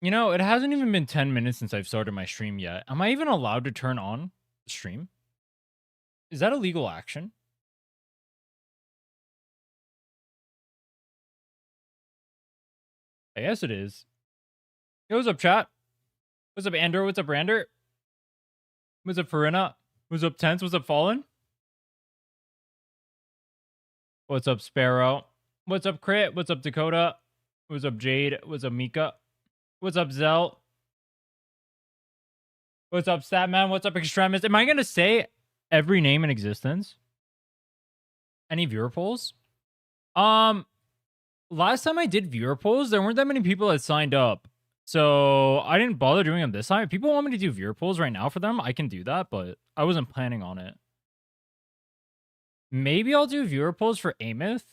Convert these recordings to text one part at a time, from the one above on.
You know, it hasn't even been 10 minutes since I've started my stream yet. Am I even allowed to turn on the stream? Is that a legal action? I guess it is. Yo, what's up, chat? What's up, Andrew? What's up, Rander? What's up, Farina? What's up, Tense? What's up, Fallen? What's up, Sparrow? What's up, Crit? What's up, Dakota? What's up, Jade? What's up, Mika? What's up, Zell? What's up, Statman? What's up, Extremist? Am I going to say every name in existence? Any viewer polls? Last time I did viewer polls, there weren't that many people that signed up. So I didn't bother doing them this time. If people want me to do viewer polls right now for them, I can do that, but I wasn't planning on it. Maybe I'll do viewer polls for Amith.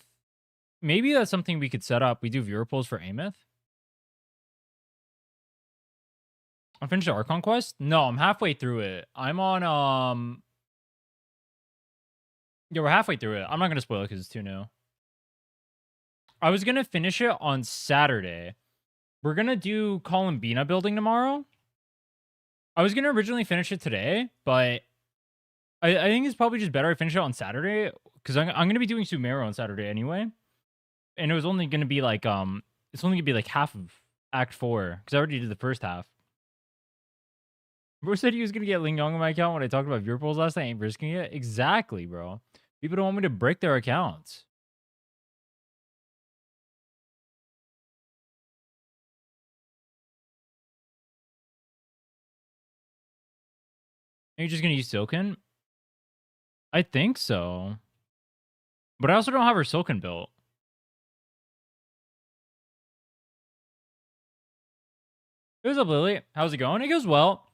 Maybe that's something we could set up. We do viewer polls for Amith. I finished the Archon quest? No, I'm halfway through it. I'm on, yeah, we're halfway through it. I'm not going to spoil it because it's too new. I was going to finish it on Saturday. We're going to do Columbina building tomorrow. I was going to originally finish it today, but I think it's probably just better I finish it on Saturday because I'm going to be doing Sumeru on Saturday anyway. And it was only going to be like, it's only going to be like half of Act 4 because I already did the first half. Bro said he was going to get Ling Yong on my account when I talked about viewer polls last night. I ain't risking it. Exactly, bro. People don't want me to break their accounts. Are you just going to use Silken? I think so. But I also don't have her Silken built. What's up, Lily? How's it going? It goes well.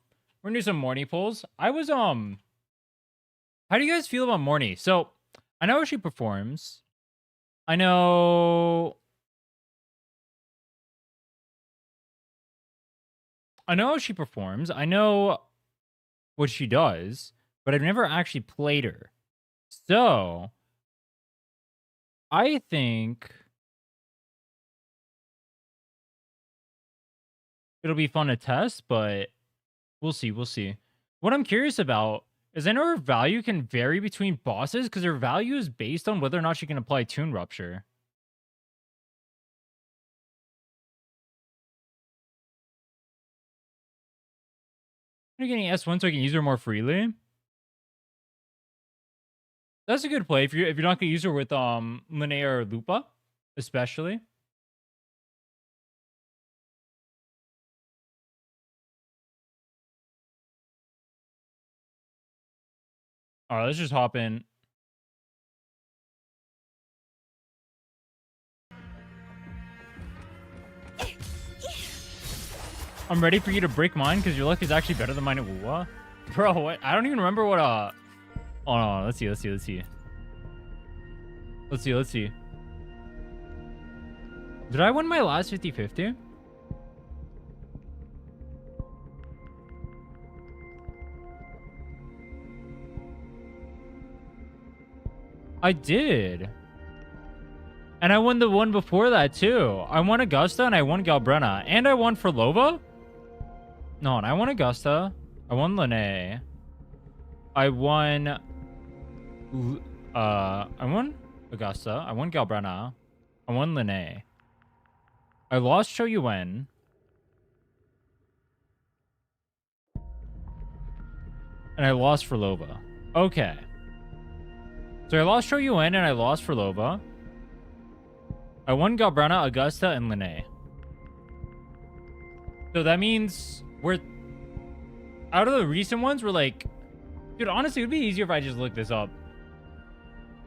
We're gonna do some Mornye polls. I was, how do you guys feel about Mornye? So, I know how she performs. I know how she performs. I know what she does, but I've never actually played her. So, I think it'll be fun to test, but we'll see. We'll see. What I'm curious about is I know her value can vary between bosses because her value is based on whether or not she can apply Toon Rupture. You're getting S1 so I can use her more freely. That's a good play if you're not gonna use her with Linnea or Lupa, especially. Alright, let's just hop in. I'm ready for you to break mine because your luck is actually better than mine at wuwa. Bro, what? I don't even remember what oh no, let's see. Did I win my last 50-50? I did. And I won the one before that too. I won Augusta and I won Galbrena. And I won for Lova? No, and I won Augusta. I won Linnea. I won Augusta. I won Galbrena. I won Linnea. I lost Cho Yuen. And I lost for Lova. Okay. So I lost Cho Yuen and I lost for Lova. I won Galbrena, Augusta, and Linnea. So that means we're out of the recent ones, we're like, dude, honestly, it would be easier if I just looked this up.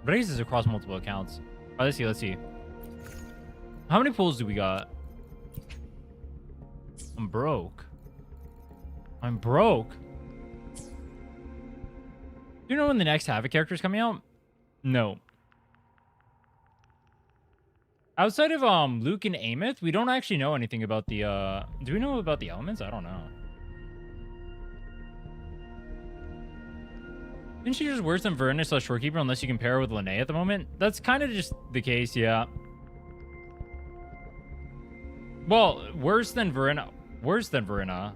But I guess this is across multiple accounts. All right, let's see. How many pulls do we got? I'm broke. Do you know when the next Havoc character is coming out? No. Outside of Luke and Amith, we don't actually know anything about the do we know about the elements? I don't know. Isn't she just worse than Verna / Shorekeeper unless you compare her with Linnea at the moment? That's kind of just the case, yeah. Well, worse than Verna. worse than Verena.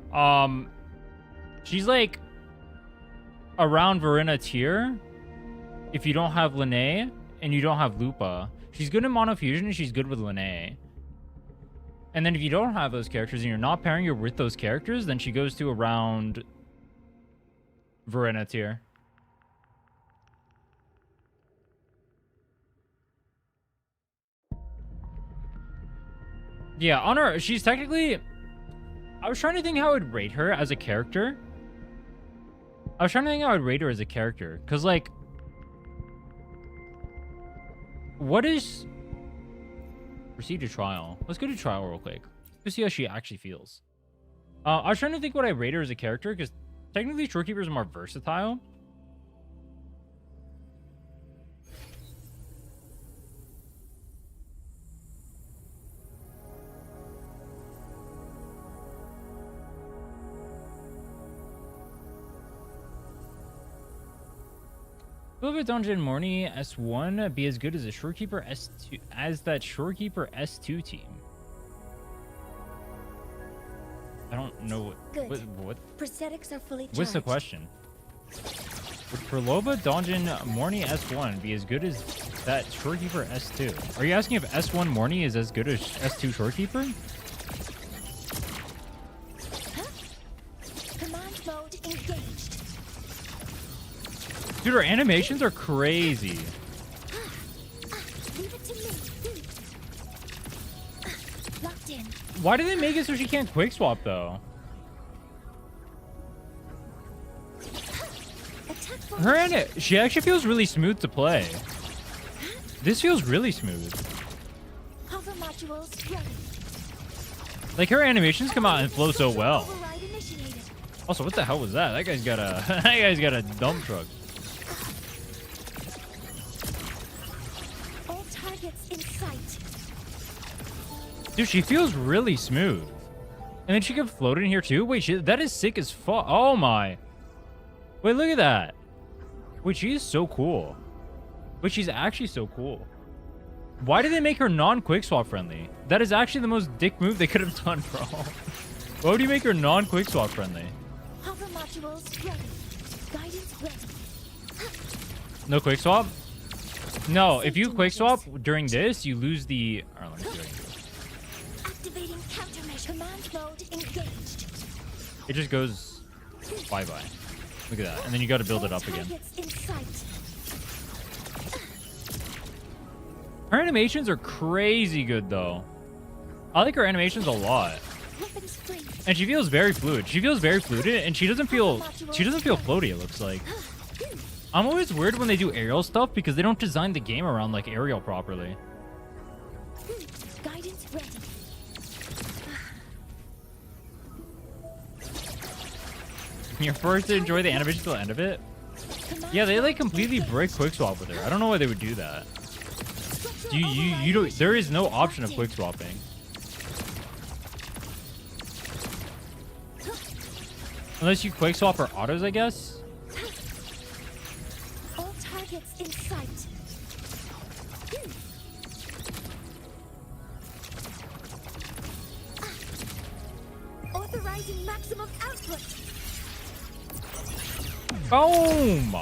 She's like around Verena tier if you don't have Linnae and you don't have Lupa. She's good in Monofusion and she's good with Linnae. And then if you don't have those characters and you're not pairing her with those characters, then she goes to around Verena tier. Yeah, on her, she's technically... I was trying to think how I would rate her as a character. Because, like... What is... Proceed to trial. Let's go to trial real quick. Let's see how she actually feels. I was trying to think what I rate her as a character, because technically Shorekeepers are more versatile. Will Dungeon Mornye S1 be as good as a Shorekeeper S2 as that Shorekeeper S2 team? I don't know what prosthetics are fully charged. What's the question? Would Perlova Dungeon Mornye S1 be as good as that Shorekeeper S2? Are you asking if S1 Mornye is as good as S2 Shorekeeper? Command mode engaged. Dude, her animations are crazy. Leave it to me. Locked in. Why do they make it so she can't quick swap though? She actually feels really smooth to play. This feels really smooth. Hover modules ready. Like her animations come out and flow so well. Override initiated. Also, what the hell was that? That guy's got a dump truck. All targets in sight. Dude, she feels really smooth. And then she can float in here too. Wait, that is sick as fuck. Oh my. Wait, look at that. Wait, she is so cool. Wait, she's actually so cool. Why did they make her non-quick swap friendly? That is actually the most dick move they could have done, bro. Why would you make her non-quick swap friendly? Hover modules ready. Guidance ready. No quick swap? No, if you quick swap during this, you lose the... Alright, let me see what I can do. Activating countermeasure. Command mode engaged. It just goes bye-bye. Look at that. And then you got to build it up again. In sight. Her animations are crazy good, though. I like her animations a lot. Weapons free. And she feels very fluid. She feels very fluid, and she doesn't feel floaty, it looks like. I'm always weird when they do aerial stuff because they don't design the game around like aerial properly. Guidance ready. You're forced to enjoy the animation till the end of it? Yeah, they like completely break quick swap with her. I don't know why they would do that. You don't, there is no option of quick swapping. Unless you quick swap her autos, I guess. All targets in sight. Authorizing maximum output. Boom!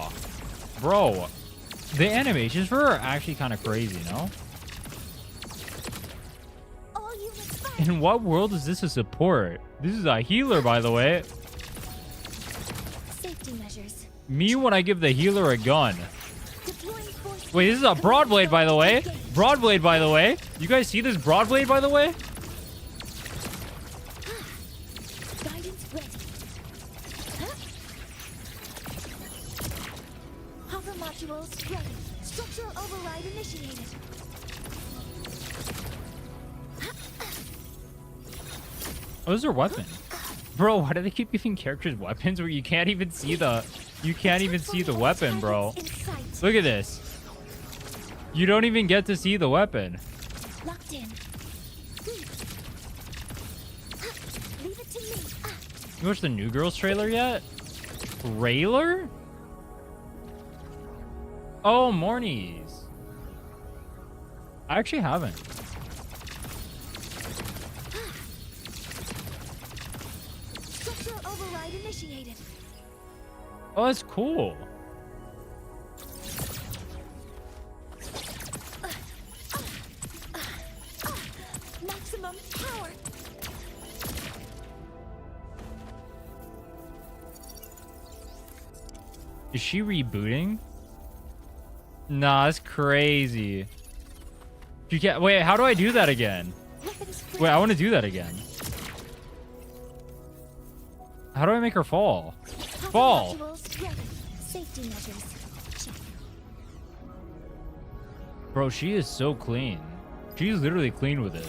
Bro, the animations for her are actually kind of crazy, no? All units fired. In what world is this a support? This is a healer, by the way. Safety measures. Me when I give the healer a gun. Deploying force. Wait, this is a Broadblade, by the way. Broadblade, by the way. You guys see this Broadblade, by the way? Guidance ready. Hover modules ready. Structural override initiated. Oh, this is her weapon. Bro, why do they keep giving characters weapons where you can't even see the weapon, bro? Look at this. You don't even get to see the weapon. Locked in. Leave it to me. You watched the New Girls trailer yet? Trailer? Oh, Mornye's. I actually haven't. override initiated. Oh, that's cool. Maximum power. Is she rebooting? Nah, that's crazy. You can't wait. How do I do that again? Wait, I want to do that again. How do I make her fall? Fall. Safety measures. Check. Bro, she is so clean. She's literally clean with it.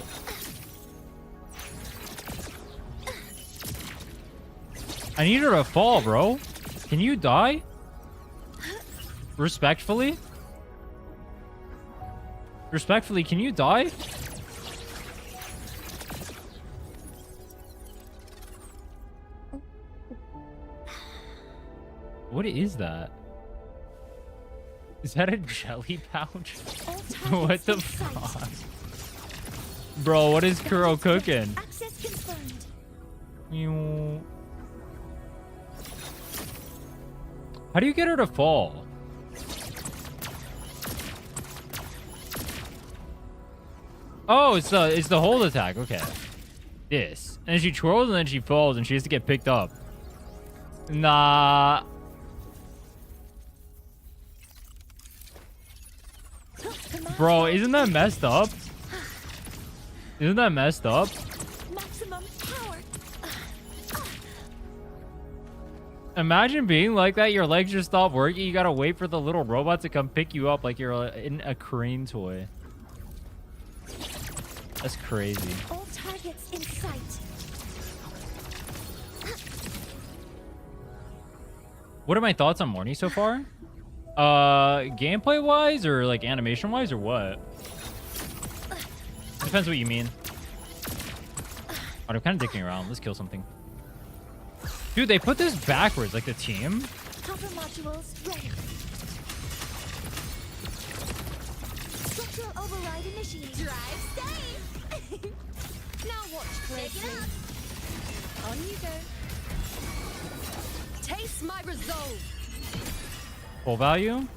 I need her to fall, bro. Can you die? Respectfully? Respectfully, can you die? What is that? Is that a jelly pouch? What the fuck? Bro, what is Kuro cooking? Access confirmed. How do you get her to fall? Oh, it's the hold attack. Okay. This. And then she twirls and then she falls and she has to get picked up. Nah. Bro, isn't that messed up? Isn't that messed up? Maximum power. Imagine being like that. Your legs just stop working. You gotta wait for the little robot to come pick you up like you're in a crane toy. That's crazy. All targets in sight. What are my thoughts on Mornye so far? Gameplay wise or like animation wise or what? Depends what you mean. Oh, I'm kind of dicking around. Let's kill something. Dude, they put this backwards, like the team. Copper modules ready. Structural override initiated. Drive safe. Now watch closely. On you go. Taste my resolve. Full value?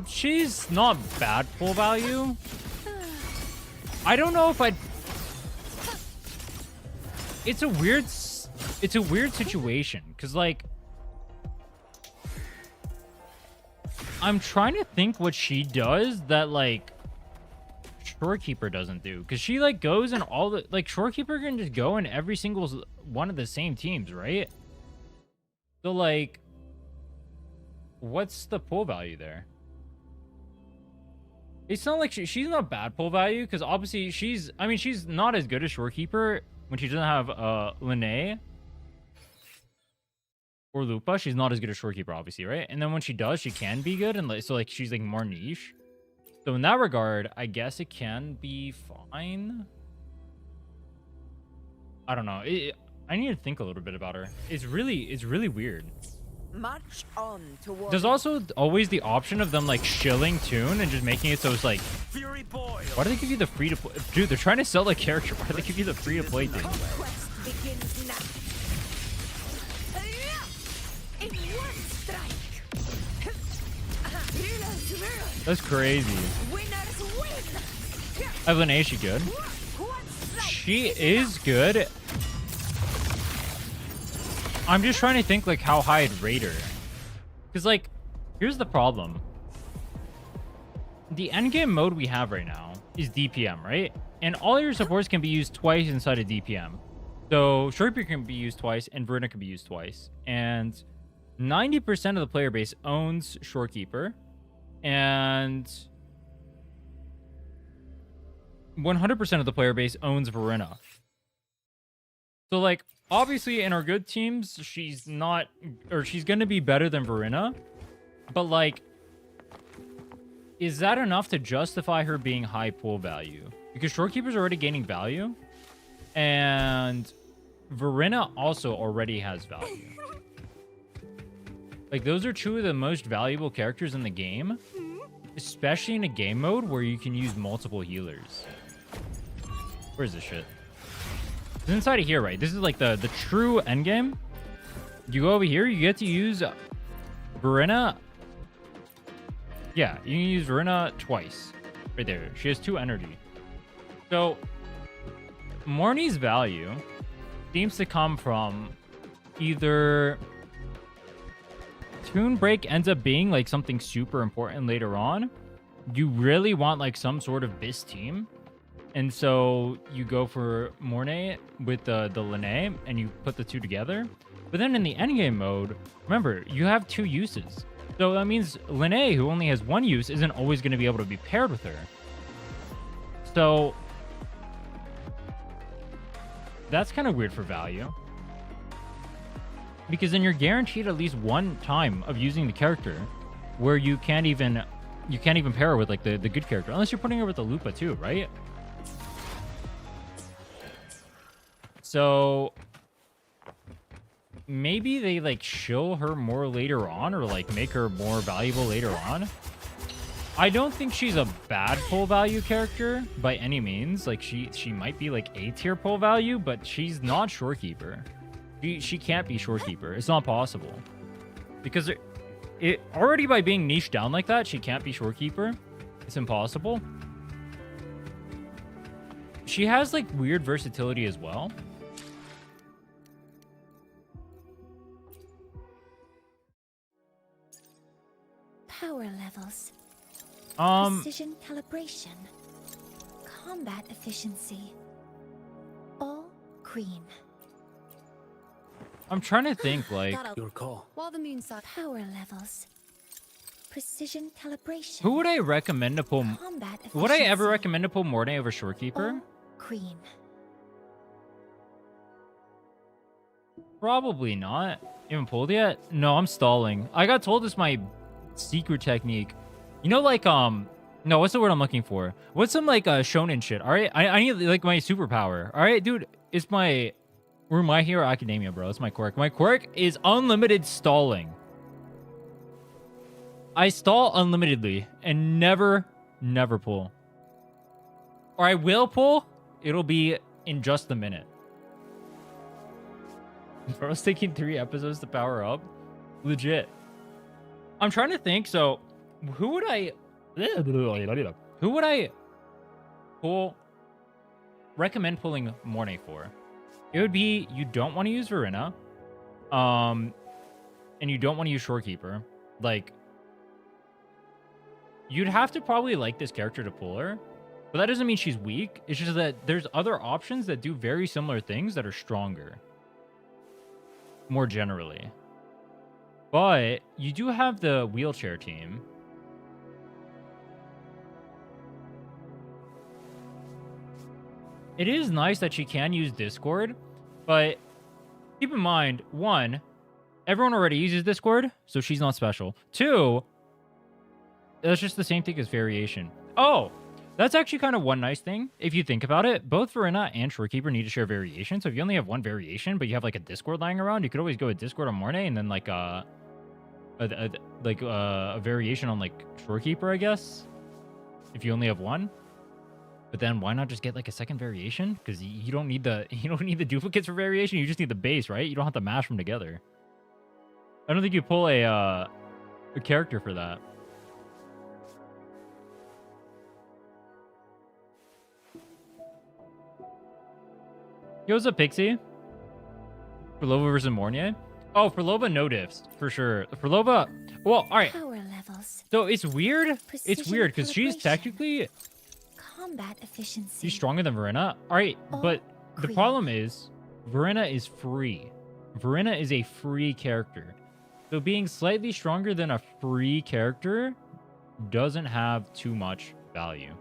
She's not bad full value. I don't know if I'd... It's a weird situation, because, like... I'm trying to think what she does that, like, Shorekeeper doesn't do. Because she, like, goes in all the... Like, Shorekeeper can just go in every single one of the same teams, right? So, like... What's the pull value there? It's not like she's not bad pull value, because obviously she's not as good as Shorekeeper when she doesn't have Lene or Lupa. She's not as good as Shorekeeper, obviously, right? And then when she does, she can be good, and like, so like she's like more niche. So in that regard, I guess it can be fine. I don't know. I need to think a little bit about her. It's really weird. March on towards. There's also always the option of them like shilling tune and just making it so it's like, Fury boy. why do they give you the free to play? Dude, they're trying to sell the character. Why do they give you the free to play thing? Conquest begins now. In one strike. That's crazy. Winners win. Evelyn, is she good? One strike. She is good. I'm just trying to think like how high I'd rate her. Because like, here's the problem. The endgame mode we have right now is DPM, right? And all your supports can be used twice inside of DPM. So Shorekeeper can be used twice and Verna can be used twice. And 90% of the player base owns Shorekeeper. And 100% of the player base owns Verena. So like, obviously in our good teams, she's not, or she's going to be better than Verena. But like, is that enough to justify her being high pull value? Because Shorekeeper's already gaining value. And Verena also already has value. Like, those are two of the most valuable characters in the game. Especially in a game mode where you can use multiple healers. Where's this shit? It's inside of here, right? This is like the true end game. You go over here, you get to use Verena. Yeah, you can use Verena twice. Right there. She has 2 energy. So, Mornye's value seems to come from either Toon Break ends up being like something super important later on. You really want like some sort of BIS team. And so you go for Mornye with the Linné and you put the 2 together. But then in the endgame mode, remember, you have 2 uses. So that means Linné, who only has 1 use, isn't always going to be able to be paired with her. So that's kind of weird for value. Because then you're guaranteed at least 1 time of using the character where you can't even pair her with like the good character. Unless you're putting her with the Lupa too, right? So maybe they like show her more later on or like make her more valuable later on. I don't think she's a bad pull value character by any means. Like she might be like A tier pull value, but she's not Shorekeeper. She can't be Shorekeeper. It's not possible. Because it already by being niched down like that, she can't be Shorekeeper. It's impossible. She has like weird versatility as well. Power levels. Precision calibration. Combat efficiency. All green. I'm trying to think like Your call. While the moon side. Power levels. Precision calibration. who would I recommend to pull? Combat efficiency. Would I ever recommend to pull Mornye over Shorekeeper? All green. Probably not. You haven't pulled yet? No, I'm stalling. I got told it's my secret technique. You know, like, no, what's the word I'm looking for? What's some, like, shonen shit, all right? I need, like, my superpower, all right? Dude, it's my... We're My Hero Academia, bro. It's my quirk. My quirk is unlimited stalling. I stall unlimitedly and never pull. Or I will pull. It'll be in just a minute. Bro's taking 3 episodes to power up. Legit. I'm trying to think. So, who would I pull? Recommend pulling Mornye for? It would be you don't want to use Verena, and you don't want to use Shorekeeper. Like, you'd have to probably like this character to pull her, but that doesn't mean she's weak. It's just that there's other options that do very similar things that are stronger. More generally. But you do have the wheelchair team. It is nice that she can use Discord, but keep in mind, 1, everyone already uses Discord, so she's not special. 2, that's just the same thing as variation. Oh, that's actually kind of one nice thing. If you think about it, both Verena and Shorekeeper need to share variation. So if you only have 1 variation, but you have like a Discord lying around, you could always go with Discord on Mornye and then like a variation on like Shorekeeper, I guess. If you only have 1. But then why not just get like a second variation? Because you don't need the duplicates for variation. You just need the base, right? You don't have to mash them together. I don't think you pull a character for that. Yo, what's up, Pixie? For Loba versus Mornye? Oh, for Loba, no diffs, for sure. For Loba, well, all right. Power levels. So it's weird. It's Precision weird because she's calibration. technically Combat efficiency. she's stronger than Verena. All right, but the green. problem is Verena is free. Verena is a free character. So being slightly stronger than a free character doesn't have too much value.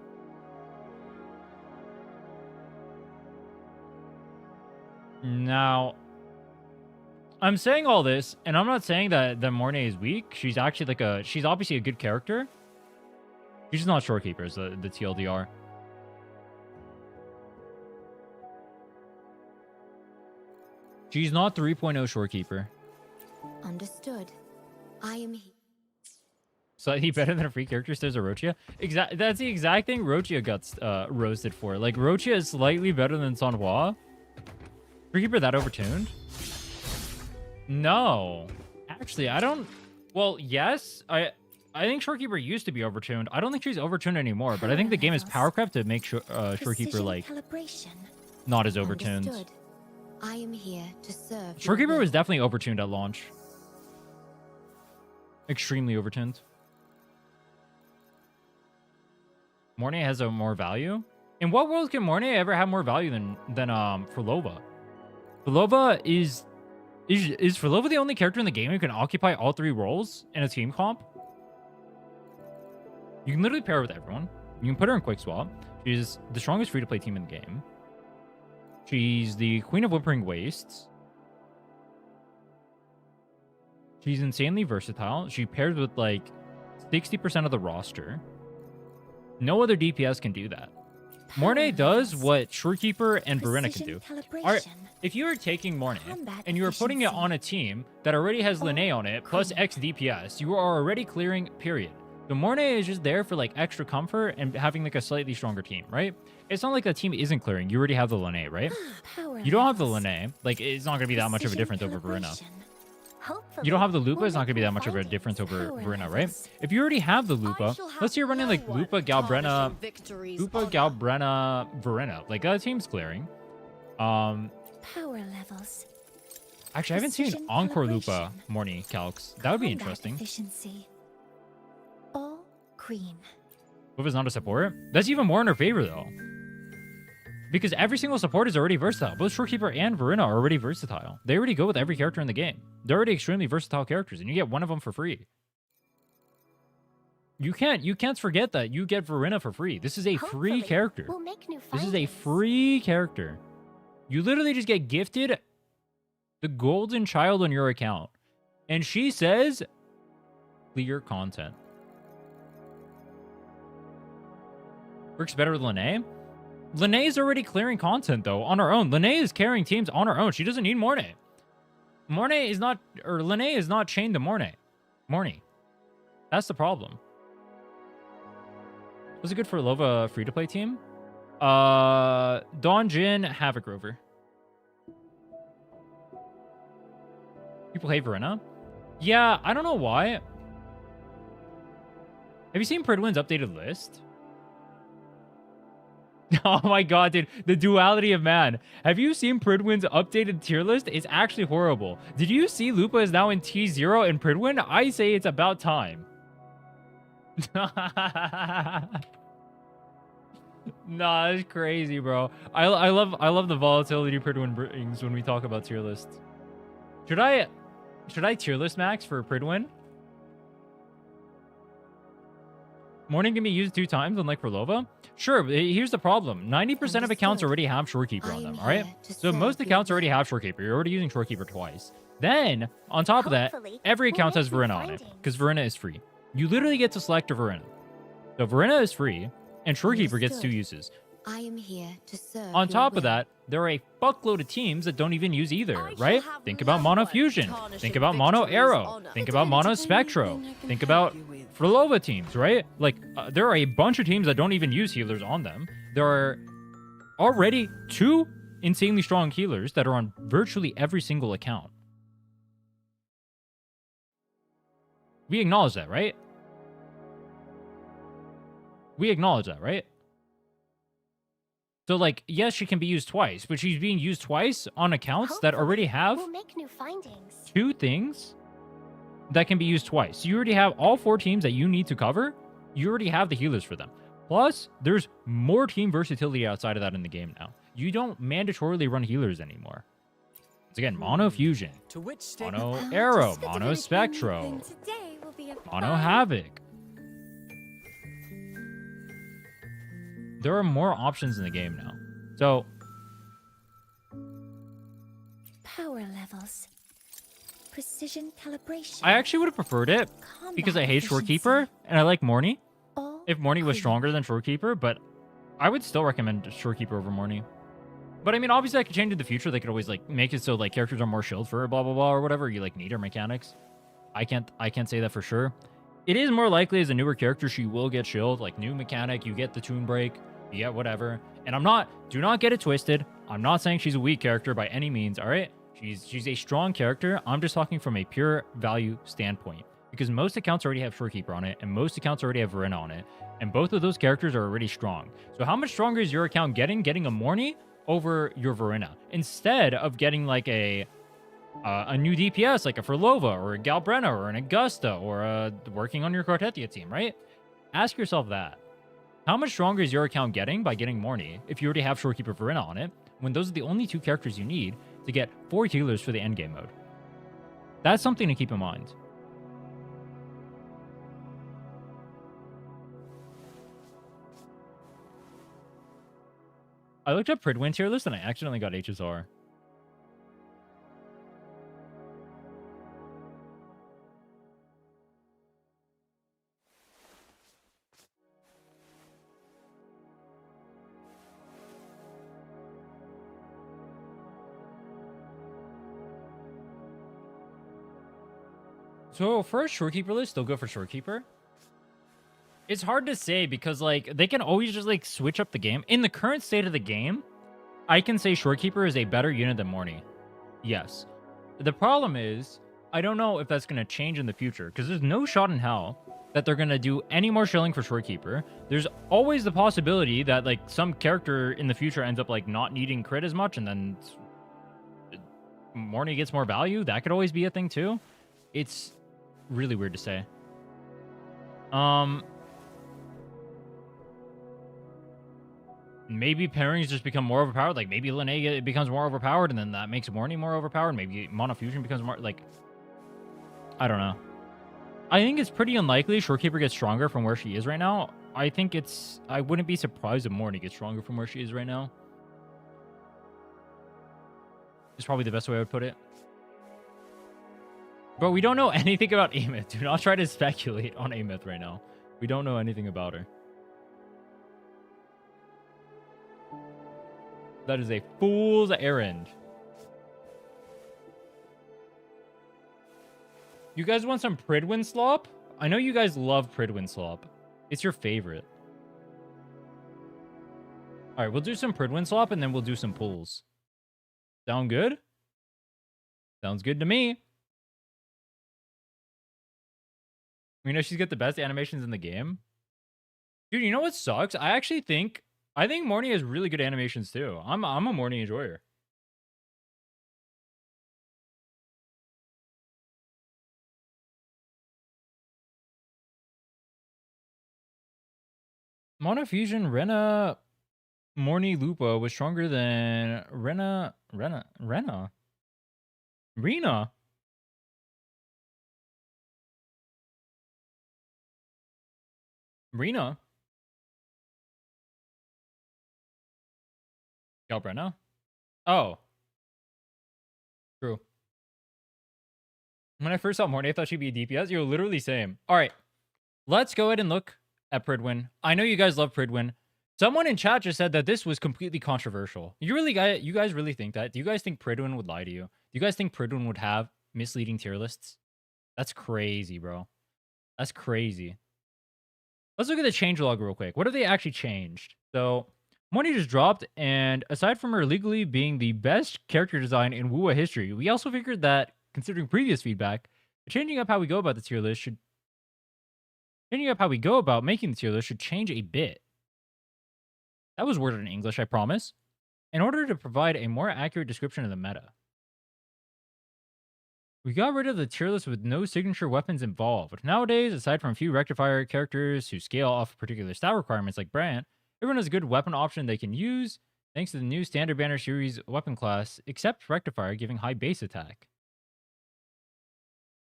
Now, I'm saying all this, and I'm not saying that Mornye is weak. She's actually like she's obviously a good character. She's just not Shorekeeper, is the TLDR. She's not 3.0 Shorekeeper. Understood. I am here. Slightly better than a free character, says Orochia. That's the exact thing Rochia got roasted for. Like, Rochia is slightly better than Sanhua. Shorekeeper that overtuned? No. Actually, I don't... Well, yes. I think Shorekeeper used to be overtuned. I don't think she's overtuned anymore, but I think the game is power crept to make Shorekeeper, like, not as overtuned. Understood. I am here to serve. Shorekeeper was definitely overtuned at launch. Extremely overtuned. Mornye has a more value? In what world can Mornye ever have more value than Frolova? Frolova is Frolova the only character in the game who can occupy all 3 roles in a team comp? You can literally pair her with everyone. You can put her in quick swap. She's the strongest free-to-play team in the game. She's the Queen of Whimpering Wastes. She's insanely versatile. She pairs with like 60% of the roster. No other DPS can do that. Mornye does what Shorekeeper and Verena can do. If you are taking Mornye and you are putting it on a team that already has Linné on it, plus X DPS, you are already clearing, period. The Mornye is just there for like extra comfort and having like a slightly stronger team, right? It's not like the team isn't clearing. You already have the Linné, right? You don't have the Linné. Like, it's not going to be that much of a difference over Verena. You don't have the Lupa, it's not going to be that much of a difference over Verena, right? If you already have the Lupa, let's say you're running like Lupa, Galbrena, Verena. Like, that team's clearing. Power levels. Actually, I haven't seen Encore Lupa Mornye calcs. That would be interesting. All green. Lupa's not a support? That's even more in her favor, though. Because every single support is already versatile. Both Shorekeeper and Verena are already versatile. They already go with every character in the game. They're already extremely versatile characters, and you get one of them for free. You can't forget that you get Verena for free. This is a free character. This is a free character. You literally just get gifted the golden child on your account. And she says, clear content. Works better with Linné. Linné is already clearing content, though, on her own. Linné is carrying teams on her own. She doesn't need Mornye. Linné is not chained to Mornye. That's the problem. Was it good for Lova free-to-play team? Dawn Jin, Havoc Rover. People hate Verena? Yeah, I don't know why. Have you seen Prydwen's updated list? Oh my god, dude. The duality of man. Have you seen Prydwen's updated tier list? It's actually horrible. Did you see Lupa is now in T0 in Prydwen? I say it's about time. Nah, that's crazy, bro. I love the volatility Prydwen brings when we talk about tier lists. Should I tier list max for Prydwen? Morning can be used 2 times, unlike for Lova? Sure, but here's the problem. 90% of accounts already have Shorekeeper on them, alright? So most accounts already have Shorekeeper. You're already using Shorekeeper twice. Then, on top of that, every account has Verena on it, because Verena is free. You literally get to select a Verena. So Verena is free, and Shorekeeper gets 2 uses. I am here to serve. On top of that, there are a fuckload of teams that don't even use either, right? Think about Mono Fusion. Think about Mono Arrow. Think about Mono Spectro. Think about Frolova teams, right? Like, there are a bunch of teams that don't even use healers on them. There are already 2 insanely strong healers that are on virtually every single account. We acknowledge that, right? We acknowledge that, right? So, like, yes, she can be used twice, but she's being used twice on accounts that already have 2 things that can be used twice. You already have all 4 teams that you need to cover. You already have the healers for them. Plus, there's more team versatility outside of that in the game now. You don't mandatorily run healers anymore. It's again, Mono Fusion, Mono Arrow, Mono Spectro, Mono Havoc. There are more options in the game now. So, Power levels. Precision calibration. I actually would have preferred it because I hate Shorekeeper and I like Mornye. If Mornye was stronger than Shorekeeper, but I would still recommend Shorekeeper over Mornye. But I mean, obviously, I could change in the future. They could always like make it so like characters are more shield for her, blah blah blah, or whatever. You like need her mechanics. I can't say that for sure. It is more likely as a newer character she will get shield, like new mechanic. You get the tune break. You get whatever. And do not get it twisted. I'm not saying she's a weak character by any means, all right? She's a strong character. I'm just talking from a pure value standpoint. Because most accounts already have Shorekeeper on it, and most accounts already have Verena on it. And both of those characters are already strong. So how much stronger is your account getting a Mornye over your Verena? Instead of getting like a new DPS, like a Furlova, or a Galbrenna, or an Augusta, or working on your Cartetia team, right? Ask yourself that. How much stronger is your account getting by getting Mornye if you already have Shorekeeper Verena on it, when those are the only two characters you need to get 4 healers for the endgame mode? That's something to keep in mind. I looked up Prydwen tier list and I accidentally got HSR. So for a Shorekeeper list, they'll go for Shorekeeper. It's hard to say because, like, they can always just, like, switch up the game. In the current state of the game, I can say Shorekeeper is a better unit than Mornye. Yes. The problem is, I don't know if that's going to change in the future, because there's no shot in hell that they're going to do any more shilling for Shorekeeper. There's always the possibility that, like, some character in the future ends up, like, not needing crit as much, and then Mornye gets more value. That could always be a thing, too. It's really weird to say. Maybe pairings just become more overpowered. Like, maybe Linnea becomes more overpowered, and then that makes Mornye more overpowered. Maybe Monofusion becomes more, like... I don't know. I think it's pretty unlikely Shorekeeper gets stronger from where she is right now. I think it's... I wouldn't be surprised if Mornye gets stronger from where she is right now. Is probably the best way I would put it. But we don't know anything about Amith. Do not try to speculate on Amith right now. We don't know anything about her. That is a fool's errand. You guys want some Prydwen slop? I know you guys love Prydwen slop. It's your favorite. All right, we'll do some Prydwen slop and then we'll do some pulls. Sound good? Sounds good to me. You know, she's got the best animations in the game. Dude, you know what sucks? I think Mornye has really good animations too. I'm a Mornye enjoyer. Monofusion Rena Mornye Lupa was stronger than Rena. Rena. Galbrenna? Oh. True. When I first saw Mornye, I thought she'd be a DPS. You're literally same. All right. Let's go ahead and look at Prydwen. I know you guys love Prydwen. Someone in chat just said that this was completely controversial. You guys really think that? Do you guys think Prydwen would lie to you? Do you guys think Prydwen would have misleading tier lists? That's crazy, bro. That's crazy. Let's look at the changelog real quick. What have they actually changed? So, Mornye just dropped, and aside from her legally being the best character design in wuwa history, we also figured that, considering previous feedback, changing up how we go about making the tier list should change a bit. That was worded in English, I promise. In order to provide a more accurate description of the meta. We got rid of the tier list with no signature weapons involved. Nowadays, aside from a few rectifier characters who scale off particular stat requirements like Brant, everyone has a good weapon option they can use thanks to the new standard banner series weapon class, except rectifier giving high base attack.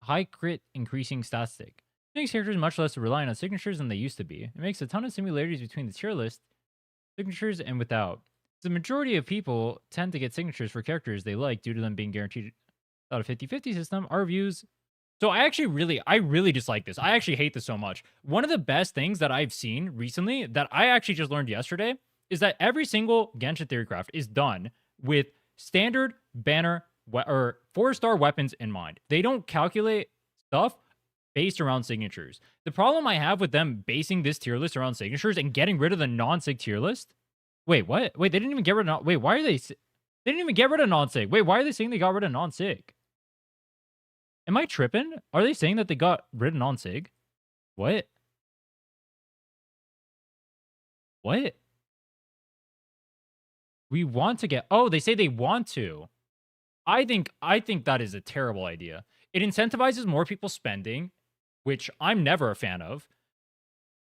High crit increasing stat stick. It makes characters much less reliant on signatures than they used to be. It makes a ton of similarities between the tier list signatures and without. The majority of people tend to get signatures for characters they like due to them being guaranteed out of 50-50 system. Our views. So I really dislike this. I actually hate this so much. One of the best things that I've seen recently that I actually just learned yesterday is that every single Genshin Theorycraft is done with standard banner or 4-star weapons in mind. They don't calculate stuff based around signatures. The problem I have with them basing this tier list around signatures and getting rid of the non-sig tier list. Wait, what? Wait, they didn't even get rid of... Wait, why are they... They didn't even get rid of non-sig. Wait, why are they saying they got rid of non-sig? Am I tripping? Are they saying that they got rid of non-sig? What? What? We want to get... Oh, they say they want to. I think that is a terrible idea. It incentivizes more people spending, which I'm never a fan of.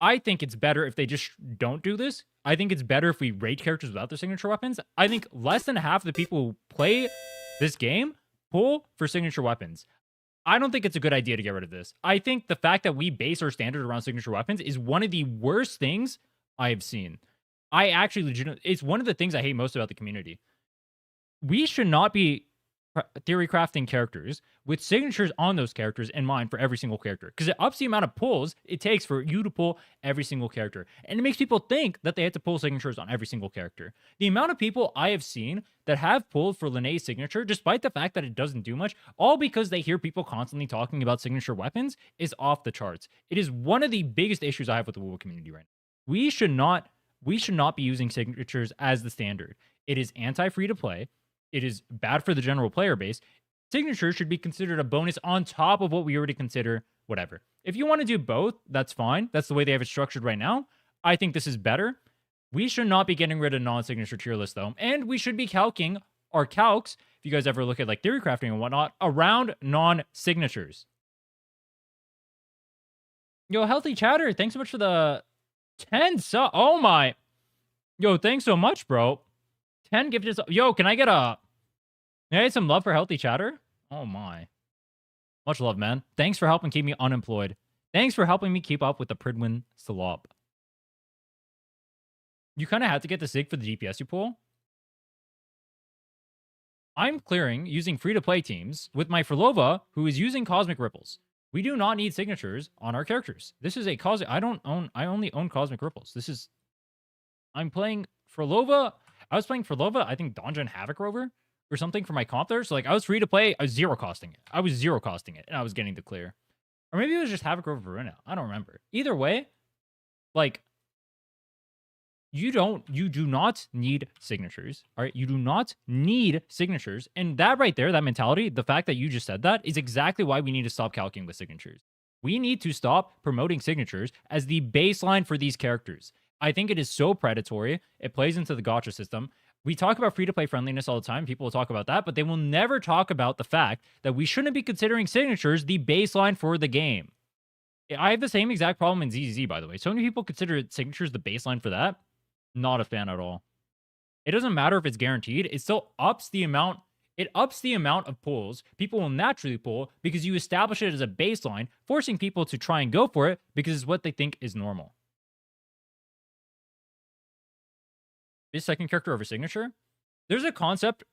I think it's better if they just don't do this. I think it's better if we rate characters without their signature weapons. I think less than half of the people who play this game pull for signature weapons. I don't think it's a good idea to get rid of this. I think the fact that we base our standard around signature weapons is one of the worst things I've seen. I actually legitimately... It's one of the things I hate most about the community. We should not be theory crafting characters with signatures on those characters in mind for every single character, because it ups the amount of pulls it takes for you to pull every single character, and it makes people think that they have to pull signatures on every single character. The amount of people I have seen that have pulled for Linnea's signature, despite the fact that it doesn't do much, all because they hear people constantly talking about signature weapons, is off the charts. It is one of the biggest issues I have with the wuwa community right now. We should not be using signatures as the standard. It is anti-free to play. It is bad for the general player base. Signatures should be considered a bonus on top of what we already consider, whatever. If you want to do both, that's fine. That's the way they have it structured right now. I think this is better. We should not be getting rid of non-signature tier list, though. And we should be calcing our calcs, if you guys ever look at like theory crafting and whatnot, around non-signatures. Yo, Healthy Chatter, thanks so much for the 10 sub. Oh my. Yo, thanks so much, bro. 10 gifted. Yo, can I get some love for Healthy Chatter? Oh my. Much love, man. Thanks for helping keep me unemployed. Thanks for helping me keep up with the Prydwen slop. You kind of had to get the SIG for the DPS you pull. I'm clearing using free-to-play teams with my Frolova, who is using Cosmic Ripples. We do not need signatures on our characters. This is a Cosmic... I only own Cosmic Ripples. I'm playing Frolova... I was playing for Lova, I think Donjon Havoc Rover or something for my comp there. So, like, I was free to play. I was zero costing it. And I was getting the clear. Or maybe it was just Havoc Rover Verona. I don't remember. Either way, like, you do not need signatures. All right? You do not need signatures. And that right there, that mentality, the fact that you just said that is exactly why we need to stop calculating with signatures. We need to stop promoting signatures as the baseline for these characters. I think it is so predatory. It plays into the gacha system. We talk about free-to-play friendliness all the time. People will talk about that, but they will never talk about the fact that we shouldn't be considering signatures the baseline for the game. I have the same exact problem in ZZZ, by the way. So many people consider signatures the baseline for that. Not a fan at all. It doesn't matter if it's guaranteed. It still ups the amount. It ups the amount of pulls people will naturally pull because you establish it as a baseline, forcing people to try and go for it because it's what they think is normal. This second character over signature. There's a concept.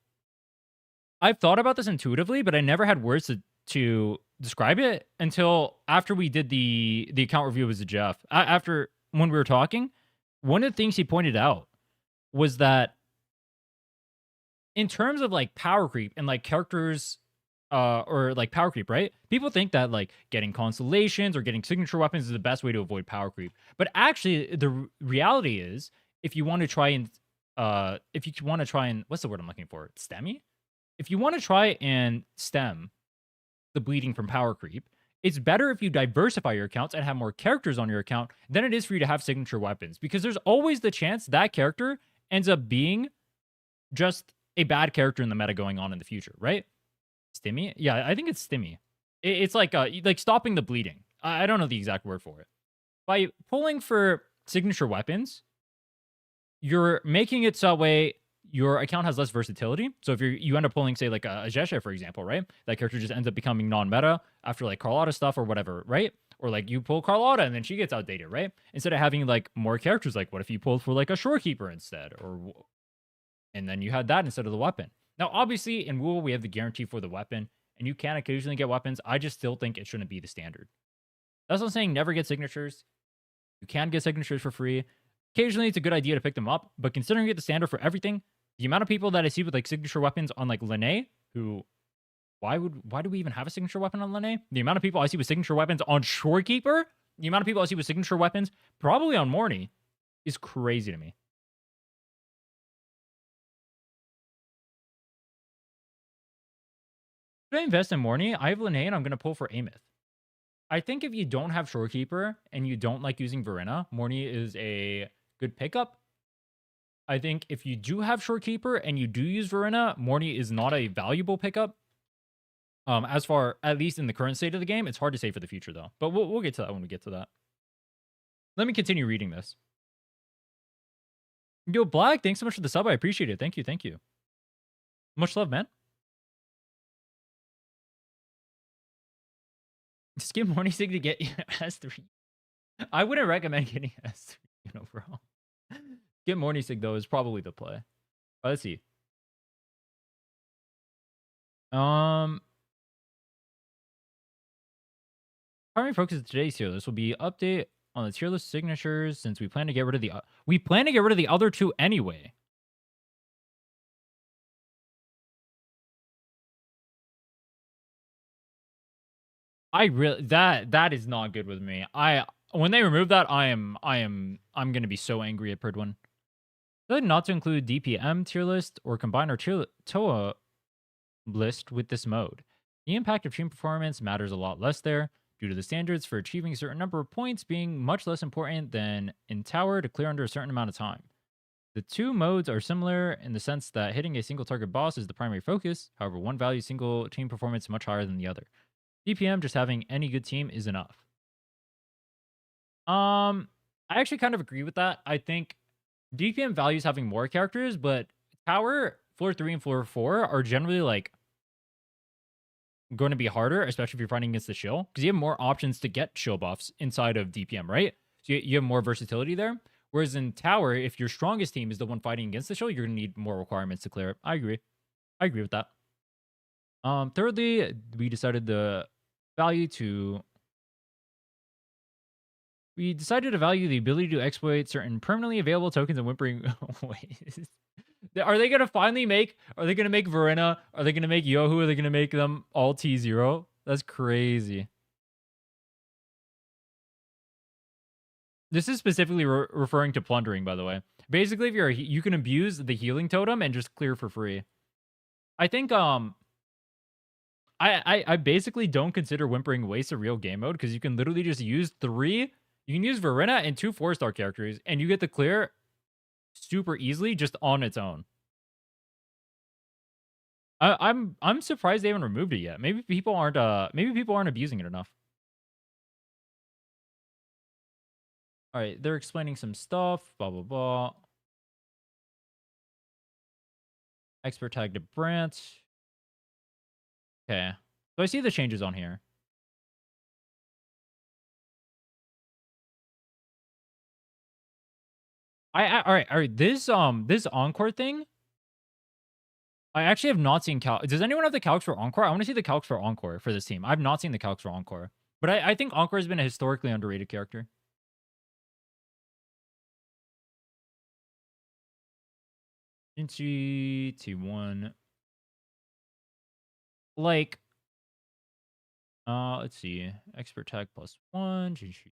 I've thought about this intuitively, but I never had words to describe it until after we did the account review with Jeff. After when we were talking, one of the things he pointed out was that in terms of like power creep and like characters or like power creep, right? People think that like getting constellations or getting signature weapons is the best way to avoid power creep. But actually the reality is if you want to try and what's the word I'm looking for? Stemmy? If you want to try and stem the bleeding from power creep, it's better if you diversify your accounts and have more characters on your account than it is for you to have signature weapons. Because there's always the chance that character ends up being just a bad character in the meta going on in the future, right? Stimmy? Yeah, I think it's stimmy. It's like stopping the bleeding. I don't know the exact word for it. By pulling for signature weapons, you're making it so that way your account has less versatility. So if you end up pulling, say, like a Jeshe, for example, right? That character just ends up becoming non-meta after, like, Carlotta stuff or whatever, right? Or, like, you pull Carlotta and then she gets outdated, right? Instead of having, like, more characters, like, what if you pulled for, like, a Shorekeeper instead? And then you had that instead of the weapon. Now, obviously, in WoW, we have the guarantee for the weapon, and you can occasionally get weapons. I just still think it shouldn't be the standard. That's not saying never get signatures. You can get signatures for free. Occasionally, it's a good idea to pick them up, but considering it the standard for everything, the amount of people that I see with like signature weapons on like Linne, who, why do we even have a signature weapon on Linne? The amount of people I see with signature weapons on Shorekeeper, the amount of people I see with signature weapons, probably on Mornye, is crazy to me. Should I invest in Mornye? I have Linnae and I'm going to pull for Amith. I think if you don't have Shorekeeper and you don't like using Verena, Mornye is a good pickup. I think if you do have Shorekeeper and you do use Verena, Mornye is not a valuable pickup. As far, at least in the current state of the game, it's hard to say for the future though. But we'll get to that when we get to that. Let me continue reading this. Yo, Black, thanks so much for the sub. I appreciate it. Thank you, thank you. Much love, man. Skip Morning Sig to get S3. I wouldn't recommend getting S3, bro. Skip Morning Sig, though, is probably the play. Let's see. Primary focus of today's tier list will be update on the tier list signatures since we plan to get rid of the other two anyway. That is not good with me. When they remove that, I'm gonna be so angry at Prydwen. Not to include DPM tier list or combine our TOA list with this mode. The impact of team performance matters a lot less there, due to the standards for achieving a certain number of points being much less important than in Tower to clear under a certain amount of time. The two modes are similar in the sense that hitting a single target boss is the primary focus, however one values single team performance much higher than the other. DPM, just having any good team is enough. I actually kind of agree with that. I think DPM values having more characters, but Tower, floor 3 and floor 4 are generally like going to be harder, especially if you're fighting against the shill, because you have more options to get shill buffs inside of DPM, right? So you have more versatility there. Whereas in Tower, if your strongest team is the one fighting against the shill, you're going to need more requirements to clear it. I agree with that. Thirdly, we decided to value the ability to exploit certain permanently available tokens and whimpering ways. Are they gonna make Verena? Are they gonna make Yohu? Are they gonna make them all T0? That's crazy. This is specifically referring to plundering, by the way. Basically, if you can abuse the healing totem and just clear for free. I think I basically don't consider whimpering waste a real game mode because you can literally just use 3. You can use Verena and 2 4-star characters, and you get the clear super easily just on its own. I'm surprised they haven't removed it yet. Maybe people aren't abusing it enough. All right, they're explaining some stuff. Blah blah blah. Expert tag to Brant. Okay, so I see the changes on here. All right. This Encore thing. I actually have not seen Does anyone have the calcs for Encore? I want to see the calcs for Encore for this team. I've not seen the calcs for Encore. But I think Encore has been a historically underrated character. Jinchi T1. Like, let's see. Expert tag +1. Jinchi.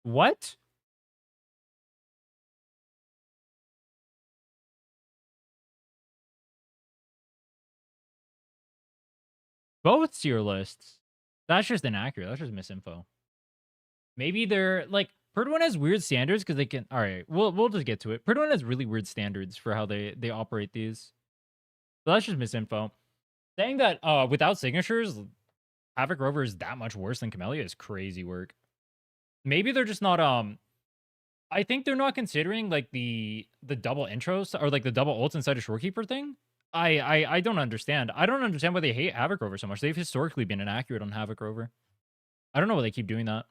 What? Both tier lists. That's just inaccurate. That's just misinfo. Maybe they're like Prydwen has weird standards because they can. All right, we'll just get to it. Prydwen has really weird standards for how they operate these. So that's just misinfo. Saying that without signatures, Havoc Rover is that much worse than Camellia is crazy work. Maybe they're just not I think they're not considering like the double intros or like the double ults inside a Shorekeeper thing. I don't understand. I don't understand why they hate Havoc Rover so much. They've historically been inaccurate on Havoc Rover. I don't know why they keep doing that.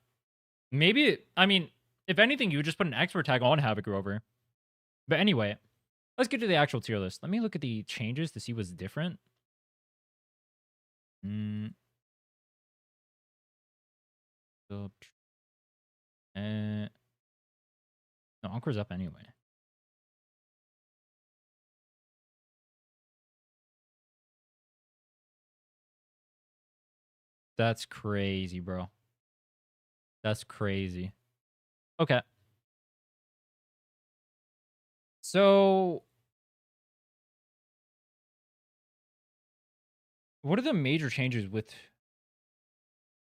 Maybe, I mean, if anything, you would just put an expert tag on Havoc Rover. But anyway, let's get to the actual tier list. Let me look at the changes to see what's different. No, Encore's up anyway. That's crazy, bro. That's crazy. Okay. So, what are the major changes with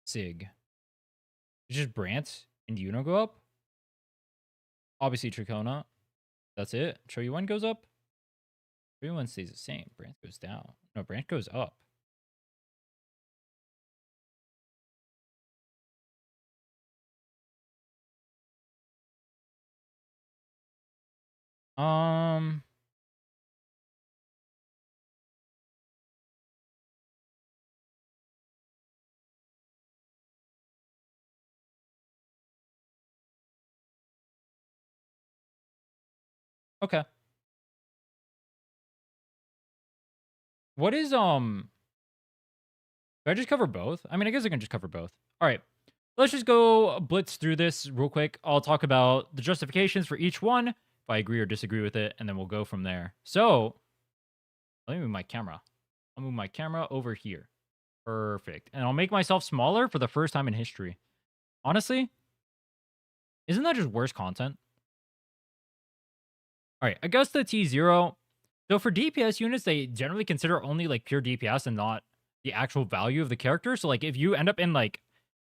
Sig? It's just Brant and Yuno go up? Obviously, Tricona. That's it. Choyuan goes up? Choyuan stays the same. Brant goes down. No, Brant goes up. Um... Okay. What is, do I just cover both? I mean, I guess I can just cover both. All right. Let's just go blitz through this real quick. I'll talk about the justifications for each one, if I agree or disagree with it, and then we'll go from there. So, let me move my camera. I'll move my camera over here. Perfect. And I'll make myself smaller for the first time in history. Honestly, isn't that just worse content? All right, Augusta T0. So for DPS units, they generally consider only like pure DPS and not the actual value of the character. So like if you end up in like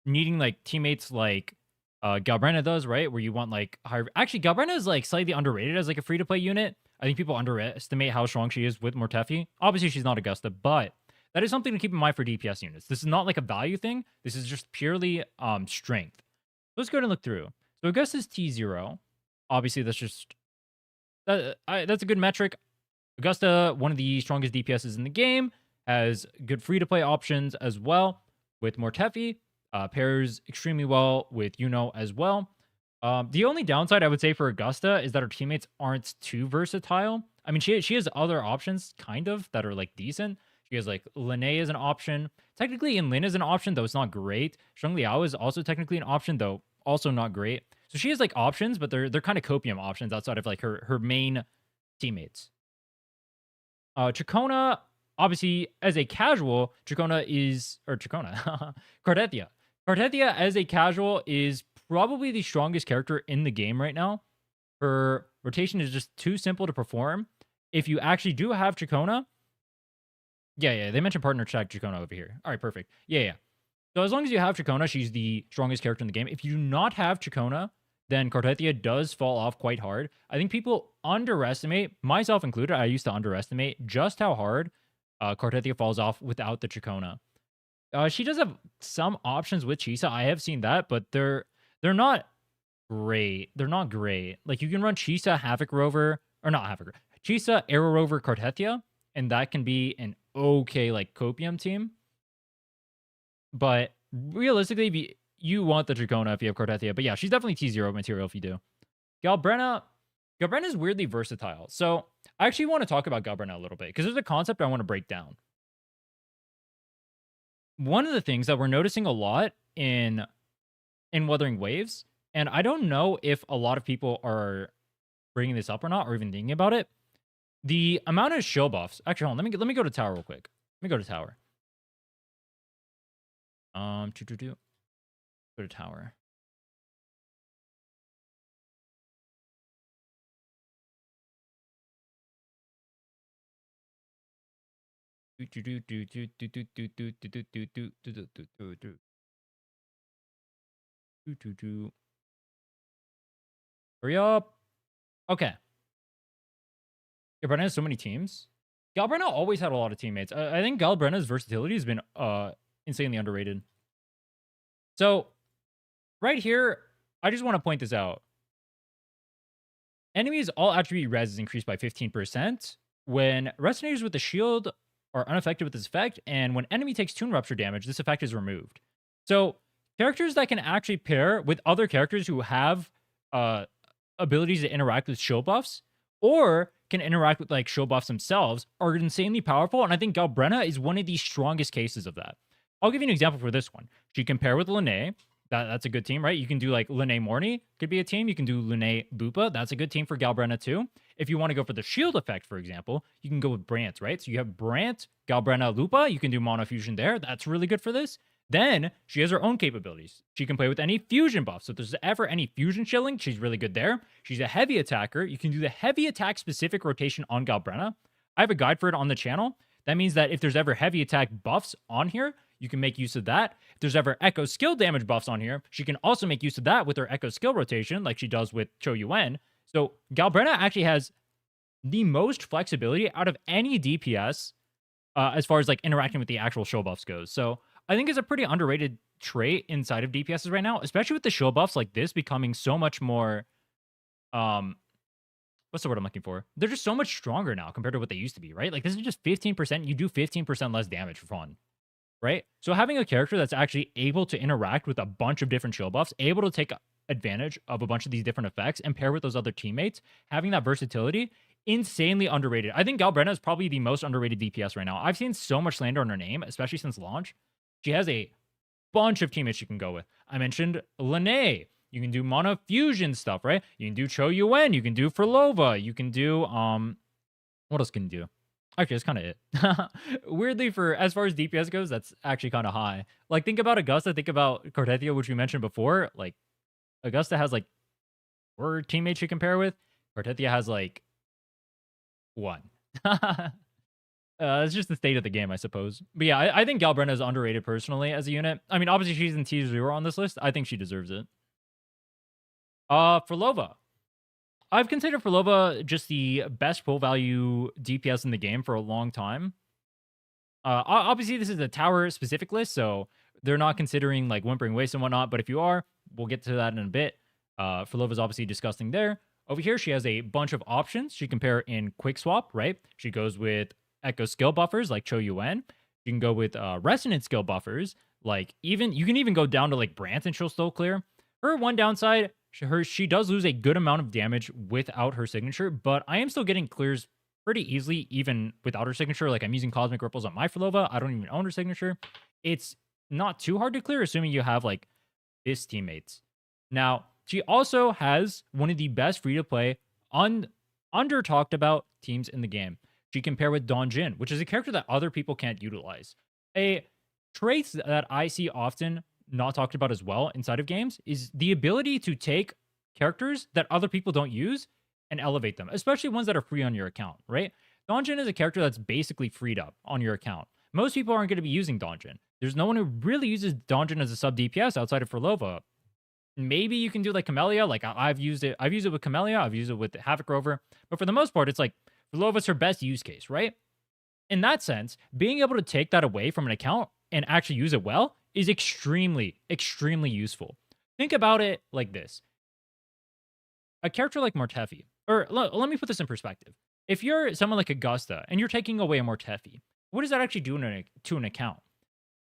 needing like teammates like Galbrena does, right? Where you want like higher. Actually, Galbrena is like slightly underrated as like a free to play unit. I think people underestimate how strong she is with Mortefi. Obviously, she's not Augusta, but that is something to keep in mind for DPS units. This is not like a value thing. This is just purely strength. Let's go ahead and look through. So Augusta's T0. Obviously, that's just that's a good metric. Augusta, one of the strongest DPSs in the game, has good free-to-play options as well with Mortefi. Pairs extremely well with Yuno as well. The only downside I would say for Augusta is that her teammates aren't too versatile. I mean, she has other options, kind of, that are, like, decent. She has, like, Lene as an option. Technically, Lin is an option, though it's not great. Sheng Liao is also technically an option, though also not great. So she has, like, options, but they're kind of copium options outside of, like, her main teammates. Tricona, obviously, as a casual, Cartetia. Cartetia, as a casual, is probably the strongest character in the game right now. Her rotation is just too simple to perform. If you actually do have Tricona, yeah, they mentioned partner check Tricona over here. All right, perfect. Yeah. So as long as you have Tricona, she's the strongest character in the game. If you do not have Tricona, then Cartetia does fall off quite hard. I think people underestimate, myself included, I used to underestimate just how hard Cartetia falls off without the Tricona. She does have some options with Chisa. I have seen that, but they're not great. They're not great. Like, you can run Chisa, Havoc Rover, or not Havoc Rover, Chisa, Arrow Rover, Cartetia, and that can be an okay, like, copium team. But realistically, you want the Tricona if you have Cartetia. But yeah, she's definitely T0 material if you do. Galbrena is weirdly versatile. So I actually want to talk about Galbrena a little bit because there's a concept I want to break down. One of the things that we're noticing a lot in Wuthering Waves, and I don't know if a lot of people are bringing this up or not, or even thinking about it, the amount of shield buffs. Actually, hold on, let me go to tower real quick. Let me go to tower. Go to tower. Hurry up. Okay. Galbrena has so many teams. Galbrena always had a lot of teammates. I think Galbrena's versatility has been insanely underrated. So, right here, I just want to point this out. Enemies' all attribute res is increased by 15% when resonators with the shield are unaffected with this effect, and when enemy takes Toon Rupture damage, this effect is removed. So, characters that can actually pair with other characters who have abilities to interact with shield buffs, or can interact with like shield buffs themselves, are insanely powerful, and I think Galbrena is one of the strongest cases of that. I'll give you an example for this one. She can pair with Lene. That's a good team, right? You can do like Lene Mornye could be a team. You can do Lene Lupa. That's a good team for Galbrena too. If you want to go for the shield effect, for example, you can go with Brant, right? So you have Brant, Galbrena, Lupa. You can do Mono Fusion there. That's really good for this. Then she has her own capabilities. She can play with any fusion buffs. So if there's ever any fusion chilling, she's really good there. She's a heavy attacker. You can do the heavy attack specific rotation on Galbrenna. I have a guide for it on the channel. That means that if there's ever heavy attack buffs on here, you can make use of that. If there's ever echo skill damage buffs on here, she can also make use of that with her echo skill rotation, like she does with Cho Yuen. So Galbrenna actually has the most flexibility out of any DPS as far as like interacting with the actual show buffs goes. So I think it's a pretty underrated trait inside of DPSs right now, especially with the show buffs like this becoming so much more what's the word I'm looking for? They're just so much stronger now compared to what they used to be, right? Like this is just 15%. You do 15% less damage for fun, right? So having a character that's actually able to interact with a bunch of different shield buffs, able to take advantage of a bunch of these different effects and pair with those other teammates, having that versatility, insanely underrated. I think Galbrenna is probably the most underrated DPS right now. I've seen so much slander on her name, especially since launch. She has a bunch of teammates you can go with. I mentioned Lene. You can do Mono Fusion stuff, right? You can do Cho Yuen. You can do Furlova. You can do, what else can you do? Actually, that's kind of it. Weirdly, for as far as DPS goes, that's actually kind of high. Like, think about Augusta. Think about Cartethia, which we mentioned before. Like, Augusta has, like, 4 teammates you compare with. Cartethia has, like, 1. It's just the state of the game, I suppose. But yeah, I think Galbrenna is underrated personally as a unit. I mean, obviously, she's in T0 on this list. I think she deserves it. Furlova. I've considered Furlova just the best pull value DPS in the game for a long time. Obviously, this is a tower specific list, so they're not considering like Whimpering Waste and whatnot. But if you are, we'll get to that in a bit. Furlova's obviously disgusting there. Over here, she has a bunch of options. She can pair in Quick Swap, right? She goes with Echo skill buffers like Cho Yuen. You can go with Resonant skill buffers, like you can even go down to like Brant and she'll still clear. Her one downside, she does lose a good amount of damage without her signature, but I am still getting clears pretty easily even without her signature. Like I'm using Cosmic Ripples on my Furlova. I don't even own her signature. It's not too hard to clear, assuming you have like Fist teammates. Now, she also has one of the best free-to-play, under-talked about teams in the game. She can pair with Don Jin, which is a character that other people can't utilize. A trait that I see often not talked about as well inside of games is the ability to take characters that other people don't use and elevate them, especially ones that are free on your account, right? Don Jin is a character that's basically freed up on your account. Most people aren't going to be using Don Jin. There's no one who really uses Don Jin as a sub DPS outside of Furlova. Maybe you can do like Camellia. Like I've used it with Camellia. I've used it with Havoc Rover. But for the most part, it's like Furlova's her best use case, right? In that sense, being able to take that away from an account and actually use it well is extremely, extremely useful. Think about it like this. A character like Mortefi, or let me put this in perspective. If you're someone like Augusta and you're taking away a Mortefi, what does that actually do to an account?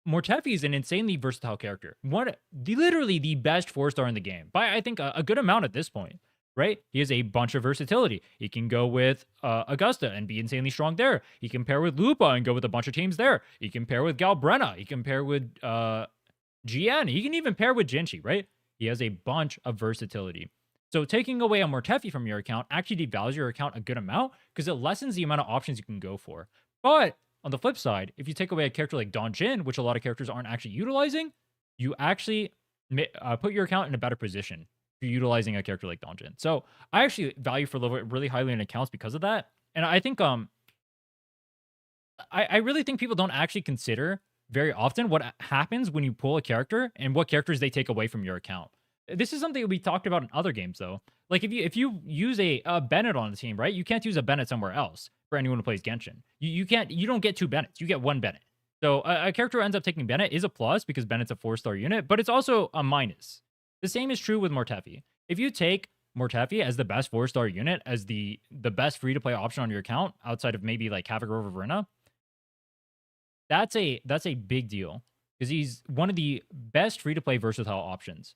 Mortefi is an insanely versatile character. Literally the best 4-star in the game by I think a good amount at this point, right? He has a bunch of versatility. He can go with Augusta and be insanely strong there. He can pair with Lupa and go with a bunch of teams there. He can pair with Galbrenna. He can pair with GN. He can even pair with Jinchi, right? He has a bunch of versatility. So taking away a Mortefi from your account actually devalues your account a good amount because it lessens the amount of options you can go for. But on the flip side, if you take away a character like Don Jin, which a lot of characters aren't actually utilizing, you actually put your account in a better position for utilizing a character like Don Jin. So I actually value Furlova really highly in accounts because of that. And I think I really think people don't actually consider very often what happens when you pull a character and what characters they take away from your account. This is something we talked about in other games, though. Like if you use a Bennett on the team, right? You can't use a Bennett somewhere else for anyone who plays Genshin. You don't get 2 Bennetts. You get 1 Bennett. So a character who ends up taking Bennett is a plus because Bennett's a 4-star unit, but it's also a minus. The same is true with Mortefi. If you take Mortefi as the best 4-star unit, as the best free-to-play option on your account, outside of maybe like Havoc Rover Verena, that's a big deal because he's one of the best free-to-play versatile options.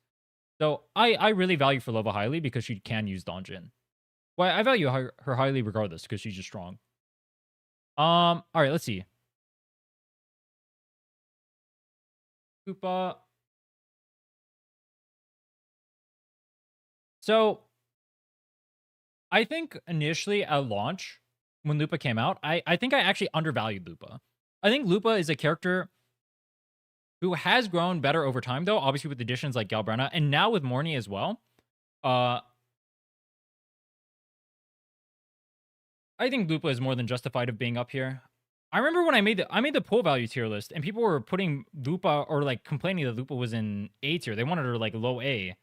So I really value Furlova highly because she can use Don Jin. Well, I value her highly regardless because she's just strong. All right, let's see. Koopa. So I think initially at launch, when Lupa came out, I think I actually undervalued Lupa. I think Lupa is a character who has grown better over time, though, obviously with additions like Galbrenna, and now with Mornye as well. I think Lupa is more than justified of being up here. I remember when I made the pull value tier list, and people were putting Lupa or like complaining that Lupa was in A tier. They wanted her like low A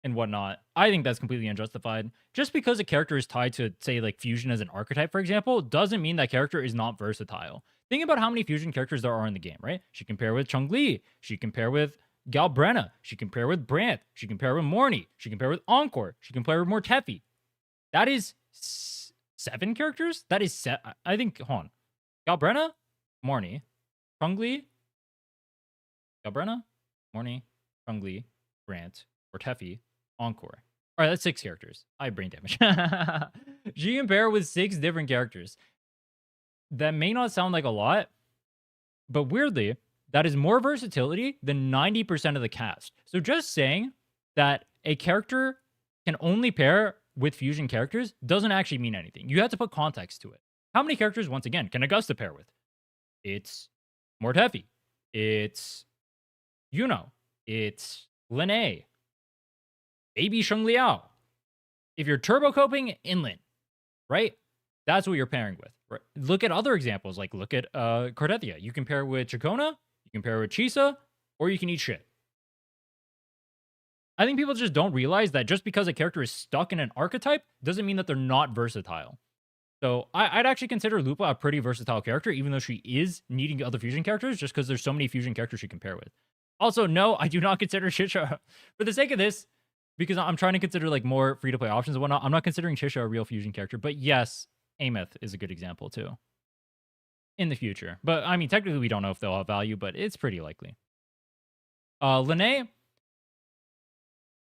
and whatnot. I think that's completely unjustified. Just because a character is tied to, say, like fusion as an archetype, for example, doesn't mean that character is not versatile. Think about how many fusion characters there are in the game, right? She can pair with Chun-Li. She can pair with Galbrenna. She can pair with Brandt. She can pair with Mornye. She can pair with Encore. She can pair with Mortefi. That is 7 characters? That is I think, hold on. Galbrenna, Mornye, Chun-Li, Galbrenna, Mornye, Chun-Li, Brandt, Mortefi, Encore. All right, that's 6 characters. I have brain damage. She can pair with 6 different characters. That may not sound like a lot, but weirdly, that is more versatility than 90% of the cast. So just saying that a character can only pair with fusion characters doesn't actually mean anything. You have to put context to it. How many characters, once again, can Augusta pair with? It's Mortefi. It's Yuno. It's Linne. Maybe Sheng Liao. If you're turbo coping, Inland, right? That's what you're pairing with. Right? Look at other examples, like look at Cardethia. You can pair with Chacona, you can pair with Chisa, or you can eat shit. I think people just don't realize that just because a character is stuck in an archetype doesn't mean that they're not versatile. So I'd actually consider Lupa a pretty versatile character, even though she is needing other fusion characters, just because there's so many fusion characters she can pair with. Also, no, I do not consider Shisha, for the sake of this, because I'm trying to consider like more free-to-play options and whatnot, I'm not considering Shisha a real fusion character. But yes, Ameth is a good example too. In the future. But I mean, technically we don't know if they'll have value, but it's pretty likely. Linne,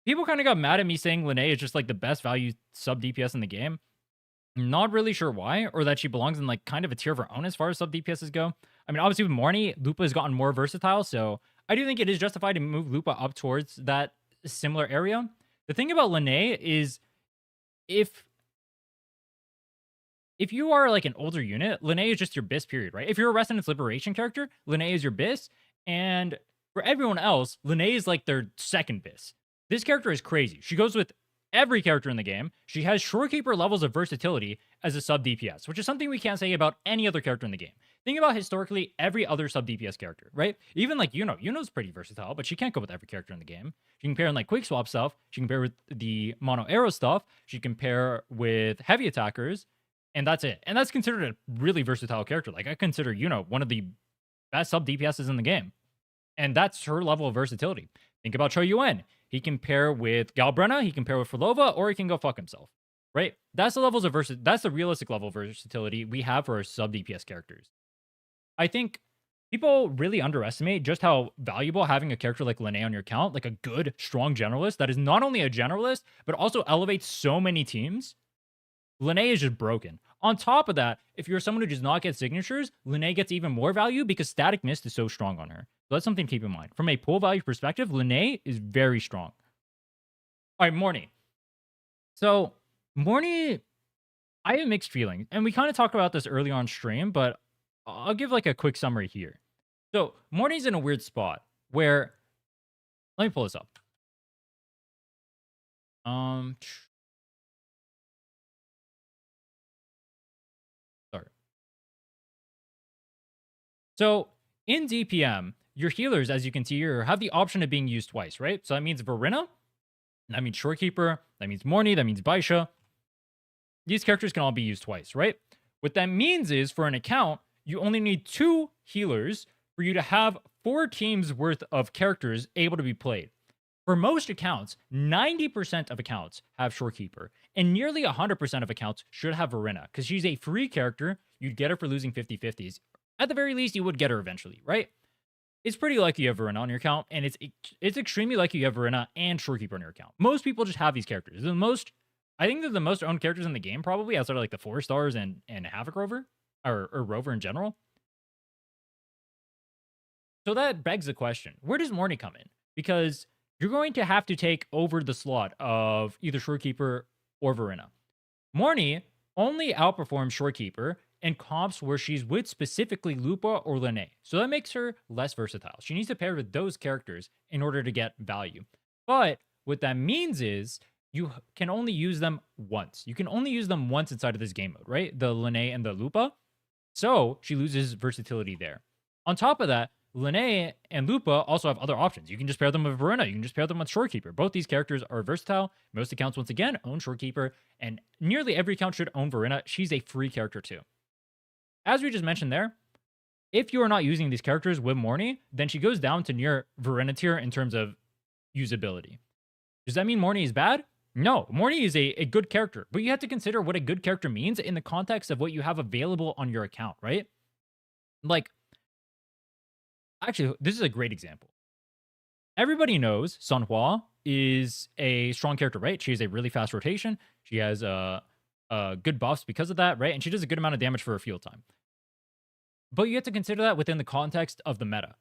people kind of got mad at me saying Linne is just like the best value sub DPS in the game. Not really sure why, or that she belongs in like kind of a tier of her own as far as sub DPSs go. I mean, obviously with Mornye, Lupa has gotten more versatile, so I do think it is justified to move Lupa up towards that similar area. The thing about Linne is if you are like an older unit, Linne is just your BIS period, right? If you're a Resonance Liberation character, Linne is your BIS, and for everyone else, Linne is like their second BIS. This character is crazy. She goes with every character in the game. She has Shorekeeper levels of versatility as a sub DPS, which is something we can't say about any other character in the game. Think about historically every other sub DPS character, right? Even like Yuno. Yuno's pretty versatile, but she can't go with every character in the game. She can pair in like quick swap stuff. She can pair with the mono arrow stuff. She can pair with heavy attackers, and that's it. And that's considered a really versatile character. Like I consider Yuno one of the best sub DPSs in the game, and that's her level of versatility. Think about Cho Yuen. He can pair with Galbrenna, he can pair with Frolova, or he can go fuck himself, right? That's the levels of that's the realistic level of versatility we have for our sub DPS characters. I think people really underestimate just how valuable having a character like Linne on your account, like a good, strong generalist that is not only a generalist, but also elevates so many teams. Linne is just broken. On top of that, if you're someone who does not get signatures, Linne gets even more value because Static Mist is so strong on her. So that's something to keep in mind. From a pull value perspective, Linne is very strong. All right, Mornye. So, Mornye, I have mixed feelings. And we kind of talked about this early on stream, but I'll give like a quick summary here. So, Mornye's in a weird spot where... Let me pull this up. Sorry. So, in DPM, your healers, as you can see here, have the option of being used twice, right? So that means Verina, that means Shorekeeper, that means Mornye, that means Baisha. These characters can all be used twice, right? What that means is, for an account, you only need 2 healers for you to have 4 teams worth of characters able to be played. For most accounts, 90% of accounts have Shorekeeper, and nearly 100% of accounts should have Verina, because she's a free character. You'd get her for losing 50-50s. At the very least, you would get her eventually, right? It's pretty likely you have Verina on your account, and it's extremely likely you have Verina and Shorekeeper on your account. Most people just have these characters. I think they're the most owned characters in the game, probably, outside of like the 4 stars and Havoc Rover, or Rover in general. So that begs the question, where does Mornye come in? Because you're going to have to take over the slot of either Shorekeeper or Verina. Mornye only outperforms Shorekeeper in comps where she's with specifically Lupa or Lene. So that makes her less versatile. She needs to pair with those characters in order to get value. But what that means is you can only use them once. You can only use them once inside of this game mode, right? The Lene and the Lupa. So she loses versatility there. On top of that, Lene and Lupa also have other options. You can just pair them with Verena. You can just pair them with Shorekeeper. Both these characters are versatile. Most accounts, once again, own Shorekeeper, and nearly every account should own Verena. She's a free character too. As we just mentioned there, if you are not using these characters with Mornye, then she goes down to near Verena tier in terms of usability. Does that mean Mornye is bad? No, Mornye is a good character, but you have to consider what a good character means in the context of what you have available on your account, right? Like, actually, this is a great example. Everybody knows Sunhua is a strong character, right? She has a really fast rotation. She has good buffs because of that, right? And she does a good amount of damage for her field time. But you have to consider that within the context of the meta.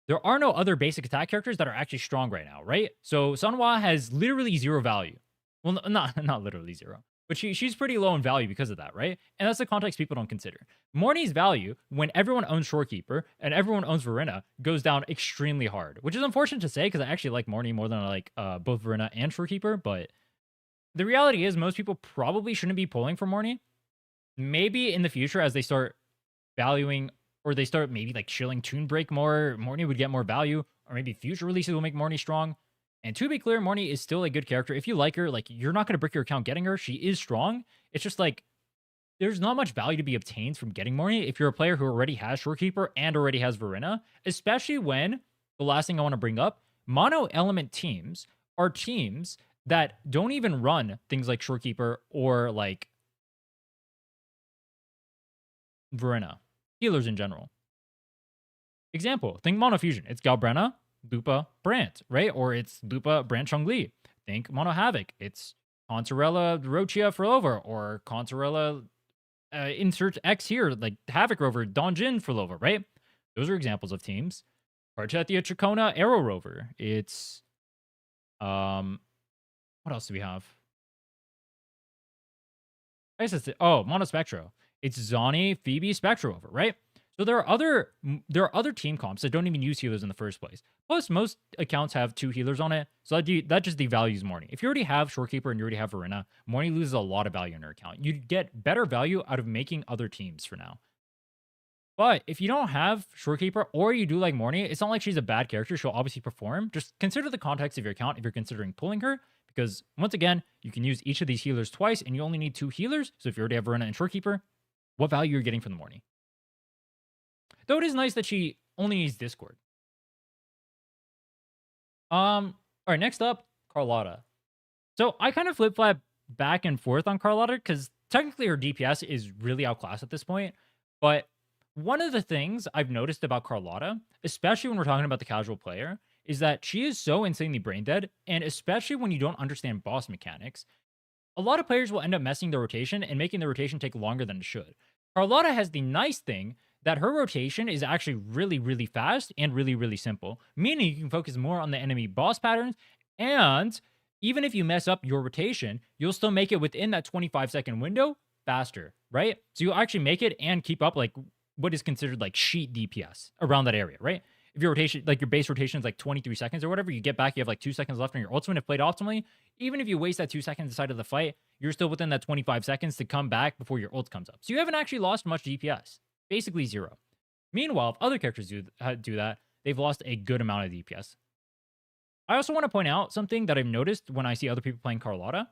There are no other basic attack characters that are actually strong right now, right? So Sunhua has literally zero value. Well, not literally zero, but she's pretty low in value because of that, right? And that's the context people don't consider. Mornye's value, when everyone owns Shorekeeper and everyone owns Verena, goes down extremely hard, which is unfortunate to say because I actually like Mornye more than I like both Verena and Shorekeeper. But the reality is most people probably shouldn't be pulling for Mornye. Maybe in the future, as they start valuing or they start maybe like chilling Toon Break more, Mornye would get more value, or maybe future releases will make Mornye strong. And to be clear, Mornye is still a good character. If you like her, like, you're not going to brick your account getting her. She is strong. It's just like, there's not much value to be obtained from getting Mornye if you're a player who already has Shorekeeper and already has Verena, especially when, the last thing I want to bring up, mono element teams are teams that don't even run things like Shorekeeper or like Verena. Healers in general. Example, think Mono Fusion. It's Galbrena, Lupa, Brant, right? Or it's Lupa, Brant, Chongli. Think Mono Havoc. It's Consorella, Rochia, Furlova, or Consorella, insert X here, like Havoc Rover, Donjin, Furlova, right? Those are examples of teams. Parchetia, Chacona, Arrow Rover. It's, what else do we have? I guess it's, Mono Spectro. It's Zani, Phoebe, Spectro Rover, right? So there are other team comps that don't even use healers in the first place. Plus, most accounts have 2 healers on it, so that just devalues Mornye. If you already have Shorekeeper and you already have Verena, Mornye loses a lot of value in her account. You'd get better value out of making other teams for now. But if you don't have Shorekeeper or you do like Mornye, it's not like she's a bad character. She'll obviously perform. Just consider the context of your account if you're considering pulling her, because once again, you can use each of these healers twice, and you only need 2 healers. So if you already have Verena and Shorekeeper, what value you're getting from the Mornye? Though it is nice that she only needs Discord. All right, next up, Carlotta. So I kind of flip-flop back and forth on Carlotta because technically her DPS is really outclassed at this point. But one of the things I've noticed about Carlotta, especially when we're talking about the casual player, is that she is so insanely brain dead, and especially when you don't understand boss mechanics, a lot of players will end up messing the rotation and making the rotation take longer than it should. Carlotta has the nice thing that her rotation is actually really, really fast and really, really simple, meaning you can focus more on the enemy boss patterns, and even if you mess up your rotation, you'll still make it within that 25-second window faster, right? So you'll actually make it and keep up like what is considered like sheet DPS around that area, right? If your rotation, like your base rotation is like 23 seconds or whatever, you get back, you have like 2 seconds left on your ultimate if played optimally. Even if you waste that 2 seconds inside of the fight, you're still within that 25 seconds to come back before your ult comes up. So you haven't actually lost much DPS. Basically 0. Meanwhile, if other characters do that, they've lost a good amount of DPS. I also want to point out something that I've noticed when I see other people playing Carlotta.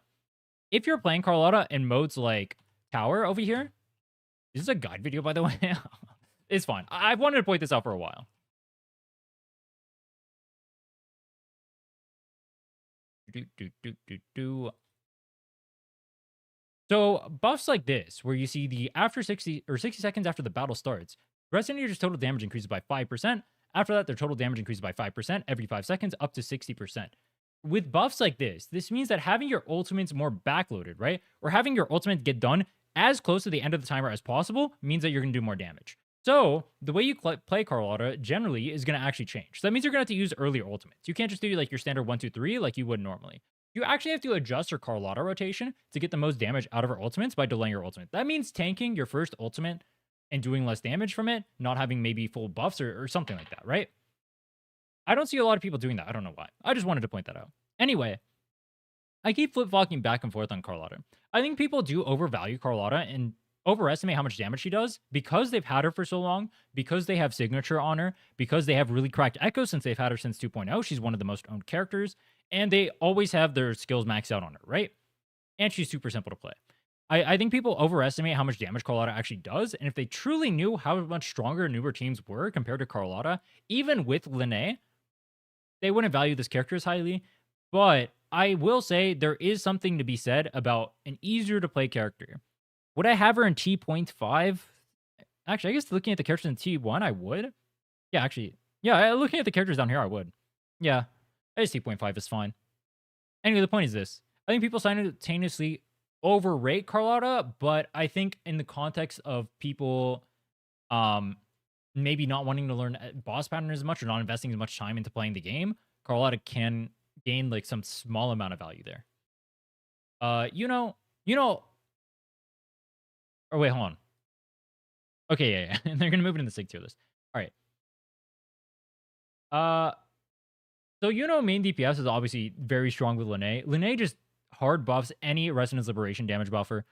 If you're playing Carlotta in modes like Tower over here, this is a guide video, by the way. It's fine. I've wanted to point this out for a while. So buffs like this, where you see the after 60 seconds after the battle starts, the rest of your total damage increases by 5%. After that, their total damage increases by 5% every 5 seconds, up to 60%. With buffs like this means that having your ultimates more backloaded, right? Or having your ultimate get done as close to the end of the timer as possible means that you're going to do more damage. So the way you play Carlotta generally is going to actually change. So that means you're going to have to use earlier ultimates. You can't just do like your standard 1, 2, 3 like you would normally. You actually have to adjust your Carlotta rotation to get the most damage out of her ultimates by delaying your ultimate. That means tanking your first ultimate and doing less damage from it, not having maybe full buffs or something like that, right? I don't see a lot of people doing that. I don't know why. I just wanted to point that out. Anyway, I keep flip-flopping back and forth on Carlotta. I think people do overvalue Carlotta and overestimate how much damage she does because they've had her for so long, because they have signature on her, because they have really cracked Echo since they've had her since 2.0. She's one of the most owned characters, and they always have their skills maxed out on her, right? And she's super simple to play. I think people overestimate how much damage Carlotta actually does, and if they truly knew how much stronger newer teams were compared to Carlotta, even with Linne, they wouldn't value this character as highly. But I will say there is something to be said about an easier to play character. Would I have her in T.5? Actually, I guess looking at the characters in T1, I would. Yeah, actually. Yeah, looking at the characters down here, I would. Yeah, I guess T.5 is fine. Anyway, the point is this. I think people simultaneously overrate Carlotta, but I think in the context of people maybe not wanting to learn boss pattern as much or not investing as much time into playing the game, Carlotta can gain like some small amount of value there. Or wait, hold on. Okay, yeah. And they're gonna move it in the sig tier list. All right. So main DPS is obviously very strong with Linne. Linne just hard buffs any Resonance Liberation damage buffer.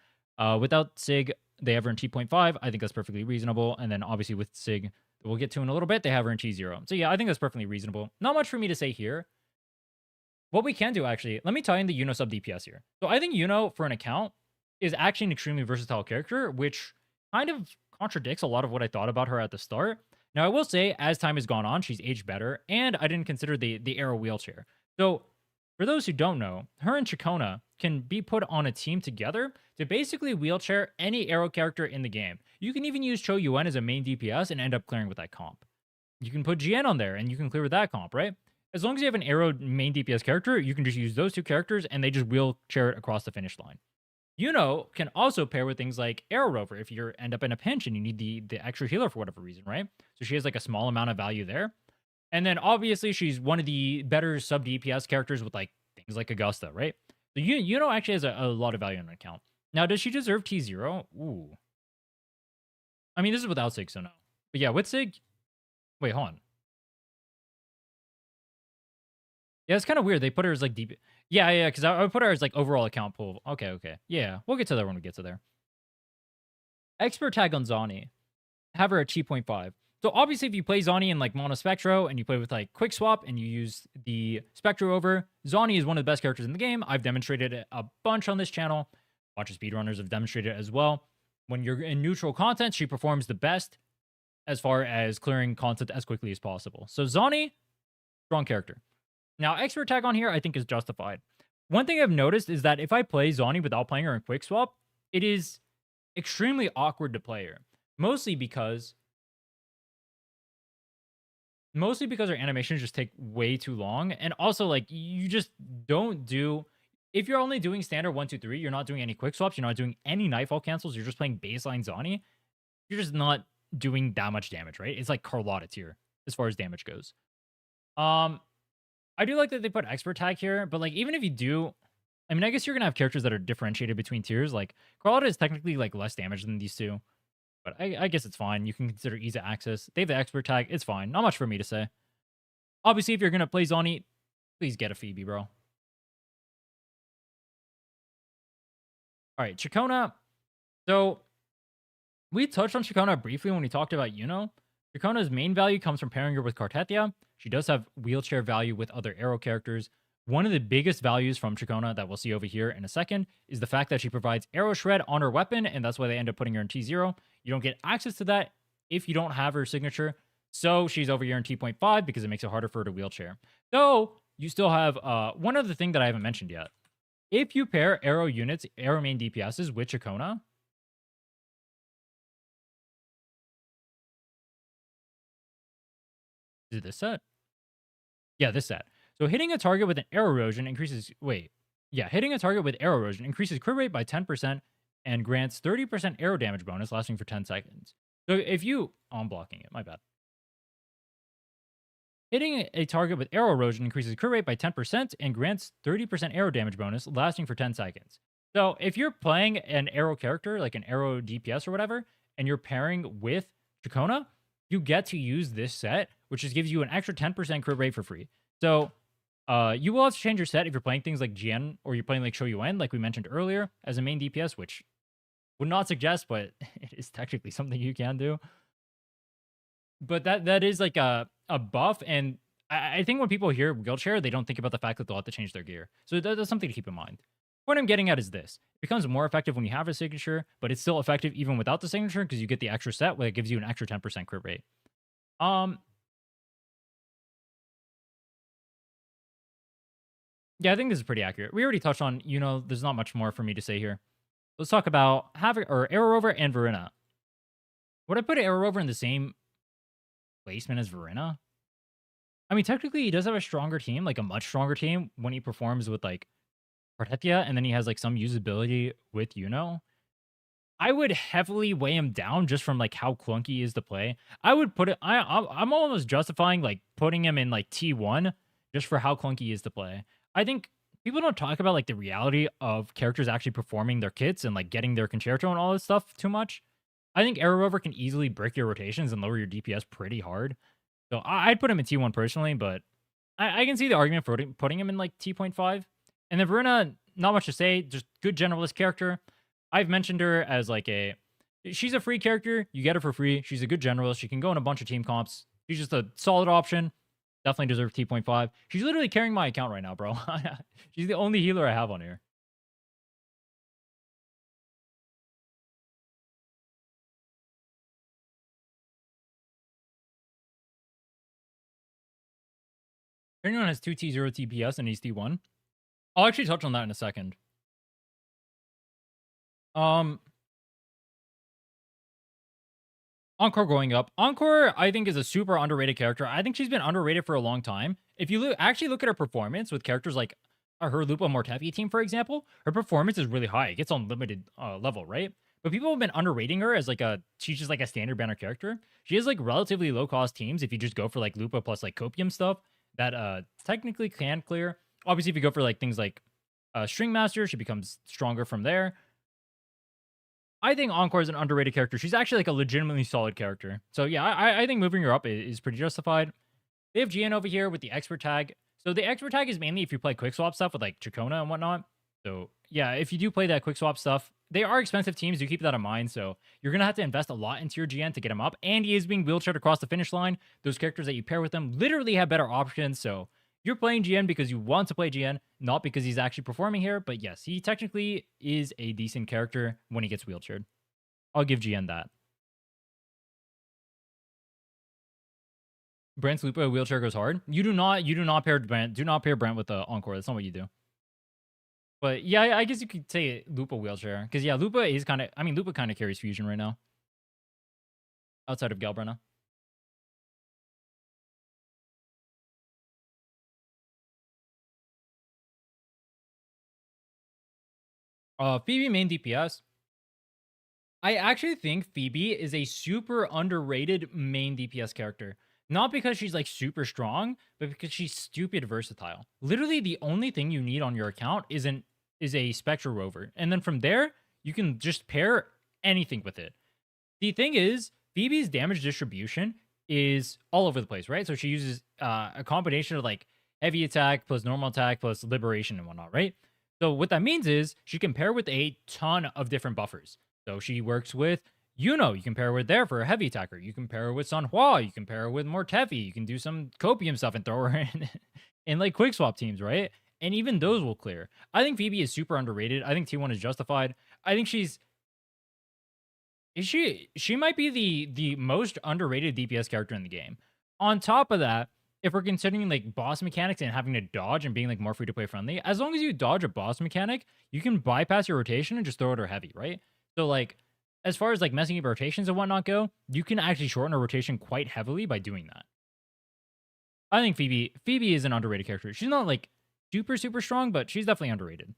Without Sig, they have her in T.5. I think that's perfectly reasonable. And then obviously with Sig, we'll get to in a little bit, they have her in T0. So yeah, I think that's perfectly reasonable. Not much for me to say here. What we can do, actually, let me tie in the Yuno sub DPS here. So I think Yuno, for an account, is actually an extremely versatile character, which kind of contradicts a lot of what I thought about her at the start. Now, I will say, as time has gone on, she's aged better, and I didn't consider the arrow wheelchair. So, for those who don't know, her and Chikona can be put on a team together to basically wheelchair any arrow character in the game. You can even use Cho Yuen as a main DPS and end up clearing with that comp. You can put Jian on there, and you can clear with that comp, right? As long as you have an arrow main DPS character, you can just use those two characters, and they just wheelchair it across the finish line. Yuno can also pair with things like Arrow Rover if you end up in a pinch and you need the extra healer for whatever reason, right? So she has like a small amount of value there. And then obviously she's one of the better sub DPS characters with like things like Augusta, right? So Yuno actually has a lot of value on an account. Now, does she deserve T0? Ooh. I mean, this is without Sig, so no. But yeah, with Sig... Wait, hold on. Yeah, it's kind of weird. They put her as like deep... Yeah, because I would put her as like overall account pool. Okay. Yeah, we'll get to that when we get to there. Expert tag on Zani. Have her at T.5. So obviously if you play Zani in like Mono Spectro and you play with like Quick Swap and you use the Spectro over, Zani is one of the best characters in the game. I've demonstrated it a bunch on this channel. Watch speedrunners have demonstrated it as well. When you're in neutral content, she performs the best as far as clearing content as quickly as possible. So Zani, strong character. Now, expert tag on here, I think, is justified. One thing I've noticed is that if I play Zani without playing her in Quick Swap, it is extremely awkward to play her. Mostly because her animations just take way too long. And also, like, you just don't do... If you're only doing standard 1, 2, 3, you're not doing any Quick Swaps, you're not doing any Nightfall cancels, you're just playing baseline Zani, you're just not doing that much damage, right? It's like Carlotta tier as far as damage goes. I do like that they put expert tag here, but like even if you do, I mean, I guess you're gonna have characters that are differentiated between tiers. Like Carlotta is technically like less damage than these two, but I guess it's fine. You can consider ease of access. They have the expert tag. It's fine. Not much for me to say. Obviously, if you're gonna play Zani, please get a Phoebe, bro. All right, Chikona. So we touched on Chikona briefly when we talked about Yuno. Chikona's main value comes from pairing her with Cartetia. She does have wheelchair value with other arrow characters. One of the biggest values from Chikona that we'll see over here in a second is the fact that she provides arrow shred on her weapon, and that's why they end up putting her in T0. You don't get access to that if you don't have her signature, so she's over here in T.5 because it makes it harder for her to wheelchair. Though, you still have one other thing that I haven't mentioned yet. If you pair arrow units, arrow main DPSs with Chikona, is it this set? Yeah, this set. So hitting a target with an arrow erosion increases... Wait. Yeah, hitting a target with arrow erosion increases crit rate by 10% and grants 30% arrow damage bonus lasting for 10 seconds. So if you... Oh, I'm blocking it. My bad. Hitting a target with arrow erosion increases crit rate by 10% and grants 30% arrow damage bonus, lasting for 10 seconds. So if you're playing an arrow character, like an arrow DPS or whatever, and you're pairing with Chacona, you get to use this set, which just gives you an extra 10% crit rate for free. So you will have to change your set if you're playing things like Jian or you're playing like Shoyuan, like we mentioned earlier, as a main DPS, which would not suggest, but it is technically something you can do. But that is like a buff, and I think when people hear wheelchair, they don't think about the fact that they'll have to change their gear. So that's something to keep in mind. What I'm getting at is this. It becomes more effective when you have a signature, but it's still effective even without the signature because you get the extra set where it gives you an extra 10% crit rate. Yeah, I think this is pretty accurate. We already touched on, there's not much more for me to say here. Let's talk about Arrow Rover and Verena. Would I put Arrow Rover in the same placement as Verena? I mean, technically, he does have a stronger team, like a much stronger team when he performs with like Partetia, and then he has like some usability with I would heavily weigh him down just from like how clunky he is to play. I would put it. I'm almost justifying like putting him in like T1 just for how clunky he is to play. I think people don't talk about like the reality of characters actually performing their kits and like getting their concerto and all this stuff too much. I think Arrow Rover can easily break your rotations and lower your DPS pretty hard. So I'd put him in T1 personally, but I can see the argument for putting him in like T.5. And then Verena, not much to say, just good generalist character. I've mentioned her as like she's a free character. You get her for free. She's a good generalist. She can go in a bunch of team comps. She's just a solid option. Definitely deserves T.5. She's literally carrying my account right now, bro. She's the only healer I have on here. Anyone has 2 T0 TPS and he's T1. I'll actually touch on that in a second. Encore going up. Encore, I think, is a super underrated character. I think she's been underrated for a long time. If you actually look at her performance with characters like her Lupa Mortefi team, for example, her performance is really high. It gets on limited level, right? But people have been underrating her as like she's just like a standard banner character. She has like relatively low cost teams if you just go for like Lupa plus like Copium stuff that technically can clear. Obviously, if you go for like things like String Master, she becomes stronger from there. I think Encore is an underrated character. She's actually like a legitimately solid character. So yeah, I think moving her up is pretty justified. They have GN over here with the expert tag. So the expert tag is mainly if you play quick swap stuff with like Chacona and whatnot. So yeah, if you do play that quick swap stuff, they are expensive teams. Do keep that in mind. So you're going to have to invest a lot into your GN to get him up. And he is being wheelchaired across the finish line. Those characters that you pair with them literally have better options. So you're playing GN because you want to play GN, not because he's actually performing here. But yes, he technically is a decent character when he gets wheelchaired. I'll give GN that. Brent's Lupa wheelchair goes hard. You do not pair Brent. Do not pair Brent with the Encore. That's not what you do. But yeah, I guess you could say Lupa wheelchair. Because yeah, Lupa is kind of, Lupa kind of carries fusion right now. Outside of Galbrenna. Phoebe main DPS. I actually think Phoebe is a super underrated main DPS character. Not because she's like super strong, but because she's stupid versatile. Literally, the only thing you need on your account is a Spectre Rover. And then from there, you can just pair anything with it. The thing is, Phoebe's damage distribution is all over the place, right? So she uses a combination of like heavy attack plus normal attack plus liberation and whatnot, right? So what that means is she can pair with a ton of different buffers. So she works with you can pair her with there for a heavy attacker. You can pair her with Sanhua. You can pair her with Mortefi. You can do some Copium stuff and throw her in like quick swap teams, right? And even those will clear. I think Phoebe is super underrated. I think T1 is justified. I think she might be the most underrated DPS character in the game. On top of that, if we're considering like boss mechanics and having to dodge and being like more free to play friendly, as long as you dodge a boss mechanic, you can bypass your rotation and just throw it her heavy, right? So like as far as like messing up rotations and whatnot go, you can actually shorten a rotation quite heavily by doing that. I think Phoebe is an underrated character. She's not like super strong, but she's definitely underrated.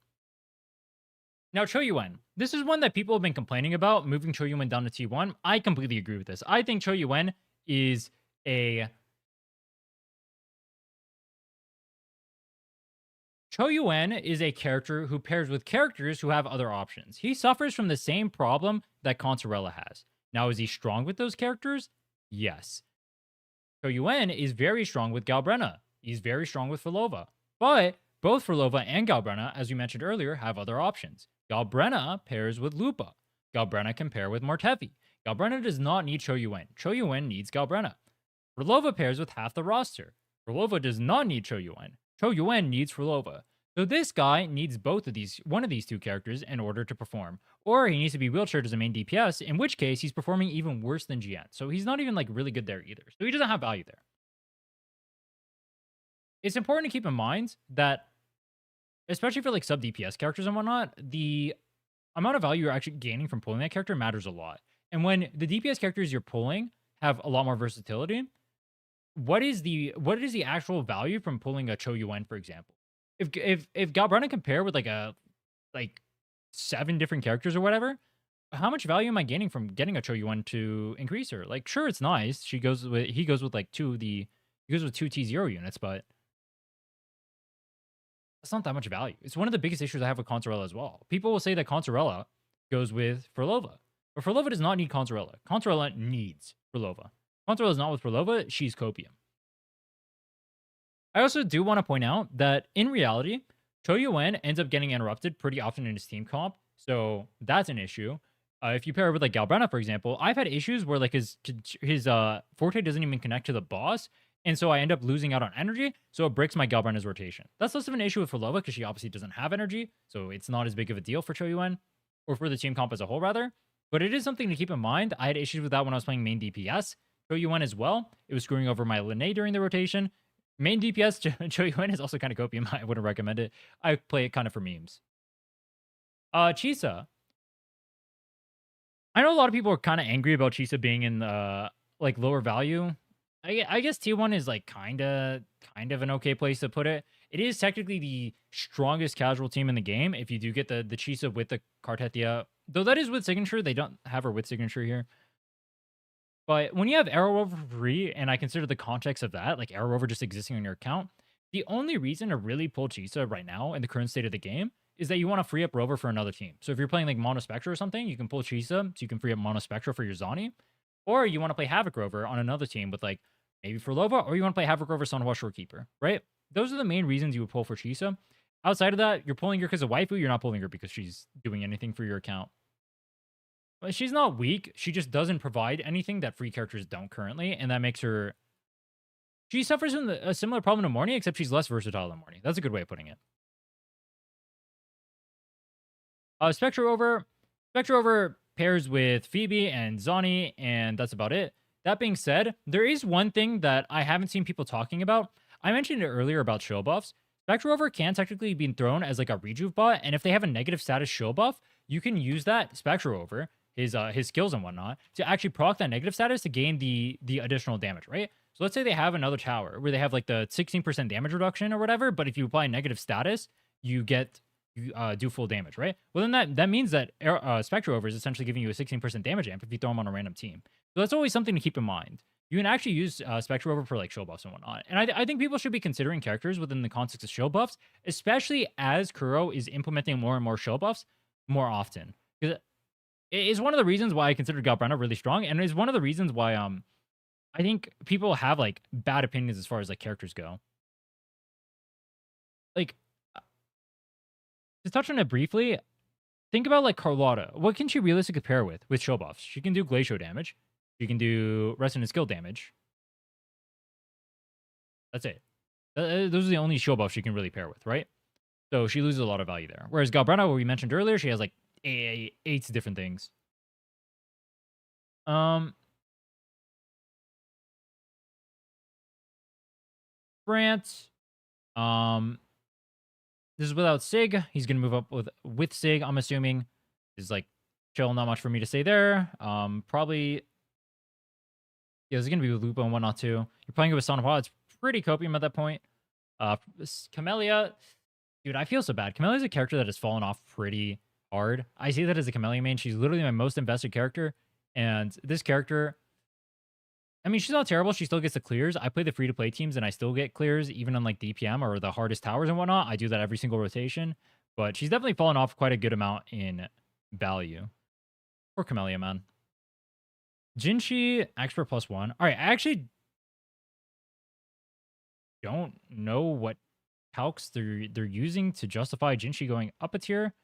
Now, Choyuan. This is one that people have been complaining about, moving Choyuan down to T1. I completely agree with this. I think Choyuan is a Cho Yuen is a character who pairs with characters who have other options. He suffers from the same problem that Consorella has. Now, is he strong with those characters? Yes. Cho Yuen is very strong with Galbrenna. He's very strong with Filova. But both Filova and Galbrenna, as we mentioned earlier, have other options. Galbrenna pairs with Lupa. Galbrenna can pair with Mortevi. Galbrenna does not need Cho Yuen. Cho Yuen needs Galbrenna. Frilova pairs with half the roster. Frilova does not need Cho Yuen. Cho Yuen needs Frilova. So this guy needs one of these two characters in order to perform. Or he needs to be wheelchaired as a main DPS, in which case he's performing even worse than Jian. So he's not even like really good there either. So he doesn't have value there. It's important to keep in mind that, especially for like sub DPS characters and whatnot, the amount of value you're actually gaining from pulling that character matters a lot. And when the DPS characters you're pulling have a lot more versatility, what is the actual value from pulling a Cho Yuen, for example? If Galbrenna can pair with like 7 different characters or whatever, how much value am I gaining from getting a Cho Yuen to increase her? Like, sure, it's nice. He goes with like two T0 units, but that's not that much value. It's one of the biggest issues I have with Consorella as well. People will say that Consorella goes with Frilova, but Frilova does not need Consorella. Consorella needs Frilova. Consorella is not with Frilova, she's copium. I also do want to point out that in reality, Cho Yuen ends up getting interrupted pretty often in his team comp, so that's an issue. If you pair it with like Galbrenna, for example, I've had issues where like his Forte doesn't even connect to the boss, and so I end up losing out on energy, so it breaks my Galbrenna's rotation. That's less of an issue with Frilova because she obviously doesn't have energy, so it's not as big of a deal for Cho Yuen, or for the team comp as a whole, rather. But it is something to keep in mind. I had issues with that when I was playing main DPS. Cho Yuen as well. It was screwing over my Linne during the rotation. Main DPS, Cho Yuen is also kind of copium. I wouldn't recommend it. I play it kind of for memes. Chisa. I know a lot of people are kind of angry about Chisa being in like lower value. I guess T1 is like kind of an okay place to put it. It is technically the strongest casual team in the game if you do get the Chisa with the Cartetia. Though that is with signature, they don't have her with signature here. But when you have Arrow Rover free, and I consider the context of that, like Arrow Rover just existing on your account, the only reason to really pull Chisa right now in the current state of the game is that you want to free up Rover for another team. So if you're playing like Mono Spectra or something, you can pull Chisa so you can free up Mono Spectra for your Zani. Or you want to play Havoc Rover on another team with like maybe Frilova, or you want to play Havoc Rover Sunhwa Shorekeeper, right? Those are the main reasons you would pull for Chisa. Outside of that, you're pulling her because of waifu, you're not pulling her because she's doing anything for your account. But she's not weak, she just doesn't provide anything that free characters don't currently, and that makes her... She suffers from a similar problem to Mornye, except she's less versatile than Mornye. That's a good way of putting it. Spectra Rover pairs with Phoebe and Zani, and that's about it. That being said, there is one thing that I haven't seen people talking about. I mentioned it earlier about shield buffs. Spectra Rover can technically be thrown as like a rejuve bot, and if they have a negative status shield buff, you can use that Spectra Rover, his skills and whatnot, to actually proc that negative status to gain the additional damage, right? So let's say they have another tower where they have like the 16% damage reduction or whatever, but if you apply negative status, you do full damage, right? Well, then that means that Spectra Rover is essentially giving you a 16% damage amp if you throw them on a random team. So that's always something to keep in mind. You can actually use Spectra Rover for like shield buffs and whatnot. And I think people should be considering characters within the context of shield buffs, especially as Kuro is implementing more and more shield buffs more often. Because it is one of the reasons why I consider Galbrenna really strong, and it is one of the reasons why I think people have like bad opinions as far as like characters go. Like, to touch on it briefly, think about like Carlotta. What can she realistically pair with shield buffs? She can do Glacial damage. She can do Resonant Skill damage. That's it. Those are the only shield buffs she can really pair with, right? So she loses a lot of value there. Whereas Galbrenna, what we mentioned earlier, she has like 8 different things. Brant. This is without Sig. He's gonna move up with Sig, I'm assuming. Is like chill, not much for me to say there. Probably. Yeah, there's gonna be with Lupo and whatnot too. You're playing it with Sonhwa, it's pretty copium at that point. Camellia, dude, I feel so bad. Camellia's a character that has fallen off pretty hard. I see that as a Camellia main. She's literally my most invested character, and this character I mean, she's not terrible. She still gets the clears. I play the free-to-play teams, and I still get clears, even on, like, DPM or the hardest towers and whatnot. I do that every single rotation. But she's definitely fallen off quite a good amount in value. Or Camellia, man. Jinchi, expert +1. All right, I actually don't know what calcs they're using to justify Jinchi going up a tier.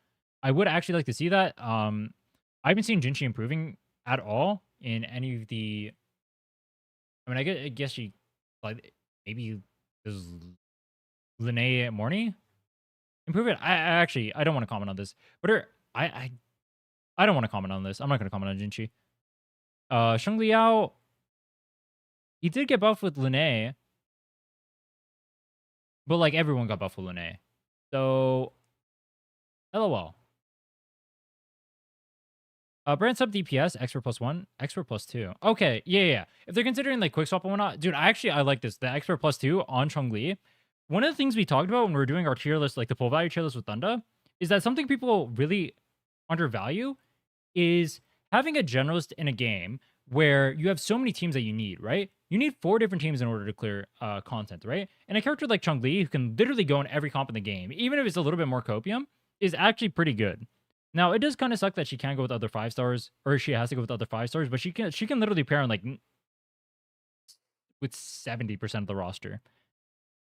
I would actually like to see that. I haven't seen Jinchi improving at all in any of the. I mean, I guess she like maybe does Lene Mornye improve it. I don't want to comment on this, but I don't want to comment on this. I'm not going to comment on Jinchi. Sheng Liao, he did get buffed with Lene, but like everyone got buffed with Lene. So, LOL. Brand sub DPS, expert +1, expert +2. Okay, yeah. If they're considering like quick swap and whatnot, dude, I like this. The expert +2 on Chongli. One of the things we talked about when we were doing our tier list, like the full value tier list with Thunda, is that something people really undervalue is having a generalist in a game where you have so many teams that you need, right? You need 4 different teams in order to clear content, right? And a character like Chongli, who can literally go in every comp in the game, even if it's a little bit more copium, is actually pretty good. Now, it does kind of suck that she can't go with other 5 stars, or she has to go with other 5 stars, but she can literally pair on like with 70% of the roster.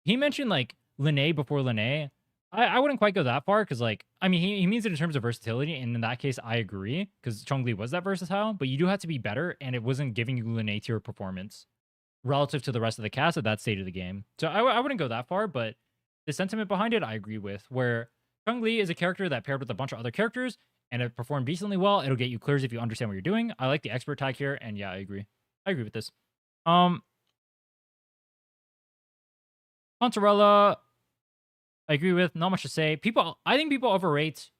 He mentioned like Lene before Lene. I wouldn't quite go that far because, like, I mean, he means it in terms of versatility, and in that case, I agree because Chongli was that versatile, but you do have to be better, and it wasn't giving you Lene tier performance relative to the rest of the cast at that stage of the game. So I wouldn't go that far, but the sentiment behind it, I agree with, where Chongli is a character that paired with a bunch of other characters, and it performed decently well. It'll get you clears if you understand what you're doing. I like the expert tag here, and yeah, I agree. I agree with this. Consorella, I agree with. Not much to say. I think people overrate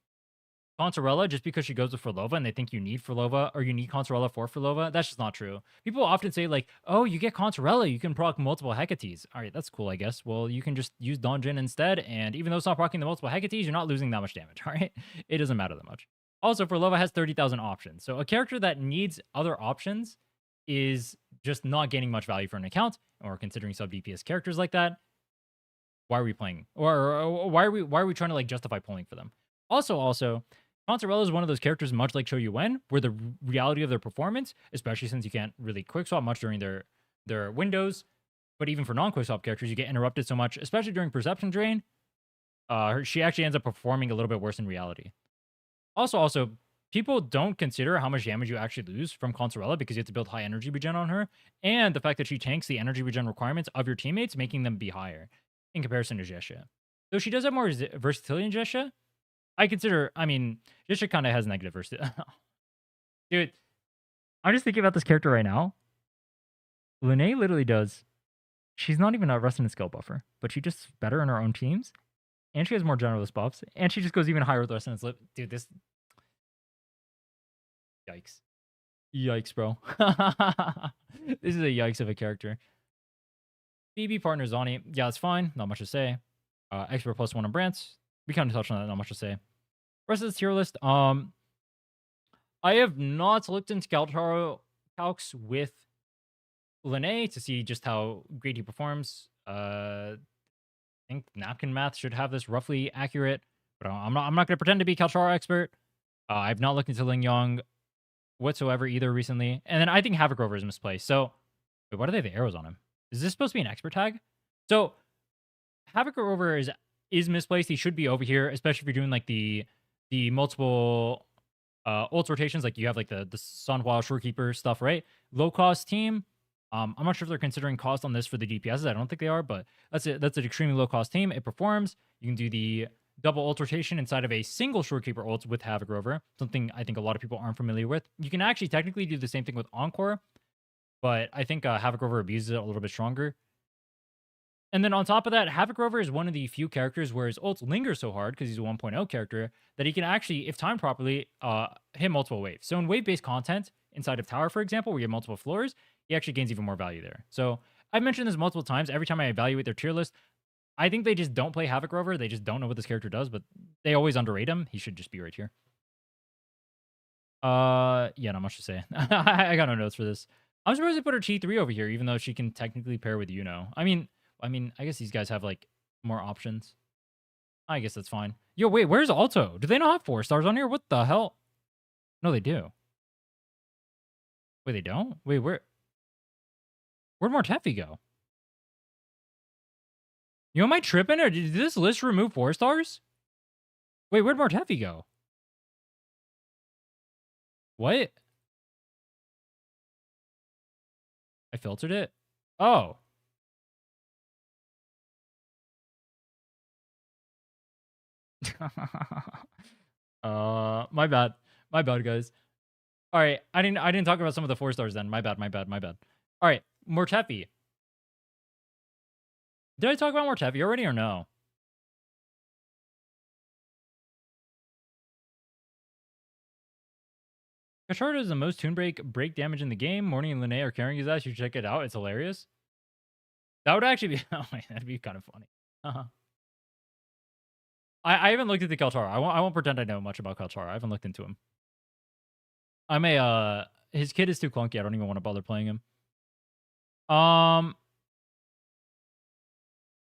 Consorella just because she goes with Furlova and they think you need Furlova or you need Consorella for Furlova. That's just not true. People often say like, oh, you get Consorella, you can proc multiple Hecates. All right, that's cool, I guess. Well, you can just use Donjin instead, and even though it's not procking the multiple Hecates, you're not losing that much damage, all right? It doesn't matter that much. Also, Furlova has 30,000 options. So a character that needs other options is just not gaining much value for an account, and we're considering sub-DPS characters like that. Why are we playing? Or why are we trying to like justify pulling for them? Also, Consorella is one of those characters, much like Cho Yuen, where the reality of their performance, especially since you can't really quick swap much during their windows, but even for non-quick swap characters, you get interrupted so much, especially during perception drain. She actually ends up performing a little bit worse in reality. Also, people don't consider how much damage you actually lose from Consorella because you have to build high energy regen on her, and the fact that she tanks the energy regen requirements of your teammates, making them be higher in comparison to Jesha. Though she does have more versatility in Jesha, I mean, Jesha kind of has negative versatility. Dude, I'm just thinking about this character right now. Lene literally does. She's not even a resonance skill buffer, but she just better in her own teams, and she has more generalist buffs, and she just goes even higher with resonance lip. Dude, this. Yikes. Yikes, bro. This is a yikes of a character. BB partner Zani. Yeah, it's fine. Not much to say. Expert +1 on Brants. We kind of touched on that. Not much to say. Rest of the tier list. I have not looked into Galtaro calcs with Lene to see just how great he performs. I think Napkin Math should have this roughly accurate, but I'm not going to pretend to be Galtaro expert. I've not looked into Ling Yong whatsoever either recently. And then I think Havoc Rover is misplaced. So, wait, why do they have the arrows on him? Is this supposed to be an expert tag? So, Havoc Rover is misplaced. He should be over here, especially if you're doing like the multiple ult rotations. Like you have like the Sunhua Shorekeeper stuff, right? Low cost team. I'm not sure if they're considering cost on this for the DPSs. I don't think they are, but that's an extremely low cost team. It performs. You can do the double ult rotation inside of a single Shorekeeper ult with Havoc Rover, something I think a lot of people aren't familiar with. You can actually technically do the same thing with Encore, but I think Havoc Rover abuses it a little bit stronger. And then on top of that, Havoc Rover is one of the few characters where his ult lingers so hard because he's a 1.0 character that he can actually, if timed properly, hit multiple waves. So in wave-based content, inside of Tower, for example, where you have multiple floors, he actually gains even more value there. So I've mentioned this multiple times. Every time I evaluate their tier list, I think they just don't play Havoc Rover. They just don't know what this character does, but they always underrate him. He should just be right here. Yeah, not much to say. I got no notes for this. I'm surprised they put her T3 over here, even though she can technically pair with Yuno. I mean, I guess these guys have like more options. I guess that's fine. Yo, wait, where's Alto? Do they not have 4 stars on here? What the hell? No, they do. Wait, they don't? Wait, where'd Mortefi go? Yo, am I tripping? Or did this list remove 4 stars? Wait, where'd Mortefi go? What? I filtered it? Oh. My bad. My bad, guys. All right, I didn't talk about some of the 4 stars then. My bad. All right, Mortefi. Did I talk about Mortefi already or no? Kachara is the most toon break damage in the game. Mornye and Lene are carrying his ass. You should check it out. It's hilarious. That would actually be oh wait, that'd be kind of funny. I haven't looked at the Kaltara. I won't pretend I know much about Kaltara. I haven't looked into him. His kid is too clunky. I don't even want to bother playing him.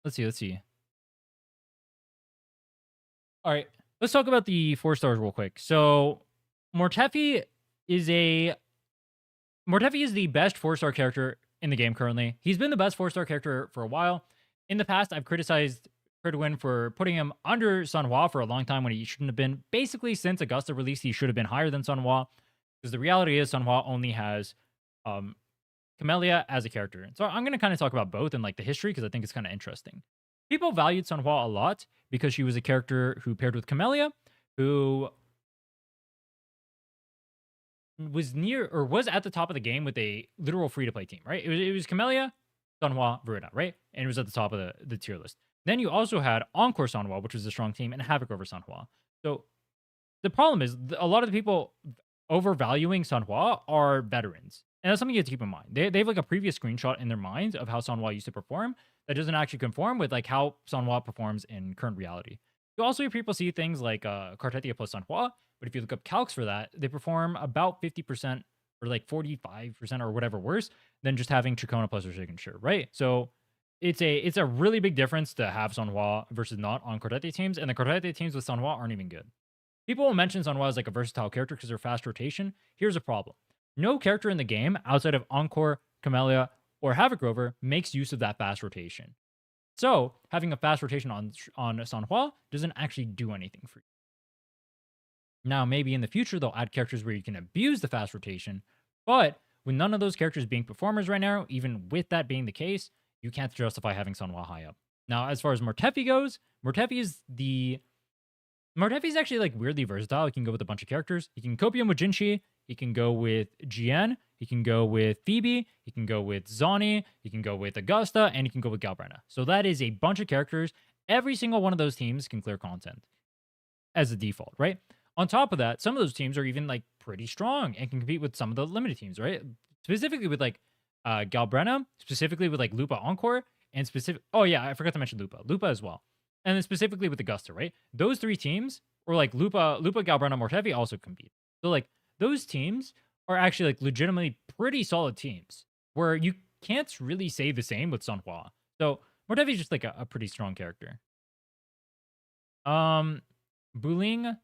Let's see. All right, let's talk about the 4 stars real quick. So, Mortefi is the best 4-star character in the game currently. He's been the best 4-star character for a while. In the past, I've criticized Prydwen for putting him under Sunhwa for a long time when he shouldn't have been. Basically, since Augusta release, he should have been higher than Sunhwa. Because the reality is Sunhwa only has Camellia as a character. So I'm going to kind of talk about both and like the history because I think it's kind of interesting. People valued Sunhwa a lot because she was a character who paired with Camellia, who was at the top of the game with a literal free-to-play team, right? It was Camellia, Sunhwa, Verida, right? And it was at the top of the tier list. Then you also had Encore Sunhwa, which was a strong team, and Havoc over Sunhwa. So the problem is a lot of the people overvaluing Sunhwa are veterans. And that's something you have to keep in mind. They have like a previous screenshot in their minds of how Sunhwa used to perform that doesn't actually conform with like how Sunhwa performs in current reality. You also hear people see things like Cartetia plus Sunhwa, but if you look up calcs for that, they perform about 50% or like 45% or whatever worse than just having Trachona plus her signature, right? So it's a really big difference to have Sunhwa versus not on Cartetia teams, and the Cartetia teams with Sunhwa aren't even good. People will mention Sunhwa as like a versatile character because they're fast rotation. Here's a problem. No character in the game outside of Encore, Camellia, or Havoc Rover makes use of that fast rotation. So having a fast rotation on Sunhwa doesn't actually do anything for you. Now, maybe in the future, they'll add characters where you can abuse the fast rotation, but with none of those characters being performers right now, even with that being the case, you can't justify having Sunhwa high up. Now, as far as Mortefi goes, Mortefi is actually like weirdly versatile. He can go with a bunch of characters. He can copium with Jinchi. He can go with Jien. He can go with Phoebe. He can go with Zani. He can go with Augusta. And he can go with Galbrenna. So that is a bunch of characters. Every single one of those teams can clear content as a default, right? On top of that, some of those teams are even like pretty strong and can compete with some of the limited teams, right? Specifically with like Galbrenna, specifically with like Lupa Encore, and oh yeah, I forgot to mention Lupa as well. And then specifically with Augusta, right? Those 3 teams, or like Lupa, Galbrenna, Mortefi also compete. So like those teams are actually like legitimately pretty solid teams where you can't really say the same with Sunhwa. So Mortefi is just like a pretty strong character. Buling's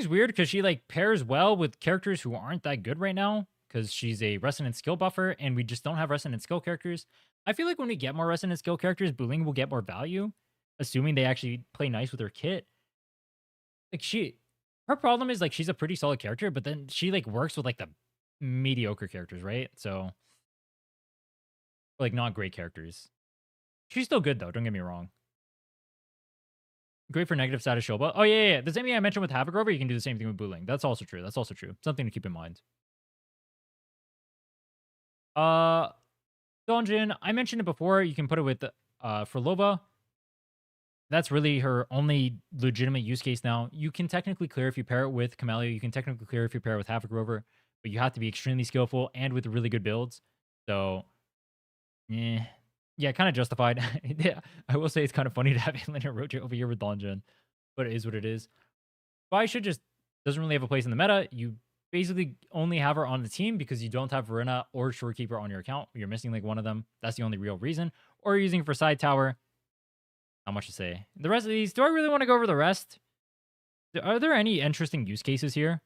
weird because she like pairs well with characters who aren't that good right now because she's a resonant skill buffer and we just don't have resonant skill characters. I feel like when we get more resonant skill characters, Buling will get more value, assuming they actually play nice with her kit. Like her problem is like she's a pretty solid character, but then she like works with like the mediocre characters, right? So like not great characters. She's still good though, don't get me wrong. Great for negative status Shoba. Oh yeah. The same thing I mentioned with Havoc Rover, you can do the same thing with Buling. That's also true. Something to keep in mind. Donjin, I mentioned it before. You can put it with Frolova. That's really her only legitimate use case now. You can technically clear if you pair it with Camellia. You can technically clear if you pair it with Havoc Rover, but you have to be extremely skillful and with really good builds. So, yeah, kind of justified. Yeah, I will say it's kind of funny to have Elena Roja over here with Donjin, but it is what it is. Baisha just doesn't really have a place in the meta. You basically only have her on the team because you don't have Verena or Shorekeeper on your account. You're missing like one of them. That's the only real reason. Or you're using it for side tower. Not much to say. The rest of these, do I really want to go over the rest? Are there any interesting use cases here?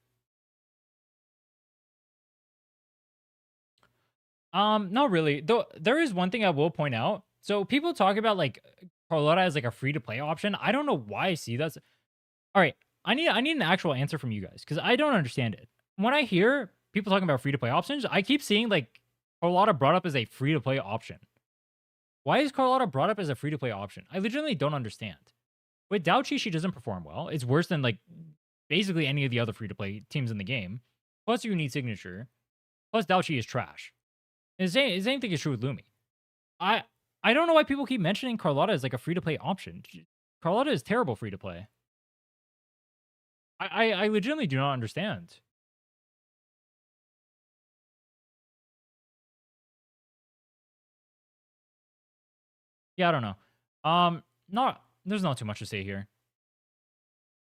Not really. Though there is one thing I will point out. So people talk about like Carlotta as like a free to play option. I don't know why I see that. All right, I need an actual answer from you guys because I don't understand it. When I hear people talking about free to play options, I keep seeing like Carlotta brought up as a free to play option. Why is Carlotta brought up as a free to play option? I legitimately don't understand. With Dauchi, she doesn't perform well. It's worse than like basically any of the other free to play teams in the game. Plus, you need signature. Plus, Dauchi is trash. And the same thing is true with Lumi. I don't know why people keep mentioning Carlotta as like a free to play option. Carlotta is terrible free to play. I legitimately do not understand. Yeah, I don't know. Not there's not too much to say here.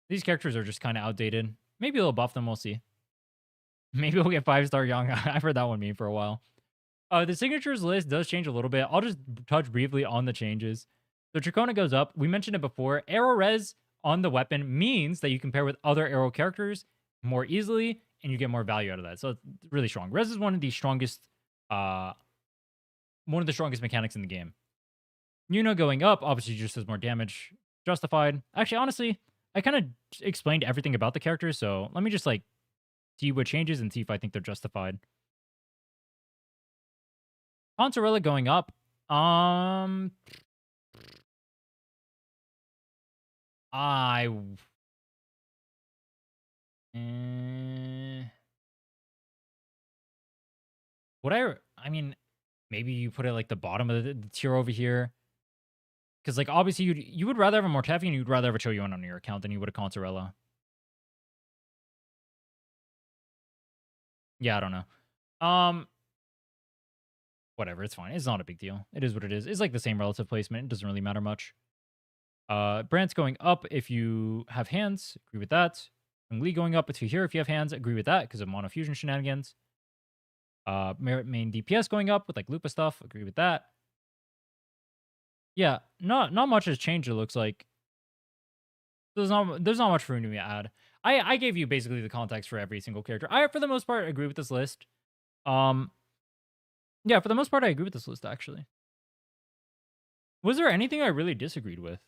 These characters are just kind of outdated. Maybe they'll buff them. We'll see. Maybe we'll get 5-star Young. I've heard that one meme for a while. The signatures list does change a little bit. I'll just touch briefly on the changes. So Trachona goes up. We mentioned it before. Arrow res on the weapon means that you can pair with other arrow characters more easily, and you get more value out of that. So it's really strong. Res is one of the strongest mechanics in the game. Yuno going up obviously just does more damage. Justified. Actually, honestly, I kind of explained everything about the characters, so let me just like see what changes and see if I think they're justified. Consorella going up. I would I mean, maybe you put it like the bottom of the tier over here. Because like obviously you would rather have a Mortefi and you'd rather have a Choyuan on your account than you would a Consorella. Yeah, I don't know. Whatever, it's fine. It's not a big deal. It is what it is. It's like the same relative placement. It doesn't really matter much. Brandt's going up if you have hands. Agree with that. And Lee going up to here if you have hands. Agree with that because of mono fusion shenanigans. Merit main DPS going up with like Lupa stuff. Agree with that. Yeah, not much has changed. It looks like there's not much for me to add. I gave you basically the context for every single character. I for the most part agree with this list. Yeah, for the most part I agree with this list actually. Was there anything I really disagreed with?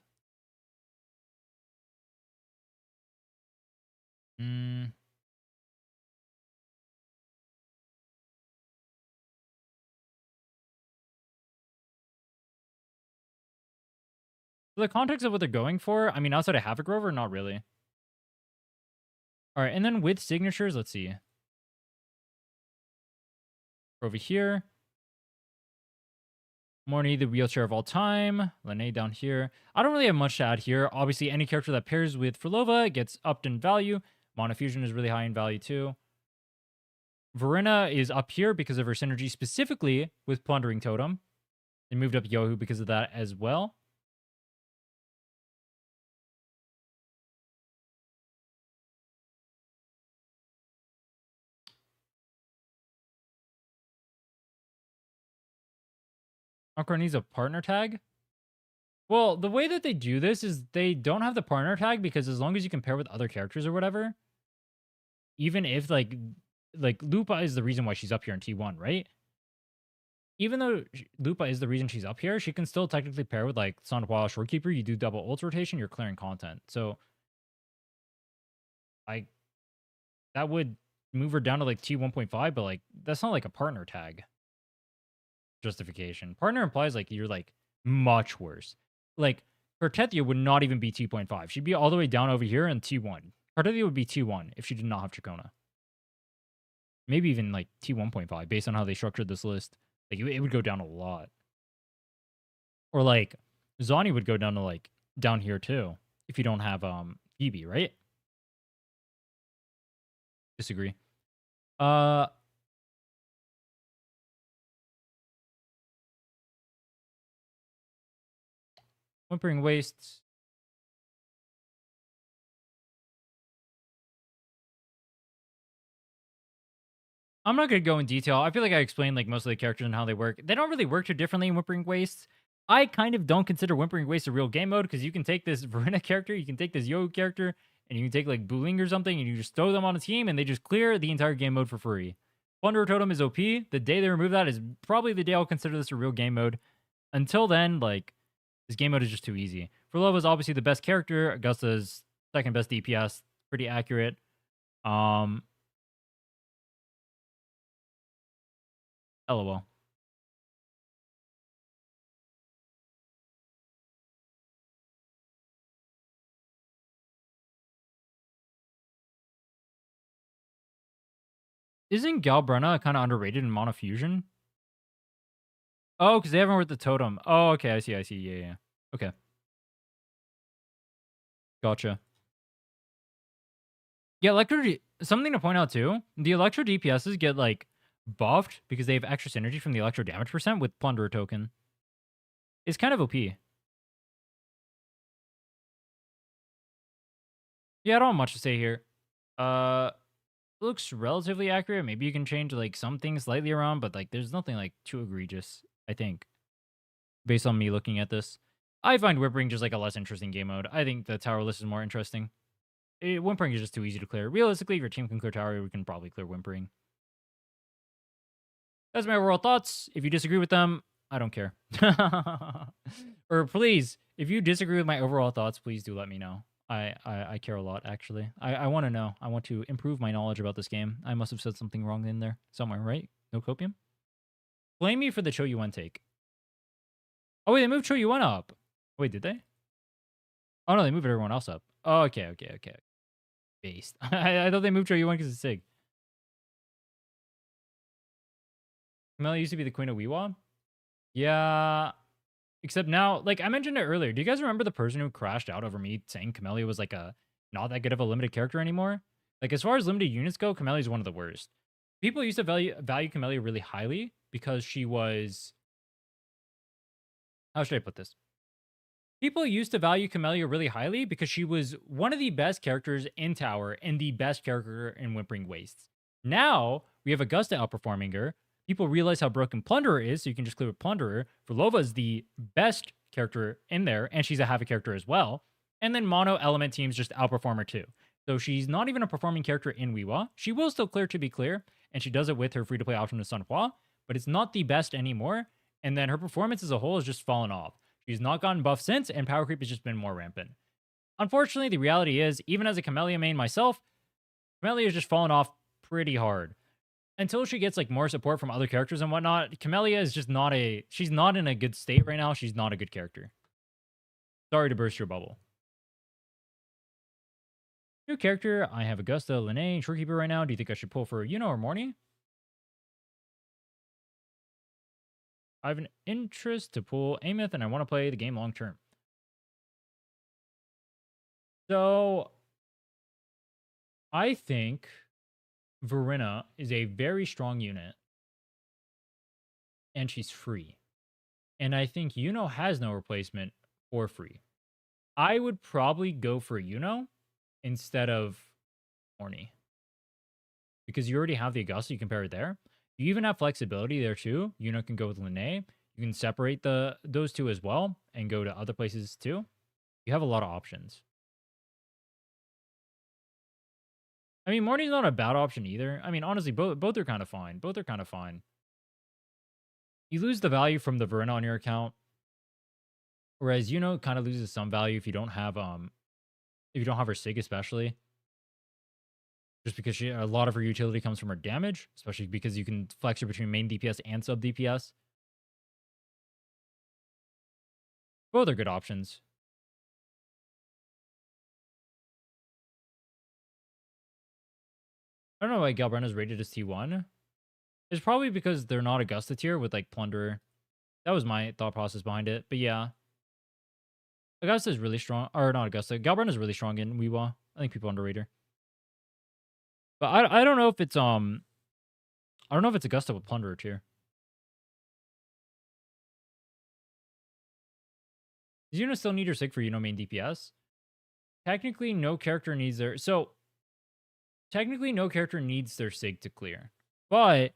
The context of what they're going for, I mean, outside of Havoc Rover, not really. All right, and then with signatures, let's see. Over here. Mornye, the wheelchair of all time. Lene down here. I don't really have much to add here. Obviously, any character that pairs with Frolova gets upped in value. Monofusion is really high in value too. Verena is up here because of her synergy specifically with Plundering Totem. They moved up Yohu because of that as well. Encore needs a partner tag. Well, the way that they do this is they don't have the partner tag because as long as you can pair with other characters or whatever, even if like Lupa is the reason why she's up here in T1, right? Even though Lupa is the reason she's up here, she can still technically pair with like Sanhua Shorekeeper. You do double ult rotation, you're clearing content. So that would move her down to like T1.5, but like that's not like a partner tag justification. Partner implies like you're like much worse. Like her Tethia would not even be T.5. She'd be all the way down over here in T1. Her Tethia would be T1 if she did not have Trachona. Maybe even like T1.5 based on how they structured this list. Like it would go down a lot. Or like Zani would go down to like down here too if you don't have Phoebe, right? Disagree. Whimpering Wastes. I'm not gonna go in detail. I feel like I explained like most of the characters and how they work. They don't really work too differently in Whimpering Wastes. I kind of don't consider Whimpering Wastes a real game mode because you can take this Verena character, you can take this Yo character, and you can take like Booling or something, and you just throw them on a team, and they just clear the entire game mode for free. Plunderer Totem is OP. The day they remove that is probably the day I'll consider this a real game mode. Until then, like this game mode is just too easy. Furlova is obviously the best character. Augusta's second best DPS, pretty accurate. LOL. Isn't Galbrenna kind of underrated in Monofusion? Oh, because they haven't worked the totem. Oh, okay. I see. Yeah, yeah. Okay. Gotcha. Yeah, something to point out too. The Electro DPSs get like buffed because they have extra synergy from the Electro damage percent with Plunderer token. It's kind of OP. Yeah, I don't have much to say here. Looks relatively accurate. Maybe you can change like some things slightly around, but like there's nothing like too egregious, I think. Based on me looking at this. I find Whimpering just like a less interesting game mode. I think the tower list is more interesting. Whimpering is just too easy to clear. Realistically, if your team can clear tower, we can probably clear Whimpering. That's my overall thoughts. If you disagree with them, I don't care. Or please, if you disagree with my overall thoughts, please do let me know. I care a lot, actually. I want to know. I want to improve my knowledge about this game. I must have said something wrong in there somewhere, right? No copium? Blame me for the Cho Yuan take. Oh, wait, they moved Cho Yuan up. Wait, did they? Oh, no, they moved everyone else up. Oh, okay. Based. I thought they moved Cho Yuan because it's Sig. Camellia used to be the queen of wuwa? Yeah. Except now, like I mentioned it earlier, do you guys remember the person who crashed out over me saying Camellia was like a not that good of a limited character anymore? Like as far as limited units go, Camellia is one of the worst. People used to value Camellia really highly because she was... How should I put this? People used to value Camellia really highly because she was one of the best characters in Tower and the best character in Whimpering Wastes. Now, we have Augusta outperforming her. People realize how broken Plunderer is, so you can just clear with Plunderer. Verlova is the best character in there, and she's a Havoc character as well. And then mono element teams just outperform her too. So she's not even a performing character in Wiwa. She will still clear to be clear, and she does it with her free-to-play option with Sunhua, but it's not the best anymore. And then her performance as a whole has just fallen off. She's not gotten buffed since, and power creep has just been more rampant. Unfortunately, the reality is, even as a Camellia main myself, Camellia has just fallen off pretty hard. Until she gets like more support from other characters and whatnot, Camellia is just she's not in a good state right now. She's not a good character. Sorry to burst your bubble. New character, I have Augusta, Linnae, Shorekeeper right now. Do you think I should pull for Yuno or Mornye? I have an interest to pull Ameth, and I want to play the game long term. So, I think Verena is a very strong unit, and she's free. And I think Yuno has no replacement for free. I would probably go for Yuno instead of Mornye. Because you already have the Augusta, you can pair it there. You even have flexibility there too. Yuno can go with Linnae. You can separate those two as well and go to other places too. You have a lot of options. I mean, Mornye's not a bad option either. I mean, honestly, both are kind of fine. Both are kind of fine. You lose the value from the Verena on your account. Whereas Yuno kind of loses some value if you don't have her Sig, especially. Just because a lot of her utility comes from her damage, especially because you can flex her between main DPS and sub DPS. Both are good options. I don't know why Galbrenna's rated as T1. It's probably because they're not Augusta tier with like Plunderer. That was my thought process behind it. But yeah. Augusta is really strong. Or not Augusta. Galbrenna is really strong in Wiwa. I think people underrate her. But I don't know if it's I don't know if it's Augusta with Plunderer tier. Does Yuno still need her Sig for Yuno main DPS? Technically, no character needs their... So, technically, no character needs their Sig to clear. But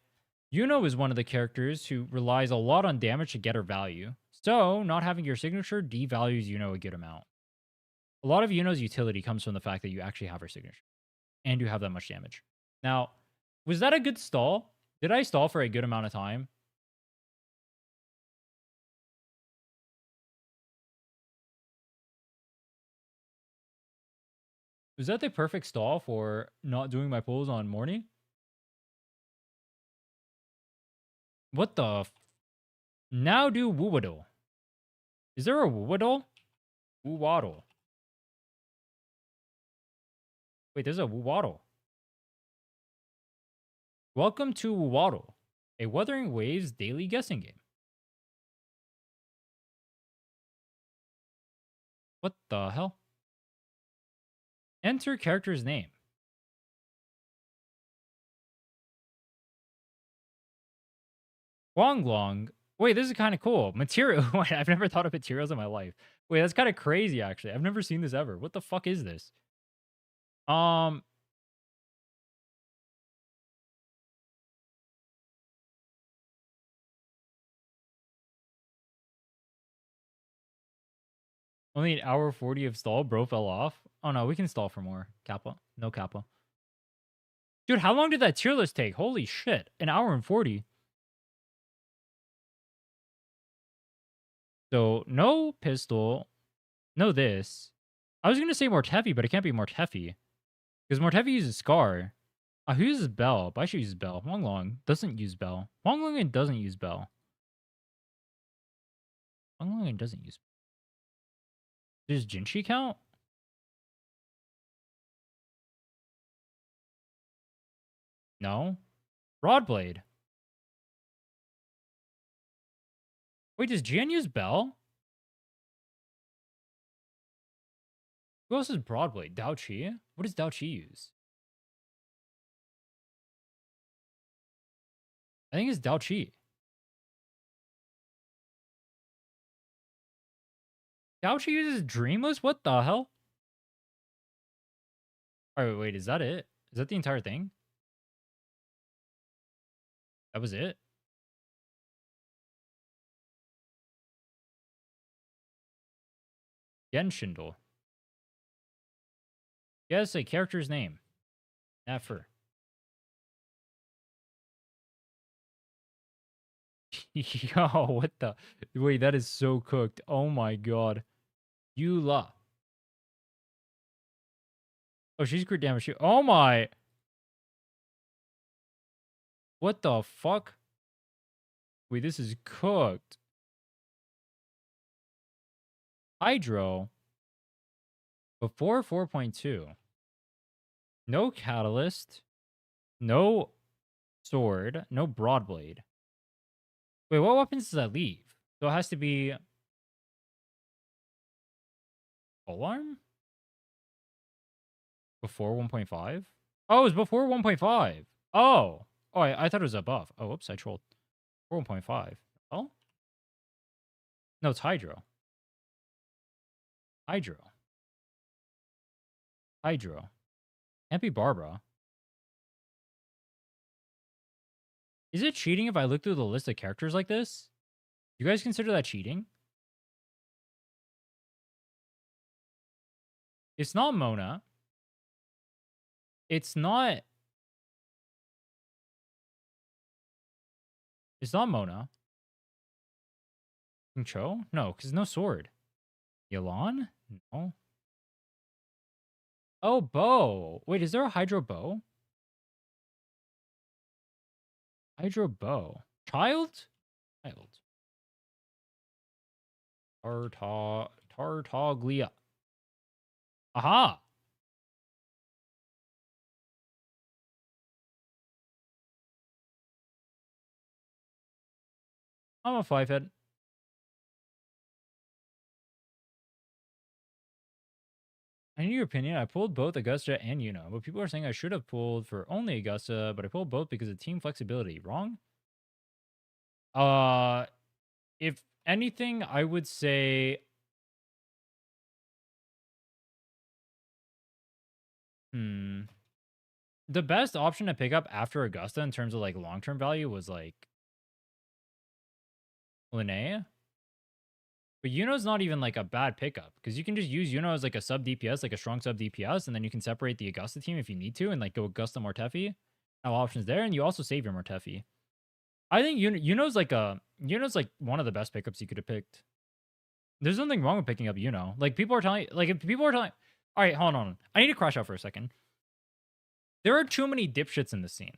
Yuno is one of the characters who relies a lot on damage to get her value. So, not having your signature devalues Yuno a good amount. A lot of Yuno's utility comes from the fact that you actually have her signature and you have that much damage. Now, was that a good stall? Did I stall for a good amount of time? Was that the perfect stall for not doing my pulls on Mornye? What the now do Wuwaddle. Is there a Wuwaddle? Wuwaddle. Wait, there's a Wuwaddle. Welcome to Wuwaddle, a Wuthering Waves daily guessing game. What the hell? Enter character's name. Wonglong. Wait, this is kind of cool. Material. Wait, I've never thought of materials in my life. Wait, that's kind of crazy, actually. I've never seen this ever. What the fuck is this? Only an hour 40 of stall. Bro fell off. Oh, no, we can stall for more. Kappa. No Kappa. Dude, how long did that tier list take? Holy shit. An hour and 40. So, no pistol. No this. I was going to say Mortefi, but it can't be Mortefi. Because Mortefi uses Scar. Who uses Bell? Baishu uses Bell. Wonglong doesn't use Bell. Wonglong doesn't use Bell. Wonglong doesn't use Bell. Does Jinchi count? No. Broadblade. Wait, does Jian use Bell? Who else is Broadblade? Dao Chi? What does Dao Chi use? I think it's Dao Chi. Dao Chi uses Dreamless? What the hell? Alright, wait, is that it? Is that the entire thing? That was it? Genshindle. Yes, a character's name. Nefer. Yo, what the? Wait, that is so cooked. Oh my god. Eula. Oh, she's crit damage. Oh my. What the fuck? Wait, this is cooked. Hydro. Before 4.2. No catalyst. No sword. No broadblade. Wait, what weapons does that leave? So it has to be Polearm? Before 1.5? Oh, it was before 1.5. Oh. Oh, I thought it was above. Oh, whoops, I trolled. 1.5. Oh? No, it's Hydro. Hydro. Hydro. Can't be Barbara. Is it cheating if I look through the list of characters like this? You guys consider that cheating? It's not Mona. It's not... It's not Mona. Cho? No, because no sword. Yelan? No. Oh, bow. Wait, is there a Hydro bow? Hydro bow. Child? Child. Tartaglia. Aha! I'm a 5-head. I need your opinion. I pulled both Augusta and Yuno, but people are saying I should have pulled for only Augusta, but I pulled both because of team flexibility. Wrong? If anything, I would say... the best option to pick up after Augusta in terms of like long-term value was like Linnea. But Yuno's not even like a bad pickup because you can just use Yuno as like a sub DPS, like a strong sub DPS, and then you can separate the Augusta team if you need to and like go Augusta Mortefi. Have options there, and you also save your Mortefi. I think Yuno's like one of the best pickups you could have picked. There's nothing wrong with picking up Yuno. Like people are telling, like if people are telling, all right, hold on, I need to crash out for a second. There are too many dipshits in the scene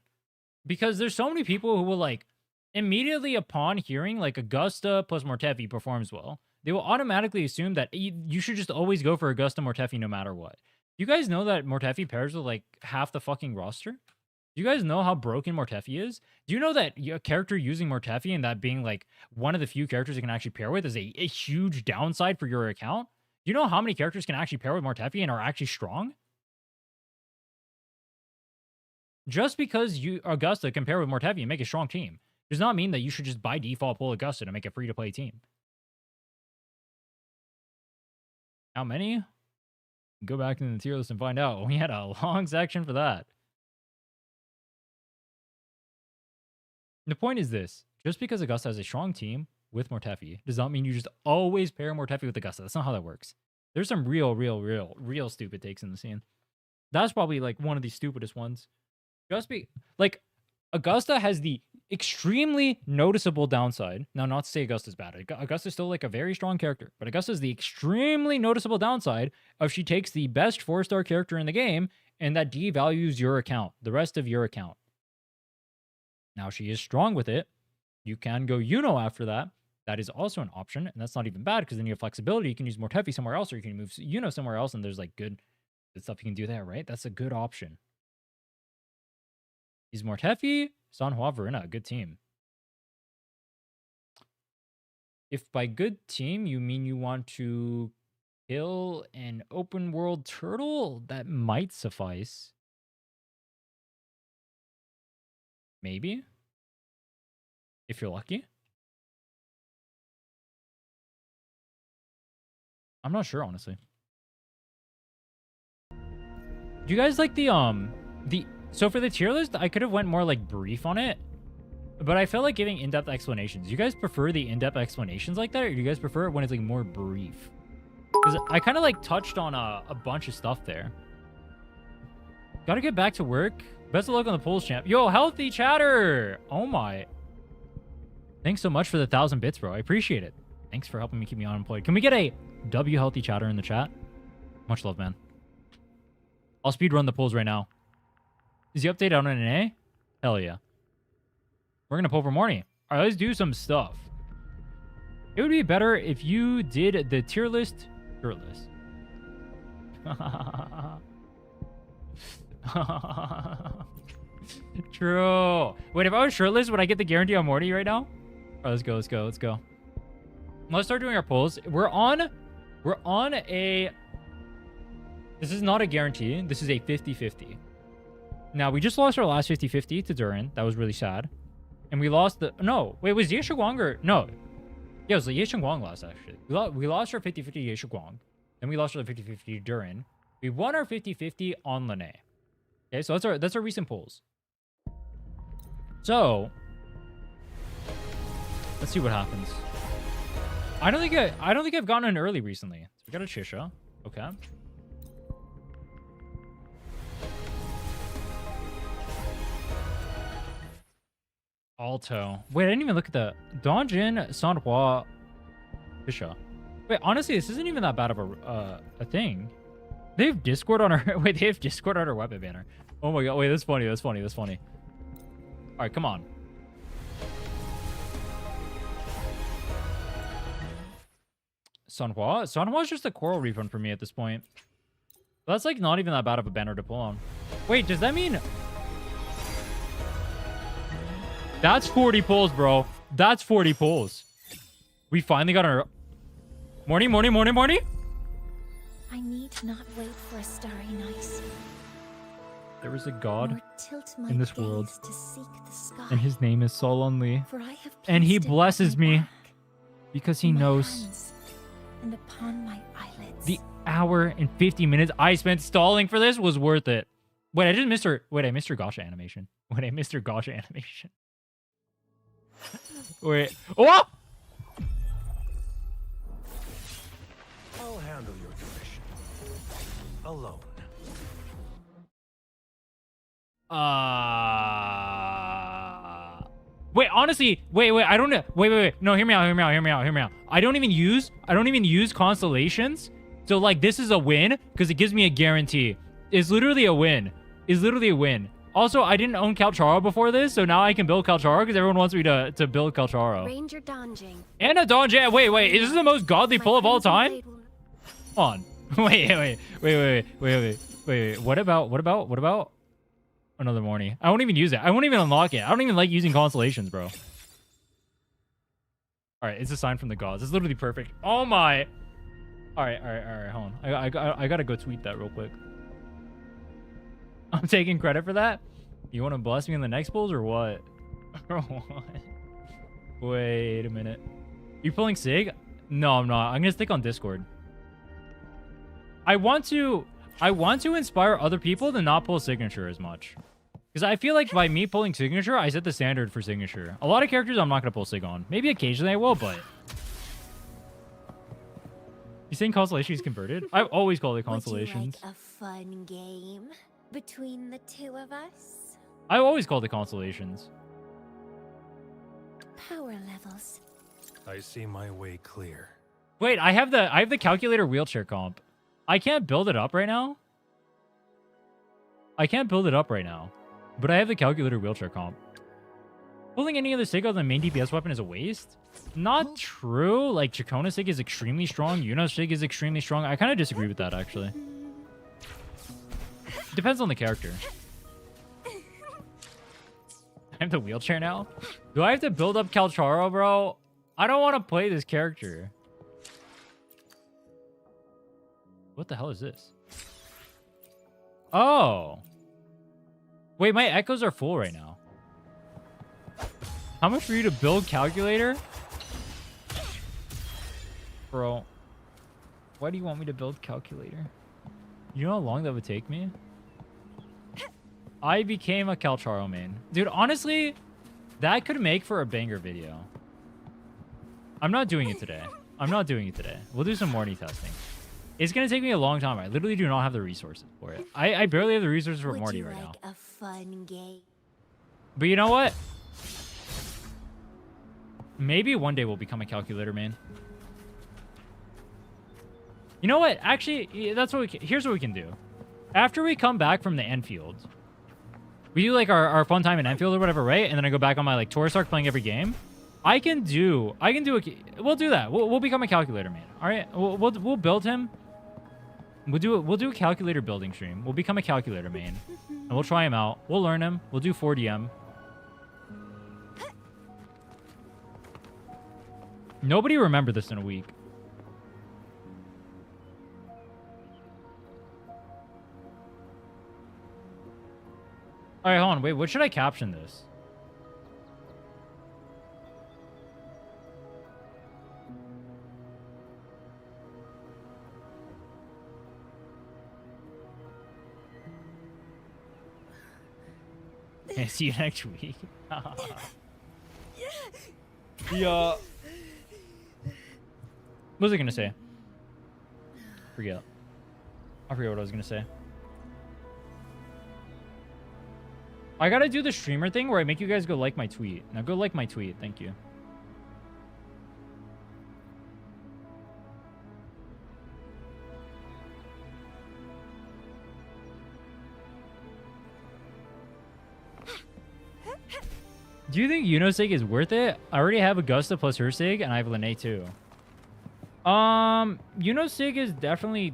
because there's so many people who will like immediately upon hearing like Augusta plus Mortefi performs well, they will automatically assume that you should just always go for Augusta Mortefi no matter what. You guys know that Mortefi pairs with like half the fucking roster? Do you guys know how broken Mortefi is? Do you know that a character using Mortefi and that being like one of the few characters you can actually pair with is a huge downside for your account? Do you know how many characters can actually pair with Mortefi and are actually strong? Just because you Augusta can pair with Mortefi and make a strong team does not mean that you should just by default pull Augusta to make a free-to-play team. How many? Go back into the tier list and find out. We had a long section for that. The point is this. Just because Augusta has a strong team with Mortefi does not mean you just always pair Mortefi with Augusta. That's not how that works. There's some real stupid takes in the scene. That's probably like one of the stupidest ones. Like Augusta has the extremely noticeable downside. Now, not to say Augusta's bad. Augusta's still like a very strong character, but Augusta's the extremely noticeable downside of she takes the best 4-star character in the game and that devalues your account, the rest of your account. Now, she is strong with it. You can go Yuno after that. That is also an option, and that's not even bad because then you have flexibility. You can use Mortefi somewhere else, or you can move Yuno somewhere else, and there's like good stuff you can do there, right? That's a good option. Use Mortefi, Sanhua, Verena, good team. If by good team you mean you want to kill an open world turtle, that might suffice. Maybe. If you're lucky. I'm not sure, honestly. Do you guys like so for the tier list, I could have went more like brief on it, but I felt like giving in-depth explanations. You guys prefer the in-depth explanations like that, or do you guys prefer it when it's like more brief? Because I kind of like touched on a bunch of stuff there. Gotta get back to work. Best of luck on the polls, champ. Yo, healthy chatter. Oh my. Thanks so much for the 1,000 bits, bro. I appreciate it. Thanks for helping me keep me unemployed. Can we get a W healthy chatter in the chat? Much love, man. I'll speed run the polls right now. Is the update out on an A? Hell yeah. We're going to pull for Mornye. All right, let's do some stuff. It would be better if you did the tier list shirtless. True. Wait, if I was shirtless, would I get the guarantee on Mornye right now? All right, let's go, let's go, let's go. Let's start doing our polls. We're on a... This is not a guarantee. This is a 50-50. Now, we just lost our last 50-50 to Durin. That was really sad. And we lost the... No. Wait, was Ye Shiguang or... No. Yeah, it was the Ye Shiguang lost, actually. We lost our 50-50 Ye Shiguang. Then we lost our 50-50 Durin. We won our 50-50 on Linnea. Okay, so that's our recent polls. So... Let's see what happens. I don't think I've gotten an early recently. So we got a Chisha. Okay. Alto. Wait, I didn't even look at the Donjin Sanhua Chisha. Wait, honestly, this isn't even that bad of a thing. They have Discord on our wait, they have Discord on our weapon banner. Oh my god, wait, that's funny, that's funny, that's funny. Alright, come on. Sanhua? Sanhua is just a coral refund for me at this point. That's like not even that bad of a banner to pull on. Wait, does that mean... That's 40 pulls, bro. That's 40 pulls. We finally got our... Mornye. I need not wait for a starry night. There is a god Nor tilt my in this gaze world, to seek the sky, and his name is Solon Lee, for I have and he placed it blesses on my me back, because he in my knows hands, and upon my eyelids. the hour and 50 minutes I spent stalling for this was worth it. Wait, I just missed her. Wait, I missed her Gosha animation. Wait, I missed her Gosha animation. Wait. Oh! I'll handle your commission. Alone. Wait, honestly, wait, I don't know. Wait. No, hear me out. I don't even use constellations. So like this is a win because it gives me a guarantee. It's literally a win. Also, I didn't own Kalcharo before this, so now I can build Kalcharo because everyone wants me to build Kalcharo. Ranger Donjing. And a Donjing. Wait. Is this the most godly pull of all time? Hold on. Wait. What about another Mornye? I won't even use it. I won't even unlock it. I don't even like using constellations, bro. All right, it's a sign from the gods. It's literally perfect. Oh my. All right. Hold on. I gotta go tweet that real quick. I'm taking credit for that. You want to bless me in the next pulls or what? Or what? Wait a minute. You pulling Sig? No, I'm not. I'm gonna stick on Discord. I want to inspire other people to not pull Signature as much. Because I feel like by me pulling Signature, I set the standard for Signature. A lot of characters I'm not going to pull Sig on. Maybe occasionally I will, but... You saying Constellation is converted? I've always called it Constellations. Would you like a fun game between the two of us? I've always called it Constellations. Power levels. I see my way clear. Wait, I have the calculator wheelchair comp. I can't build it up right now. But I have the calculator wheelchair comp. Pulling any other Sig other than main DPS weapon is a waste? Not true. Like, Chakona Sig is extremely strong. Yuno Sig is extremely strong. I kind of disagree with that, actually. Depends on the character. I have the wheelchair now? Do I have to build up Kalcharo, bro? I don't want to play this character. What the hell is this? Oh. Wait, my echoes are full right now. How much for you to build calculator? Bro. Why do you want me to build calculator? You know how long that would take me? I became a Kalcharo main. Dude, honestly, that could make for a banger video. I'm not doing it today. We'll do some Mornye testing. It's going to take me a long time. I literally do not have the resources for it. I barely have the resources for Mornye right now. A fun game? But you know what? Maybe one day we'll become a calculator main. You know what? Actually, that's what here's what we can do. After we come back from the Enfield, we do like our fun time in Enfield or whatever, right? And then I go back on my like Taurus arc playing every game. We'll do that. We'll become a calculator main. All right. We'll build him. We'll do a calculator building stream. We'll become a calculator main. And we'll try him out. We'll learn him. We'll do 4DM. Nobody remember this in a week. All right, hold on. Wait, what should I caption this? See you next week. Yeah. What was I gonna say? I forget what I was gonna say. I gotta do the streamer thing where I make you guys go like my tweet. Now go like my tweet. Thank you. Do you think Yuno Sig is worth it? I already have Augusta plus her Sig, and I have Lene too. Yuno Sig is definitely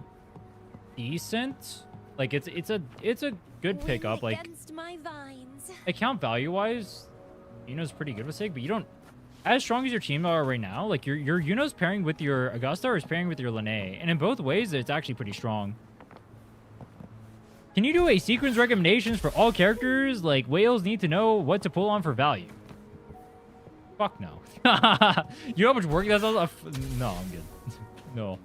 decent. Like it's a good pickup. Like account value wise, Yuno's pretty good with Sig, but you don't as strong as your team are right now. Like your Yuno's pairing with your Augusta or is pairing with your Lene, and in both ways, it's actually pretty strong. Can you do a sequence recommendations for all characters? Like, whales need to know what to pull on for value. Fuck no. You know how much work that's all? No, I'm good. No.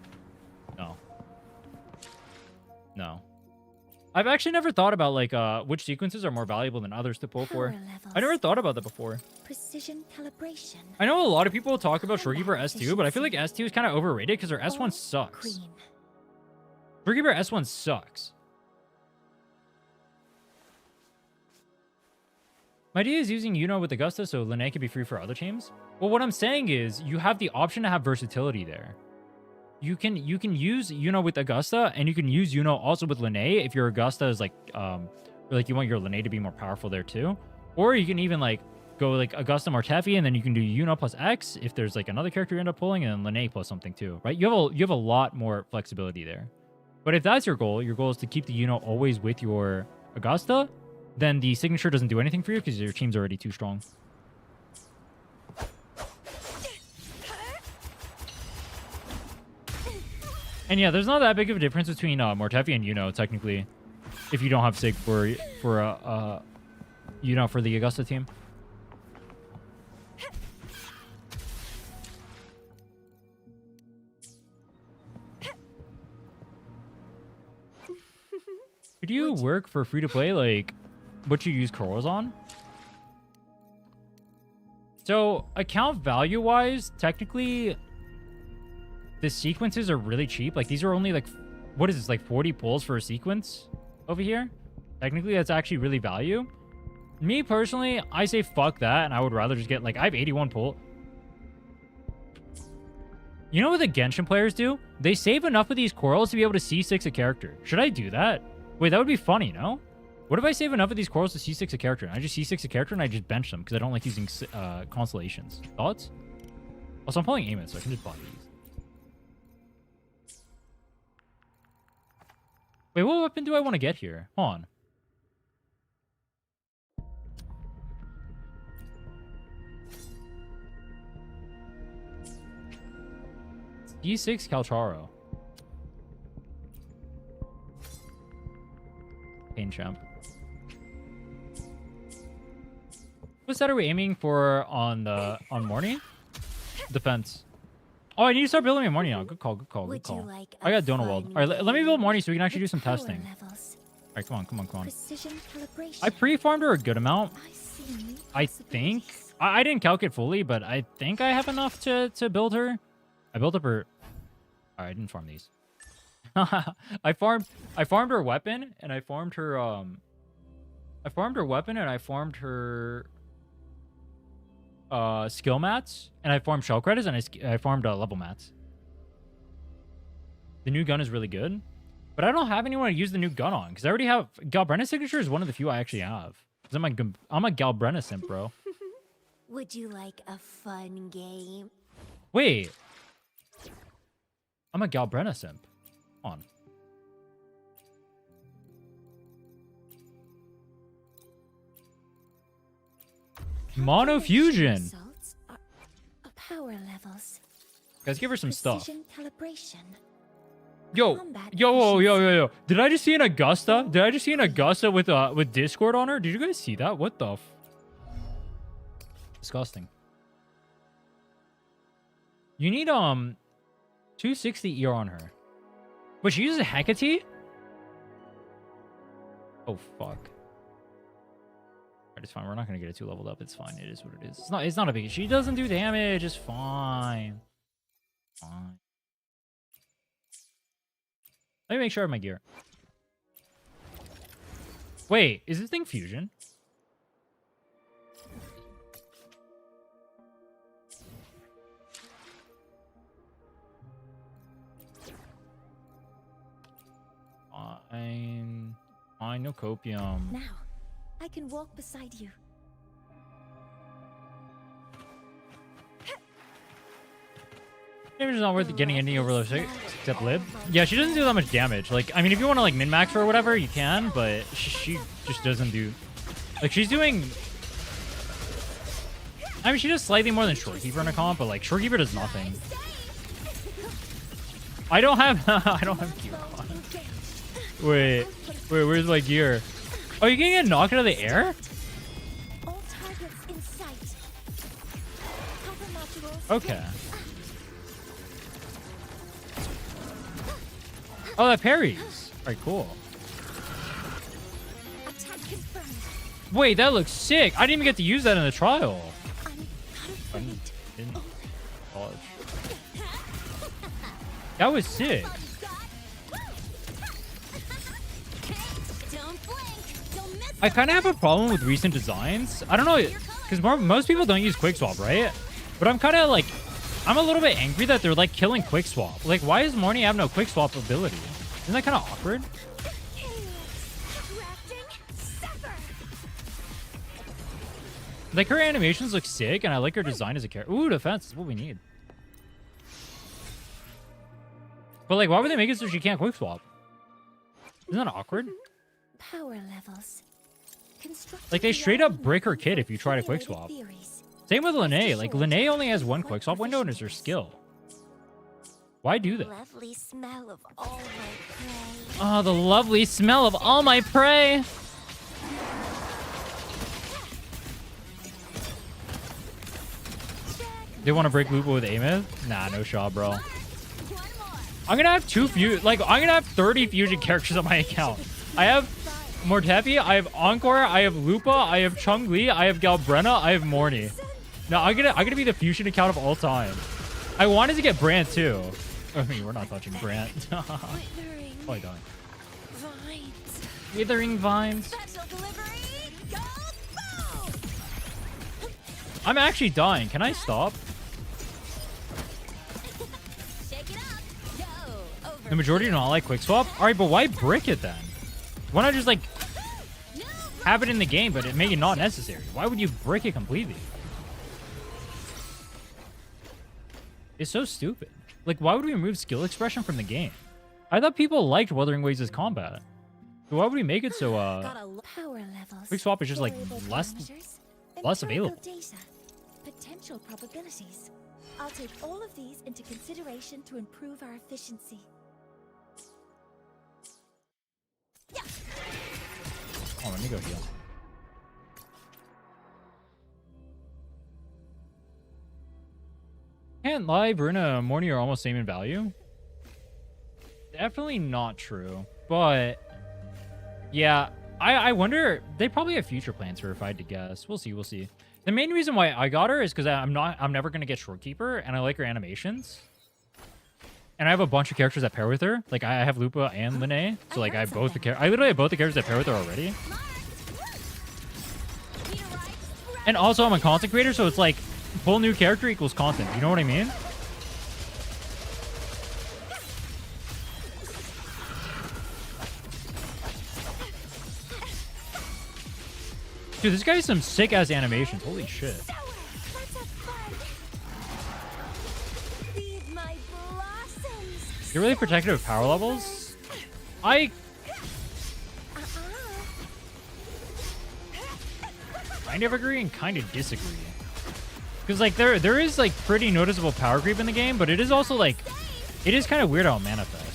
I've actually never thought about like which sequences are more valuable than others to pull for. Power levels. I never thought about that before. Precision calibration. I know a lot of people talk about Shorekeeper S2, but I feel like S2 is kind of overrated because their S1 sucks. Queen. Shorekeeper S1 sucks. My idea is using Yuno with Augusta so Linne can be free for other teams. Well, what I'm saying is you have the option to have versatility there. You can use Yuno with Augusta, and you can use Yuno also with Linne if your Augusta is like or like you want your Linne to be more powerful there too. Or you can even like go like Augusta Martefi, and then you can do Yuno plus X if there's like another character you end up pulling, and then Linne plus something too, right? You have a lot more flexibility there. But if that's your goal is to keep the Yuno always with your Augusta, then the signature doesn't do anything for you because your team's already too strong. And yeah, there's not that big of a difference between Mortefi and Yuno, technically, if you don't have Sig for Yuno for the Augusta team. Could you work for free-to-play, like, what you use corals on? So, account value-wise, technically, the sequences are really cheap. Like, these are only, like, what is this, like 40 pulls for a sequence over here? Technically, that's actually really value. Me, personally, I say fuck that, and I would rather just get, like, I have 81 pull. You know what the Genshin players do? They save enough of these corals to be able to C6 a character. Should I do that? Wait, that would be funny, no? What if I save enough of these corals to C6 a character? And I just C6 a character and I just bench them because I don't like using constellations. Thoughts? Also, I'm pulling Amos, so I can just buy these. Wait, what weapon do I want to get here? Hold on. E6 Calcharo. Pain Champ. What set are we aiming for on Mornye? Defense. Oh, I need to start building my Mornye now. Good call, good call, good call. Like I got Donald. All right, let me build Mornye so we can actually do some testing. Levels. All right, come on, come on, come on. Precision calibration. I pre-farmed her a good amount. I see I think. I didn't calculate fully, but I think I have enough to build her. I built up her. All right, I didn't farm these. I farmed her weapon, and I farmed her skill mats, and I farmed shell credits, and I farmed level mats. The new gun is really good, but I don't have anyone to use the new gun on because I already have Galbrenna's signature is one of the few I actually have. Cause I'm a Galbrenna simp, bro. Would you like a fun game? Wait, I'm a Galbrenna simp. On. Mono fusion. Results are power levels. Guys, give her some stuff. Precision calibration. Yo, yo. Did I just see an Augusta? Did I just see an Augusta with Discord on her? Did you guys see that? What the disgusting. You need 260 ER on her. But she uses Hecate? Oh fuck. Alright, it's fine. We're not gonna get it too leveled up. It's fine. It is what it is. It's not a big. She doesn't do damage. It's fine. Fine. Let me make sure I have my gear. Wait, is this thing fusion? Fine, no copium. Now, I can walk beside you. Damage is not worth getting any over except lib. Yeah, she doesn't do that much damage. Like, I mean, if you want to like min-max her or whatever, you can, but she just doesn't do. Like, she's doing. I mean, she does slightly more than Shorekeeper in a comp, but like Shorekeeper does nothing. I don't have gear on. Wait, where's my gear? Oh, you can get knocked out of the air? All targets in sight. Cover modules. Okay. Oh, that parries. All right, cool. Wait, that looks sick. I didn't even get to use that in the trial. I'm not I afraid. didn't college. That was sick. Don't blink. Don't miss. I kind of have a problem with recent designs. I don't know, because most people don't use quick swap, right? But I'm kind of like, I'm a little bit angry that they're like killing quick swap. Like, why does Mornye have no quick swap ability? Isn't that kind of awkward? Like, her animations look sick, and I like her design as a character. Ooh, defense is what we need. But like, why would they make it so she can't quick swap? Isn't that awkward? Power levels. Like, they straight up break her kit if you try to quick swap. Same with Lene. Like, Lene only has one quick swap window and it's her skill. Why do that? Lovely smell of all my prey. Oh, the lovely smell of all my prey. They want to break Lupo with Amith? Nah, no shot, bro. I'm gonna have I'm gonna have 30 fusion characters on my account. I have Mortepi, I have Encore, I have Lupa, I have Chun-Li, I have Galbrenna, I have Mornye. Now I'm gonna be the fusion account of all time. I wanted to get Brant too. I mean, we're not touching Brant. Withering Probably dying. vines. Withering vines. Special delivery. Go boom. I'm actually dying. Can I stop? Shake it up. Go over. The majority do not like quick swap. All right, but why brick it then? Why not just like have it in the game, but it make it not necessary? Why would you brick it completely? It's so stupid. Like, why would we remove skill expression from the game? I thought people liked Wuthering Waves' combat. So why would we make it so Power levels. quick swap is just like Variable less parameters, less empirical available? Data. Potential probabilities. I'll take all of these into consideration to improve our efficiency. Oh, let me go heal. Can't lie, Bruna and Mornye are almost same in value. Definitely not true. But yeah, I wonder, they probably have future plans for her if I had to guess. We'll see, we'll see. The main reason why I got her is because I'm never gonna get Shorekeeper, and I like her animations. And I have a bunch of characters that pair with her. Like, I have Lupa and Lene. So like I literally have both the characters that pair with her already. And also I'm a content creator, so it's like pull new character equals content. You know what I mean? Dude, this guy has some sick ass animations. Holy shit. Let's have fun. Feed my blossoms. You're really protective of power levels? I kind of agree and kind of disagree. Because like there is like pretty noticeable power creep in the game, but it is also like it is kind of weird how it manifests.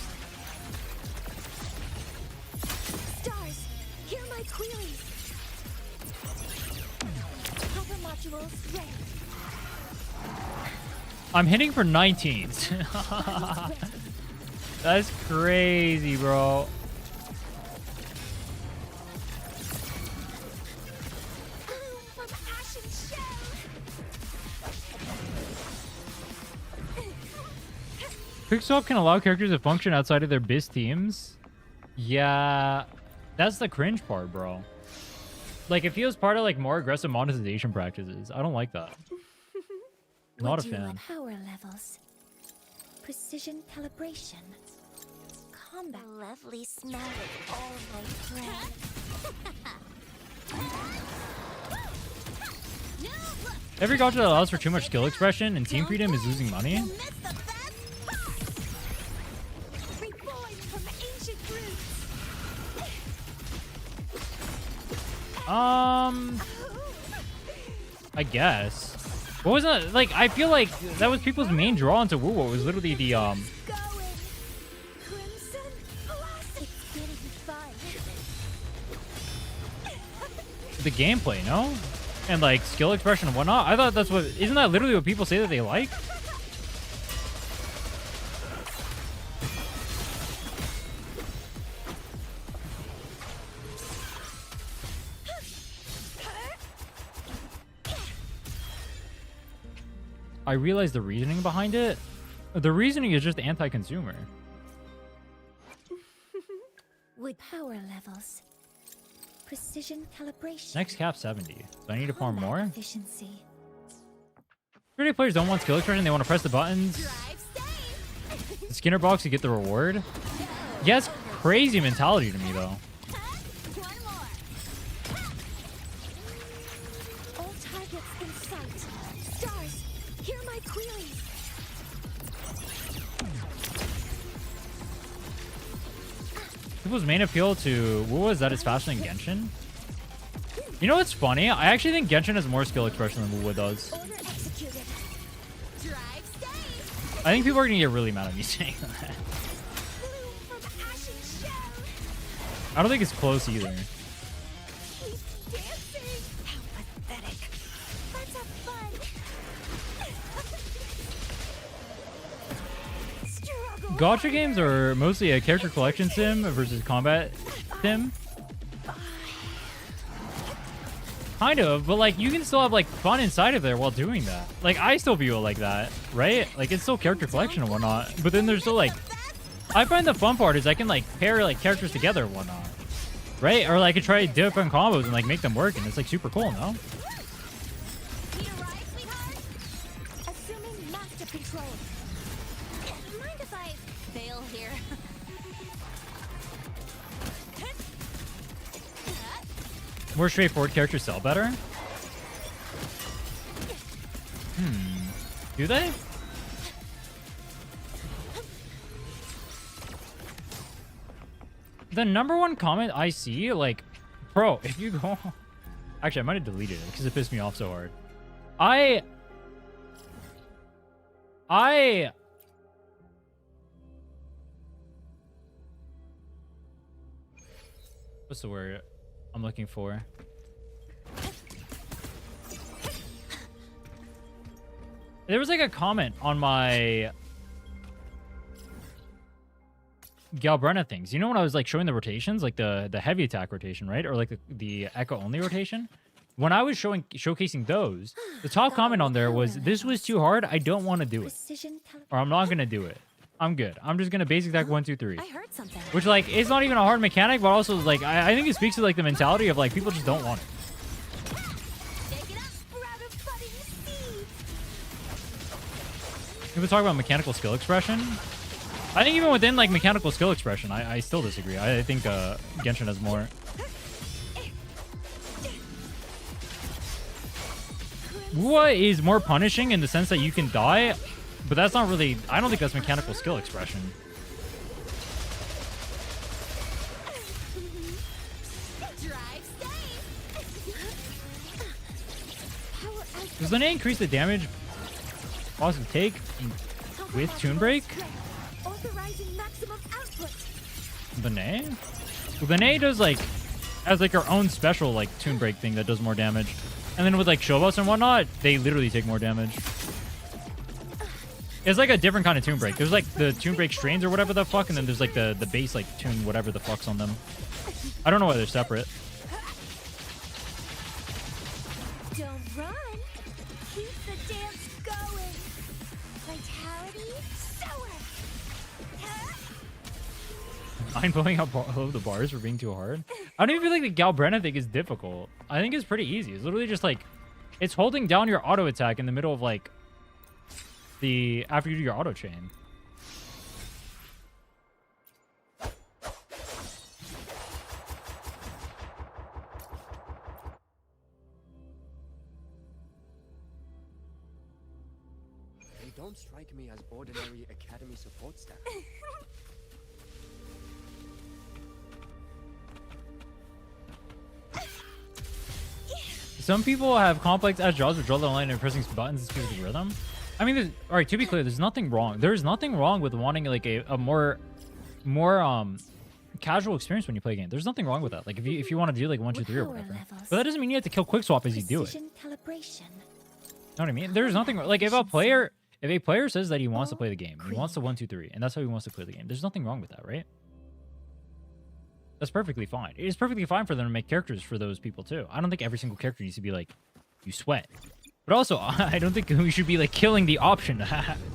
Stars, hear my queries. Cover modules ready. I'm hitting for 19s. That's crazy, bro. Bloom from ashen shell. Quickswap can allow characters to function outside of their biz teams. Yeah, that's the cringe part, bro. Like, it feels part of like more aggressive monetization practices. I don't like that. Not a fan. Power levels. Precision calibration. Combat. The lovely smell of all my prey. Every gacha that allows for too much skill expression and team freedom is losing money. You'll miss the best part. Reborn from ancient roots. I guess. What was that? Like, I feel like that was people's main draw into wuwa. It was literally the Going. Crimson blossom. It's getting fun. the gameplay, no? And like skill expression and whatnot. I thought that's what. Isn't that literally what people say that they like? I realize the reasoning behind it. The reasoning is just anti-consumer. With power levels, precision calibration, Next cap 70. So I need to farm combat more. efficiency. Pretty players don't want skill expression. They want to press the buttons. The Skinner box to get the reward. Yeah, it's crazy mentality to me though. All targets in sight. Stars, hear my queries. People's main appeal to wuwa is that it's faster than Genshin. You know what's funny? I actually think Genshin has more skill expression than wuwa does. Order executed. Drive stay. I think people are gonna get really mad at me saying that. Bloom from ashen shell. I don't think it's close either. Keep dancing. How pathetic. Let's have fun. Struggle. Gacha games are mostly a character collection sim versus combat sim. Kind of, but like you can still have like fun inside of there while doing that. Like I still view it like that, right? Like it's still character collection and whatnot. But then there's still like, I find the fun part is I can like pair like characters together and whatnot, right? Or like I could try different combos and like make them work, and it's like super cool, no? Need a ride, sweetheart? Assuming master control. Mind if I fail here? More straightforward characters sell better. Do they? The number one comment I see, like, bro, if you go... Actually, I might have deleted it because it pissed me off so hard. What's the word I'm looking for? There was like a comment on my Galbrenna things. You know when I was like showing the rotations, like the heavy attack rotation, right? Or like the echo only rotation? When I was showcasing those, the top comment on there was, "This was too hard. I don't want to do it. Precision Or I'm not going to do it. I'm good. I'm just going to basic attack 1, 2, 3." I heard something. Which like is not even a hard mechanic, but also like I think it speaks to like the mentality of like people just don't want it. Shake it up, sprout of budding seeds. People talk about mechanical skill expression. I think even within like mechanical skill expression, I still disagree. I think Genshin has more. Wuwa is more punishing in the sense that you can die, but that's not really... I don't think that's mechanical skill expression. Drive safe. Does Lene increase the damage positive take with Toon Break? Authorizing maximum output. Lene? Well, Lene does like... has like her own special like Toon Break thing that does more damage. And then with like Shobos and whatnot, they literally take more damage. It's like a different kind of Toon Break. There's like the Toon Break strains or whatever the fuck, and then there's like the base like tune whatever the fuck's on them. I don't know why they're separate. Don't run. Keep the dance going. Vitality sour. I'm pulling out all of the bars for being too hard. I don't even feel like the Galbrenna thing is difficult. I think it's pretty easy. It's literally just like, it's holding down your auto attack in the middle of like after you do your auto chain. They don't strike me as ordinary academy support staff. Some people have complex ass jobs with draw the line and pressing buttons to speed the rhythm. I mean, all right, to be clear, there's nothing wrong. There's nothing wrong with wanting like a more casual experience when you play a game. There's nothing wrong with that. Like if you want to do like 1, 2, 3 or whatever. But that doesn't mean you have to kill quick swap as you do it. You precision calibration. know what I mean? There's nothing like if a player says that he wants to play the game, he wants to 1, 2, 3, and that's how he wants to play the game. There's nothing wrong with that, right? That's perfectly fine. It's perfectly fine for them to make characters for those people too. I don't think every single character needs to be like, you sweat. But also, I don't think we should be like killing the option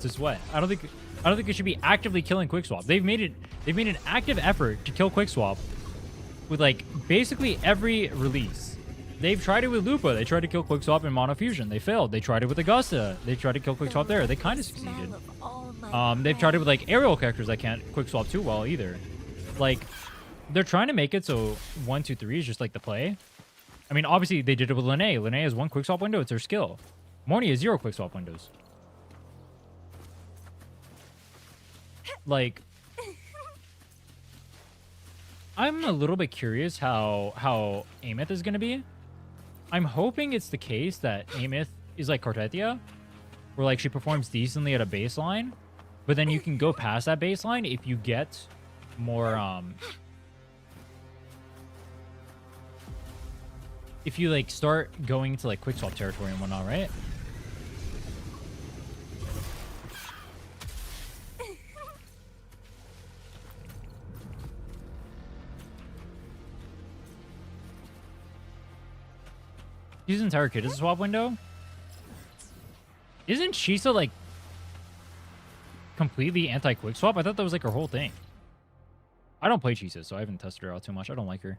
to sweat. I don't think we should be actively killing quick swap. They've made an active effort to kill quick swap with like basically every release. They've tried it with Lupa. They tried to kill quick swap in Mono Fusion. They failed. They tried it with Augusta. They tried to kill quick swap there. They kind of succeeded. They've tried it with like aerial characters that can't quick swap too well either. Like, they're trying to make it so 1, 2, 3 is just like the play. I mean, obviously they did it with Linnae. Linnae has 1 quick swap window. It's her skill. Mornye has 0 quick swap windows. Like, I'm a little bit curious how Amith is going to be. I'm hoping it's the case that Amith is like Cartetia, where like she performs decently at a baseline, but then you can go past that baseline if you get more if you like start going to like quick swap territory and whatnot, right? His entire kit is a swap window. Isn't Shisa like completely anti-quick swap? I thought that was like her whole thing. I don't play Shisa, so I haven't tested her out too much. I don't like her.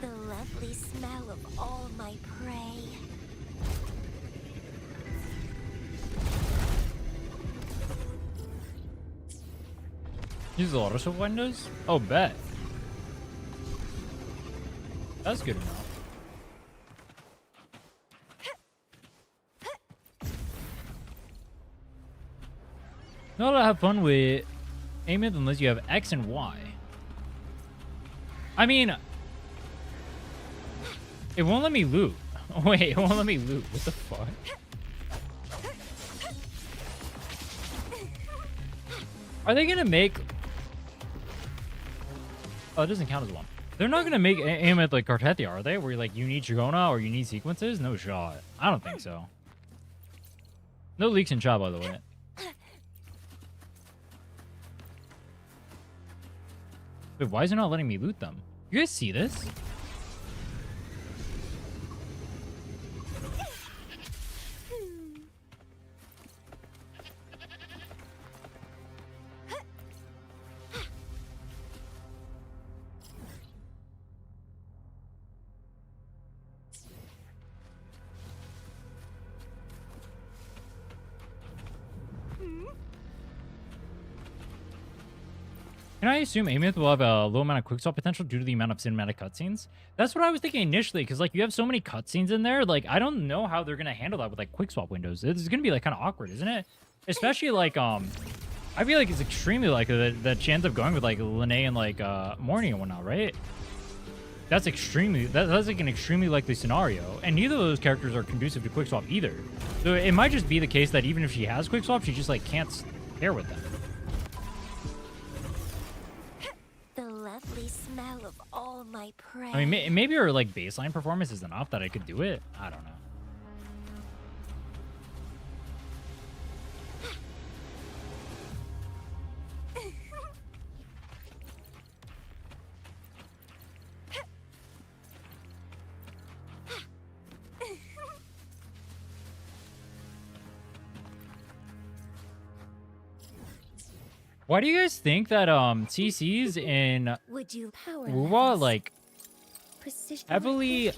The lovely smell of all my prey. Use a lot of swap windows? Oh, bet. That's good enough. Not to have fun with Amith unless you have X and Y. I mean, it won't let me loot. Wait, it won't let me loot. What the fuck? Are they gonna make... Oh, it doesn't count as one. They're not gonna make Amith like Cartetia, are they? Where like you need Trigona or you need sequences? No shot. I don't think so. No leaks in chat, by the way. Wait, why is it not letting me loot them? You guys see this? Can I assume Amith will have a low amount of quickswap potential due to the amount of cinematic cutscenes? That's what I was thinking initially, because like you have so many cutscenes in there, like I don't know how they're gonna handle that with like quickswap windows. It's gonna be like kind of awkward, isn't it? Especially like I feel like it's extremely likely that she ends up going with like Linnae and like Mornye and whatnot, right? That's extremely that's like an extremely likely scenario, and neither of those characters are conducive to quickswap either. So it might just be the case that even if she has quickswap, she just like can't pair with them. Lovely smell of all my prey. I mean, maybe her like baseline performance is enough that I could do it. I don't know. Why do you guys think that CCs in wuwa like heavily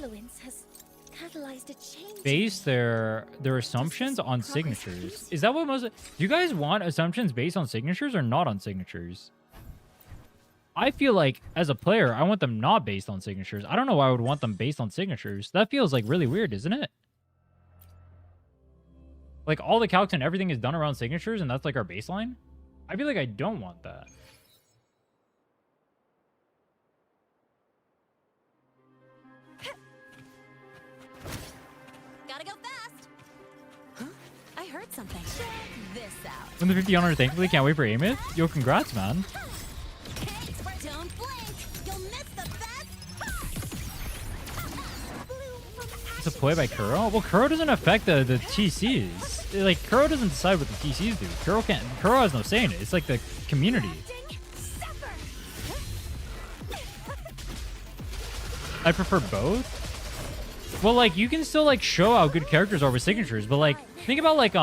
base their assumptions on signatures? Is that what most... Do you guys want assumptions based on signatures or not on signatures? I feel like as a player, I want them not based on signatures. I don't know why I would want them based on signatures. That feels like really weird, isn't it? Like all the calcs and everything is done around signatures and that's like our baseline? I feel like I don't want that. Gotta go fast. Huh? I heard something. Check this out. From the 50 honor, thankfully, can't wait for Amith. Yo, congrats, man. Don't blink. You'll miss the best part. It's a play by Kuro. Well, Kuro doesn't affect the TCs. Like Kuro doesn't decide what the TCs do. Kuro can't. Kuro has no say in it. It's like the community. I prefer both. Well, like you can still like show how good characters are with signatures, but like think about like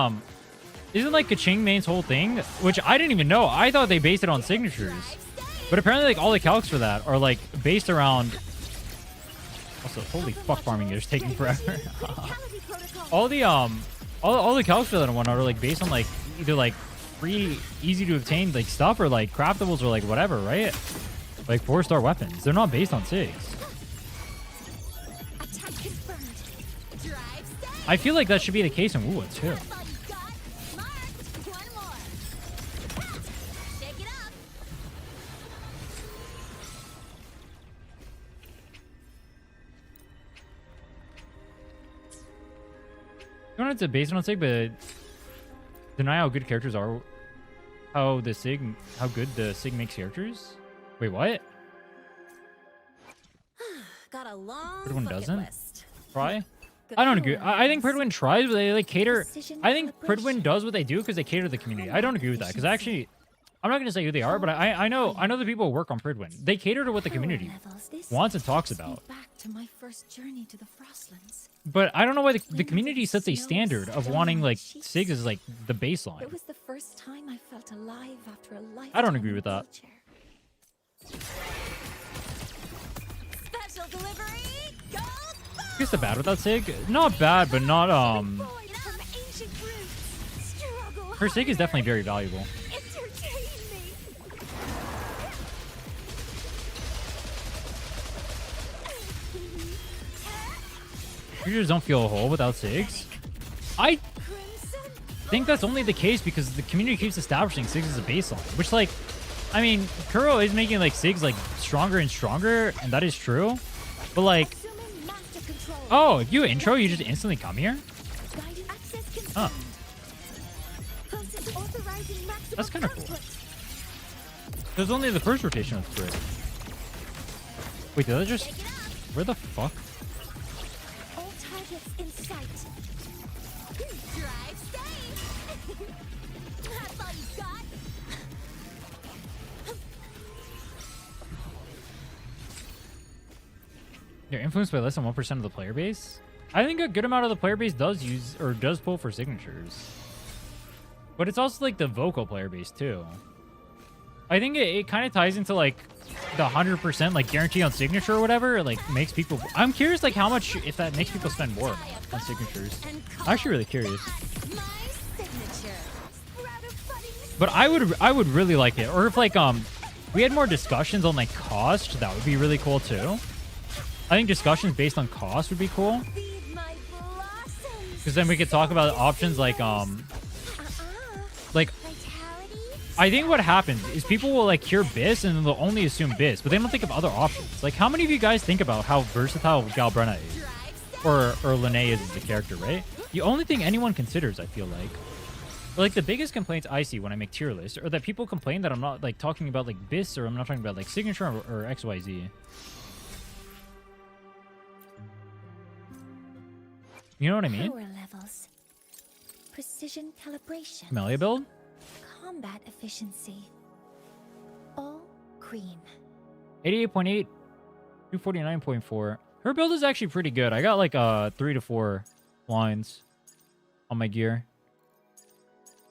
isn't like Kaching main's whole thing, which I didn't even know. I thought they based it on signatures, but apparently like all the calcs for that are like based around. Also, holy fuck, farming is taking forever. all the calcs for that and whatnot are like based on like either like free, easy to obtain like stuff or like craftables or like whatever, right? Like 4-star weapons. They're not based on SIGs. I feel like that should be the case in wuwa too. You don't have to base it on SIG, but deny how good characters are. How good the SIG makes characters. Wait, what? Got a long Prydwen doesn't list. try. I don't agree. I think Prydwen tries, but they like cater. I think Prydwen does what they do because they cater to the community. I don't agree with that because actually, I'm not gonna say who they are, but I know the people who work on Prydwen. They cater to what the community wants and talks about. Back to my first journey to the Frostlands. But I don't know why the community sets a standard of wanting like SIGs as like the baseline. It was the first time I felt alive after a life. I don't agree with that. Special delivery. Go What's the bad with that SIG? Not bad, but not her SIG is definitely very valuable. Creatures don't feel whole without SIGs. I think that's only the case because the community keeps establishing SIGs as a baseline, which like, I mean, Kuro is making like SIGs like stronger and stronger, and that is true. But like, oh, if you intro, you just instantly come here? Huh. That's kind of cool. There's only the first rotation of Crit. Wait, did that just... Where the fuck? All targets in sight. Drive safe. That's all you got. You're influenced by less than 1% of the player base? I think a good amount of the player base does use or does pull for signatures. But it's also like the vocal player base too. I think it kind of ties into like the 100% like guarantee on signature or whatever. It, like makes people... I'm curious like how much, if that makes people spend more on signatures. I'm actually really curious. But I would really like it. Or if like we had more discussions on like cost, that would be really cool too. I think discussions based on cost would be cool. Because then we could talk about options like I think what happens is people will like hear Biss and they'll only assume Biss, but they don't think of other options. Like how many of you guys think about how versatile Galbrenna is? Or Lene is as a character, right? The only thing anyone considers, I feel like. But, like the biggest complaints I see when I make tier lists are that people complain that I'm not like talking about like Biss or I'm not talking about like signature or XYZ. You know what I mean? Power levels. Precision calibration. Melee build? Combat efficiency. All green. 88.8, 249.4. Her build is actually pretty good. I got like 3 to 4 lines on my gear.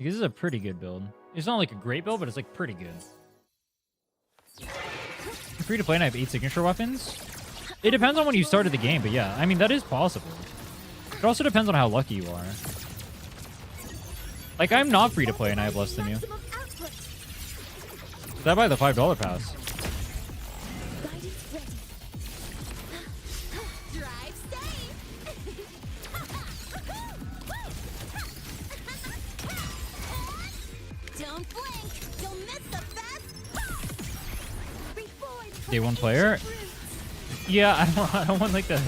This is a pretty good build. It's not like a great build, but it's like pretty good. Free to play and I have 8 signature weapons. It depends on when you started the game, but yeah, I mean that is possible. It also depends on how lucky you are. Like, I'm not free to play and I have less than you. That by the $5 pass. Don't blink. You'll miss the best. Day one player? Yeah, I don't want like the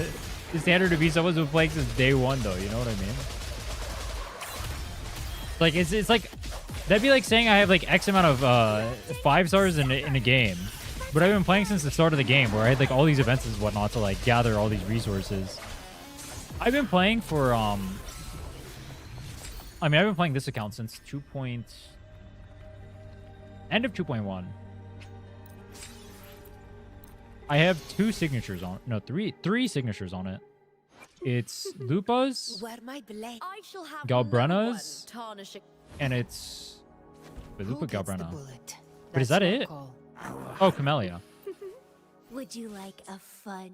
standard to be someone who's playing since day one though, you know what I mean? Like it's like that'd be like saying I have like X amount of 5 stars in a game, but I've been playing since the start of the game where I had like all these events and whatnot to like gather all these resources. I've been playing for I mean, I've been playing this account since end of 2.1. I have two signatures on, no, three signatures on it. It's Lupa's, Where my blade? I shall have Galbrena's, no one tarnishing. and it's wait, Who Lupa gets the Galbrena. bullet? Wait, is That's that your it? call. Oh, Camellia. Would you like a fun?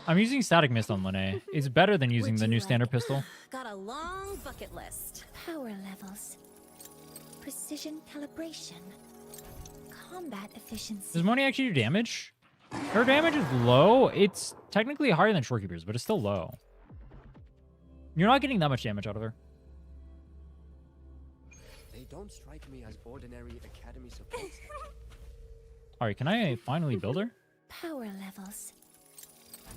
I'm using Static Mist on Mornye. It's better than using Would the you new like- standard pistol. Got a long bucket list. Power levels. Precision calibration. Combat efficiency. Does Mornye actually do damage? Her damage is low. It's technically higher than Shorekeeper's, but it's still low. You're not getting that much damage out of her. They don't strike me as ordinary academy support staff. Alright, can I finally build her? Power levels.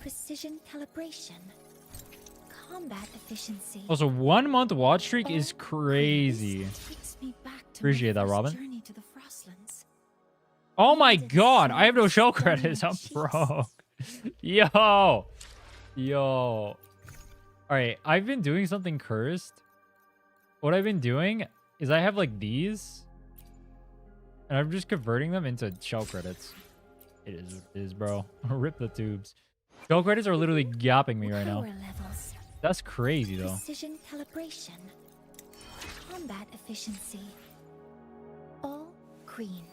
Precision calibration. Combat efficiency. Also, 1 month watch streak is crazy. Takes me back to Appreciate my that, first Robin. journey to the Frostlands. Oh my god, I have no shell credits. I'm broke. Yo. Yo. Alright, I've been doing something cursed. What I've been doing is I have like these. And I'm just converting them into shell credits. It is what it is, bro. Rip the tubes. Shell credits are literally gapping me right now. Power levels. That's crazy though. Precision calibration. Combat efficiency. All green.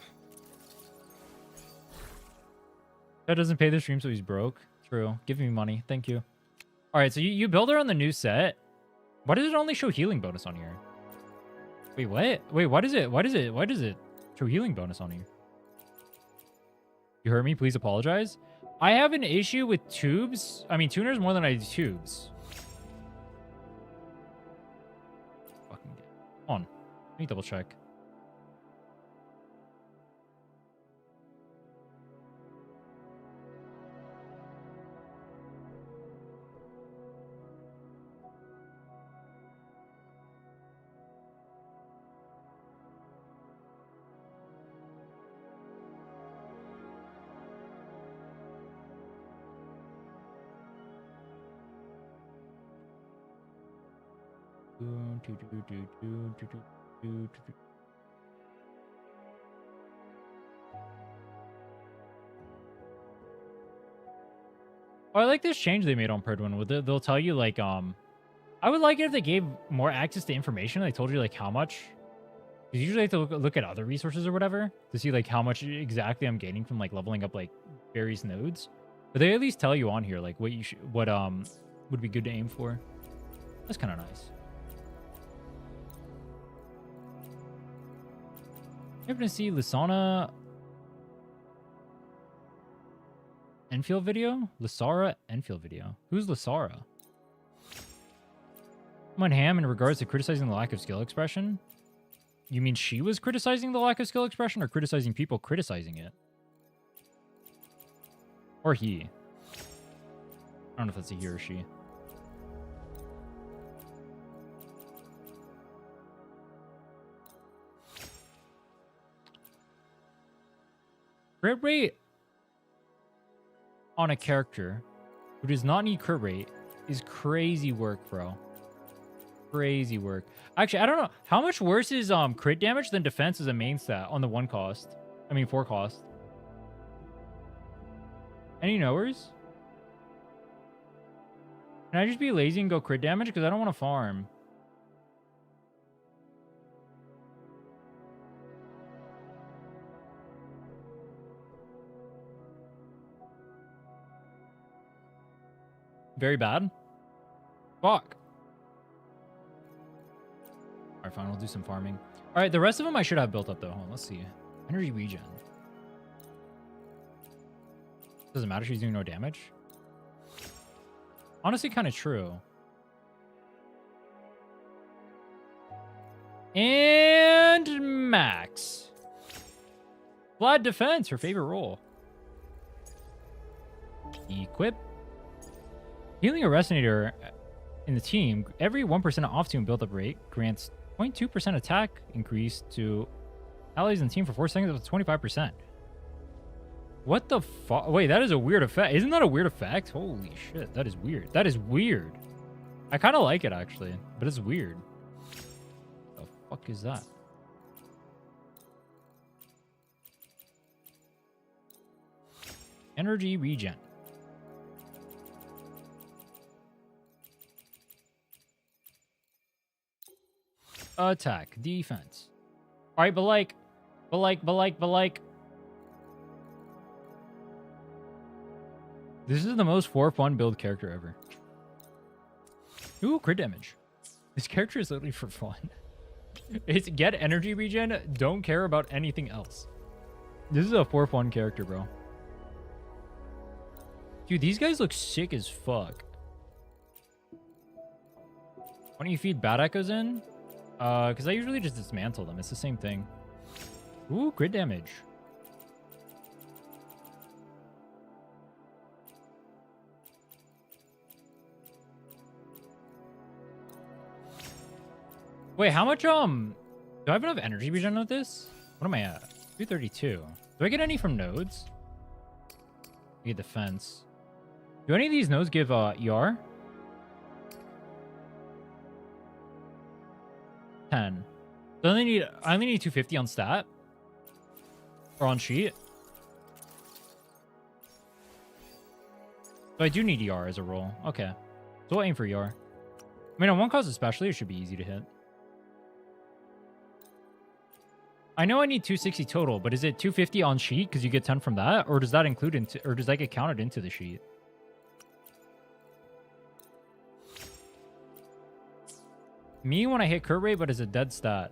That doesn't pay the stream, so he's broke. True. Give me money. Thank you. Alright, so you build her on the new set. Why does it only show healing bonus on here? Wait, what? Wait, why does it show healing bonus on here? You heard me? Please apologize. I have an issue with tubes. I mean, tuners more than I do tubes. Fucking hold on. Let me double check. Oh, I like this change they made on Prydwen. With it, they'll tell you like I would like it if they gave more access to information. They told you like how much. Because usually I have to look at other resources or whatever to see like how much exactly I'm gaining from like leveling up like various nodes. But they at least tell you on here like what you should, what would be good to aim for. That's kind of nice. You happen to see Lysana Enfield video? Lysara Enfield video. Who's Lysara? I'm on ham in regards to criticizing the lack of skill expression. You mean she was criticizing the lack of skill expression or criticizing people criticizing it? Or he? I don't know if that's a he or she. Crit rate on a character who does not need crit rate is crazy work, bro. Crazy work. Actually, I don't know. How much worse is crit damage than defense as a main stat on the 1 cost? I mean 4 cost. Any knowers? Can I just be lazy and go crit damage? Because I don't want to farm. Very bad. Fuck. Alright, fine. We'll do some farming. Alright, the rest of them I should have built up, though. Hold on, let's see. Energy regen. Doesn't matter. She's doing no damage. Honestly, kind of true. And Max. Vlad defense, her favorite role. Equip. Healing a Resonator in the team, every 1% off-tune build-up rate grants 0.2% attack increase to allies in the team for 4 seconds up to 25%. What the fuck? Wait, that is a weird effect. Isn't that a weird effect? Holy shit, that is weird. That is weird. I kind of like it, actually, but it's weird. The fuck is that? Energy regen. Attack, defense. All right, but like. This is the most for fun build character ever. Ooh, crit damage. This character is literally for fun. It's get energy regen, don't care about anything else. This is a for fun character, bro. Dude, these guys look sick as fuck. Why don't you feed bad echoes in? Because I usually just dismantle them. It's the same thing. Ooh, crit damage. Wait, how much, do I have enough energy regen with this? What am I at? 232. Do I get any from nodes? I get defense. Do any of these nodes give, ER? 10. So I only need 250 on stat. Or on sheet. So I do need ER as a roll. Okay. So we'll aim for ER. I mean, on one cause especially, it should be easy to hit. I know I need 260 total, but is it 250 on sheet because you get 10 from that? Or does that include into, or does that get counted into the sheet? Me when I hit crit rate, but it's a dead stat.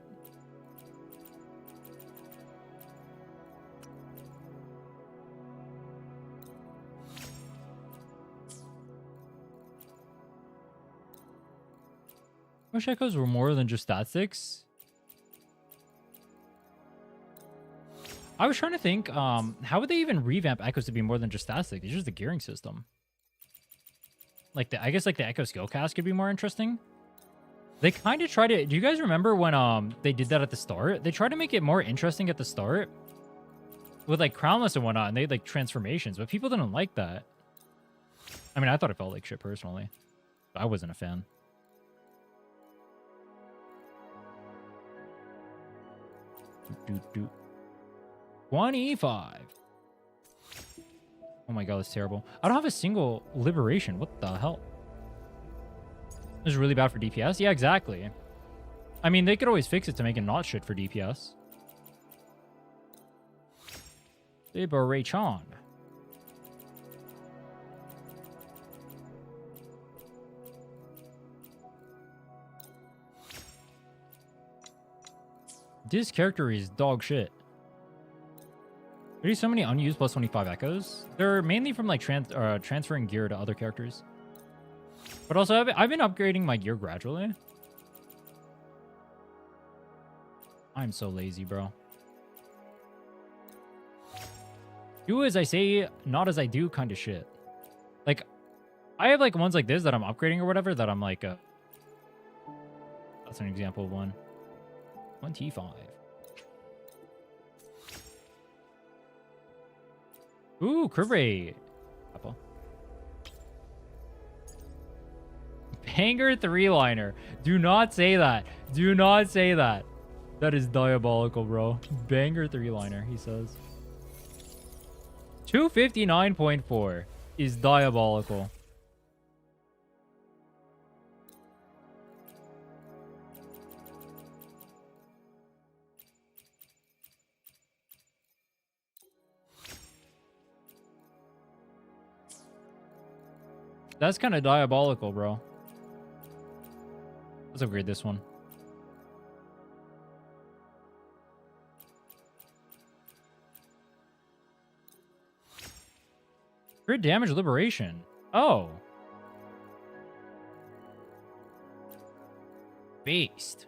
Wish echoes were more than just stat sticks. I was trying to think, how would they even revamp echoes to be more than just stat stick? It's just the gearing system. Like I guess like the echo skill cast could be more interesting. They kind of tried to. Do you guys remember when they did that at the start? They tried to make it more interesting at the start with like crownless and whatnot, and they had like transformations, but people didn't like that. I mean, I thought it felt like shit personally. But I wasn't a fan. Doot, doot, doot. 25. Oh my god, that's terrible. I don't have a single liberation. What the hell? This is really bad for DPS? Yeah, exactly. I mean, they could always fix it to make it not shit for DPS. Liberation. This character is dog shit. There's so many unused plus 25 echoes. They're mainly from like transferring gear to other characters. But also, I've been upgrading my gear gradually. I'm so lazy, bro. Do as I say, not as I do kind of shit. Like, I have like ones like this that I'm upgrading or whatever that I'm like, that's an example of one. 25. Ooh, crit rate. Apple. Banger 3-liner. Do not say that. Do not say that. That is diabolical, bro. Banger 3-liner, he says. 259.4 is diabolical. That's kind of diabolical, bro. Let's upgrade this one. Crit damage liberation. Oh. Beast.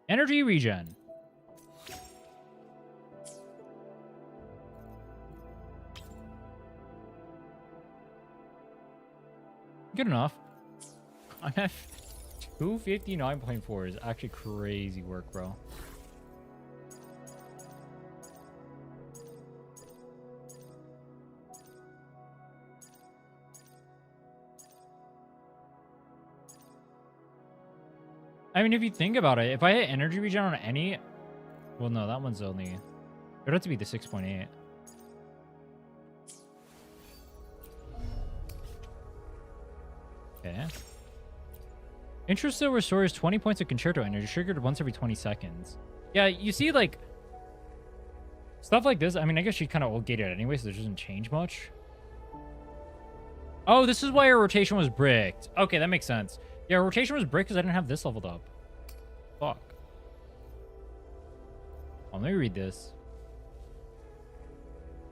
Energy regen. Good enough. I'm at 259.4 is actually crazy work, bro. I mean, if you think about it, if I hit energy regen on any... Well, no, that one's only... It would have to be the 6.8. Okay. Interest restores 20 points of concerto energy, triggered once every 20 seconds. Yeah, you see, like... Stuff like this, I mean, I guess she kind of old gated anyway, so it doesn't change much. Oh, this is why her rotation was bricked. Okay, that makes sense. Yeah, her rotation was bricked because I didn't have this leveled up. Fuck. Oh, let me read this.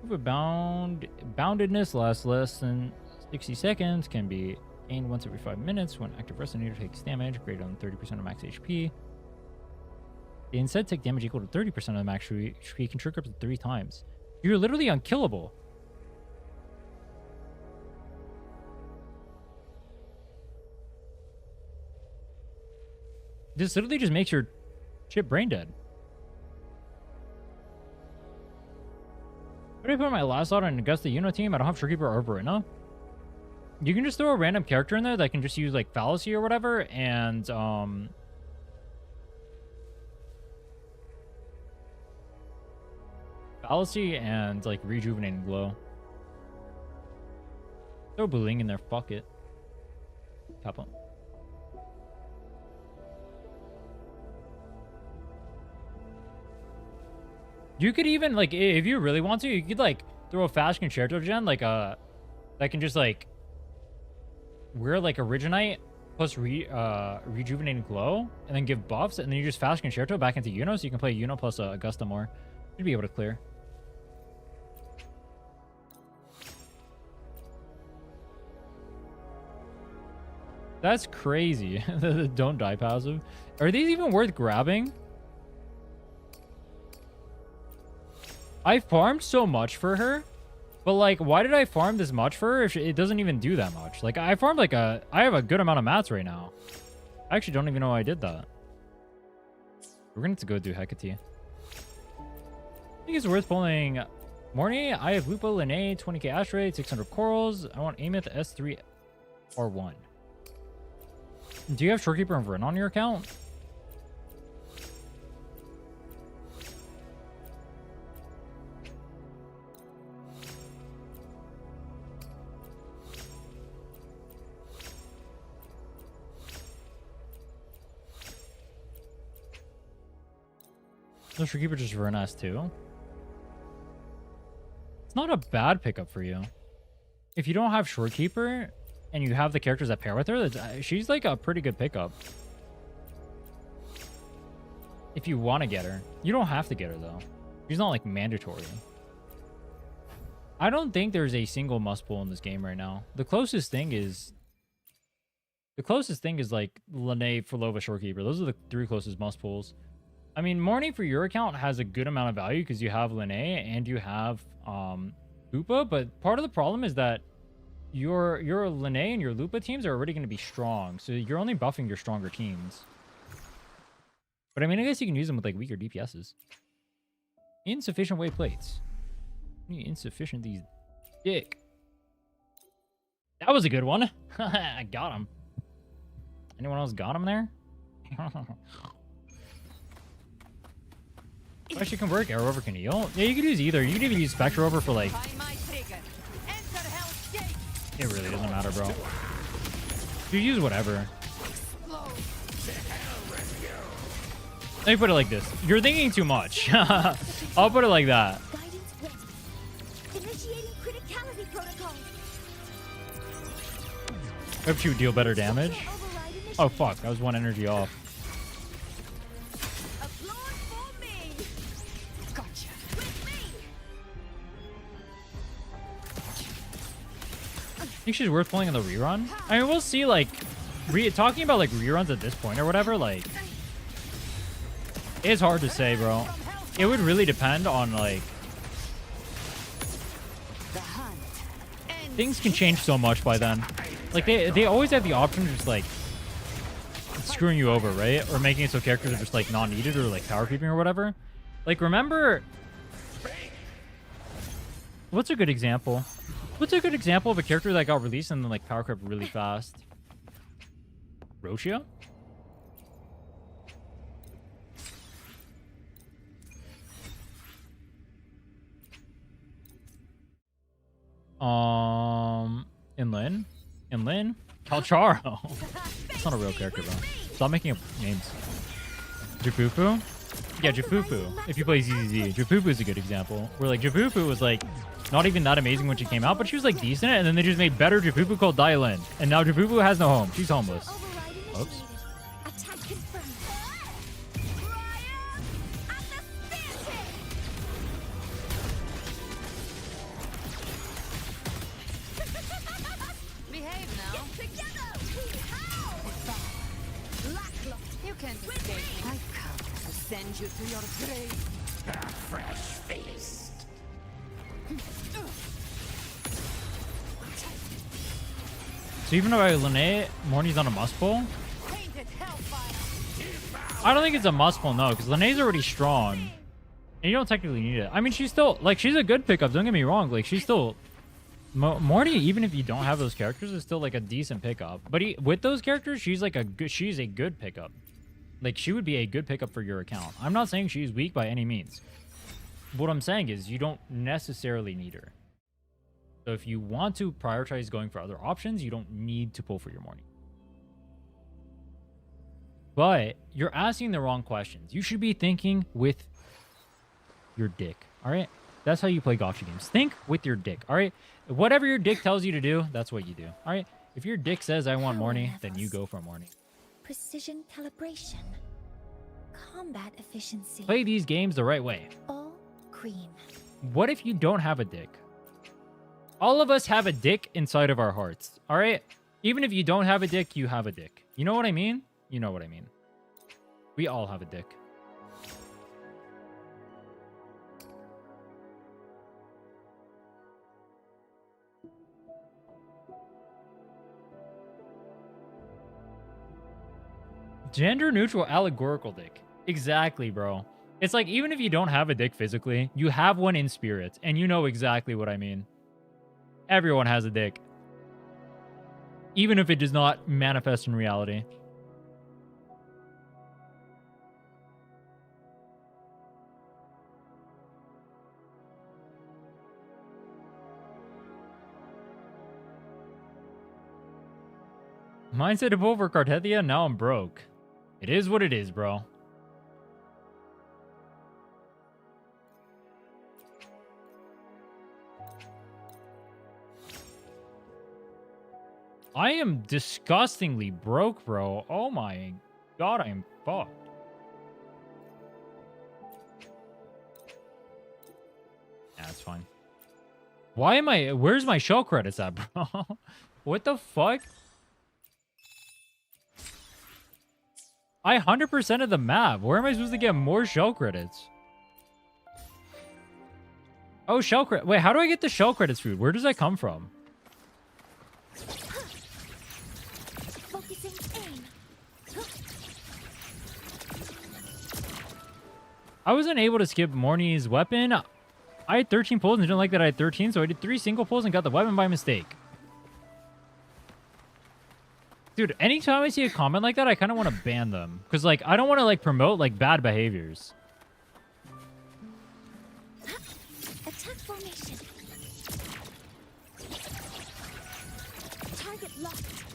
Boundedness lasts less than 60 seconds. Can be gained once every 5 minutes. When active resonator takes damage greater than 30% of max HP. They instead take damage equal to 30% of the max HP. Can trigger up to 3 times. You're literally unkillable. This literally just makes your shit brain dead. What did I put my last slot on Augusta Uno team? I don't have Shorekeeper or Verena. You can just throw a random character in there that can just use like Fallacy or whatever, and Fallacy and like Rejuvenating Glow. Throw Bling in there, fuck it. Tap him. You could even, like, if you really want to, you could, like, throw a fast concerto gen, like, that can just, like, wear, like, Originite plus Rejuvenating Glow, and then give buffs, and then you just fast concerto back into Uno, so you can play Uno plus Augusta more. You'd be able to clear. That's crazy. The don't die passive. Are these even worth grabbing? I farmed so much for her, but like, why did I farm this much for her if it doesn't even do that much? Like, I farmed like I have a good amount of mats right now. I actually don't even know why I did that. We're gonna have to go do Hecate. I think it's worth pulling Mornye. I have Lupo, Linnae, 20k Ash 600 corals. I want Amith, S3, R1. Do you have Shorekeeper and Vren on your account? No, Shorekeeper just Vren S too. It's not a bad pickup for you. If you don't have Shorekeeper and you have the characters that pair with her, she's like a pretty good pickup. If you want to get her. You don't have to get her though. She's not like mandatory. I don't think there's a single must pull in this game right now. The closest thing is like Linnae, Ferlova, Shorekeeper. Those are the 3 closest must pulls. I mean, Mornye for your account has a good amount of value because you have Linnae and you have Lupa, but part of the problem is that your Linnae and your Lupa teams are already going to be strong, so you're only buffing your stronger teams. But I mean, I guess you can use them with like weaker DPSs. Insufficient weight plates. Insufficient these dick. That was a good one. I got him. Anyone else got him there? Actually can work. Arrow over can heal. Yeah, you could use either. You could even use Spectre over for like... It really doesn't matter, bro. You use whatever. Let me put it like this. You're thinking too much. I'll put it like that. Hope you deal better damage. Oh, fuck. That was 1 energy off. I think she's worth pulling in the rerun. I mean, we'll see, like, talking about, like, reruns at this point or whatever, like, it's hard to say, bro. It would really depend on, like, things can change so much by then. Like, they always have the option of just, like, screwing you over, right? Or making it so characters are just, like, non-needed or, like, power creeping or whatever. Like, remember... What's a good example? What's a good example of a character that got released and then like power crept really fast? Rocio? Inlin? Calcharo. It's not a real character, bro. Stop making up names. Jafufu? Yeah, Jafufu. If you play ZZZ, Jafufu is a good example. Where like Jafufu was like not even that amazing when she came out, but she was like decent, and then they just made better Jafufu called Dylan. And now Jafufu has no home. She's homeless. Oops. Attack confirmed. Behave now. You can't escape me. I come to send you to your grave. So even though Lene, Mornye's on a must pull? Painted hellfire. I don't think it's a must pull, no, because Lene's already strong. And you don't technically need it. I mean, she's still, like, she's a good pickup. Don't get me wrong. Like, she's still... Mornye, even if you don't have those characters, is still, like, a decent pickup. But with those characters, she's, like, she's a good pickup. Like, she would be a good pickup for your account. I'm not saying she's weak by any means. What I'm saying is you don't necessarily need her. So if you want to prioritize going for other options, you don't need to pull for your Mornye. But you're asking the wrong questions. You should be thinking with your dick, all right? That's how you play gacha games. Think with your dick, all right? Whatever your dick tells you to do, that's what you do, all right? If your dick says, I want Mornye, then you go for Mornye. Precision calibration. Combat efficiency. Play these games the right way. All green. What if you don't have a dick? All of us have a dick inside of our hearts, all right? Even if you don't have a dick, you have a dick. You know what I mean? You know what I mean. We all have a dick. Gender neutral allegorical dick. Exactly, bro. It's like, even if you don't have a dick physically, you have one in spirit, and you know exactly what I mean. Everyone has a dick. Even if it does not manifest in reality. Mine said to pull for Cartethia, now I'm broke. It is what it is, bro. I am disgustingly broke, bro. Oh my god, I am fucked. Yeah, that's fine. Why am I... Where's my shell credits at, bro? What the fuck? I 100% of the map. Where am I supposed to get more shell credits? Oh, shell credit. Wait, how do I get the shell credits food? Where does that come from? Focusing aim. I wasn't able to skip Mornye's weapon. I had 13 pulls and didn't like that I had 13, so I did 3 single pulls and got the weapon by mistake. Dude, anytime I see a comment like that, I kind of want to ban them. Because, like, I don't want to, like, promote, like, bad behaviors. Attack formation. Target locked.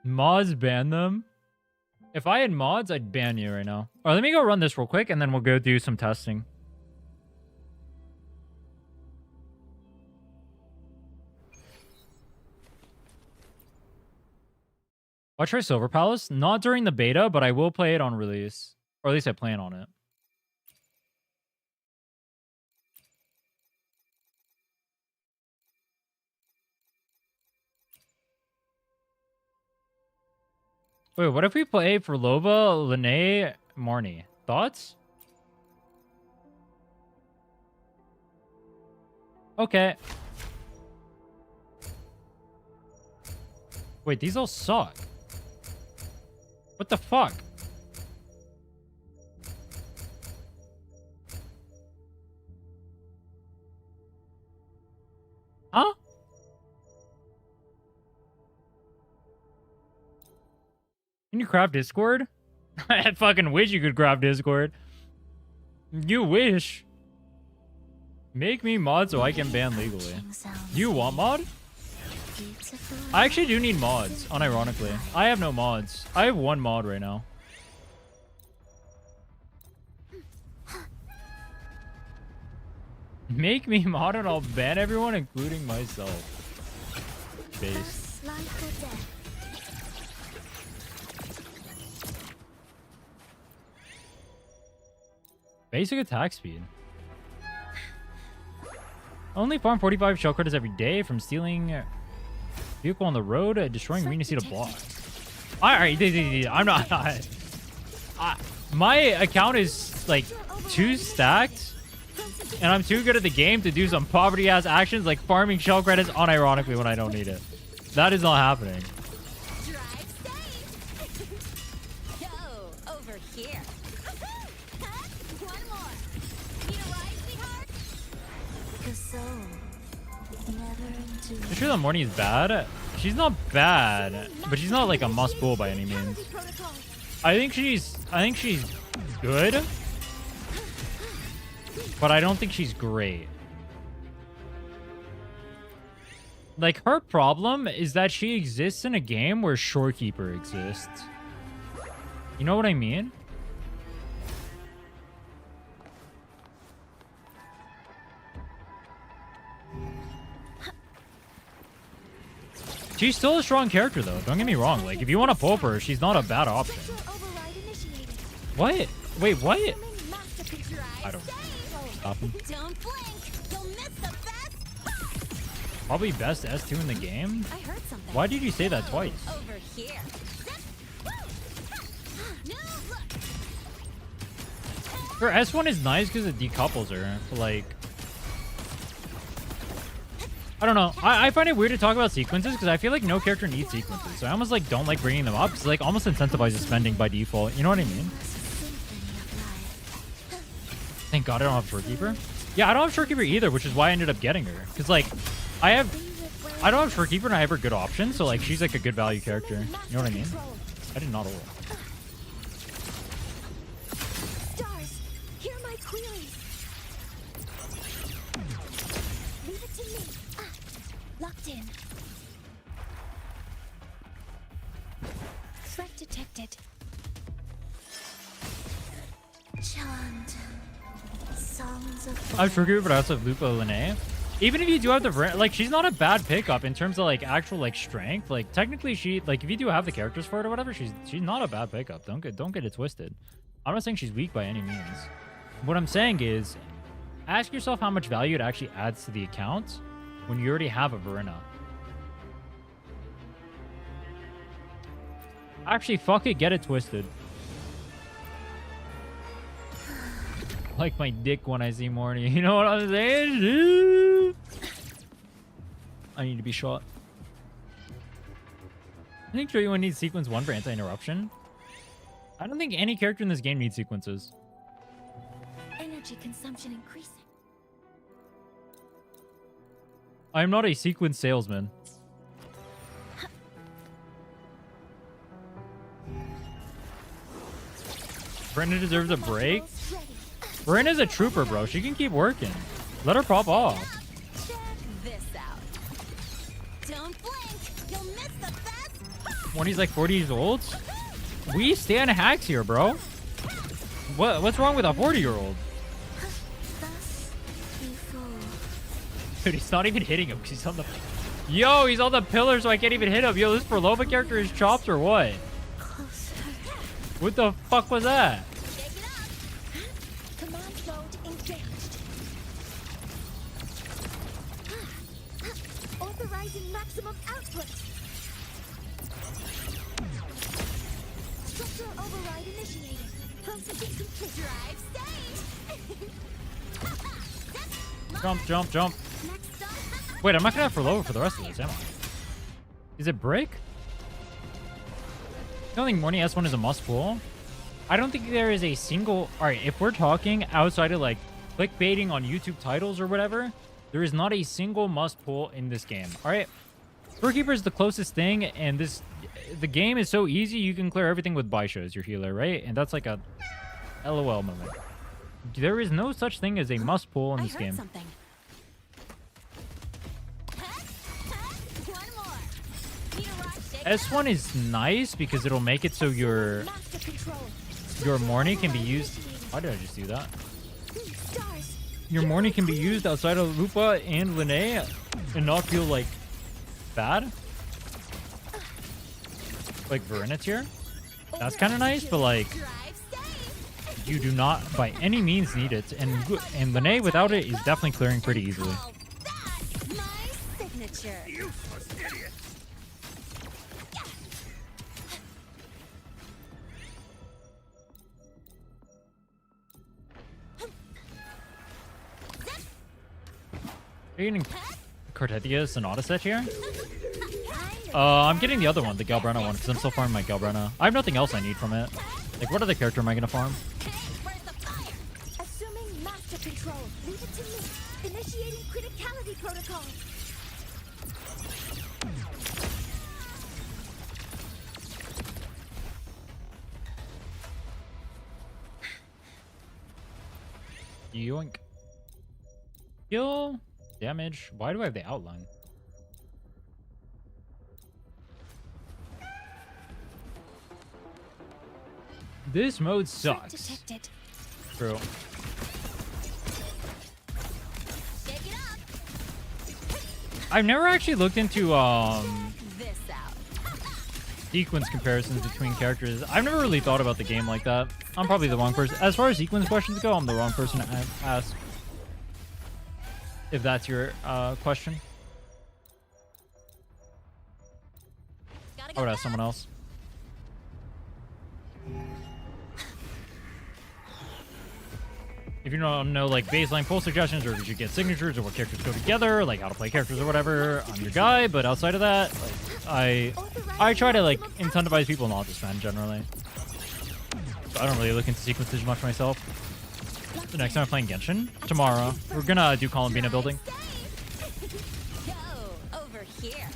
Mods ban them? If I had mods, I'd ban you right now. All right, let me go run this real quick, and then we'll go do some testing. I'll try Silver Palace. Not during the beta, but I will play it on release. Or at least I plan on it. Wait, what if we play for Loba, Lene, Mornye? Thoughts? Okay. Wait, these all suck. What the fuck? Huh? Can you craft Discord? I fucking wish you could craft Discord. You wish. Make me mod so I can ban legally. You want mod? I actually do need mods, unironically. I have no mods. I have one mod right now. Make me mod and I'll ban everyone, including myself. Based. Basic attack speed. Only farm 45 shell credits every day from stealing vehicle on the road, destroying arena seat of block. Alright, I'm not. My account is like too stacked, and I'm too good at the game to do some poverty ass actions like farming shell credits unironically when I don't need it. That is not happening. Drive safe. Go over here. One more. Need a ride, sweetheart? The soul never into I'm sure that Mornye is bad. She's not bad, but she's not like a must pull by any means. I think she's good, but I don't think she's great. Like, her problem is that she exists in a game where Shorekeeper exists. You know what I mean? She's still a strong character, though. Don't get me wrong. Like, if you want to pull her, she's not a bad option. What? Wait, what? I don't know. Stop him. Don't blink. You'll miss the best. Probably best S2 in the game? I heard something. Why did you say that twice? Over here. No, look. Her S1 is nice because it decouples her. But like, I don't know. I find it weird to talk about sequences because I feel like no character needs sequences. So I almost like don't like bringing them up because like almost incentivizes spending by default. You know what I mean? Thank God I don't have Shorekeeper. Yeah, I don't have Shorekeeper either, which is why I ended up getting her. Because like, I don't have Shorekeeper and I have her good option. So like, she's like a good value character. You know what I mean? I did not ult. Stars, hear my queries. Leave it to me. Locked in. threat detected. Chant. Songs of I have Shorekeeper, but I also have Lupo Lene. Even if you do have the like, she's not a bad pickup in terms of like actual like strength. Like technically, she like if you do have the characters for it or whatever, she's not a bad pickup. Don't get it twisted. I'm not saying she's weak by any means. What I'm saying is, ask yourself how much value it actually adds to the account when you already have a Verena. Actually, fuck it, get it twisted. Like my dick when I see Mornye. You know what I'm saying? I need to be shot. I think everyone needs sequence 1 for anti-interruption. I don't think any character in this game needs sequences. energy consumption increasing. I'm not a sequence salesman. Brenda deserves a break. Brenda's a trooper, bro. She can keep working. Let her pop off. Check this out. Don't blink. You'll miss the best. When he's like 40 years old. We stand hacks here, bro. What's wrong with a 40-year-old? Thus we fall. Dude, he's not even hitting him because he's on the... Yo, he's on the pillar, so I can't even hit him. Yo, this Perlova character is chops or what? Closer. What the fuck was that? Shake it up. Command mode engaged. Authorizing maximum output. Structural override initiated. Processing complete. Drive stage. Jump, jump, jump. Next stop. Wait, I'm not gonna have Perlova for the rest of this, am I? Is it break? I don't think Mornye S1 is a must pull. I don't think there is a single... Alright, if we're talking outside of like clickbaiting on YouTube titles or whatever, there is not a single must pull in this game. Alright? Doorkeeper is the closest thing, and the game is so easy you can clear everything with Baisha as your healer, right? And that's like a LOL moment. There is no such thing as a must pull in I this heard game. something. S1 is nice because it'll make it so your Mornye can be used. Why did I just do that? Stars. Your Mornye can be used outside of Lupa and Linnae and not feel like bad. Like Verinit's here. That's kind of nice, but like you do not by any means need it. And Linnae without it is definitely clearing pretty easily. Call that my signature. Useless idiot! Are you getting Cortetia Sonata set here? I'm getting the other one, the Galbrena one, because I'm still farming my Galbrena. I have nothing else I need from it. Like, what other character am I going to farm? Assuming master control. Leave it to me. Initiating criticality protocol. Yoink. Heal. Damage. Why do I have the outline? This mode sucks. Detected. True. Shake it up. I've never actually looked into This out. sequence comparisons between characters. I've never really thought about the game like that. I'm probably the wrong person. As far as sequence questions go, I'm the wrong person to ask. If that's your question. Gotta I go would ask fast. someone else. If you don't know like baseline pull suggestions, or if you should get signatures, or what characters go together, like how to play characters or whatever, I'm your guy. But outside of that, like, I try to like incentivize people not to spend generally. So I don't really look into sequences much myself. The next time I'm playing Genshin tomorrow, we're gonna do Columbina building, Go over here.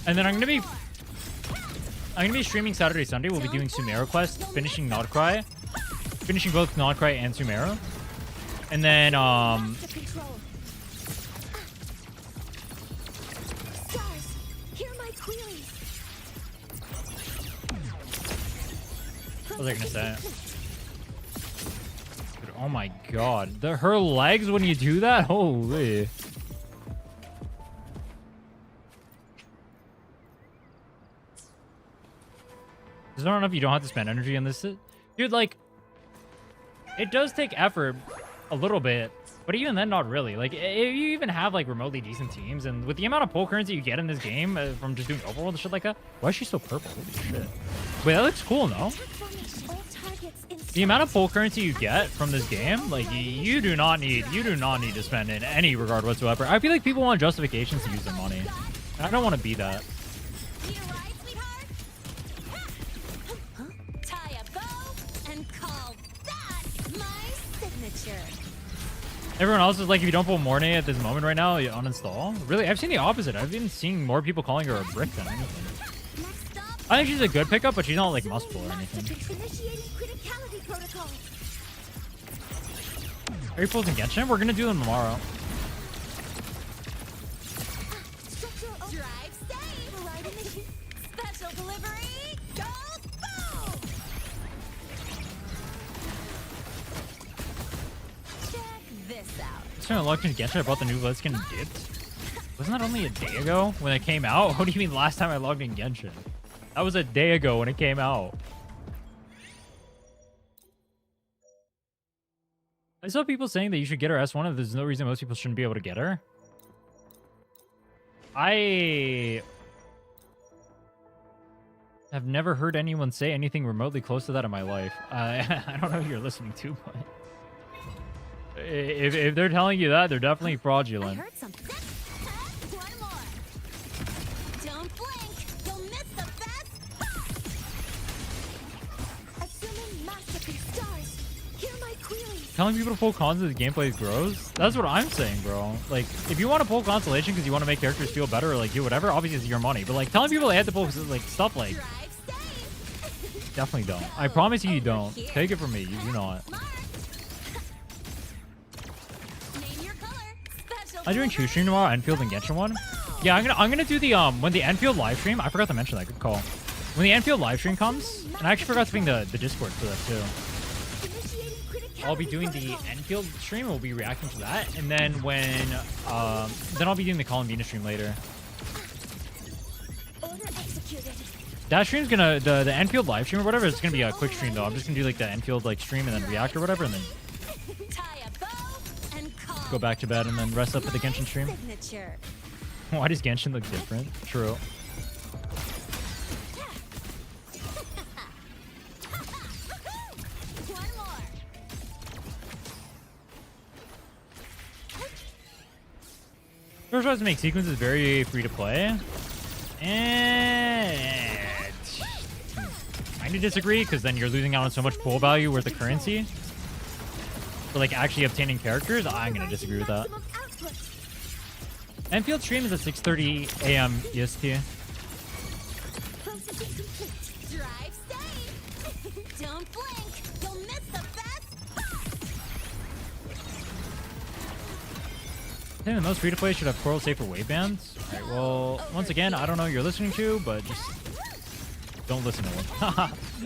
and then I'm gonna be streaming Saturday, Sunday. We'll be doing Sumeru quest, finishing Nodcry. Finishing both Nodcry and Sumeru. And then, Master control. Stars, hear my queries. what was I gonna say? Dude, oh my god. Her legs when you do that? Holy. Is there enough you don't have to spend energy on this? Dude, like, it does take effort a little bit, but even then, not really. Like, if you even have, like, remotely decent teams, and with the amount of pull currency you get in this game from just doing overworld and shit like that, why is she so purple? Holy shit. Wait, that looks cool, no? Formation. All targets in The amount of pull currency you get from this game, like, you do not need to spend in any regard whatsoever. I feel like people want justifications to use their money. And I don't want to be that. Need a ride, sweetheart? Tie a bow and call that my signature. Everyone else is like, if you don't pull Mornye at this moment right now, you uninstall. Really, I've seen the opposite. I've been seeing more people calling her a brick than anything. Next up, I think she's a good pickup, but she's not like must pull or anything. initiating criticality protocol. Are you pulls in Genshin? We're gonna do them tomorrow. Structural drive save. Ride initiative. Special delivery. Go boom. Check this out. Just gonna look into Genshin. I bought the new Blitzskin and dipped. Wasn't that only a day ago when it came out? What do you mean last time I logged in Genshin? That was a day ago when it came out. I saw people saying that you should get her S1 if there's no reason most people shouldn't be able to get her. I have never heard anyone say anything remotely close to that in my life. I don't know who you're listening to, but if they're telling you that, they're definitely I fraudulent. heard something. One more. Don't blink. You'll miss the best spot. Assuming master can stars. Hear my queries. Telling people to pull cons as the gameplay grows? That's what I'm saying, bro. Like, if you want to pull consolation because you want to make characters feel better or like do whatever, obviously it's your money. But like telling people they have to pull like stuff like Drive save. definitely don't. I promise you, you don't. Take it from me, you do not. Mark. Name your color. Special I'm doing two stream tomorrow, Enfield and Genshin one. boom. Yeah, I'm gonna do the when the Enfield live stream. I forgot to mention that. Good call. When the Enfield live stream comes, and I actually forgot to bring the Discord for that too. I'll be doing the Enfield stream. We'll be reacting to that, and then when then I'll be doing the Columbina stream later. Order executed. That stream's gonna the Enfield live stream or whatever. It's gonna be a quick stream though. I'm just gonna do like the Enfield like stream and then react or whatever, and then Tie a bow and call. go back to bed and then rest up for the Genshin stream. Signature. Why does Genshin look different? True. One more. First tries to make sequences very free to play. And kind of disagree, because then you're losing out on so much pool value worth the currency. For like actually obtaining characters, I'm gonna disagree with that. Maximum output. Enfield stream is at 6:30 a.m. EST. Processing complete. Drive safe. Don't blink. You'll miss the best part. I think the most free to play should have coral safer wave bands. Alright, well, once again, I don't know who you're listening to, but just don't listen to them.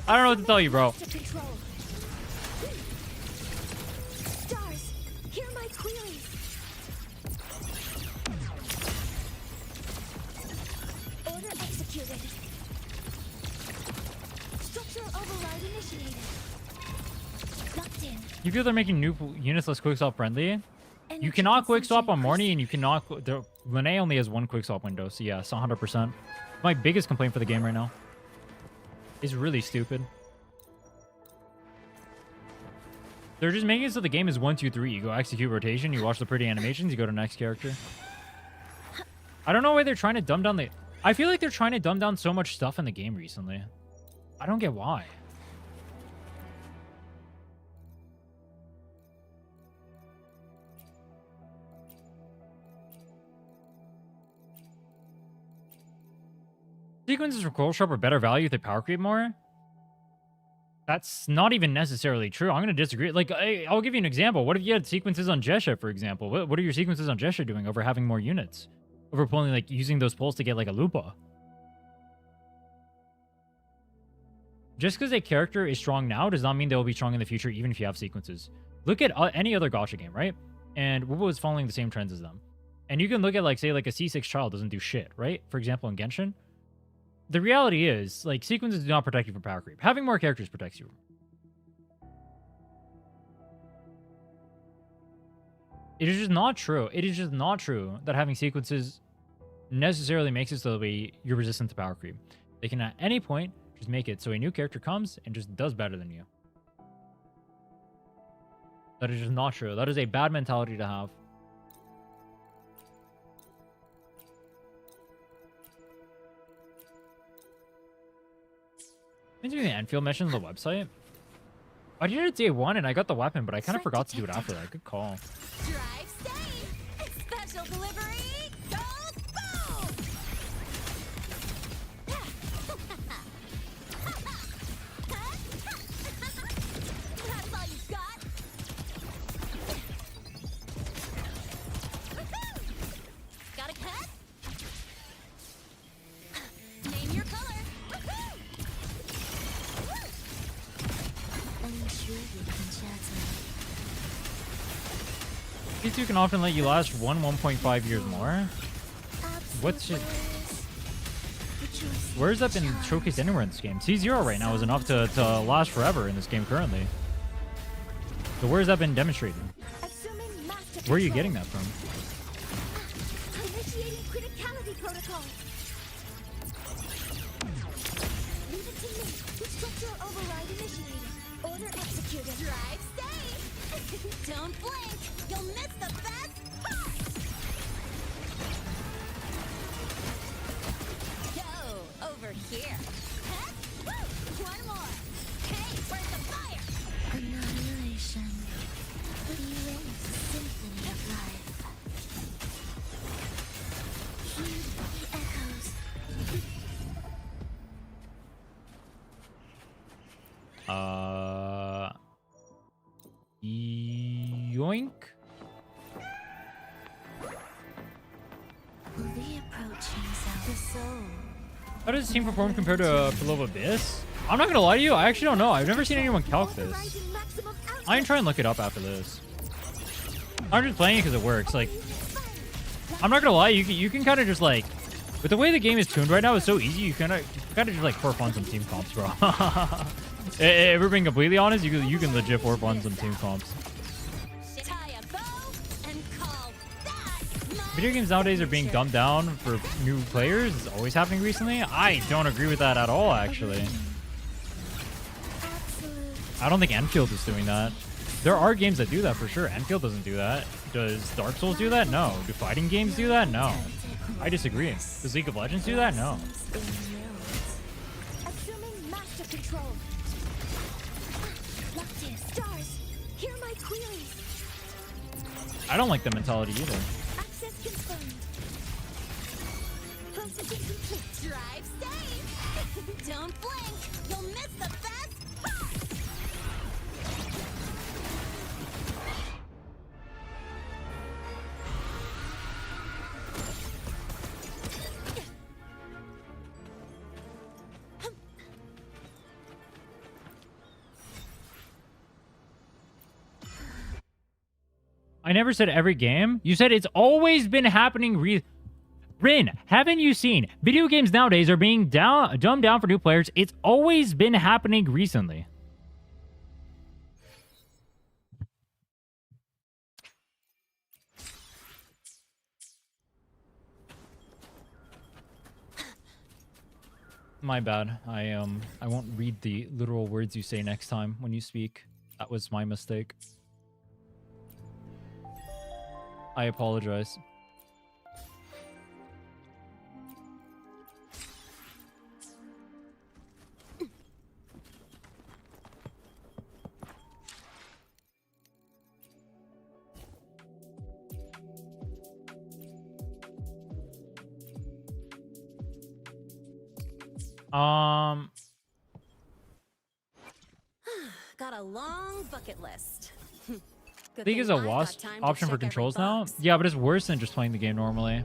I don't know what to tell you, bro. To control. Stars, hear my queries. Order executed. Structural override initiated. Locked in. You feel they're making new units less quick swap friendly? You cannot quick swap on Mornye, and you cannot. Lene only has one quick swap window, so yes, 100%. My biggest complaint for the game right now. It's really stupid. They're just making it so the game is 1, 2, 3. You go execute rotation, you watch the pretty animations, you go to next character. I don't know why they're trying to dumb down the. I feel like they're trying to dumb down so much stuff in the game recently. I don't get why. Sequences from Coral Shop are better value if they power creep more. That's not even necessarily true. I'm going to disagree. Like, I'll give you an example. What if you had sequences on Jesha, for example? What are your sequences on Jesha doing over having more units? Over pulling, like, using those pulls to get, like, a Lupa? Just because a character is strong now does not mean they will be strong in the future, even if you have sequences. Look at any other gacha game, right? And Wuwa is following the same trends as them. And you can look at, like, say, like, a C6 child doesn't do shit, right? For example, in Genshin. The reality is, like, sequences do not protect you from power creep. Having more characters protects you. It is just not true. It is just not true that having sequences necessarily makes it so that you're resistant to power creep. They can at any point just make it so a new character comes and just does better than you. That is just not true. That is a bad mentality to have. I'm doing the Enfield mission on the website. I did it day 1 and I got the weapon, but I kind of forgot to do it after that. Good call. Drive safe. Special delivery. Go boom. That's all you got. Got a cut? Name your color. These two can often let you last 1.5 years more. What's just... Where's that been showcased anywhere in this game? C0 right now is enough to last forever in this game currently. So where's that been demonstrated? Where are you getting that from? Initiating criticality protocol. Leave it to me. Structural override initiated. Order executed. Drive safe. Don't blink. You'll miss the best part. Go over here. Huh? Woo! One more. Hey, where's the fire? Annihilation. You erase the symphony of life. Heed the echoes. Yoink. The approaching zone. The soul. How does this team perform compared to Below Abyss? I'm not gonna lie to you, I actually don't know. I've never seen anyone calc this. Authorizing maximum output. I can try and look it up after this. I'm just playing it because it works. Like, I'm not gonna lie, you can kind of just like, with the way the game is tuned right now, it's so easy. You kind of just like for fun some team comps, bro. If we're being completely honest, you can legit for fun some team comps. Tie a bow and call that my Video games nowadays are being dumbed down for new players. It's always happening recently. I don't agree with that at all, actually. Absolute. I don't think Enfield is doing that. There are games that do that for sure. Enfield doesn't do that. Does Dark Souls do that? No. Do fighting games do that? No. I disagree. Does League of Legends do that? No. assuming master control. Locked in. Stars, hear my queries. I don't like the mentality either. Access confirmed. Processing complete. Drive safe. Don't blink. You'll miss the best part. I never said every game. You said it's always been happening. Rin, haven't you seen? Video games nowadays are being dumbed down for new players. It's always been happening recently. My bad. I won't read the literal words you say next time when you speak. That was my mistake. I apologize. Got a long bucket list. Good League thing is a I got WASP time to option for check every controls now. box. Yeah, but it's worse than just playing the game normally.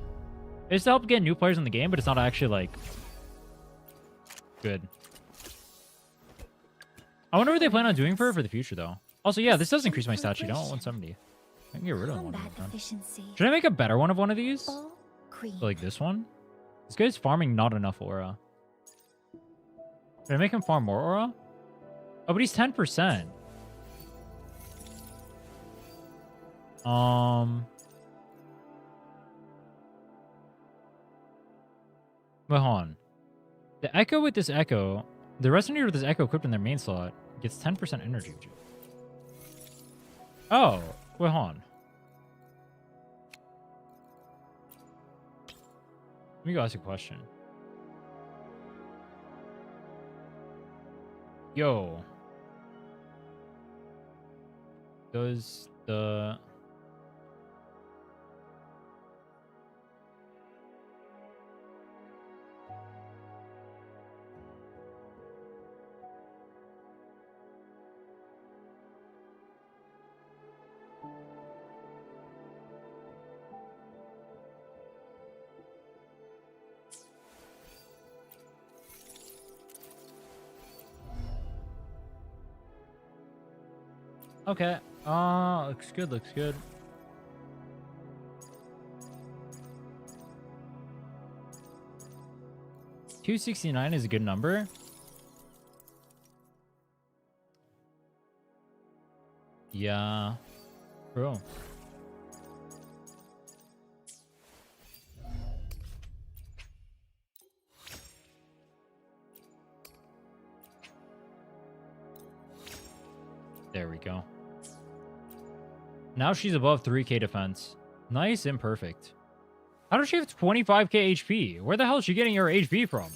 It's to help get new players in the game, but it's not actually like good. I wonder what they plan on doing for the future though. Also, yeah, this does increase my stat sheet. I want 170. I can get rid of one. Combat Of them. efficiency. Should I make a better one of one of these? Full cream. Like this one? This guy's farming not enough aura. Should I make him farm more aura? Oh, but he's 10%. Wait, hold on. The Echo with this Echo, the Resonator with this Echo equipped in their main slot gets 10% energy. Oh, wait, hold on. Let me go ask a question. Yo. Does the... Okay. Looks good, looks good. $269 is a good number. Yeah. Bro. There we go. Now she's above 3k defense. Nice and perfect. How does she have 25k HP? Where the hell is she getting her HP from?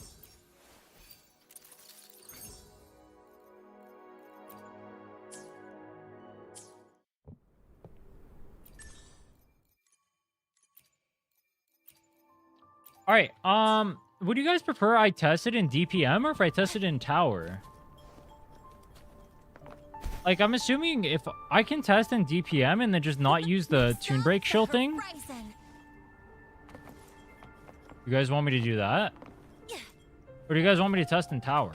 Alright, would you guys prefer I test it in DPM or if I test it in tower? Like, I'm assuming if I can test in DPM and then just not use the tune break shill thing. You guys want me to do that? Or do you guys want me to test in tower?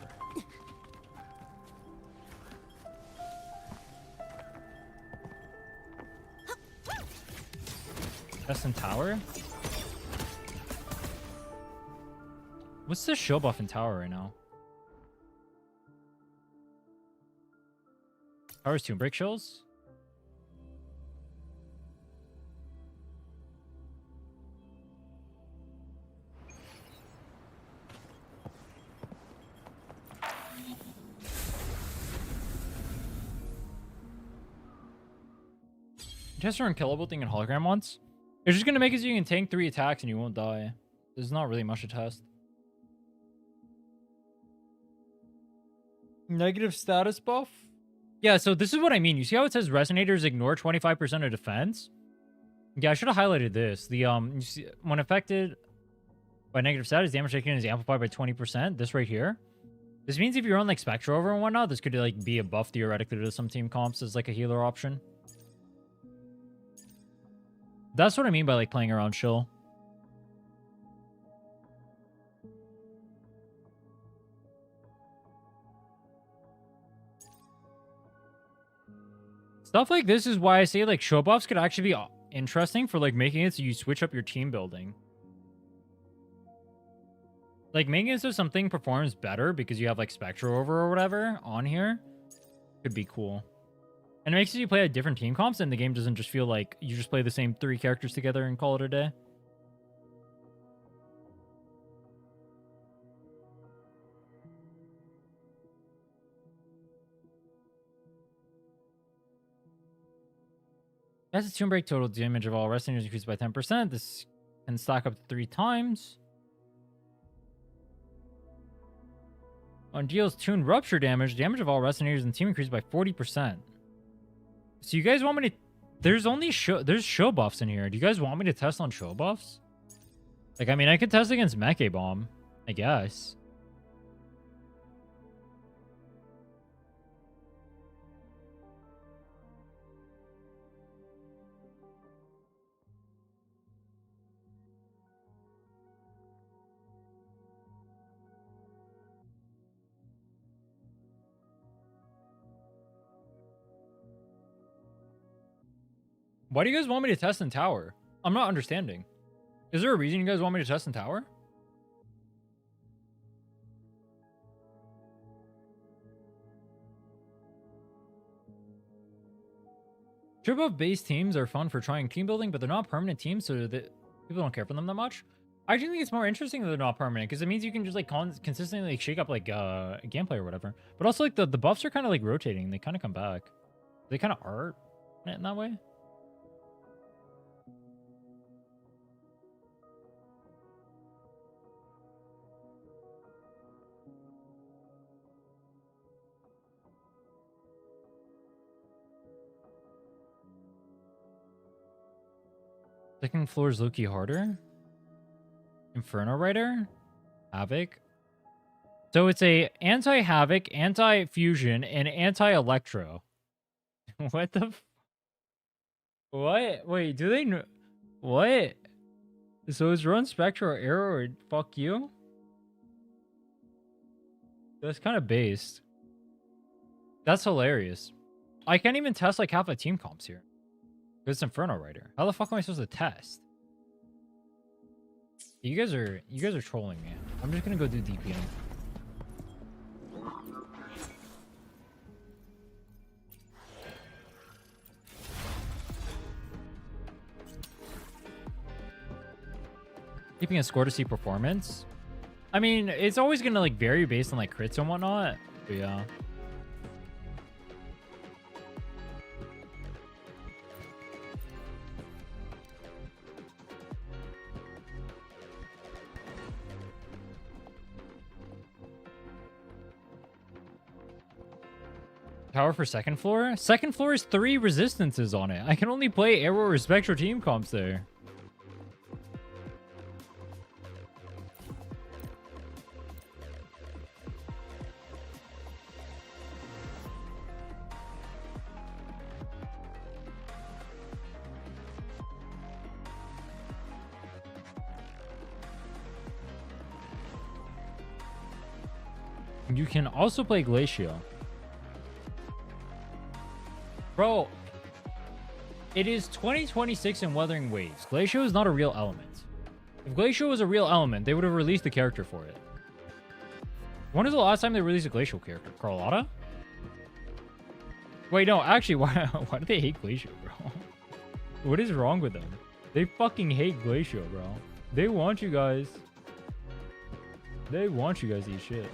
Test in tower? What's the show buff in tower right now? Tower's Tomb Break shows? Test your unkillable thing in hologram once. It's just gonna make it so you can tank 3 attacks and you won't die. There's not really much to test. Negative status buff? Yeah, so this is what I mean. You see how it says resonators ignore 25% of defense? Yeah, I should have highlighted this. The you see, when affected by negative status, damage taken is amplified by 20%. This right here. This means if you're on like Spectre over and whatnot, this could like be a buff theoretically to some team comps as like a healer option. That's what I mean by like playing around chill. Stuff like this is why I say like show buffs could actually be interesting for like making it so you switch up your team building. Like making it so something performs better because you have like Spectre over or whatever on here could be cool. And it makes it you play at different team comps and the game doesn't just feel like you just play the same 3 characters together and call it a day. As a Tomb Break, total damage of all resonators increased by 10%. This can stack up to 3 times. On deals Tune Rupture damage, damage of all resonators and team increased by 40%. So you guys want me to... There's show buffs in here. Do you guys want me to test on show buffs? Like, I mean, I could test against Mecha Bomb, I guess. Why do you guys want me to test in tower? I'm not understanding. Is there a reason you guys want me to test in tower? Trip up base teams are fun for trying team building, but they're not permanent teams, so that people don't care for them that much. I actually think it's more interesting that they're not permanent, because it means you can just like consistently like shake up like gameplay or whatever. But also like the buffs are kind of like rotating. They kind of come back. They kind of are in that way. Second floor is Loki harder. Inferno Rider? Havoc? So it's a anti-Havoc, anti-Fusion, and anti-Electro. What the what? Wait, do they know? What? So it's run Spectre or Arrow or fuck you? That's kind of based. That's hilarious. I can't even test like half a team comps here. It's Inferno Rider. How the fuck am I supposed to test? You guys are trolling me. I'm just gonna go do DPM. Keeping a score to see performance. I mean, it's always gonna like vary based on like crits and whatnot. But yeah. Power for second floor? Second floor is 3 resistances on it. I can only play Arrow or Spectre team comps there. You can also play Glacial. Bro, it is 2026 in Wuthering Waves. Glacial is not a real element. If Glacial was a real element, they would have released the character for it. When was the last time they released a Glacial character? Carlotta? Wait, no, actually, why do they hate Glacial, bro? What is wrong with them? They fucking hate Glacial, bro. They want you guys. They want you guys to eat shit.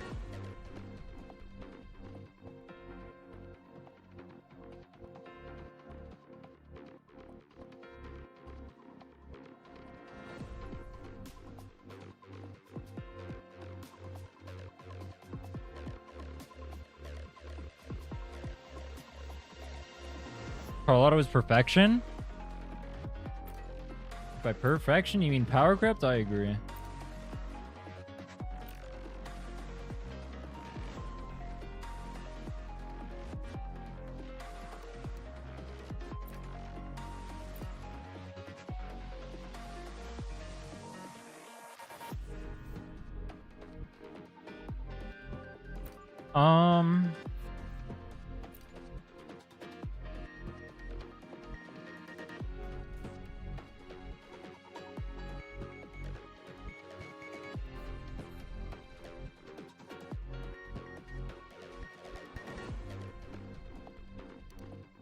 Carlotta was perfection? By perfection, you mean power crept? I agree.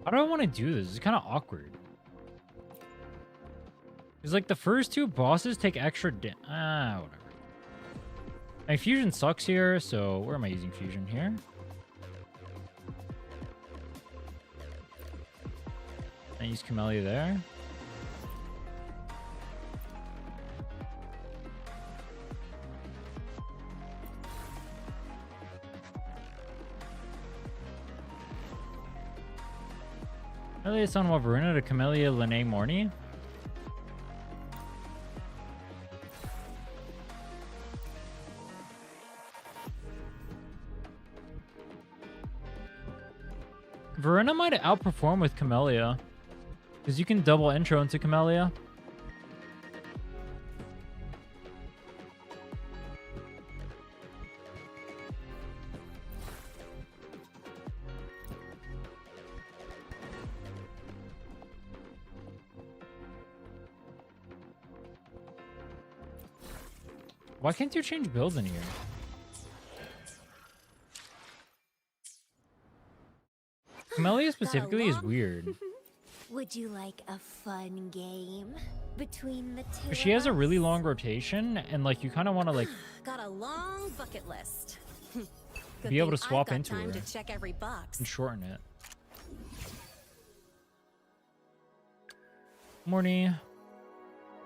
How do I want to do this? It's kind of awkward. It's like the first two bosses take extra whatever. My fusion sucks here, so where am I using fusion here? I use Camellia there. Camellia Son Wavaruna to Camellia Lene Mornye. Verena might outperform with Camellia, because you can double intro into Camellia. Why can't you change builds in here? Camellia specifically is weird. Would you like a fun game between the two? She has a of really us? long rotation, and like you kind of want to like Got a long bucket list. be able to swap I've got into time her to check every box. and shorten it. Mornye.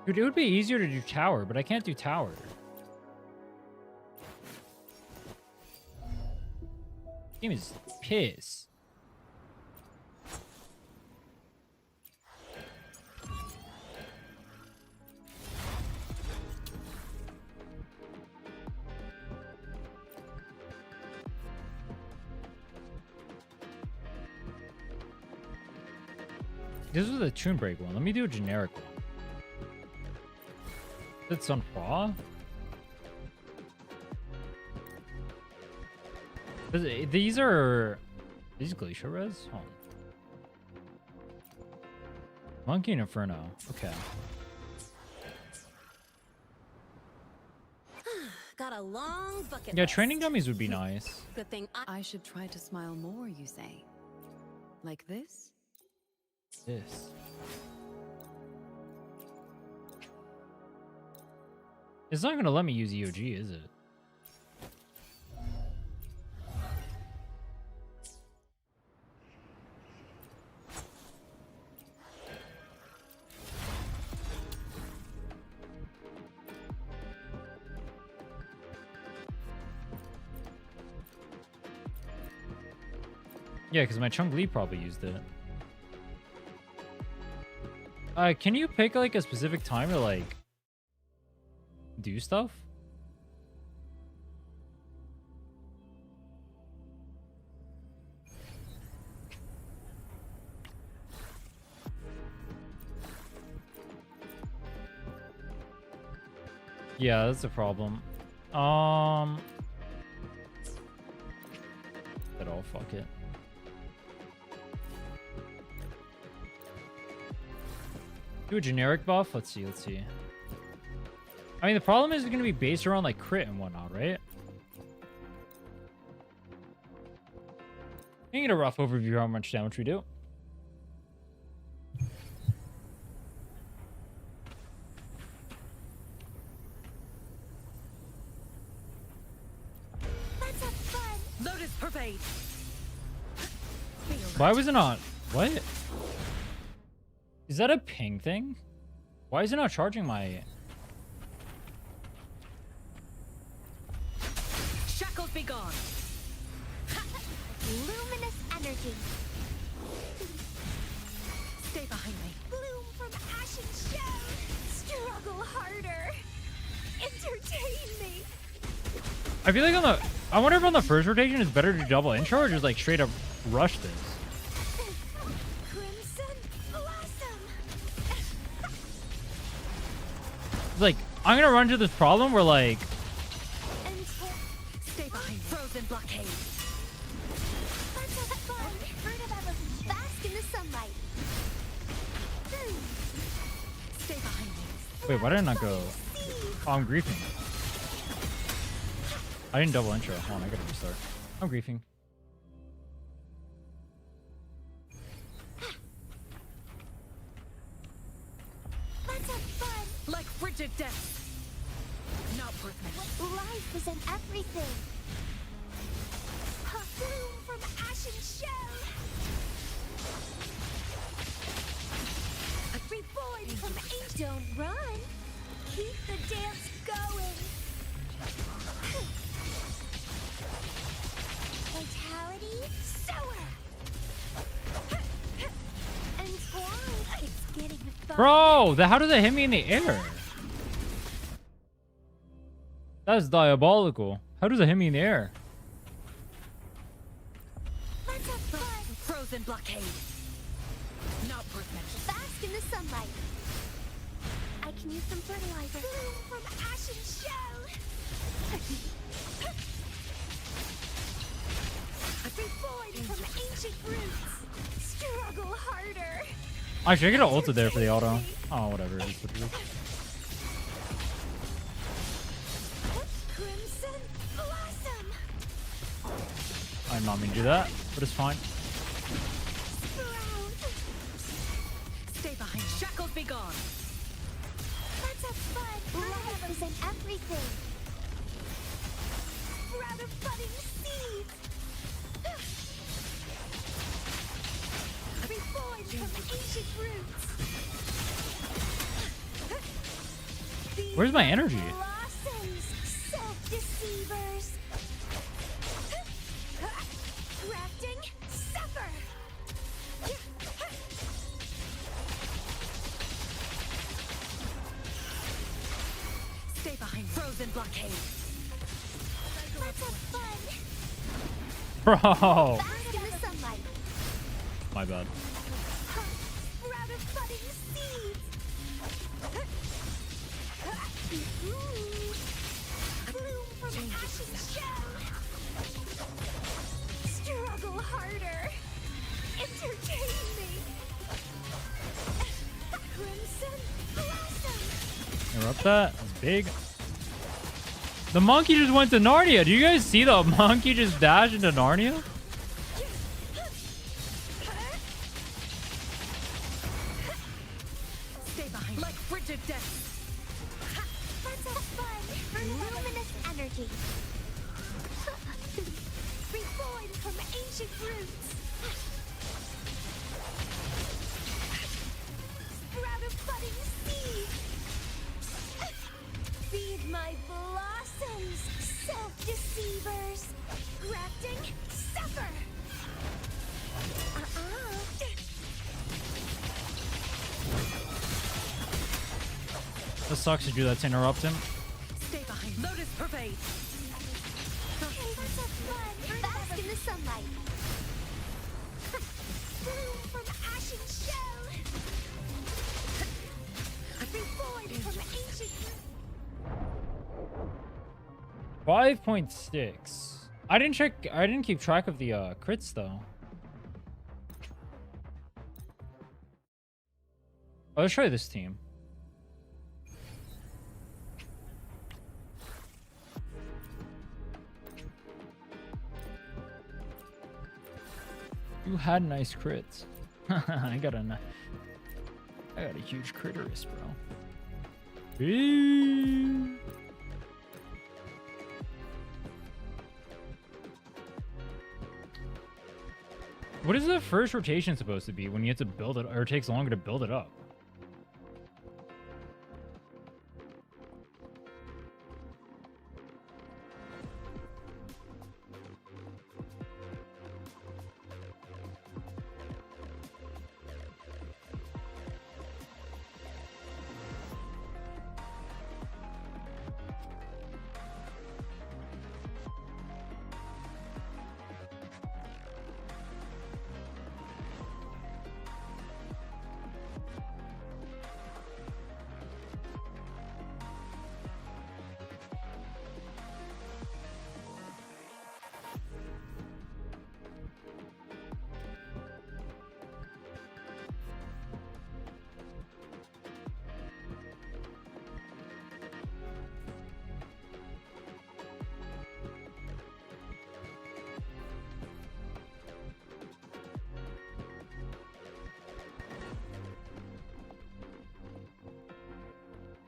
Dude, it would be easier to do tower, but I can't do tower. Game is piss. This was a Toon Break one. Let me do a generic one. That's on Fa? These are... These Glacial Res? Hold on. Monkey and Inferno. Okay. Got a long bucket Yeah, list. training dummies would be nice. Good thing I should try to smile more, you say? Like this? This. It's not gonna let me use EOG, is it? Yeah, because my Chung Li probably used it. Can you pick like a specific time to like do stuff? Yeah, that's a problem. fuck it. Do a generic buff? Let's see, let's see. I mean, the problem is it's going to be based around, like, crit and whatnot, right? You can get a rough overview of how much damage we do. Let's have fun. Lotus pervade. Why was it not? What? Is that a ping thing? Why is it not charging my... Shackles be gone. Luminous energy. Stay behind me. Bloom from ashen shell. Struggle harder. Entertain me. I feel like on the... I wonder if on the first rotation it's better to double intro or just like straight up rush this. Crimson blossom. It's like, I'm gonna run into this problem where like... Stay behind. Frozen blockade. Let's have fun. Heard about us bask in the sunlight. Stay behind me. Wait, why did I not go? Oh, I'm griefing. I didn't double intro. Hold on, I gotta restart. I'm griefing. Let's have fun. Like frigid death. Not worth it. Life is in everything. Bloom from ashen shell. Reborn from ancient. Don't run. Keep the dance going. Vitality sower. Entwined. It's getting fun. Bro, how does it hit me in the air? That's diabolical. How does it hit me in the air? Let's have fun. Frozen blockade. Not worth it. Bask in the sunlight. I can use some fertilizer. Bloom from ashen shell. Reborn from ancient roots. Struggle harder. I should get an ulted there for the auto. Oh, whatever. It is what it is. Crimson blossom. I did not mean to do that, but it's fine. Sprout. Stay behind. Shackles be gone. Let's have fun. Life is in everything. Sprout of budding seeds. Reborn from ancient roots. Where's my energy? Blossoms, self-deceivers. Crafting, suffer. Stay behind. Frozen blockade. Let's have fun. Bro. Bask in the sunlight. My bad. Sprout of budding seeds. Bloom from ashen shell. Struggle harder. Entertain me. Crimson blossom. Interrupt that. That's big. The monkey just went to Narnia. Do you guys see the monkey just dash into Narnia? Stay behind. Like frigid death. Let's have fun. Luminous energy. Reborn from ancient roots. Sprout of budding seeds. Feed my blossoms, self-deceivers. Grafting, suffer. That sucks to do that to interrupt him. Stay behind. Lotus pervade. Okay, let's have fun. Bask in the sunlight. Bloom from ashen shell. Reborn from ancient. 5.6. I didn't check. I didn't keep track of the crits though. Oh, let's try this team. You had nice crits. I got a huge critterist, bro. Eee. What is the first rotation supposed to be when you have to build it, or it takes longer to build it up?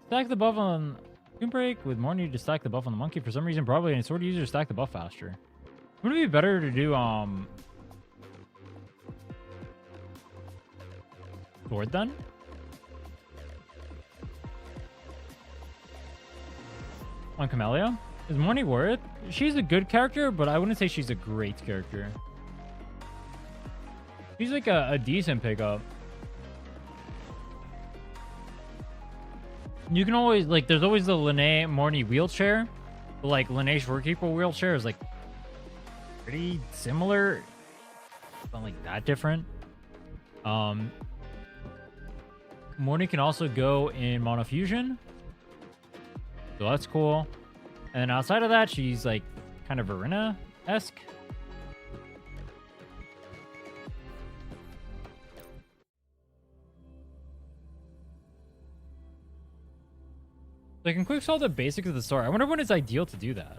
Stack the buff on Tomb Break with Mornye to stack the buff on the monkey. For some reason, probably any sword user to stack the buff faster. Would it be better to do sword then? On Camellia? Is Mornye worth it? She's a good character, but I wouldn't say she's a great character. She's like a decent pickup. You can always, like, there's always the Linnea Mornye wheelchair. But, like, Linnea's Shortkeeper wheelchair is, like, pretty similar. It's not, like, that different. Mornye can also go in Monofusion. So that's cool. And then outside of that, she's, like, kind of Verena-esque. So I can quick solve the basics of the story. I wonder when it's ideal to do that.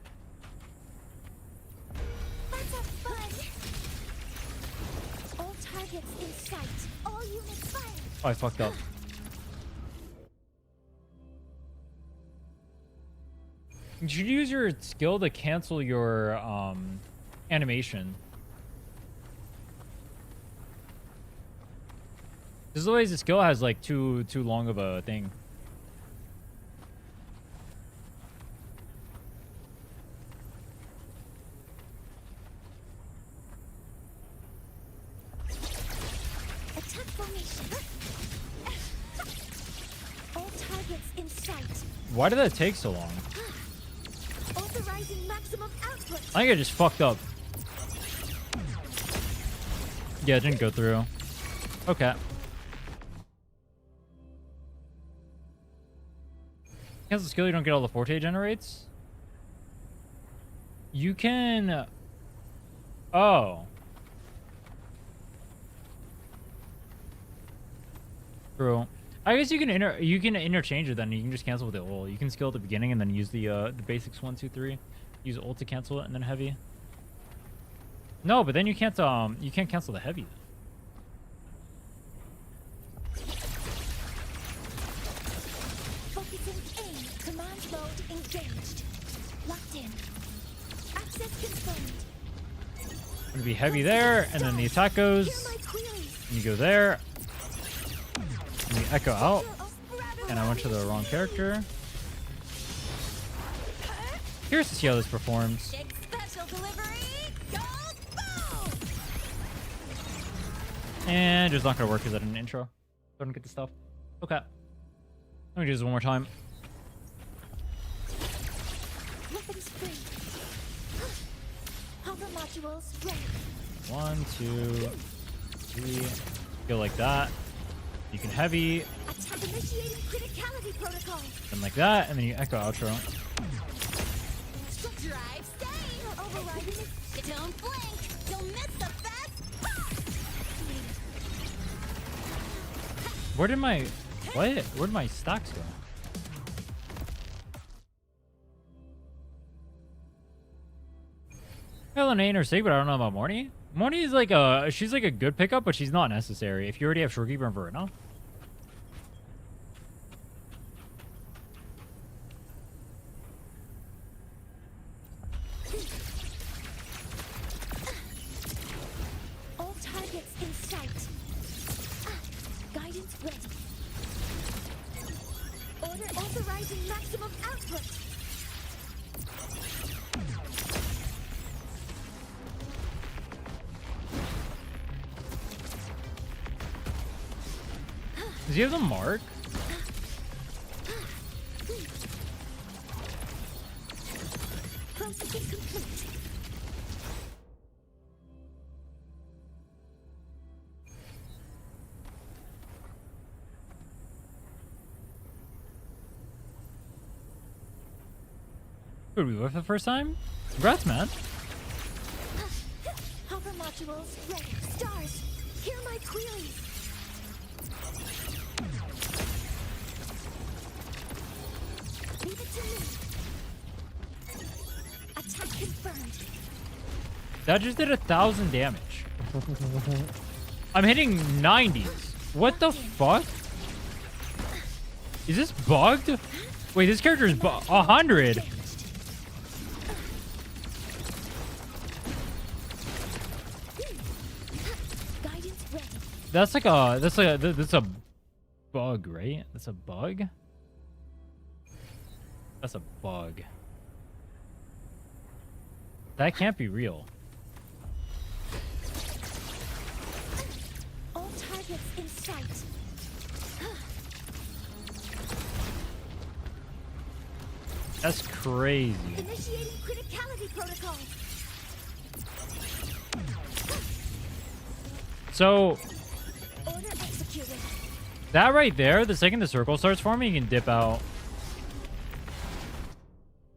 Let's have fun. All targets in sight. All units fire. Oh, I fucked up. You should use your skill to cancel your animation. Because otherwise the skill has like too long of a thing. Attack formation. All targets in sight. Why did that take so long? Authorizing maximum output. I think I just fucked up. Yeah, it didn't go through. Okay. Cancel skill, you don't get all the Forte generates? You can... Oh. True. I guess you can interchange it then. You can just cancel with the ult. You can skill at the beginning and then use the basics 1, 2, 3. Use ult to cancel it and then heavy. No, but then you can't cancel the heavy. Focusing aim. Command mode engaged. Locked in. Access confirmed. Gonna be heavy there, and then the attack Hear goes. my queries. And you go there. And you echo out. And I went to the wrong character. Curious to see how this performs. Big special delivery. Go boom. And it's not gonna work because I did an intro. So I don't get the stuff. Okay. Let me do this one more time. Weapons free. Hover modules ready. 1, 2, 3. Go like that. You can heavy, Attack initiating criticality protocol. and like that, and then you echo outro. Drive stay. override initiated. Don't blink! You'll miss the best! Where did my... What? Where'd my stocks go? Hello, Nate or Sig, but I don't know about Mornye. Mornye is like a... She's like a good pickup, but she's not necessary if you already have Shorekeeper and Verna. All targets in sight. Guidance ready. Order authorizing maximum output. Does he have the mark? Processing complete. Did we live for the first time? Congrats, man. Hopper modules ready. Stars, hear my queries. Leave it to me. Attack confirmed. That just did 1,000 damage. I'm hitting 90s. What the fuck? Is this bugged? Wait, this character is 100. Guidance ready. That's a bug, right? That's a bug? That's a bug. That can't be real. All targets in sight. That's crazy. Initiating criticality protocol. So Order executed. that right there, the second the circle starts forming, you can dip out.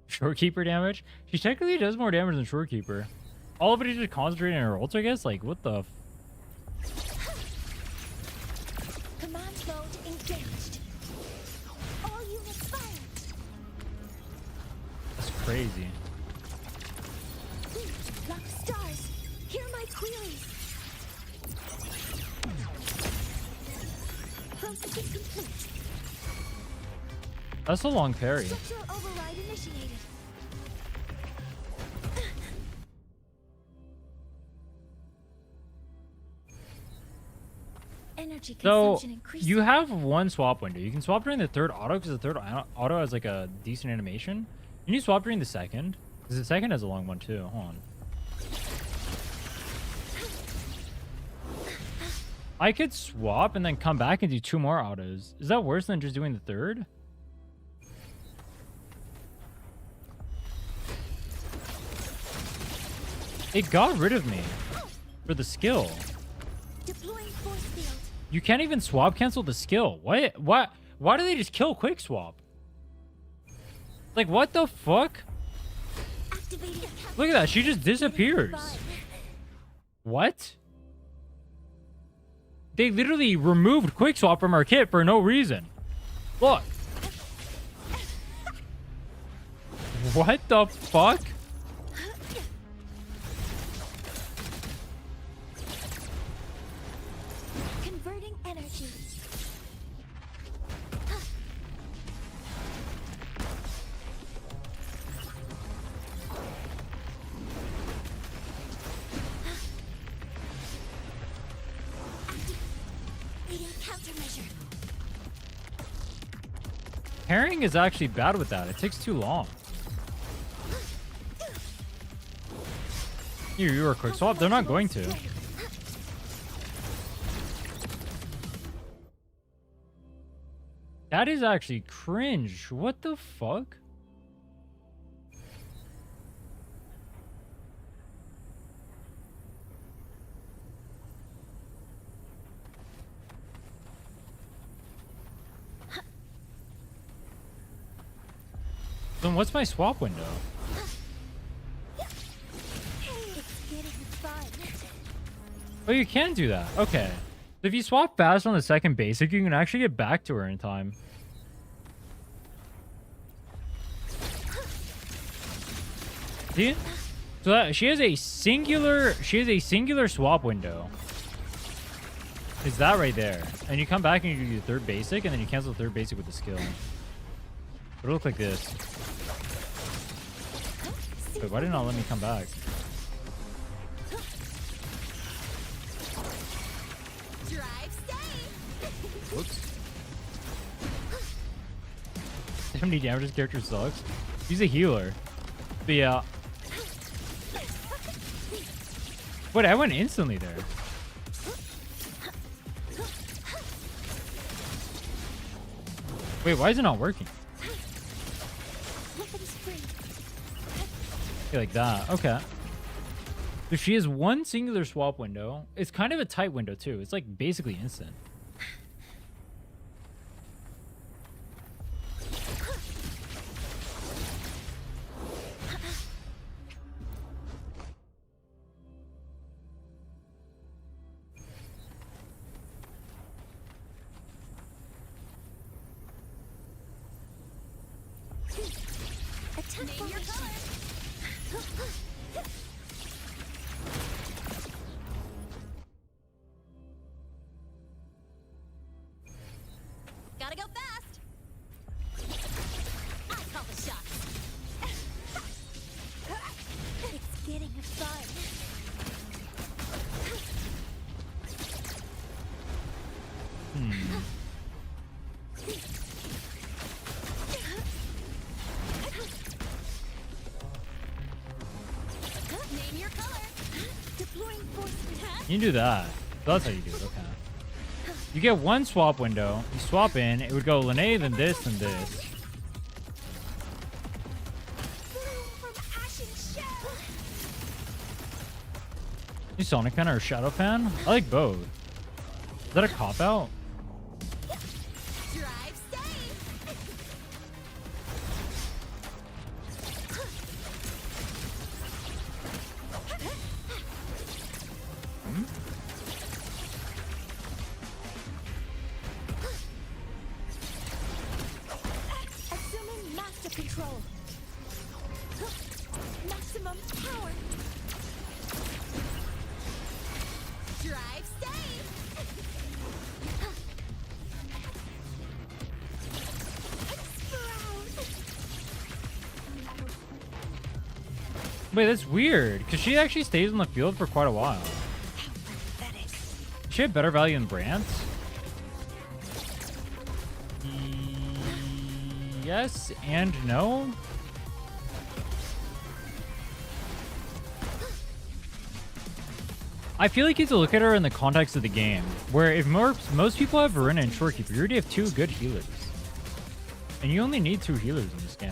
Shorekeeper damage? She technically does more damage than Shorekeeper. All of it is just concentrating on her ult, I guess? Like, what the... Command mode engaged. All units fired. That's crazy. Lock stars. Hear my queries. Processing complete. That's a long parry. Structural override initiated. Energy So, consumption increasing. you have one swap window. You can swap during the third auto, because the third auto has, like, a decent animation. Can you swap during the second? Because the second has a long one, too. Hold on. I could swap and then come back and do 2 more autos. Is that worse than just doing the third? It got rid of me for the skill. Deploying force field. You can't even swap cancel the skill. What? What? Why do they just kill quick swap? Like, what the fuck? Activating. Look at that. She just disappears. What? They literally removed quick swap from our kit for no reason. Look. What the fuck? Converting energy. Leading countermeasure. Herring is actually bad with that. It takes too long. You are quick swap. They're not going to. That is actually cringe. What the fuck? Then what's my swap window? Oh, you can do that. Okay. So if you swap fast on the second basic, you can actually get back to her in time. See? So that, she has a singular swap window. Is that right there? And you come back and you do the third basic, and then you cancel the third basic with the skill. It'll look like this. Wait, why didn't it let me come back? Drive stay. Whoops. 70 damage, this character sucks. He's a healer. But yeah. Wait, I went instantly there. Wait, why is it not working? Weapons free. Yeah, like that. Okay. So she has one singular swap window. It's kind of a tight window too. It's like basically instant. Attack formation. Gotta go fast. I call the shots. It's getting fun. Name your color. Deploying force. You can do that. That's how you do it. Okay. You get one swap window. You swap in. It would go Lene, then this, then this. From ashen shell. You Sonic fan or a Shadow fan? I like both. Is that a cop out? Drive safe. Assuming master control. Maximum power. Drive safe. Wait, that's weird. Because she actually stays on the field for quite a while. She had better value than Brant's? Yes and no. I feel like you have to look at her in the context of the game, where if most people have Verena and Shorekeeper, you already have two good healers. And you only need two healers in this game.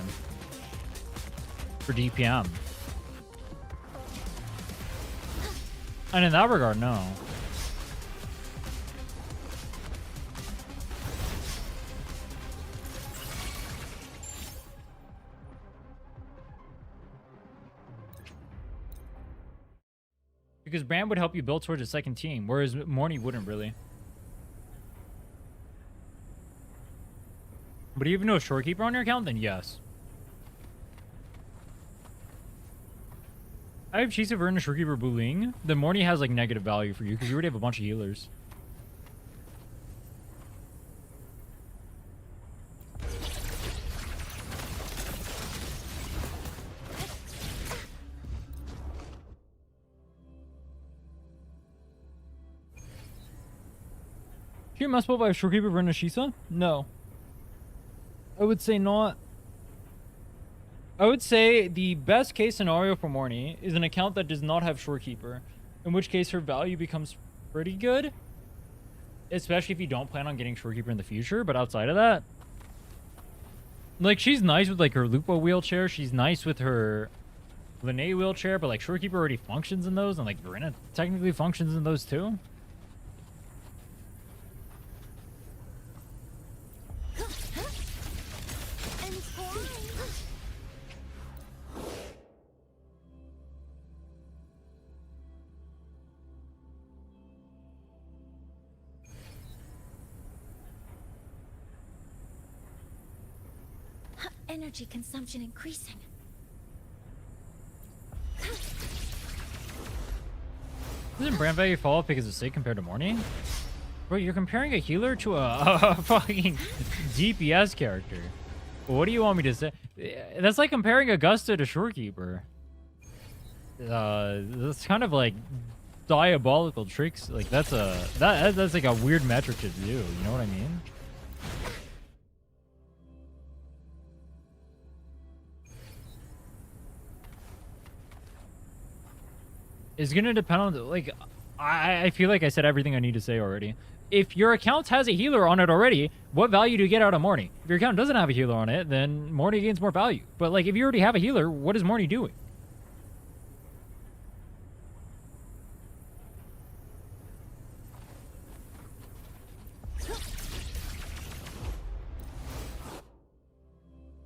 For DPM. And in that regard, no. Because Brand would help you build towards a second team, whereas Mornye wouldn't really. But even though a Shorekeeper on your account, then yes. I have Chisa Verna, Shorekeeper, Buling. Then Mornye has like negative value for you because you already have a bunch of healers. You must build by a Shorekeeper Verna Shisa? No. I would say not. I would say the best case scenario for Mornye is an account that does not have Shorekeeper, in which case her value becomes pretty good, especially if you don't plan on getting Shorekeeper in the future. But outside of that, like, she's nice with like her Lupo wheelchair, she's nice with her Lene wheelchair, but like Shorekeeper already functions in those, and like Verena technically functions in those too. energy consumption increasing. Doesn't brand value fall off because of sick compared to Mornye? Bro, you're comparing a healer to a fucking DPS character. What do you want me to say? That's like comparing Augusta to Shorekeeper. That's kind of like diabolical tricks. Like that's like a weird metric to do. You know what I mean? It's gonna depend on like I feel like I said everything I need to say already. If your account has a healer on it already, what value do you get out of Mornye? If your account doesn't have a healer on it, then Mornye gains more value. But like if you already have a healer, what is Mornye doing?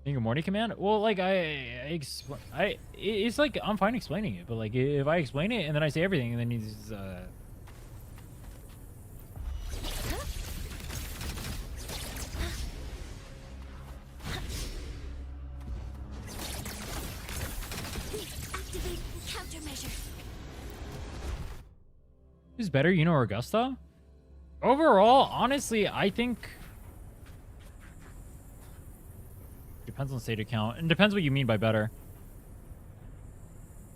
Think of Mornye command? Well, like it's like I'm fine explaining it, but like if I explain it and then I say everything, and then he's Activate countermeasures. who's better, you know, or Augusta? Overall, honestly, I think depends on state account and depends what you mean by better.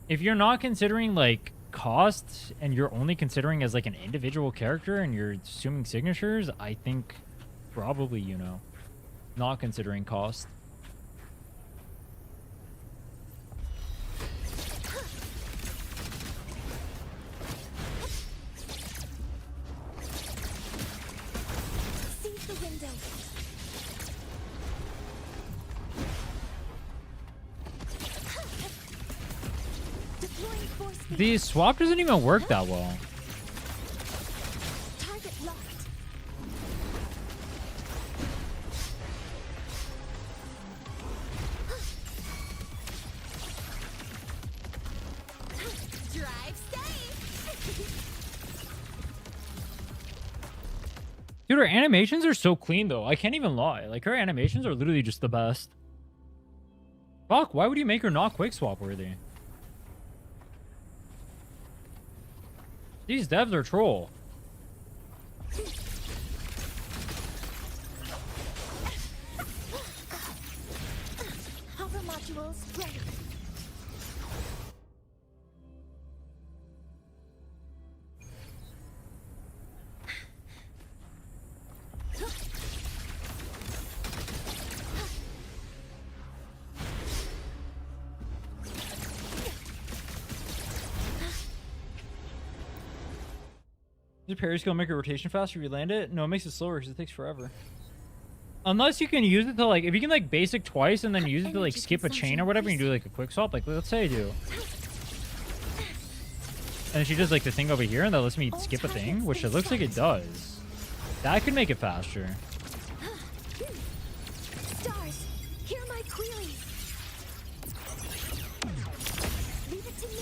If you're not considering like cost and you're only considering as like an individual character and you're assuming signatures, I think probably, you know, not considering cost. Seize the window. Deploying force field. The swap doesn't even work that well. Target locked. Drive safe. Dude, her animations are so clean though. I can't even lie. Like her animations are literally just the best. Fuck, why would you make her not quick swap worthy? These devs are troll. Hover modules ready. Does parry skill make a rotation faster if you land it? No, it makes it slower because it takes forever. Unless you can use it to like, if you can like basic twice and then use it to like skip a chain or whatever and you do like a quick swap, like let's say I do. And she does like the thing over here and that lets me skip a thing, which it looks like it does. That could make it faster. Stars, hear my queries. Leave it to me.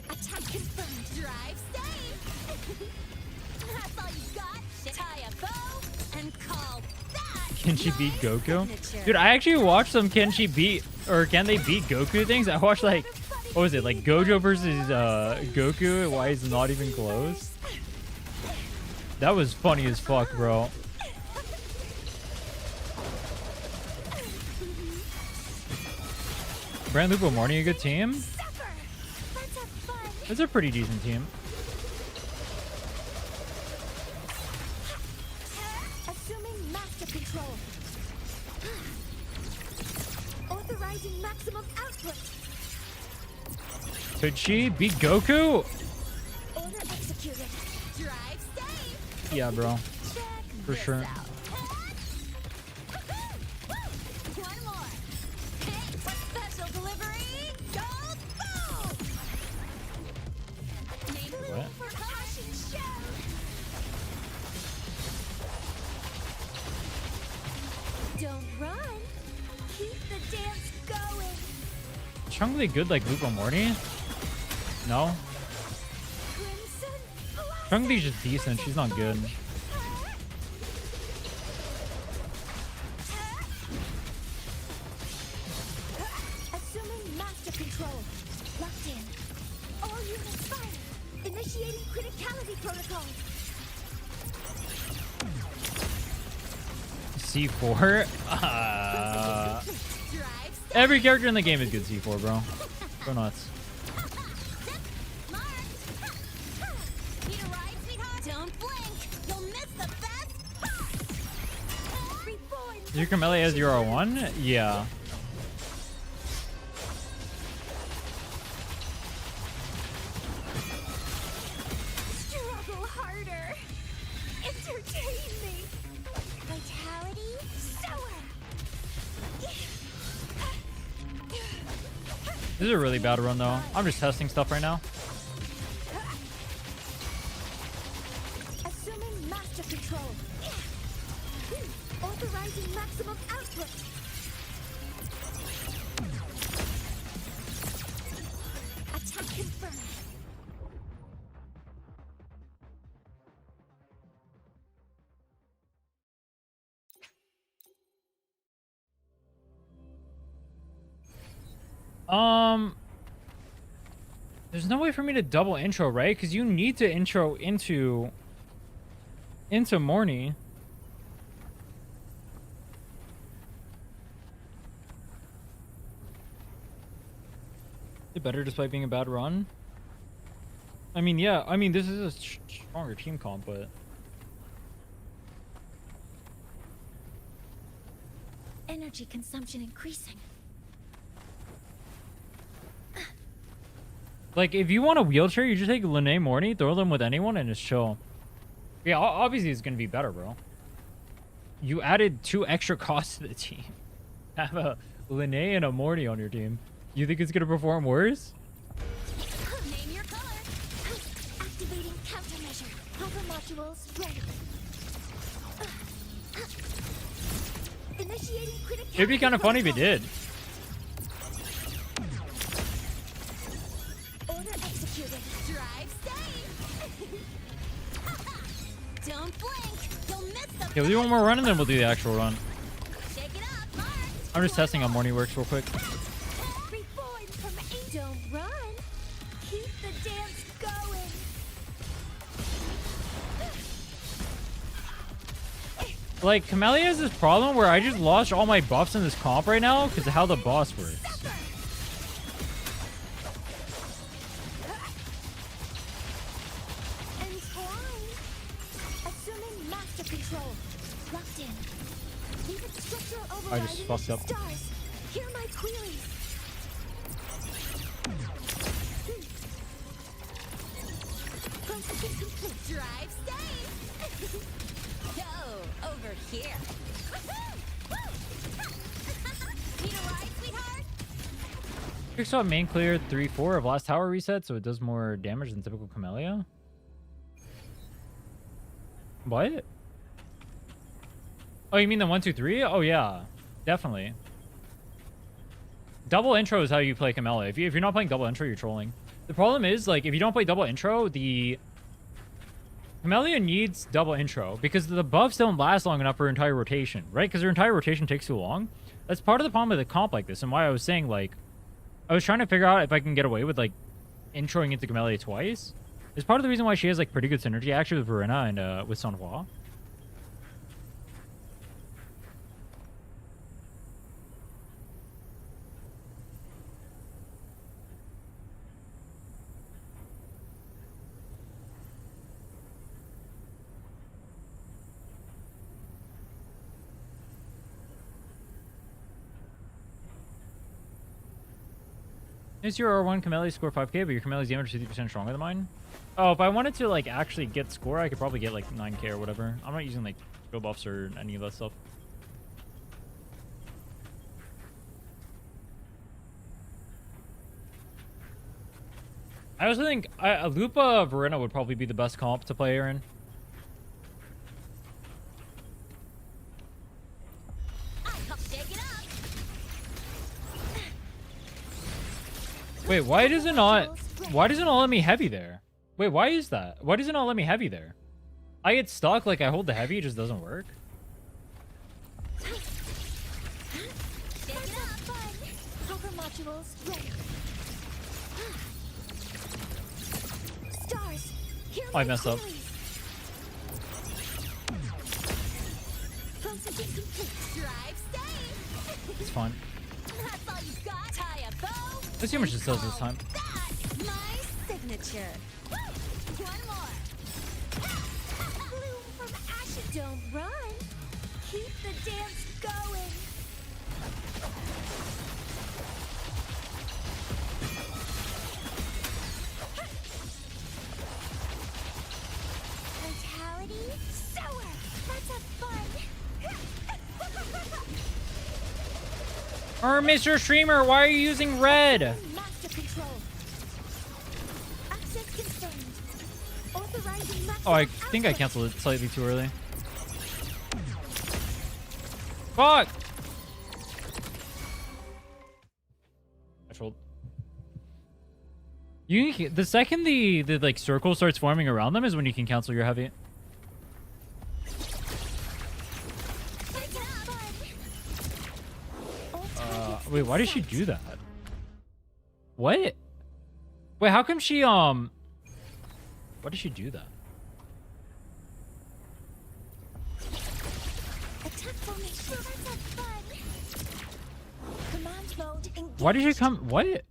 Attack confirmed. Drive safe. That's all you got. Tie a bow and call that. Can she beat Goku? Dude, I actually watched some can she beat, or can they beat Goku things? I watched like, what was it? Like Gojo versus Goku, why he's not even close? That was funny as fuck, bro. Brand Lupo Mornye, a good team? Let's have fun. It's a pretty decent team. Assuming master control. Authorizing maximum output. Could she beat Goku? Order executed. Drive safe. Yeah, bro. Check For this sure. out. One more. Hey, special delivery. Go boom. Maybe What? for caution show. Don't run. Keep the dance going. Chun-Li good like Lupo Mornye? No? Crimson blossom. Chun-Li's just decent, she's not good. control. Locked in. All units fire. Initiating criticality protocol. C4. Every character in the game is good C4, bro. Go nuts. Need a ride, sweetheart? Don't blink. You'll miss the best. Is your Camellia as your R1? Yeah. Struggle harder. Entertain me. Vitality sour. This is a really bad run, though. I'm just testing stuff right now. Assuming master control. Authorizing maximum output. Attack confirmed. There's no way for me to double intro, right? Because you need to intro into Mornye. Is it better despite being a bad run? I mean, yeah. I mean, this is a stronger team comp, but Energy consumption increasing. like, if you want a wheelchair, you just take Lene, Mornye, throw them with anyone, and just chill. Yeah, obviously it's gonna be better, bro. You added 2 extra costs to the team. Have a Lene and a Mornye on your team. You think it's gonna perform worse? Name your color. Activating countermeasure. Hover modules ready. Initiating critical. It'd be kind of funny if it did. Order executed. Drive safe. Don't blink. You'll miss the. Yeah, we'll do one more run and then we'll do the actual run. Shake it up, Mark. I'm just testing how Mornye works real quick. Reborn from eight. Don't run. Keep the dance going. Like, Camellia has this problem where I just lost all my buffs in this comp right now because of how the boss works. Entwine. Assuming master control. Locked in. Leave it structural override. I just fucked up. Stars. Hear my queries. Processing complete. Drive safe. Go over here. Need a ride, sweetheart? You saw main clear 3-4 of last tower reset, so it does more damage than typical Camellia. What? Oh, you mean the 1-2-3? Oh yeah, definitely. Double intro is how you play Camellia. If you're not playing double intro, you're trolling. The problem is, like, if you don't play double intro, the Camellia needs double intro because the buffs don't last long enough for her entire rotation, right? Because her entire rotation takes too long. That's part of the problem with a comp like this, and why I was saying, like, I was trying to figure out if I can get away with, like, introing into Camellia twice. It's part of the reason why she has, like, pretty good synergy actually with Verena and with Sonhua. Is your R1 Camellia score 5k, but your Camellia's damage is 50% stronger than mine? Oh, if I wanted to, like, actually get score, I could probably get, like, 9k or whatever. I'm not using, like, skill buffs or any of that stuff. I also think a Lupa Verena would probably be the best comp to play her in. Wait, why does it not let me heavy there? Wait, why is that? Why does it not let me heavy there? I get stuck, like I hold the heavy, it just doesn't work. I messed up. Processing complete. Drive safe. It's fine. That's all you got. Tie a bow. Let's see how much this does this time. That's my signature. Woo! One more. Bloom from ashes. Don't run. Keep the dance going. Vitality sour. That's a fun. Or Mr. Streamer, why are you using red? Master control. Access confirmed. Authorizing maximum Oh, I think I output. canceled it slightly too early. Fuck! I trolled. The second the like circle starts forming around them is when you can cancel your heavy. Pick it up. All targets Wait, why did she set. do that? What? Wait, how come she why did she do that? Attack formation. That's a fun. Command mode engaged. Why did she come? What?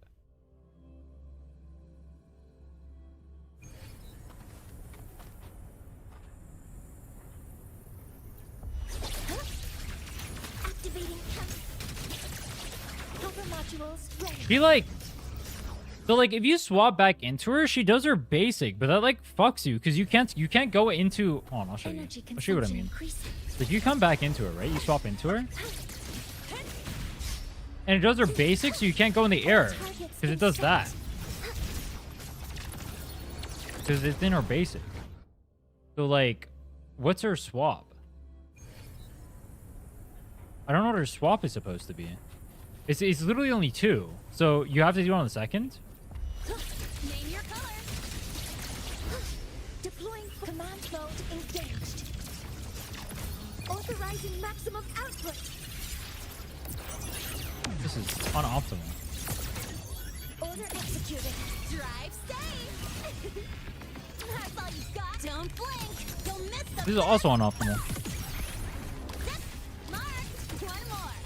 Activating cover modules ready. She like, so like if you swap back into her, she does her basic, but that like fucks you because you can't go into. Hold on, I'll show you. Energy I'll show you what I consumption mean. increasing. Like you come back into her, right? You swap into her, and it does her basic, so you can't go in the air because it does that. Because it's in her basic. So like, what's her swap? I don't know what her swap is supposed to be. It's literally only 2. So you have to do it on the second. Name your color. Deploying command mode engaged. Authorizing maximum output. This is unoptimal. Order executed. Drive safe. That's all you got. Don't blink. You'll miss the. This is also unoptimal. Mark. One more.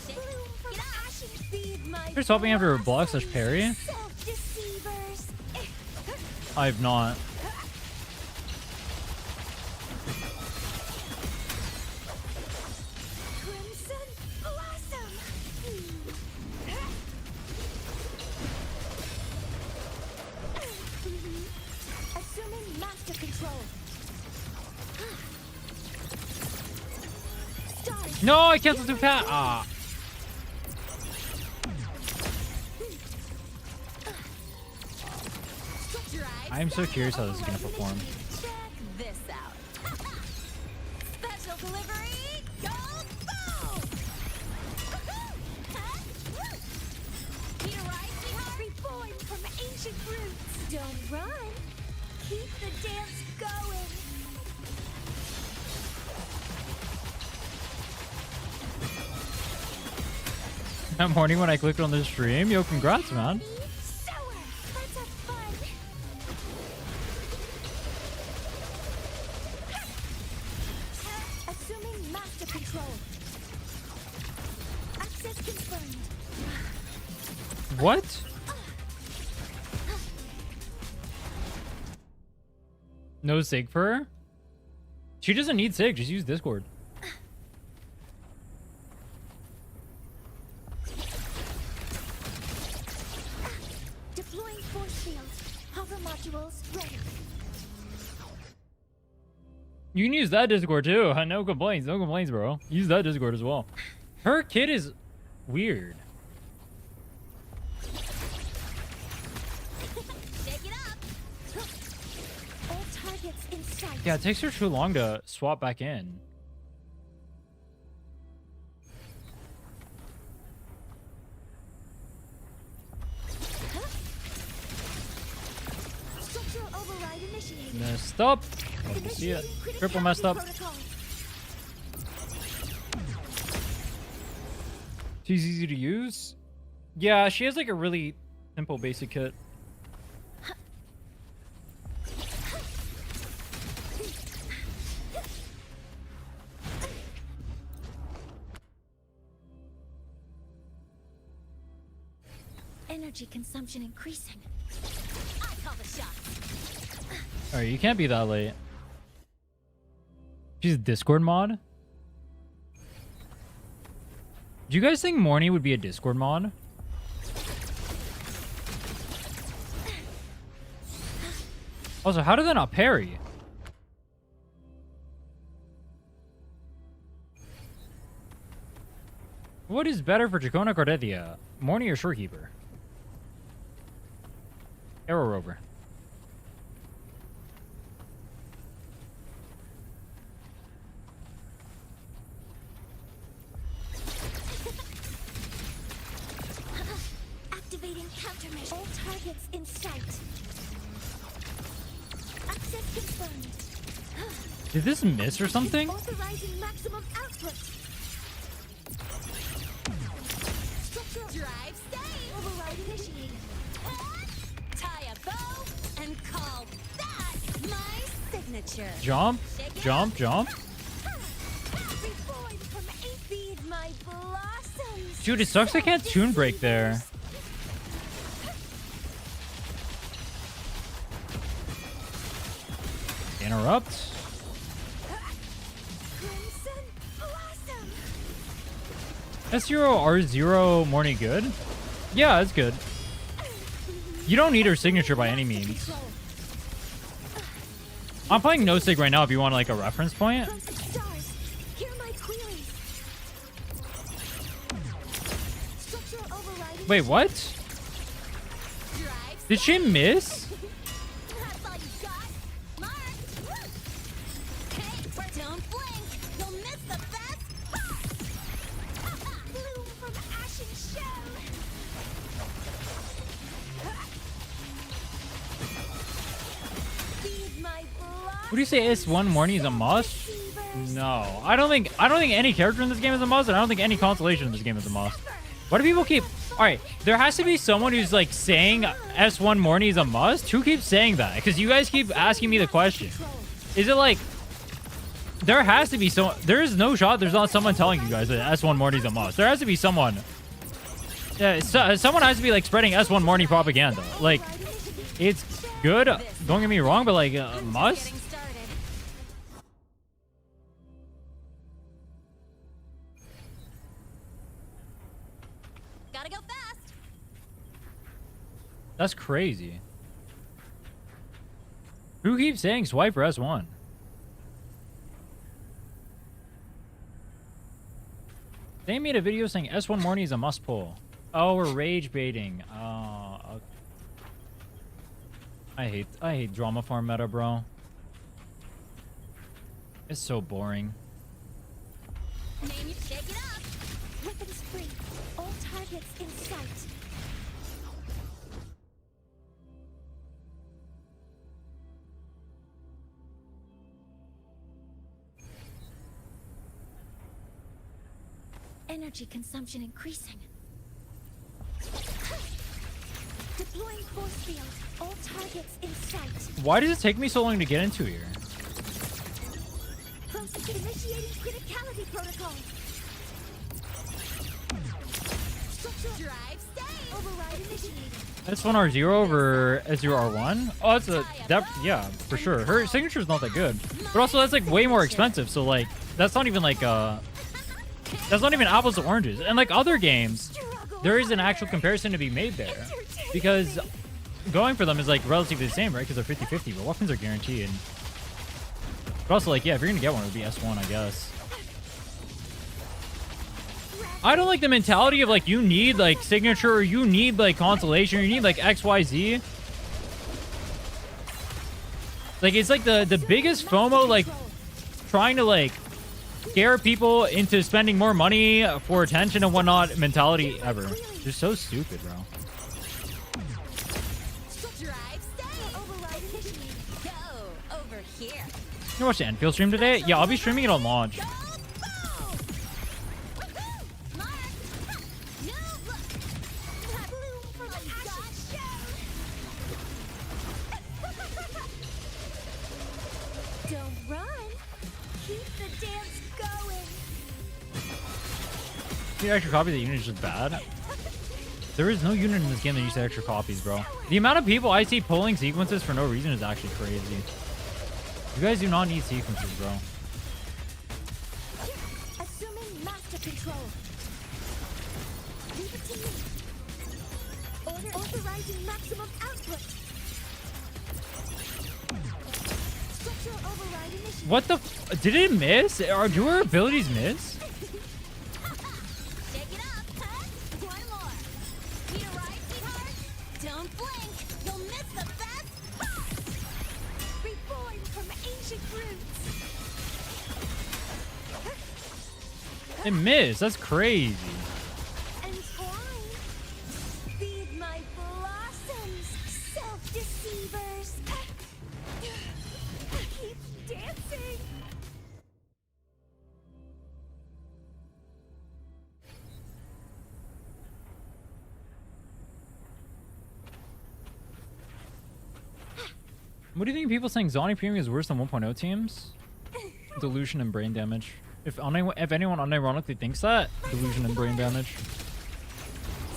Bloom from ashes. Feed my. Just help me after a block slash parry. Self-deceivers. I have not. Crimson blossom. Assuming master control. Stars. No, I canceled too fast. Ah. I am so curious how this is gonna perform. Check this out. Special delivery. Go boom. Need a ride, sweetheart? Reborn from ancient roots. Don't run. Keep the dance going. That morning when I clicked on the stream, yo, congrats, man. Sour. That's a fun. Assuming master control. Access confirmed. What? No sig for her? She doesn't need sig, just use Discord. Deploying force field. Hover modules ready. You can use that Discord too. No complaints, no complaints, bro. Use that Discord as well. Her kid is weird. Shake it up. All targets in sight. Yeah, it takes her too long to swap back in. Structural override initiated. Messed up. Love to see it. Initiating Triple messed up. protocol. She's easy to use. Yeah, she has like a really simple basic kit. Energy consumption increasing. I call the shots. Alright, you can't be that late. She's a Discord mod? Do you guys think Mornye would be a Discord mod? Also, how did that not parry? What is better for Dracona Cardethia? Mornye or Shorekeeper? Arrow Rover. Activating countermeasure. All targets in sight. Access confirmed. Did this miss or something? Authorizing maximum output. Structural drive stay. Override initiated. Tie a bow and call that my signature. Jump, jump, jump. Reborn from feed my blossoms. Dude, it sucks I can't tune break there. Interrupt. Crimson blossom. S0 R0 Mornye good? Yeah, it's good. You don't need her signature by any means. I'm playing no sig right now if you want like a reference point. Stars, hear my queries. Structural override. Wait, what? Drive. Did she miss? That's all you got. Mark. Hey, don't blink. You'll miss the best part. Bloom from ashen shell. Feed my blood. What do you say? S1 Mornye is a must? No, I don't think any character in this game is a must, and I don't think any constellation in this game is a must. Why do people keep? All right, there has to be someone who's like saying S1 Mornye is a must. Who keeps saying that? Because you guys keep asking me the question. Is it like there has to be someone? There is no shot. There's not someone telling you guys that S1 Mornye is a must. There has to be someone. Yeah, someone has to be like spreading S1 Mornye propaganda. Like, it's good. Don't get me wrong, but like must. Getting started. Gotta go fast. That's crazy. Who keeps saying swipe for S1? They made a video saying S1 Mornye is a must pull. Oh, we're rage baiting. Oh, okay. I hate drama farm meta, bro. It's so boring. Name you, shake it up. Weapons free. All targets in sight. Energy consumption increasing. Deploying force field. All targets in sight. Why does it take me so long to get into here? Process initiating criticality protocol. Structural drive stay. Override initiated. S1 R0 over S0 R1? Oh, that's a yeah, for sure. Her signature is not that good, but also that's like way more expensive. So like that's not even like that's not even apples to oranges. And like other games, there is an actual comparison to be made there, because going for them is like relatively the same, right? Because they're 50-50, but weapons are guaranteed. But also like, yeah, if you're gonna get one, it would be S1, I guess. I don't like the mentality of like you need like signature, or you need like constellation, or you need like XYZ. Like it's like the biggest FOMO, like trying to like scare people into spending more money for attention and whatnot mentality ever. Just so stupid, bro. Drive stay. Override initiated. Go over here. You watch the Enfield stream today? Yeah, I'll be streaming it on launch. Go boom. Woohoo! Mark. No look. Bloom from ashen shell. Don't run. Keep the dance going. You actually copy the unit is just bad. There is no unit in this game that uses extra copies, bro. The amount of people I see pulling sequences for no reason is actually crazy. You guys do not need sequences, bro. Assuming master control. Leave it to me. Authorizing maximum output. Structural override initiated. What the? Did it miss? Or do her abilities miss? Shake it up, huh? One more. Need a ride, sweetheart? Don't blink. You'll miss the best part. Reborn from ancient roots. It missed. That's crazy. And twine. Feed my blossoms, self-deceivers. Keep dancing. What do you think of people saying Zoni Premium is worse than 1.0 teams? Delusion and brain damage. If anyone unironically thinks that, delusion and brain damage.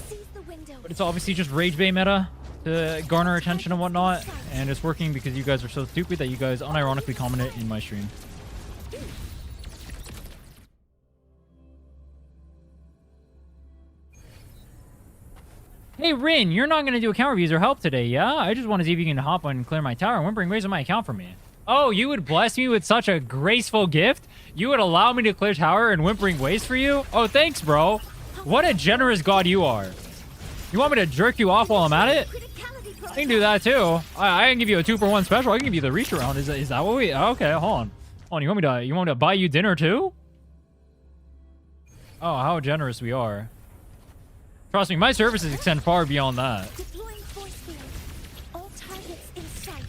Seize the window. But it's obviously just rage bait meta to garner attention and whatnot, and it's working because you guys are so stupid that you guys unironically comment it in my stream. Hey Rin, you're not gonna do account reviews or help today, yeah? I just want to see if you can hop on and clear my tower and whimpering ways on my account for me. Oh, you would bless me with such a graceful gift? You would allow me to clear tower and whimpering ways for you? Oh, thanks, bro. What a generous god you are. You want me to jerk you off while I'm at it? I can do that too. I can give you a 2-for-1 special. I can give you the reach around. Is that what we? Okay, hold on. Hold on. You want me to buy you dinner too? Oh, how generous we are. Trust me, my services extend far beyond that. Deploying force field. All targets in sight.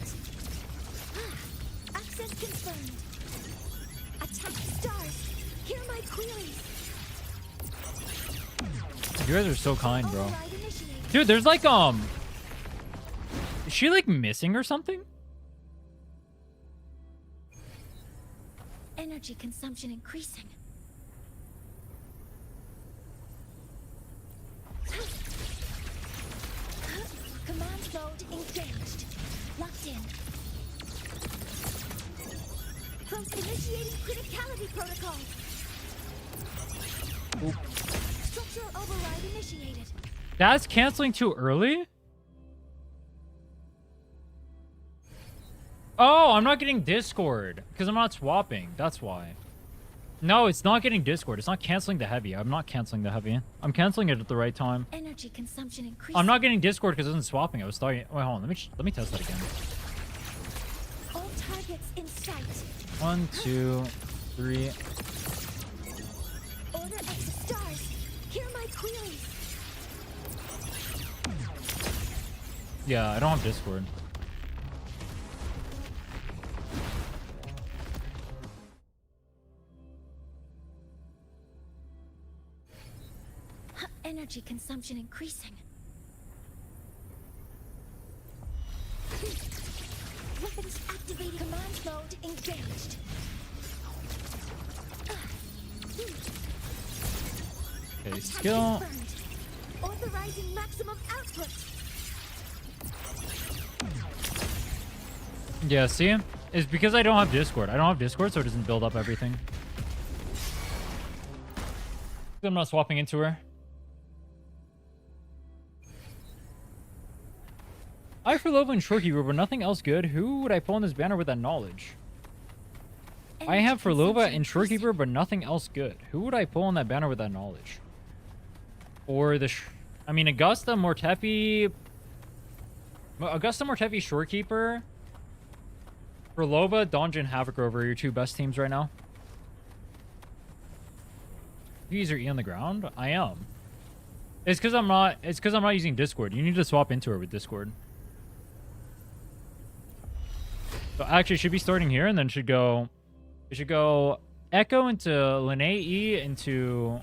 Access confirmed. Attack stars. Hear my queries. You guys are so kind, bro. Override initiated. Dude, there's like is she like missing or something? Energy consumption increasing. Command mode engaged. Locked in. Initiating criticality protocol. Structural override initiated. That's canceling too early? Oh, I'm not getting Discord because I'm not swapping. That's why. No, it's not getting Discord. It's not canceling the heavy. I'm not canceling the heavy. I'm canceling it at the right time. Energy consumption increasing. I'm not getting Discord because it isn't swapping. I was starting. Wait, hold on. Let me test that again. All targets in sight. 1, 2, 3. Order X stars. Hear my queries. Yeah, I don't have Discord. Energy consumption increasing. Weapons activating. Command mode engaged. Okay, Attack skill. confirmed. Authorizing maximum output. Yeah, see? It's because I don't have Discord. I don't have Discord, so it doesn't build up everything. I'm not swapping into her. I for love and Shortkeeper, but nothing else good. Who would I pull on this banner with that knowledge? I have for Lova and Shorekeeper, but nothing else good. Who would I pull on that banner with that knowledge? Or the... I mean, Augusta, Mortefi... Augusta, Mortefi, Shorekeeper. For Lova, Donjon, Havoc Rover are your two best teams right now. You use your E on the ground? I am. It's because I'm not... It's because I'm not using Discord. You need to swap into her with Discord. So actually, it should be starting here, and then should go... It should go Echo into Linnae E into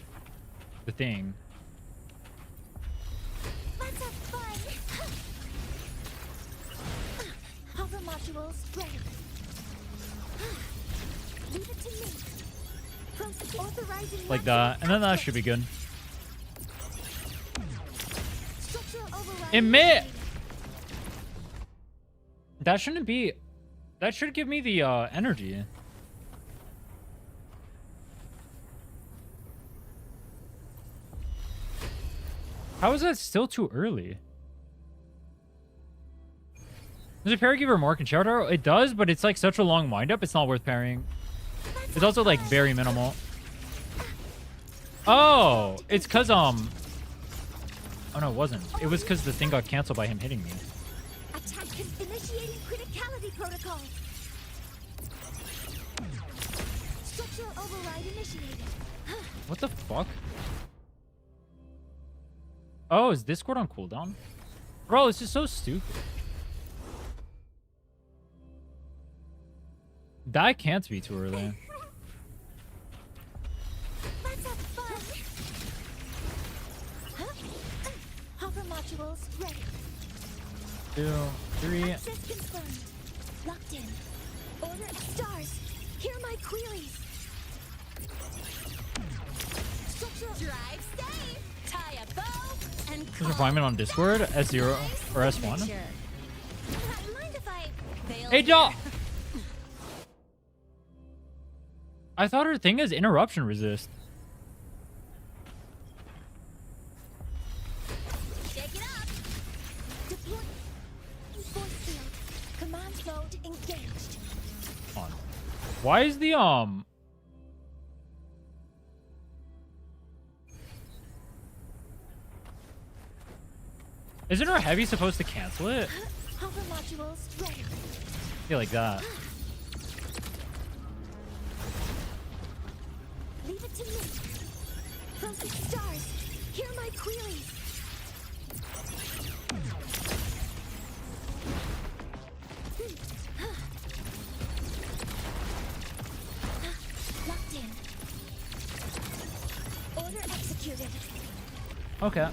the thing. Let's have fun. Hover modules ready. Leave it to me. Authorizing Like that. And then that should be good. override Emit! initiated. That shouldn't be... That should give me the energy. How is that still too early? Does a pair give her more concerto? It does, but it's like such a long windup, it's not worth pairing. It's also like very minimal. Oh, it's cause oh no, it wasn't. It was cause the thing got canceled by him hitting me. Attack initiating criticality protocol. Structural override initiated. What the fuck? Oh, is Discord on cooldown? Bro, this is so stupid. That can't be too early. Let's have fun. Hopper modules ready. 2, 3. Access confirmed. Locked in. Order of stars. Hear my queries. Structural drive safe. Tie a bow and There's a refinement on Discord, S0 or S1. Mind if I fail Hey, here? dog! I thought her thing is interruption resist. Shake it up. Deploy. Force field. Command mode engaged. On. Why is the Isn't her heavy supposed to cancel it? Hopper modules ready. Yeah, like that. Leave it to me. Frozen stars. Hear my queries. Locked in. Order executed. Okay.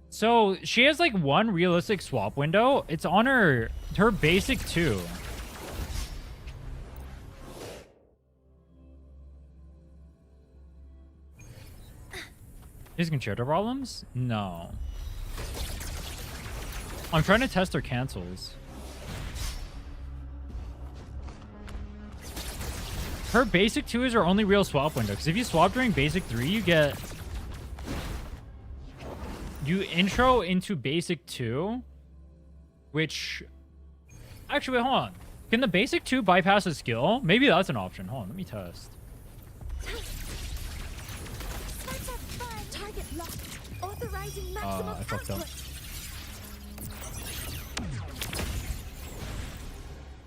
So she has like one realistic swap window. It's on her basic 2. Is concerto problems? No. I'm trying to test her cancels. Her basic 2 is her only real swap window. Because if you swap during basic 3, you get... You intro into basic 2, which... Actually, wait, hold on. Can the basic 2 bypass a skill? Maybe that's an option. Hold on, let me test. Let's have fun. Target locked. Authorizing maximum I fucked up. output.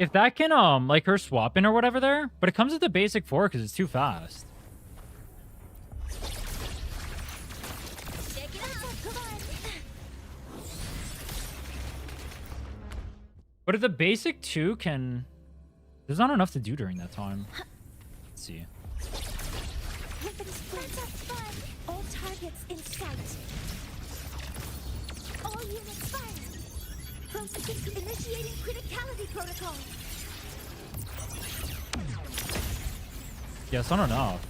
If that can, like her swapping or whatever there, but it comes with the basic 4 because it's too fast. Shake it up. Come on. But if the basic 2 can... There's not enough to do during that time. Let's see. Let's have fun. All targets in sight. All units fire. Processing to initiating criticality protocol. Yeah, it's not enough.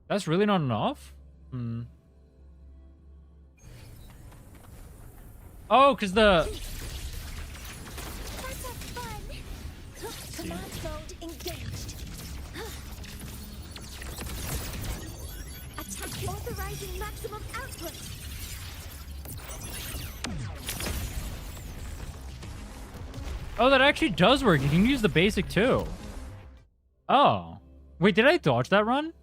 That's really not enough? Hmm. Oh, because the... Let's have fun. Command mode engaged. Attack authorizing maximum output. Oh, that actually does work. You can use the basic 2. Oh. Wait, did I dodge that run?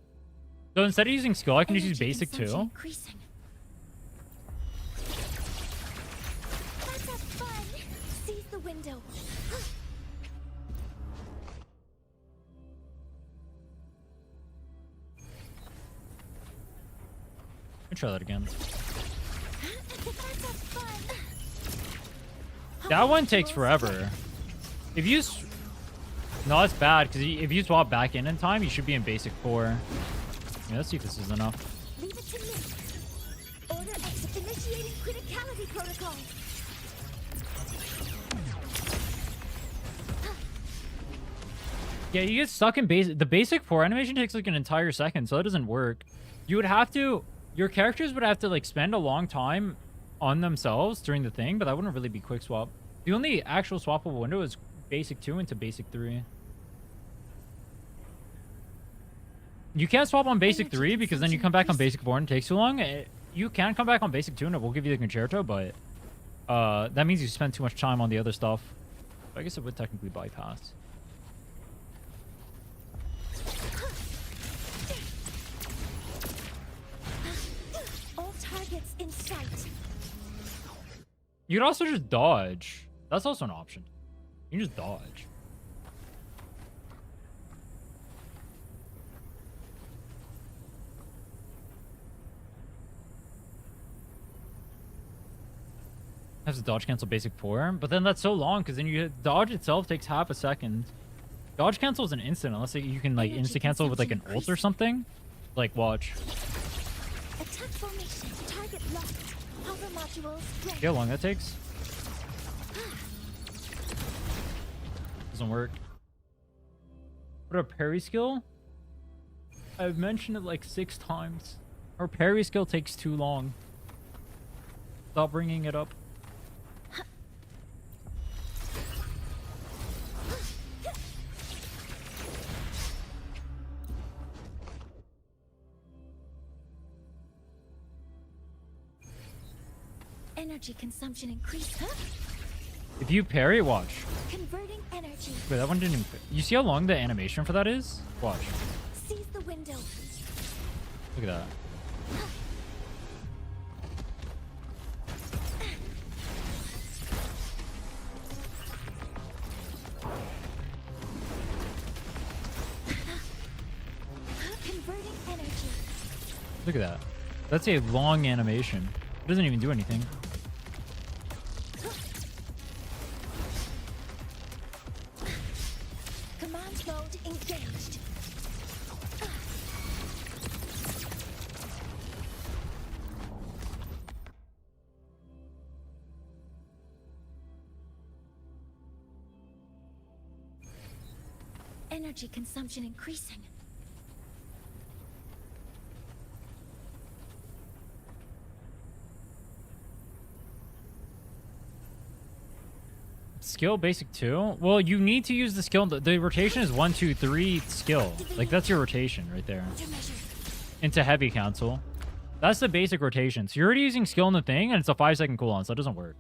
So instead of using skill, I can just use Energy basic 2? consumption increasing. Let's have fun. Seize the window. Let me try that again. Let's have fun. That one takes forever. If you... No, that's bad, because if you swap back in time, you should be in basic 4. Yeah, let's see if this is enough. Leave it to me. Order exit initiating criticality protocol. Yeah, you get stuck in basic. The basic 4 animation takes like an entire second, so that doesn't work. You would have to, your characters would have to like spend a long time on themselves during the thing, but that wouldn't really be quick swap. The only actual swappable window is basic 2 into basic 3. You can't swap on basic 3 because then you come back on basic 4 and it takes too long. You can come back on basic 2 and it will give you the concerto, but that means you spend too much time on the other stuff. I guess it would technically bypass. All targets in sight. You could also just dodge. That's also an option. You can just dodge. Has to dodge cancel basic 4, but then that's so long because then you dodge itself takes half a second. Dodge cancel is an instant unless you can like insta cancel with like an ult or something. Like watch. Attack formation. Target locked. Hover modules ready. See how long that takes? Doesn't work. What a parry skill? I've mentioned it like 6 times. Our parry skill takes too long. Stop bringing it up. Energy consumption increased. Huh? If you parry, watch. Converting energy. Wait, that one didn't even... You see how long the animation for that is? Watch. Seize the window. Look at that. Converting energy. Look at that. That's a long animation. It doesn't even do anything. Command mode engaged. Energy consumption increasing. Skill basic 2? Well, you need to use the skill. The rotation is 1, 2, 3 skill. Like that's your rotation right there. Into heavy cancel. That's the basic rotation. So you're already using skill in the thing and it's a 5-second cooldown, so that doesn't work.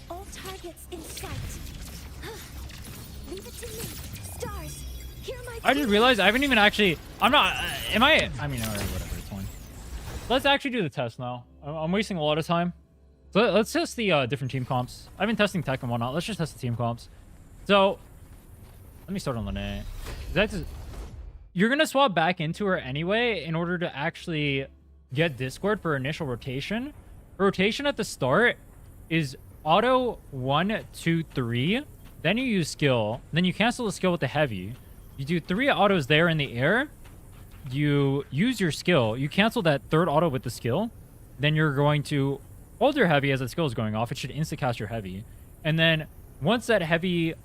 All targets in sight. Leave it to me. Stars, hear my I just realized I haven't even actually... I'm not... am I... I mean, alright, whatever. It's fine. Let's actually do the test now. I'm wasting a lot of time. So let's test the different team comps. I've been testing tech and whatnot. Let's just test the team comps. So, let me start on Mornye. You're going to swap back into her anyway in order to actually get Discord for initial rotation. Rotation at the start is auto 1, 2, 3. Then you use skill. Then you cancel the skill with the heavy. You do 3 autos there in the air. You use your skill. You cancel that 3rd auto with the skill. Then you're going to hold your heavy as that skill is going off. It should insta-cast your heavy. And then once that heavy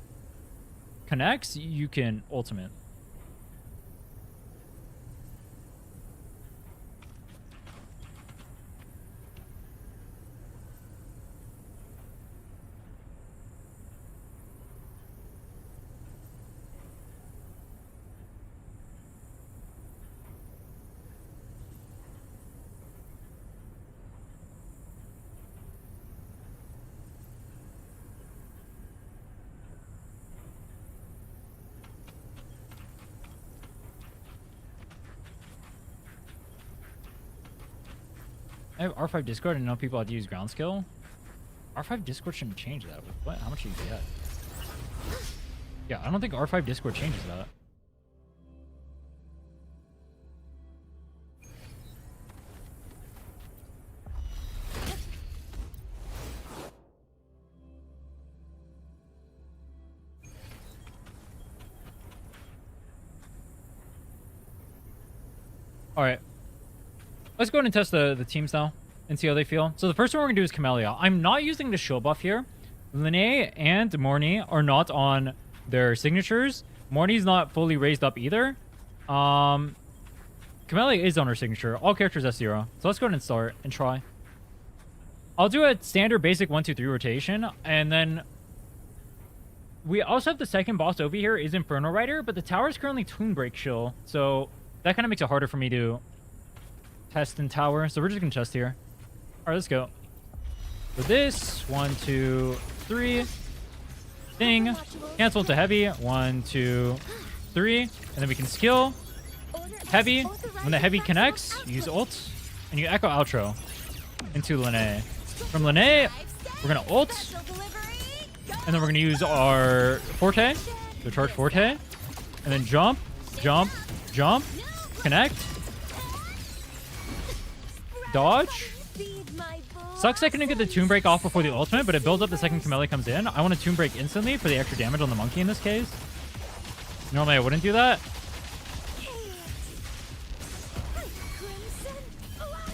connects, you can ultimate. I have R5 Discord and know people how to use ground skill. R5 Discord shouldn't change that. What? How much do you get? Yeah, I don't think R5 Discord changes that. All right. Let's go ahead and test the teams now. and see how they feel. So the first one we're gonna do is Camellia. I'm not using the shield buff here. Mornye and Mornye are not on their signatures. Mornye's not fully raised up either. Camellia is on her signature. All characters S0. So let's go ahead and start and try. I'll do a standard basic 1, 2, 3 rotation, and then we also have the second boss over here is Inferno Rider, but the tower is currently Toon Break Shill, so that kind of makes it harder for me to test in tower. So we're just gonna test here. All right, let's go. So this 1, 2, 3 thing, cancel to heavy 1, 2, 3, and then we can skill heavy. When the heavy connects, you use ult, and you echo outro into Lene. From Lene, we're gonna ult, and then we're gonna use our forte, so charge forte, and then jump, jump, jump, connect, dodge. Sucks I couldn't get the Toon Break off before the ultimate, but it builds up the second Camellia comes in. I want to Toon Break instantly for the extra damage on the monkey in this case. Normally I wouldn't do that.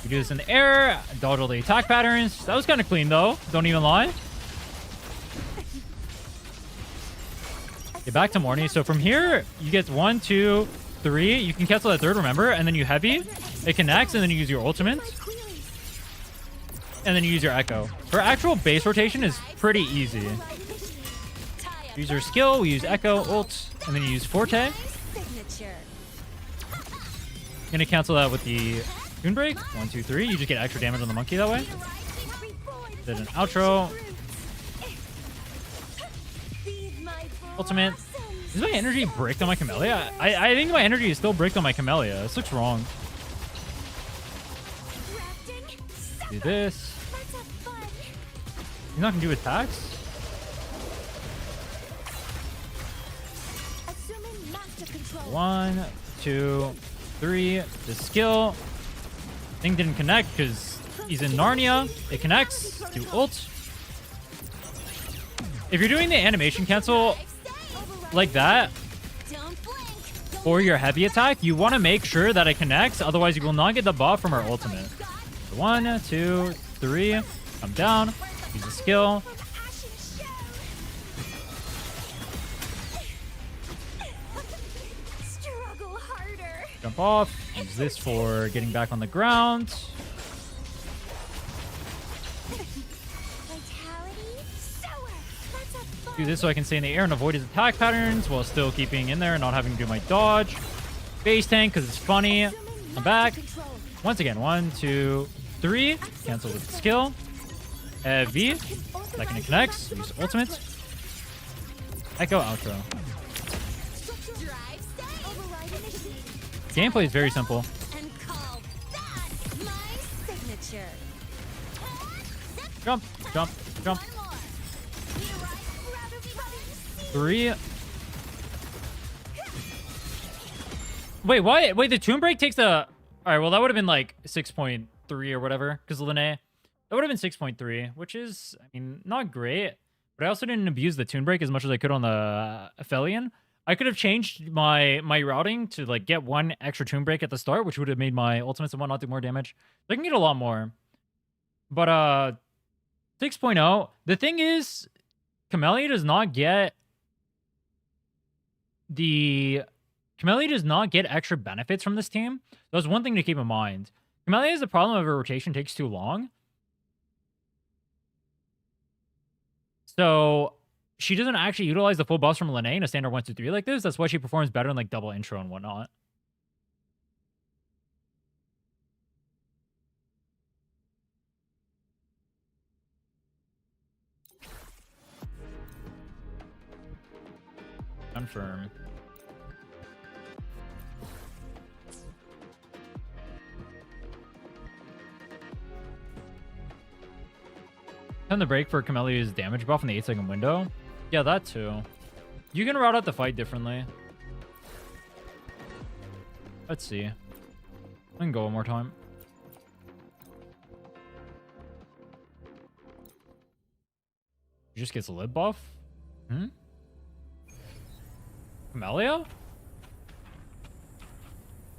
We do this in the air, dodge all the attack patterns. That was kind of clean though, don't even lie. Get back to Mornye. So from here, you get 1, 2, 3. You can cancel that third, remember? And then you heavy. It connects, and then you use your ultimate. And then you use your echo. Her actual base rotation is pretty easy. Use your skill, we use echo, ult, and then you use forte. Gonna cancel that with the Toon Break. 1, 2, 3. You just get extra damage on the monkey that way. Did an outro. Ultimate. Is my energy bricked on my Camellia? I think my energy is still bricked on my Camellia. This looks wrong. Do this. He's not gonna do attacks. One, 2, 3. The skill. Thing didn't connect because he's in Narnia. It connects. Do ult. If you're doing the animation cancel like that for your heavy attack, you want to make sure that it connects. Otherwise, you will not get the buff from our ultimate. So 1, 2, 3. Come down. Use the skill. Jump off. Use this for getting back on the ground. Do this so I can stay in the air and avoid his attack patterns while still keeping in there and not having to do my dodge. Base tank because it's funny. I'm back. Once again, 1, 2, 3. Cancel with skill. Heavy. Second it connects. Use ultimate. Echo outro. Gameplay is very simple. Jump, jump, jump. 3. Wait, what? Wait, the Toon Break takes a... All right, well, that would have been like 6.3 or whatever, because Lene. That would have been 6.3, which is, I mean, not great. But I also didn't abuse the Toon Break as much as I could on the Aphelion. I could have changed my routing to like get 1 extra Toon Break at the start, which would have made my ultimates and whatnot do more damage. So I can get a lot more. But 6.0, the thing is, Camellia does not get extra benefits from this team. That's one thing to keep in mind. Camellia has the problem of her rotation takes too long. So she doesn't actually utilize the full buffs from Lene in a standard 1, 2, 3 like this. That's why she performs better in like double intro and whatnot. Confirm. Time to break for Camellia's damage buff in the 8-second window. Yeah, that too. You can route out the fight differently. Let's see. I can go one more time. He just gets a lid buff? Hmm? Camellia?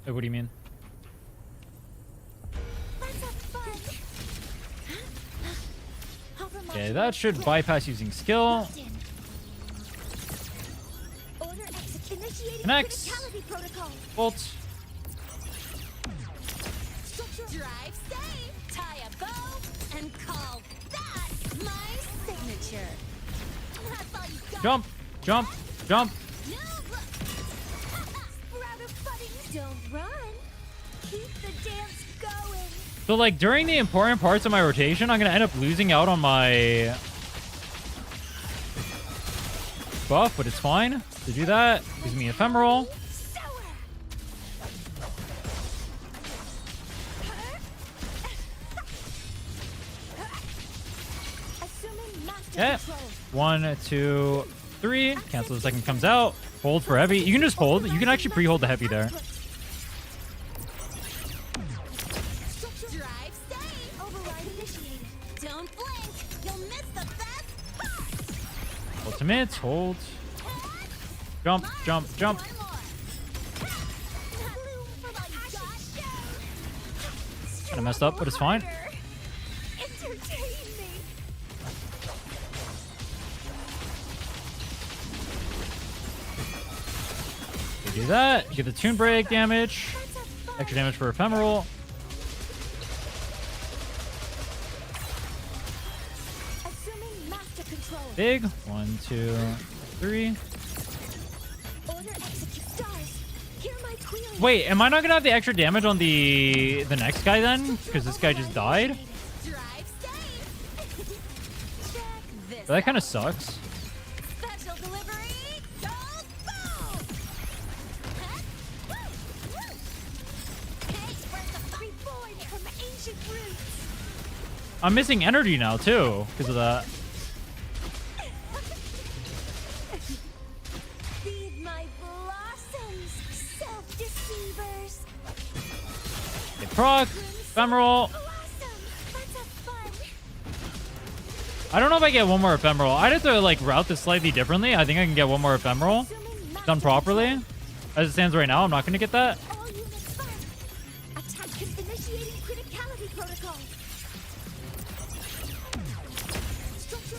Wait, what do you mean? Okay, that should bypass using skill. Order initiating Connects. criticality protocol. Bolt. Drive safe, tie a bow, and call that my signature. That's all you got. Jump. Jump. Jump. No, sprout of budding. Don't run. Keep the dance going. So like during the important parts of my rotation, I'm gonna end up losing out on my buff, but it's fine to do that. Gives me ephemeral. Sour. Assuming master Okay. control. 1, 2, 3. Cancel the second comes out. Hold for heavy. You can just hold. You can actually pre-hold the heavy there. Drive safe. Override initiated. Don't blink. You'll miss the best part. Ultimates. Hold. Jump. Jump. Jump. One more. Bloom for my gosh. Kind of messed up, but it's fine. Entertain me. You do that. Get the tune break damage. Extra damage for ephemeral. Assuming master control. Big. 1, 2, 3. Order execute stars. Hear my query. Wait, am I not gonna have the extra damage on the next guy then? Because this guy just died. Drive safe. Check this. That kind of sucks. Special delivery. Go boom. Hey, where's the reborn from ancient roots? I'm missing energy now too because of that. Feed my blossoms, self-deceivers. Okay, proc, ephemeral. Blossom, that's a fun. I don't know if I get one more ephemeral. I'd have to like route this slightly differently. I think I can get one more ephemeral Assuming master done properly. As it stands right now, I'm not going to get that. control. All units fire. Attack initiating criticality protocol.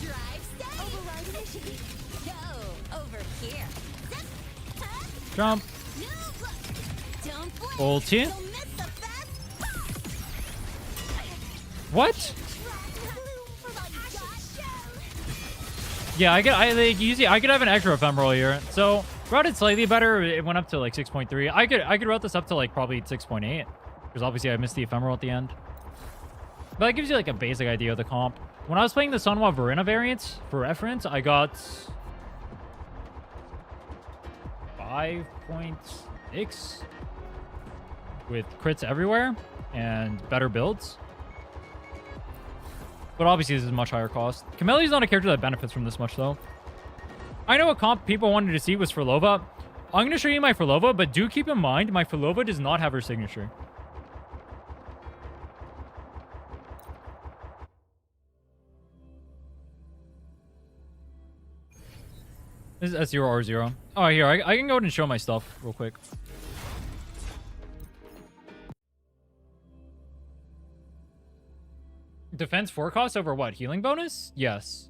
Drive safe. Override initiative. Go over here. Zip. Huh? Jump. No, look. Don't blink. Ulti. You'll miss the best part. What? Bloom for my gosh. Yeah, I could have an extra ephemeral here. So routed slightly better. It went up to like 6.3. I could route this up to like probably 6.8 because obviously I missed the ephemeral at the end. But that gives you like a basic idea of the comp. When I was playing the Sunwa Verena variant, for reference, I got 5.6 with crits everywhere and better builds. But obviously this is much higher cost. Camelia's not a character that benefits from this much though. I know what comp people wanted to see was Furlova. I'm going to show you my Furlova, but do keep in mind my Furlova does not have her signature. This is S0 R0. Oh, here, I can go ahead and show my stuff real quick. Defense 4 cost over what? Healing bonus? Yes.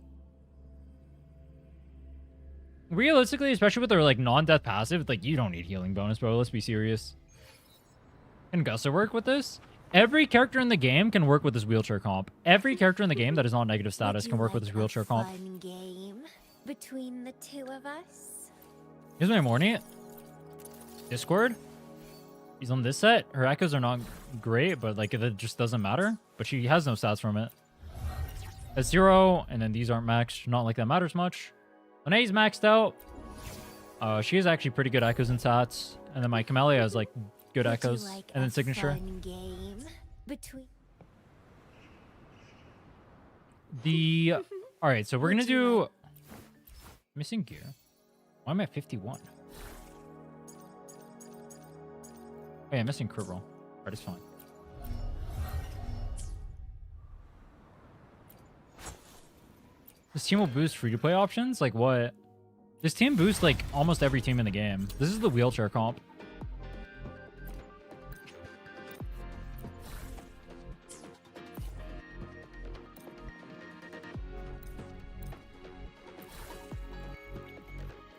Realistically, especially with their like non-death passive, like you don't need healing bonus, bro. Let's be serious. Can Gusta work with this? Every character in the game can work with this wheelchair comp. Every character in the game that is not negative status Would can you work with like this wheelchair a comp. fun game between the two of us. Here's my Mornye. Discord. He's on this set. Her echoes are not great, but like it just doesn't matter. But she has no stats from it. At 0, and then these aren't maxed. Not like that matters much. Linnea's maxed out. She has actually pretty good echoes and stats. And then my Camellia has like good Would you echoes like and then a signature. fun game between The all right, so we're gonna Would you do like- missing gear. Why am I at 51? Oh yeah, missing crit roll. Alright, it's fine. This team will boost free-to-play options? Like what? This team boosts like almost every team in the game. This is the wheelchair comp.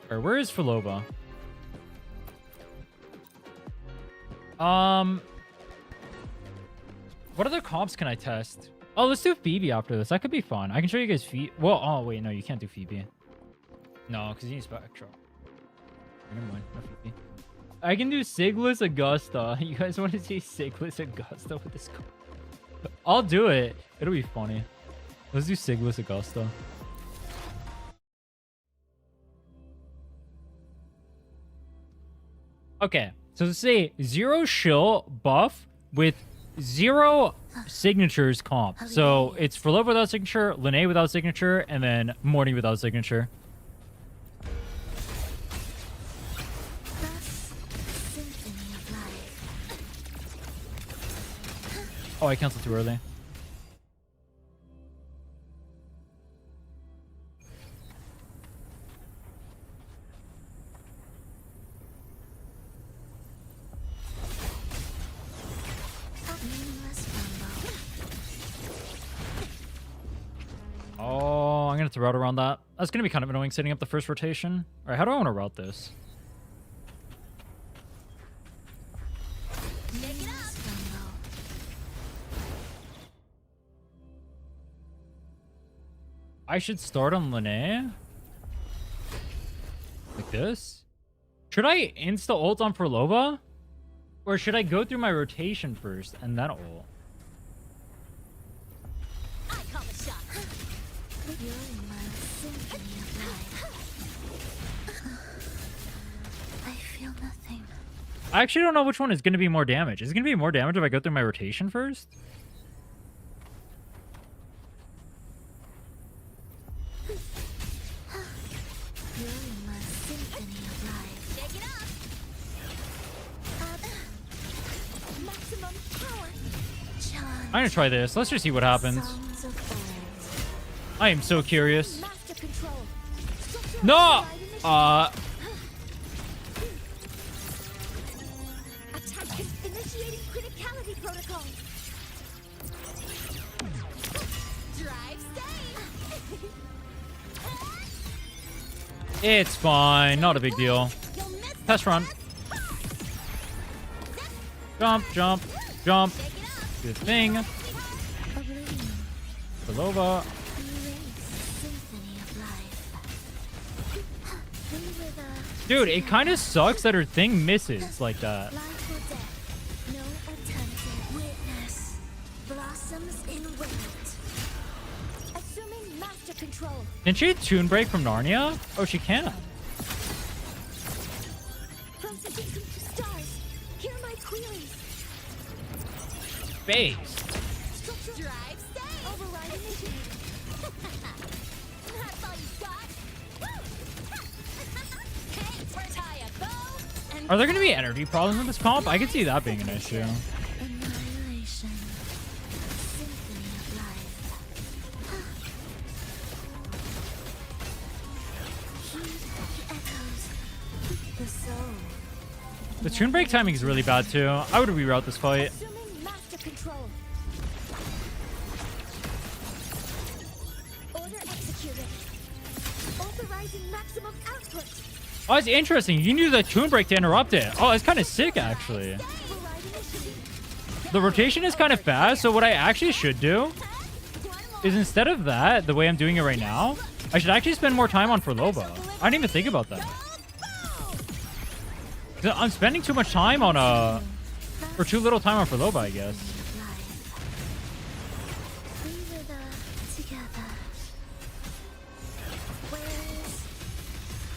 Alright, where is Filova? What other comps can I test? Oh, let's do Phoebe after this. That could be fun. I can show you guys Phoebe. Well, oh wait, no, you can't do Phoebe. No, because you need Spectral. Never mind, no Phoebe. I can do Sigless Augusta. You guys want to see Sigless Augusta with this? I'll do it. It'll be funny. Let's do Sigless Augusta. Okay, so let's say 0 shill buff with 0 signatures comp. So it's Filova without signature, Lene without signature, and then Mornye without signature. Oh, I canceled too early. Oh, I'm gonna have to route around that. That's gonna be kind of annoying setting up the first rotation. All right, how do I want to route this? I should start on Lene. Like this? Should I insta-ult on Filova? Or should I go through my rotation first and then ult? I call the shot. You're my symphony of life. I feel nothing. I actually don't know which one is going to be more damage. Is it going to be more damage if I go through my rotation first? I'm gonna try this. Let's just see what happens. I am so curious. No! Initiating criticality protocol. Drive stay. It's fine. Not a big deal. Test run. Jump, jump, jump. Good thing. Filova. Dude, it kind of sucks that her thing misses like that. No attempted witness blossoms in wait. Assuming master control. Can she Toon Break from Narnia? Oh, she can. Processing to stars. Hear my queries. Base. Drive stay. Override initiated. That's all you got. Hey, Mornye, bow. And Are there going to be energy problems with this comp? I could see that being an issue. Annihilation. Symphony of life. Heed the echoes. The soul. The Toon Break timing is really bad too. I would reroute this fight. assuming master control. Order executed. Authorizing maximum output. Oh, it's interesting. You can use the Toon Break to interrupt it. Oh, it's kind of sick, actually. Override initiated. The rotation is kind of fast, so what I actually should do is instead of that, the way I'm doing it right now, I should actually spend more time on Filova. I didn't even think about that. 'Cause I'm spending too much time on, or too little time on Filova, I guess. We were together. Where's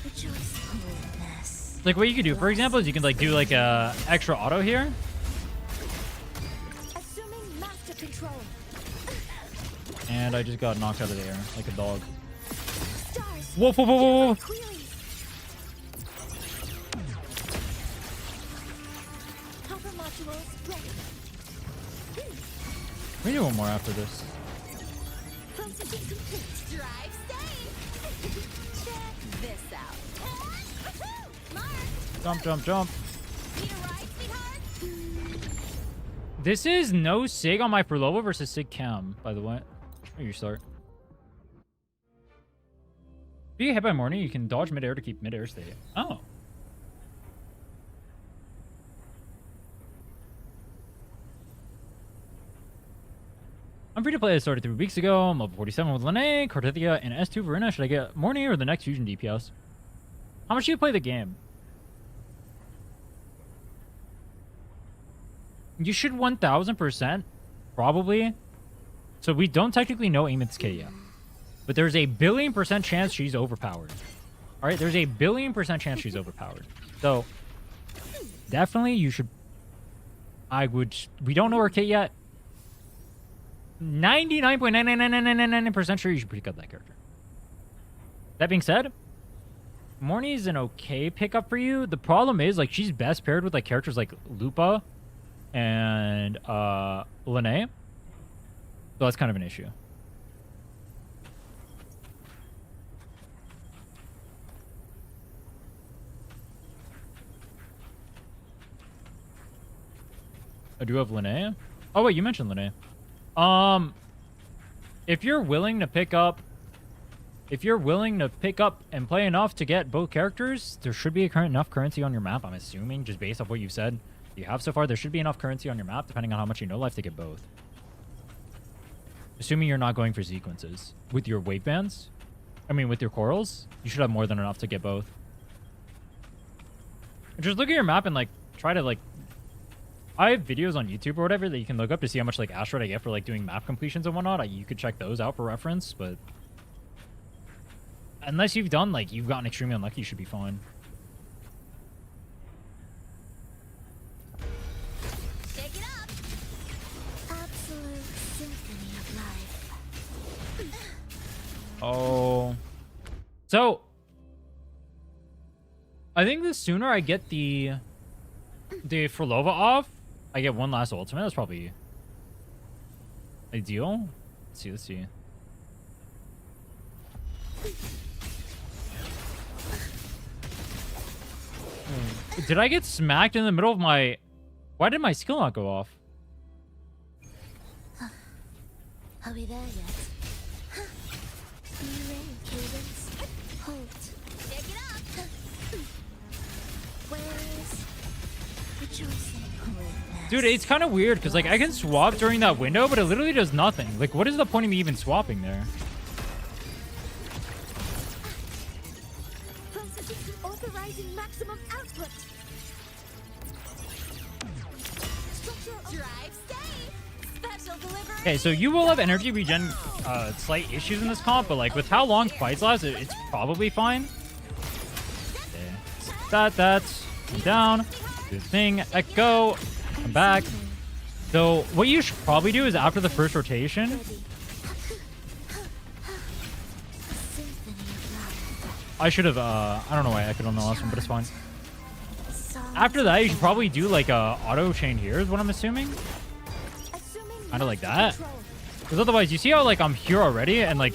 rejoicefulness? Like, what you could do, for example, is you can, like, do, like, a extra auto here. Assuming master control. And I just got knocked out of the air, like a dog. Stars. Whoa, whoa, whoa, whoa, whoa. Queries. Cover modules ready. We need one more after this. Processing complete. Drive stay. Check this out. Mark. Jump, jump, jump. Need a ride, sweetheart? This is no Sig on my Filova versus Sig Cam, by the way. Oh, you start. If you get hit by Mornye, you can dodge midair to keep midair state. Oh. I'm free to play. I started 3 weeks ago. I'm level 47 with Lene, Cartithia, and S2 Verena. Should I get Mornye or the next fusion DPS? How much do you play the game? You should 1000%, probably. So we don't technically know Amith's K yet. But there's a 1,000,000,000% chance she's overpowered. Alright, there's a 1,000,000,000% chance she's overpowered. So, definitely you should... We don't know her K yet. 99.99999% sure you should pick up that character. That being said, Mornye is an okay pickup for you. The problem is, like, she's best paired with, like, characters like Lupa and Lene. So that's kind of an issue. I do have Lene. Oh wait, you mentioned Lene. If you're willing to pick up and play enough to get both characters, there should be enough currency on your map. I'm assuming, just based off what you've said you have so far, there should be enough currency on your map, depending on how much you know life, to get both. Assuming you're not going for sequences with your wave bands. I mean, with your corals, you should have more than enough to get both. Just look at your map and like try to like. I have videos on YouTube or whatever that you can look up to see how much like asteroid I get for like doing map completions and whatnot. You could check those out for reference, but unless you've gotten extremely unlucky, you should be fine. Shake it up. Absolute symphony of life. Oh, so I think the sooner I get the Frolova off, I get one last ultimate. That's probably ideal. Let's see. Did I get smacked in the middle of my... Why did my skill not go off? Are we there yet? Are you ready, Cadence? Hold. Shake it up. Where is rejoicing? Dude, it's kind of weird because like I can swap during that window, but it literally does nothing. Like, what is the point of me even swapping there? Processing authorizing maximum output. Drive safe. Special delivery. Okay, so you will have energy regen slight issues in this comp, but like with how long fights last, it's probably fine. Okay. That's down. Do the thing. Echo. Come back. So what you should probably do is after the first rotation, I should have I don't know why I echoed on the last one, but it's fine. After that, you should probably do like a auto chain here is what I'm assuming. Kind of like that. Because otherwise, you see how like I'm here already and like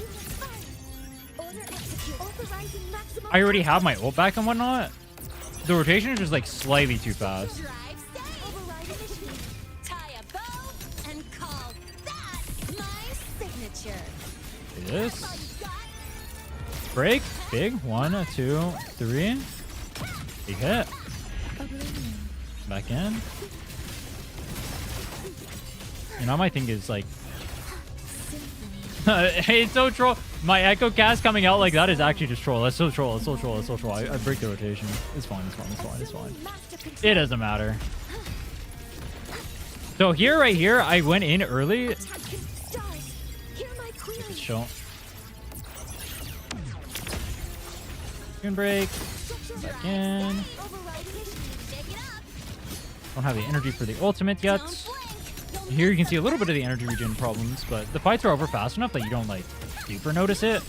I already have my ult back and whatnot. The rotation is just like slightly too fast. This break big 1 2 3 big hit back in. You know, my thing is like hey, it's so troll. My echo cast coming out like that is actually just troll. That's so troll. That's so troll. That's so troll. I break the rotation. It's fine. It's fine. It's fine. It's fine. It doesn't matter. So here, right here, I went in early. Show. Spoon break. Back in. Don't have the energy for the ultimate yet. Here you can see a little bit of the energy regen problems, but the fights are over fast enough that you don't like super notice it.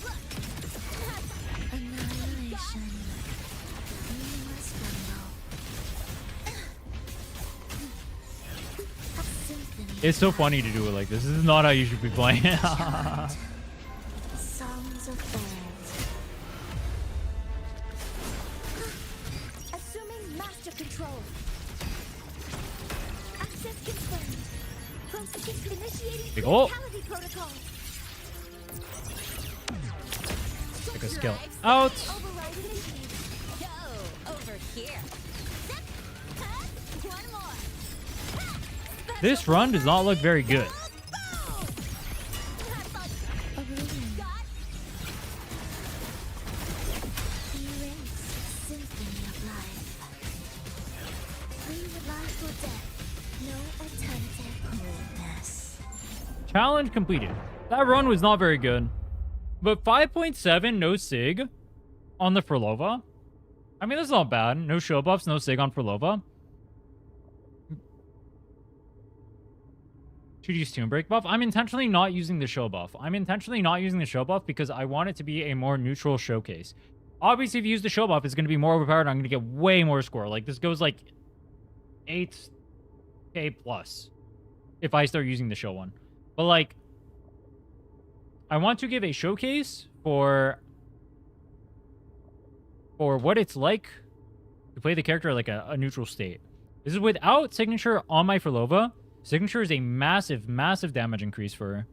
It's so funny to do it like this. This is not how you should be playing. Songs of birds. Assuming master control. Access confirmed. Processing initiating Big ult. fatality protocol. Take a skill out. Override initiated. Go over here. Zip. Huh? One more. Ha! This run does not look very good. Boom! That's all you got. Erase symphony of life. We would lie for death. No alternative coolness. Challenge completed. That run was not very good. But 5.7, no Sig on the Furlova. I mean, that's not bad. No show buffs, no Sig on Furlova. 2D's Tomb Break buff. I'm intentionally not using the show buff. I'm intentionally not using the show buff because I want it to be a more neutral showcase. Obviously, if you use the show buff, it's going to be more overpowered. I'm going to get way more score. Like, this goes like 8k plus if I start using the show one. But, like, I want to give a showcase for what it's like to play the character like a neutral state. This is without signature on my Furlova. Signature is a massive, massive damage increase for her.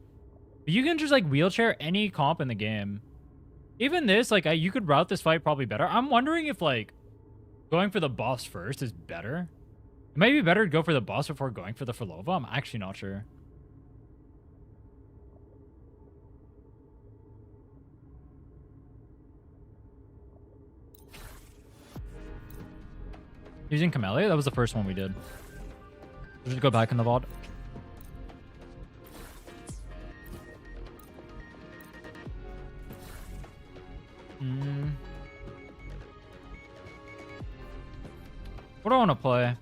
But you can just like wheelchair any comp in the game. Even this, like, you could route this fight probably better. I'm wondering if like going for the boss first is better. It might be better to go for the boss before going for the Furlova. I'm actually not sure. Using Camellia? That was the first one we did. We'll just go back in the VOD. What do I want to play?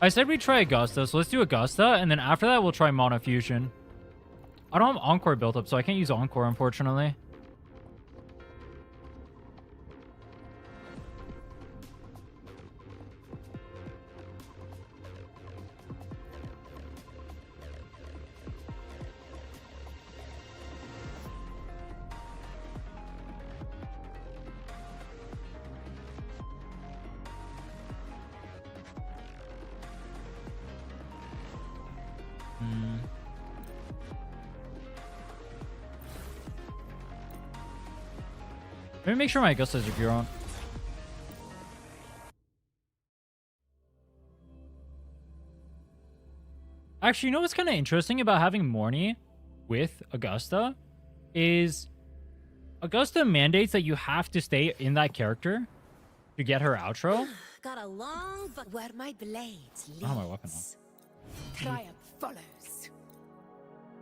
I said we'd try Augusta, so let's do Augusta, and then after that we'll try Mono Fusion. I don't have Encore built up, so I can't use Encore, unfortunately. Let me make sure my Augusta's are pure on. Actually, you know what's kind of interesting about having Mornye with Augusta is Augusta mandates that you have to stay in that character to get her outro. Got a long but Where my blades lead. Oh, my weapon. Triumph follows. So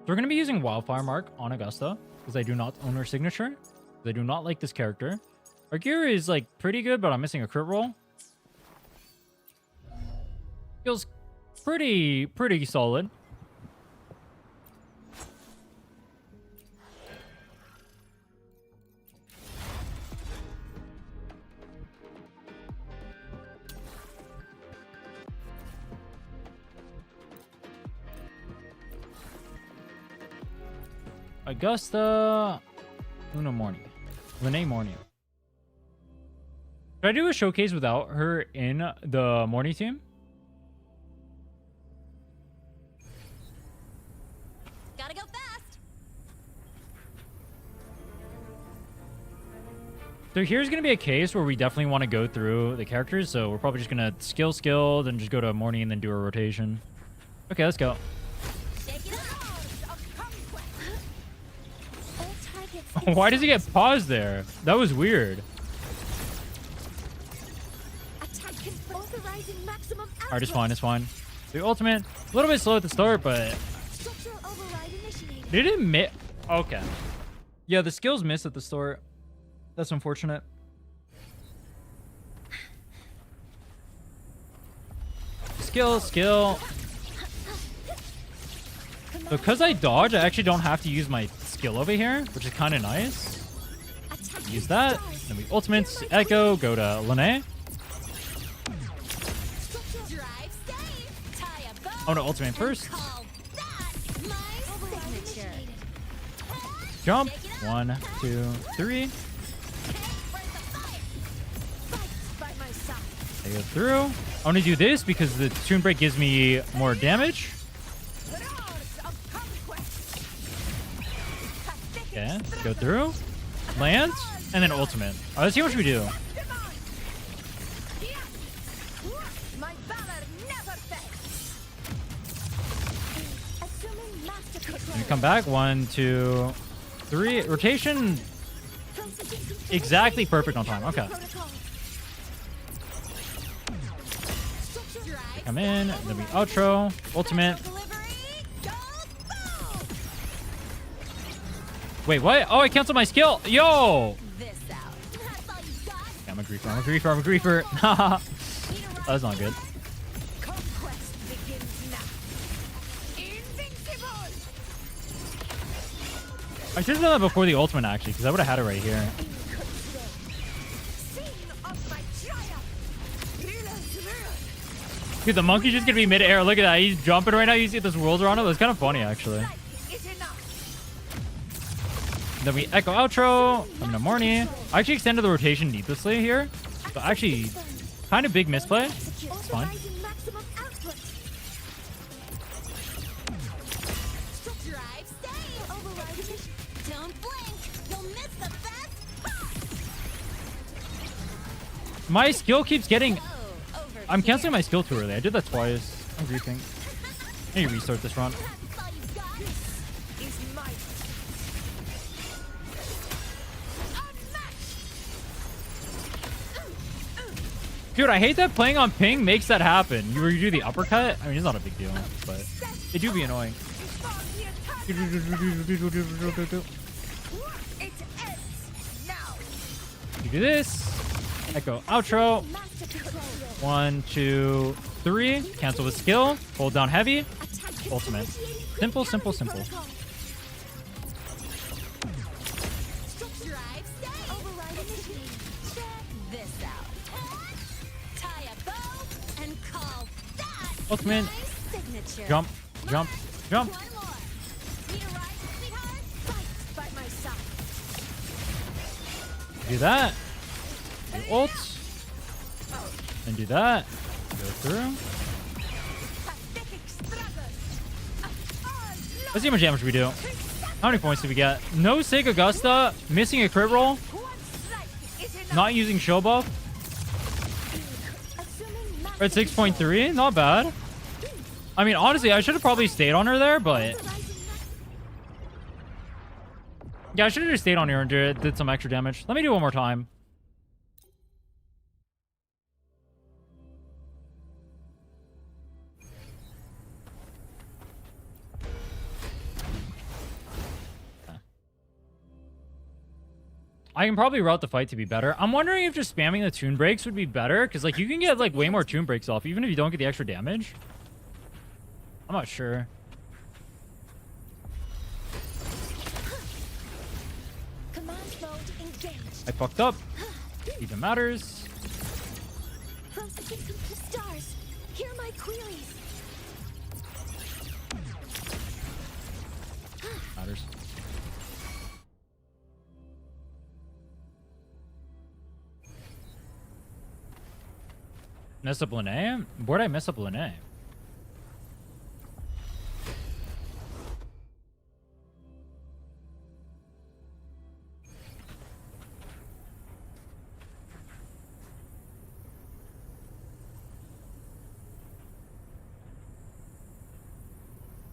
we're going to be using Wildfire Mark on Augusta because I do not own her signature. I do not like this character. Our gear is like pretty good, but I'm missing a crit roll. Feels pretty solid. Augusta, Una Mornye. Mornye. Should I do a showcase without her in the Mornye team? gotta go fast. So here's going to be a case where we definitely want to go through the characters. So we're probably just going to skill, then just go to Mornye and then do a rotation. Okay, let's go. Shake it up. All targets. Why does he get paused there? That was weird. Attack authorizing maximum output. Alright, it's fine, it's fine. The ultimate, a little bit slow at the start, but Structural override initiated. did it miss? Okay. Yeah, the skills missed at the start. That's unfortunate. Skill. So because I dodge, I actually don't have to use my skill over here, which is kind of nice. Use that. Then we ultimates, Echo, go to Lene. Drive safe. Tie a bow. Oh no, ultimate first. Call that my signature. Jump. 1, 2, 3. Where's the fire? Fight by my side. I go through. I want to do this because the Tomb Break gives me more damage. Okay, go through. Land, and then ultimate. Alright, let's see what we do. My valor never fails. Assuming master control. And come back. 1, 2, 3. Rotation exactly perfect on time. Okay. Come in, then we outro. Ultimate. Wait, what? Oh, I canceled my skill. Yo! This out. That's all you got. Okay, I'm a griefer. I'm a griefer. I'm a griefer. Haha. That's not good. Conquest begins now. Invincible. I should have done that before the ultimate, actually, because I would have had it right here. Scene of my triumph. Dude, the monkey's just gonna be mid-air. Look at that. He's jumping right now. You see this whirls around him? That's kind of funny, actually. Is enough. Then we echo outro. I'm gonna Mornye. I actually extended the rotation needlessly here. So actually, kind of big misplay. It's fine. Authorizing maximum output. Drive, stay. Override. Don't blink. You'll miss the best. My skill keeps getting... Oh, over I'm here. canceling my skill too early. I did that twice. I'm griefing. I need to restart this run. That's all you got. Is my Dude, I hate that playing on ping makes that happen. You do the uppercut. I mean, it's not a big deal, but it do be annoying. It ends now. You do this. Echo outro. Master control. 1, 2, 3. Cancel the skill. Hold down heavy. Attack Ultimate. initiating Simple, simple, criticality simple. protocol. Drive, stay. Override initiating. Check this out. Tie a bow and call that Ultimate. my signature. Jump, jump, jump. One more. Need a ride, sweetheart? Fight by my side. Do that. Do ult. And do that. Go through. Pathetic struggles. Let's see how much damage we do. How many points do we get? No Sig Augusta. Missing a crit roll. One strike is enough. Not using show buff. Assuming We're at 6.3. Not bad. I mean, honestly, I should have probably stayed on her there, but... Yeah, I should have just stayed on her and did some extra damage. Let me do it one more time. I can probably route the fight to be better. I'm wondering if just spamming the tune breaks would be better, because like you can get like way more tune breaks off, even if you don't get the extra damage. I'm not sure. Command mode engaged. I fucked up. Even matters. From the stars, hear my queries. Matters. Mess up Lene? Where'd I mess up Lene?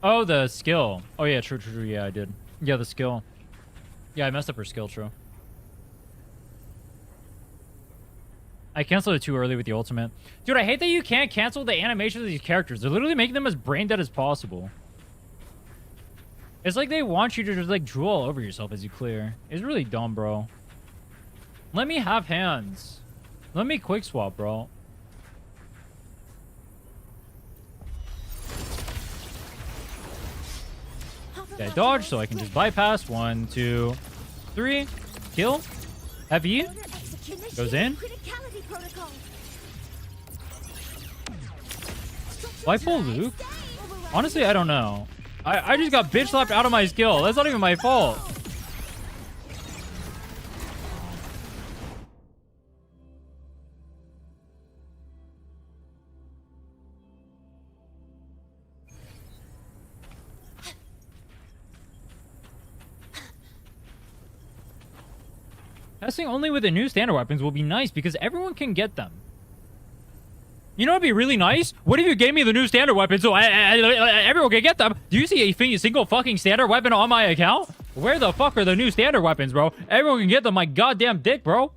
Oh, the skill. Oh, yeah, true, true, true. Yeah, I did. Yeah, the skill. Yeah, I messed up her skill, true. I canceled it too early with the ultimate. Dude, I hate that you can't cancel the animations of these characters. They're literally making them as brain dead as possible. It's like they want you to just, like, drool all over yourself as you clear. It's really dumb, bro. Let me have hands. Let me quick swap, bro. Okay, dodge, so I can just bypass. 1, 2, 3. Kill. Heavy. Goes in. Why pull Luke? Honestly, I don't know. I just got bitch slapped out of my skill. That's not even my fault. Testing only with the new standard weapons will be nice because everyone can get them. You know what'd be really nice? What if you gave me the new standard weapons so everyone can get them? Do you see a single fucking standard weapon on my account? Where the fuck are the new standard weapons, bro? Everyone can get them. My goddamn dick, bro.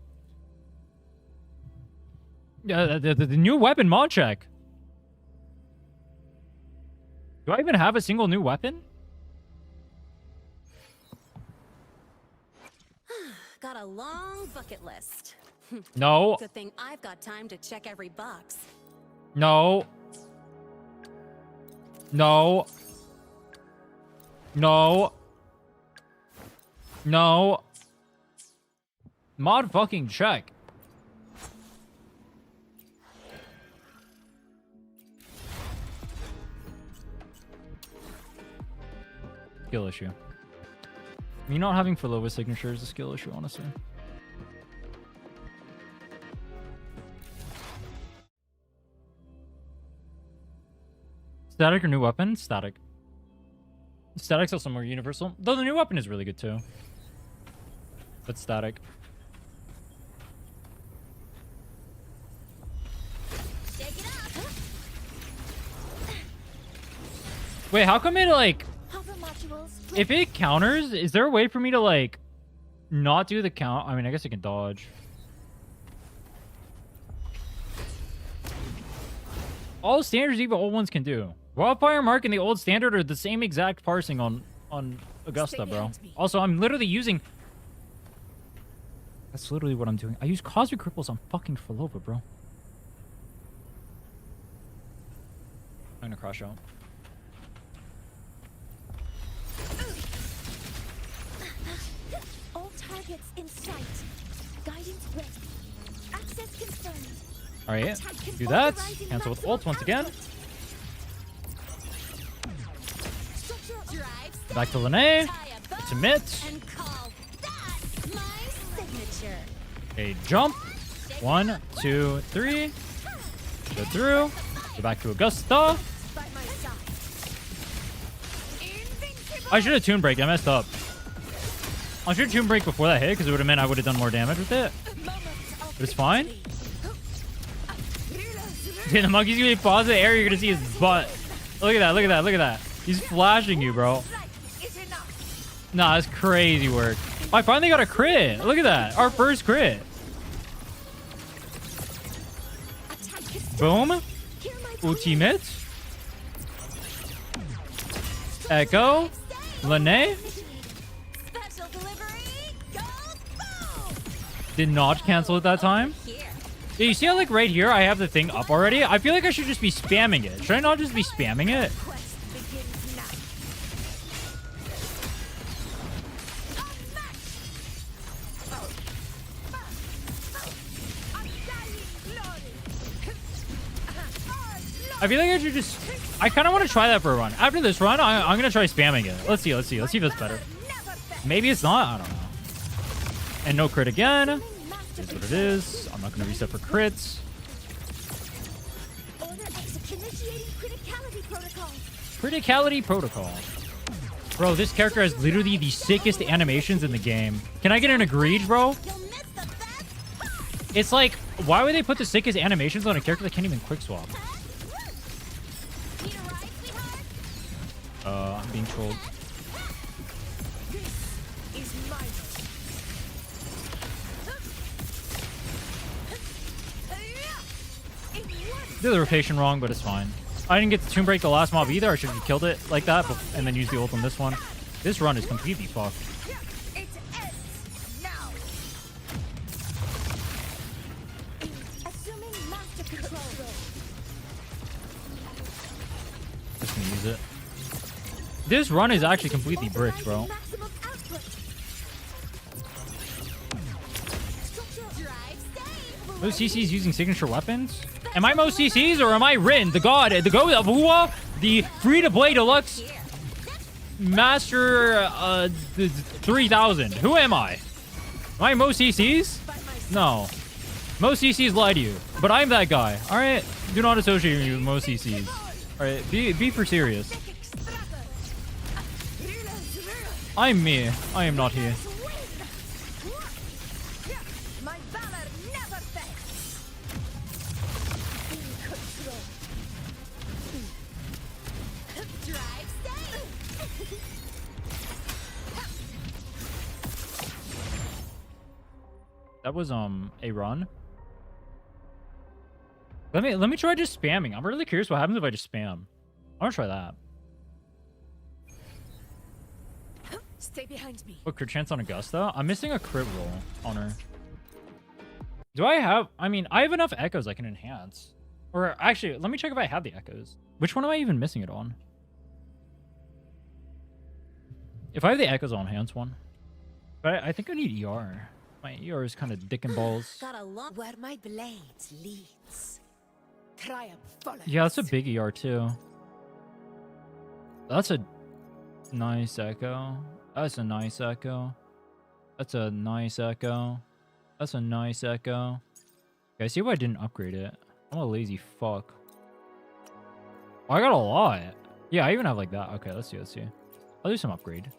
The new weapon mod check. Do I even have a single new weapon? Got a long bucket list. No. Good thing I've got time to check every box. No. No. No. No. Mod fucking check. Skill issue. Me not having Forlova signature is a skill issue, honestly. Static or new weapon? Static. Static's also more universal. Though the new weapon is really good too. But static. Shake it up. Wait, how come it like... Hover modules. If it counters, is there a way for me to like... not do the count? I mean, I guess I can dodge. All standards, even old ones can do. Wildfire Mark and the old standard are the same exact parsing on Augusta, bro. Also, I'm literally using... That's literally what I'm doing. I use Cosmic Cripples on fucking Forlova, bro. I'm gonna crash out. All targets in sight. Guidance ready. Access confirmed. Alright, do that. Cancel with ult once again. Back to Lene. Submit. And call that my signature. A jump. 1, 2, 3. Go through. Go back to Augusta. By my side. I should have Toon Break. I messed up. I should have Toon Break before that hit because it would have meant I would have done more damage with it. But it's fine. Dude, the monkey's gonna be paused in the air. You're gonna see his butt. Look at that. Look at that. Look at that. He's flashing you, bro. Nah, that's crazy work. Oh, I finally got a crit. Look at that. Our first crit. Boom. Ultimate. Echo. Lene. Special delivery. Go boom. Did not cancel at that time. Here. Yeah, you see how like right here I have the thing up already? I feel like I should just be spamming it. Should I not just be spamming it? Quest begins now. I feel like I should just... I kind of want to try that for a run. After this run, I'm going to try spamming it. Let's see. Let's see. Let's see if it's better. Maybe it's not. I don't know. And no crit again. Is what it is. I'm not going to reset for crits. Order initiating criticality protocol. Criticality protocol. Bro, this character has literally the sickest animations in the game. Can I get an agreed, bro? You'll miss the best. It's like, why would they put the sickest animations on a character that can't even quick swap? Need a ride, sweetheart? I'm being trolled. Is mine. Did the rotation wrong, but it's fine. I didn't get to Tomb Break the last mob either. I should have killed it like that and then use the ult on this one. This run is completely fucked. It ends now. Assuming master control. Just gonna use it. This run is actually completely bricked, bro. Maximum output. Drive safe. Most CCs using signature weapons? Am I most CCs or am I Rin, the god of wuwa, the free-to-play deluxe master 3000? Who am I? Am I most CCs? No. Most CCs lie to you, but I'm that guy. All right, do not associate me with most CCs. All right, be for serious. I'm me. I am not here. That was a run. Let me try just spamming. I'm really curious what happens if I just spam. I want to try that. Stay behind me. What, crit chance on Augusta? I'm missing a crit roll on her. Do I have... I mean, I have enough echoes I can enhance. Or actually, let me check if I have the echoes. Which one am I even missing it on? If I have the echoes, I'll enhance one. But I think I need ER. My ER is kind of dick and balls. Got a lot where my blades leads. Triumph follows. Yeah, that's a big ER too. That's a nice echo. That's a nice echo. That's a nice echo. That's a nice echo. Okay, see why I didn't upgrade it. I'm a lazy fuck. Oh, I got a lot. Yeah, I even have like that. Okay, let's see. I'll do some upgrade.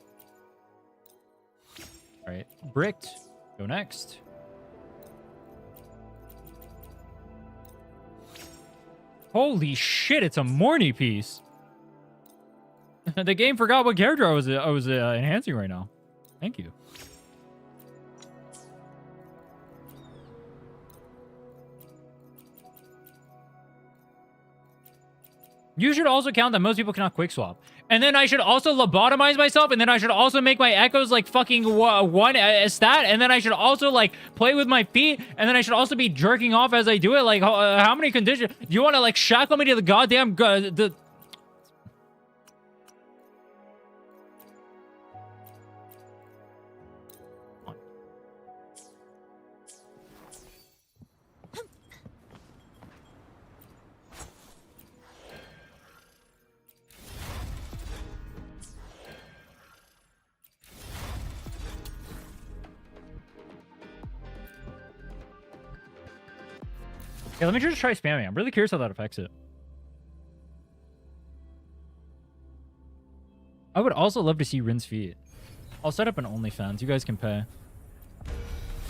All right, bricked. Go next. Holy shit! It's a Mornye piece. The game forgot what character I was enhancing right now. Thank you. You should also count that most people cannot quick swap. And then I should also lobotomize myself. And then I should also make my echoes like fucking one stat. And then I should also like play with my feet. And then I should also be jerking off as I do it. Like, how many conditions? Do you want to like shackle me to the goddamn... Yeah, let me just try spamming. I'm really curious how that affects it. I would also love to see Rin's feet. I'll set up an OnlyFans. You guys can pay.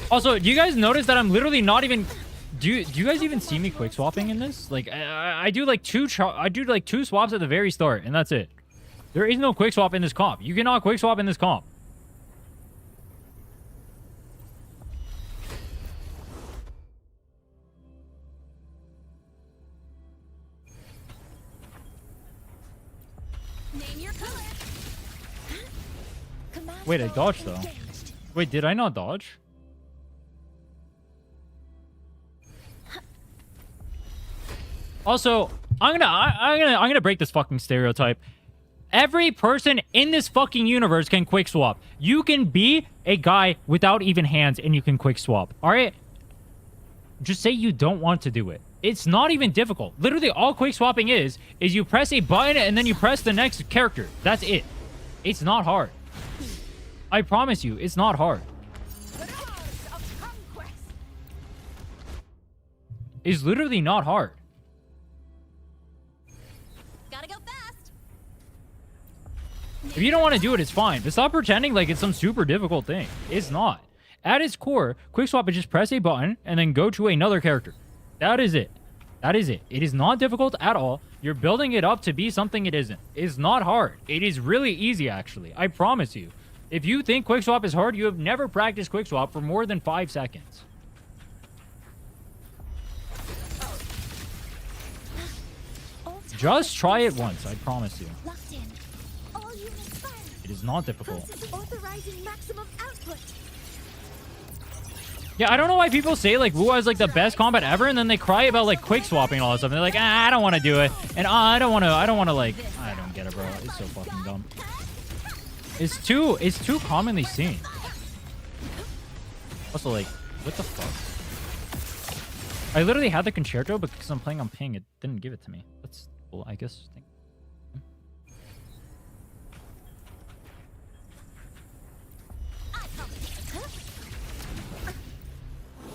Also, do you guys notice that I'm literally not even... Do you guys even see me quick swapping in this? Like, I do like two swaps at the very start, and that's it. There is no quick swap in this comp. You cannot quick swap in this comp. Name your color. Wait, I dodged though. Wait, did I not dodge? Also, I'm gonna break this fucking stereotype. Every person in this fucking universe can quick swap. You can be a guy without even hands and you can quick swap. All right? Just say you don't want to do it. It's not even difficult. Literally, all quick swapping is you press a button and then you press the next character. That's it. It's not hard. I promise you, it's not hard. It's literally not hard. Gotta go fast. If you don't want to do it, it's fine. But stop pretending like it's some super difficult thing. It's not. At its core, quick swap is just press a button and then go to another character. That is it. That is it. It is not difficult at all. You're building it up to be something it isn't. It's not hard. It is really easy, actually. I promise you. If you think quick swap is hard, you have never practiced quick swap for more than 5 seconds. Just try it once, I promise you. Locked in. All units fired. It is not difficult. Process authorizing maximum output. Yeah, I don't know why people say like wuwa is like the best combat ever, and then they cry about like quick swapping and all that stuff. And they're like, I don't want to do it, and I don't want to like. I don't get it, bro. It's so fucking dumb. It's too commonly seen. Also, like, what the fuck? I literally had the concerto, but because I'm playing on ping, it didn't give it to me. That's cool, I guess.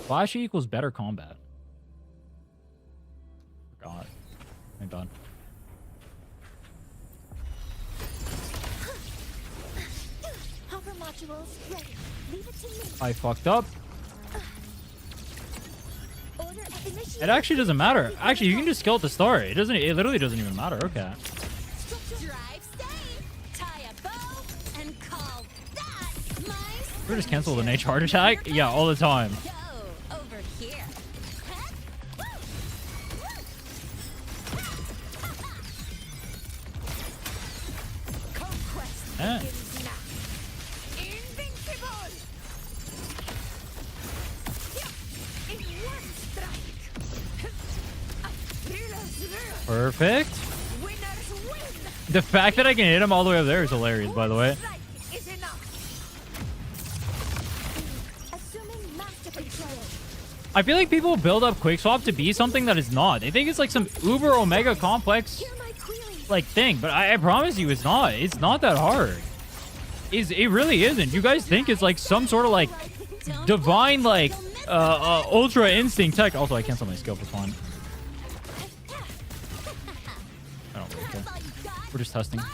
Flashy equals better combat. Forgot. My bad. Hover modules ready. Leave it to me. I fucked up. Order initiated. It actually doesn't matter. Actually, you can just skill at the start. It literally doesn't even matter. Okay. Drive stay. Tie a bow. And call that my We're just cancel the nature heart attack. Yeah, all the time. Go over here. Conquest Eh. begins now. Invincible. In one strike. Perfect. Winners win. The fact that I can hit him all the way up there is hilarious, by the way. Strike is enough. Assuming master control. I feel like people build up quick swap to be something that is not. They think it's like some uber omega complex Hear my queries. like thing, but I promise you it's not. It's not that hard. It really isn't. You guys think it's like some sort of like divine like ultra instinct tech. Also, I cancel my skill for fun. I don't really care. That's all you got? We're just testing. Mark,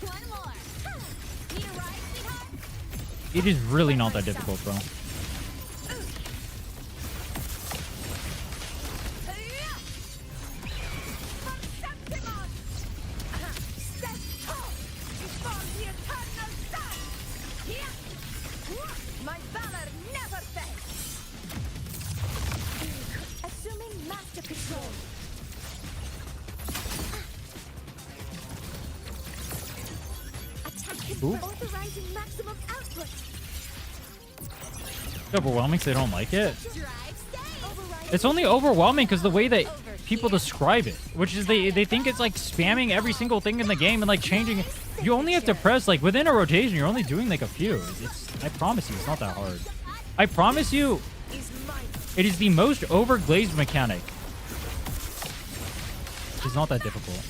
one more. Need a ride, sweetheart? It is really not that difficult, bro. My valor never fails. Assuming master control. Attack Ooh. authorizing maximum output. It's overwhelming because they don't like it. Drive, stay. Override. It's only overwhelming because the way that people describe it, which is they think it's like spamming every single thing in the game and like changing. You only have to press like within a rotation. You're only doing like a few. I promise you, it's not that hard. I promise you, Is mine. it is the most overglazed mechanic. It's not that difficult.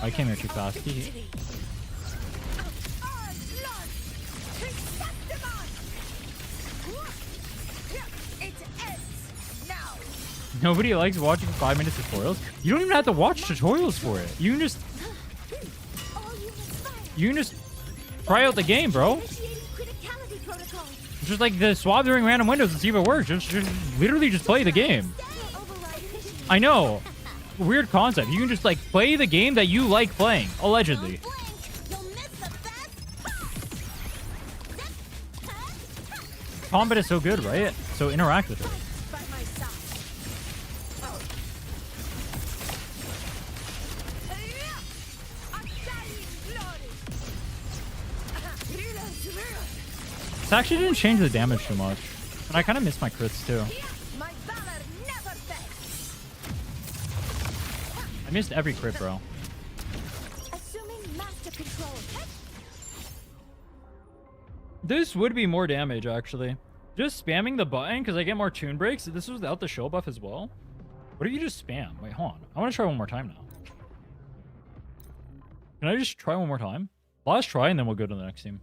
I came here too fast. It ends now. Nobody likes watching 5-minute tutorials. You don't even have to watch tutorials for it. You can just All units fire. you can just try out the game, bro. Initiating criticality protocol. Just like the swap during random windows and see if it works. Just literally just play the game. Override initiated. I know. Weird concept. You can just like play the game that you like playing, allegedly. Blink. You'll miss the best. Combat is so good, right? So interact with it. By my side. Undying glory. This actually didn't change the damage too much. And I kind of missed my crits too. My valor never fails. I missed every crit, bro. Assuming master control. This would be more damage, actually. Just spamming the button because I get more tune breaks. This was without the show buff as well. What if you just spam? Wait, hold on. I want to try one more time now. Can I just try one more time? Last try, and then we'll go to the next team.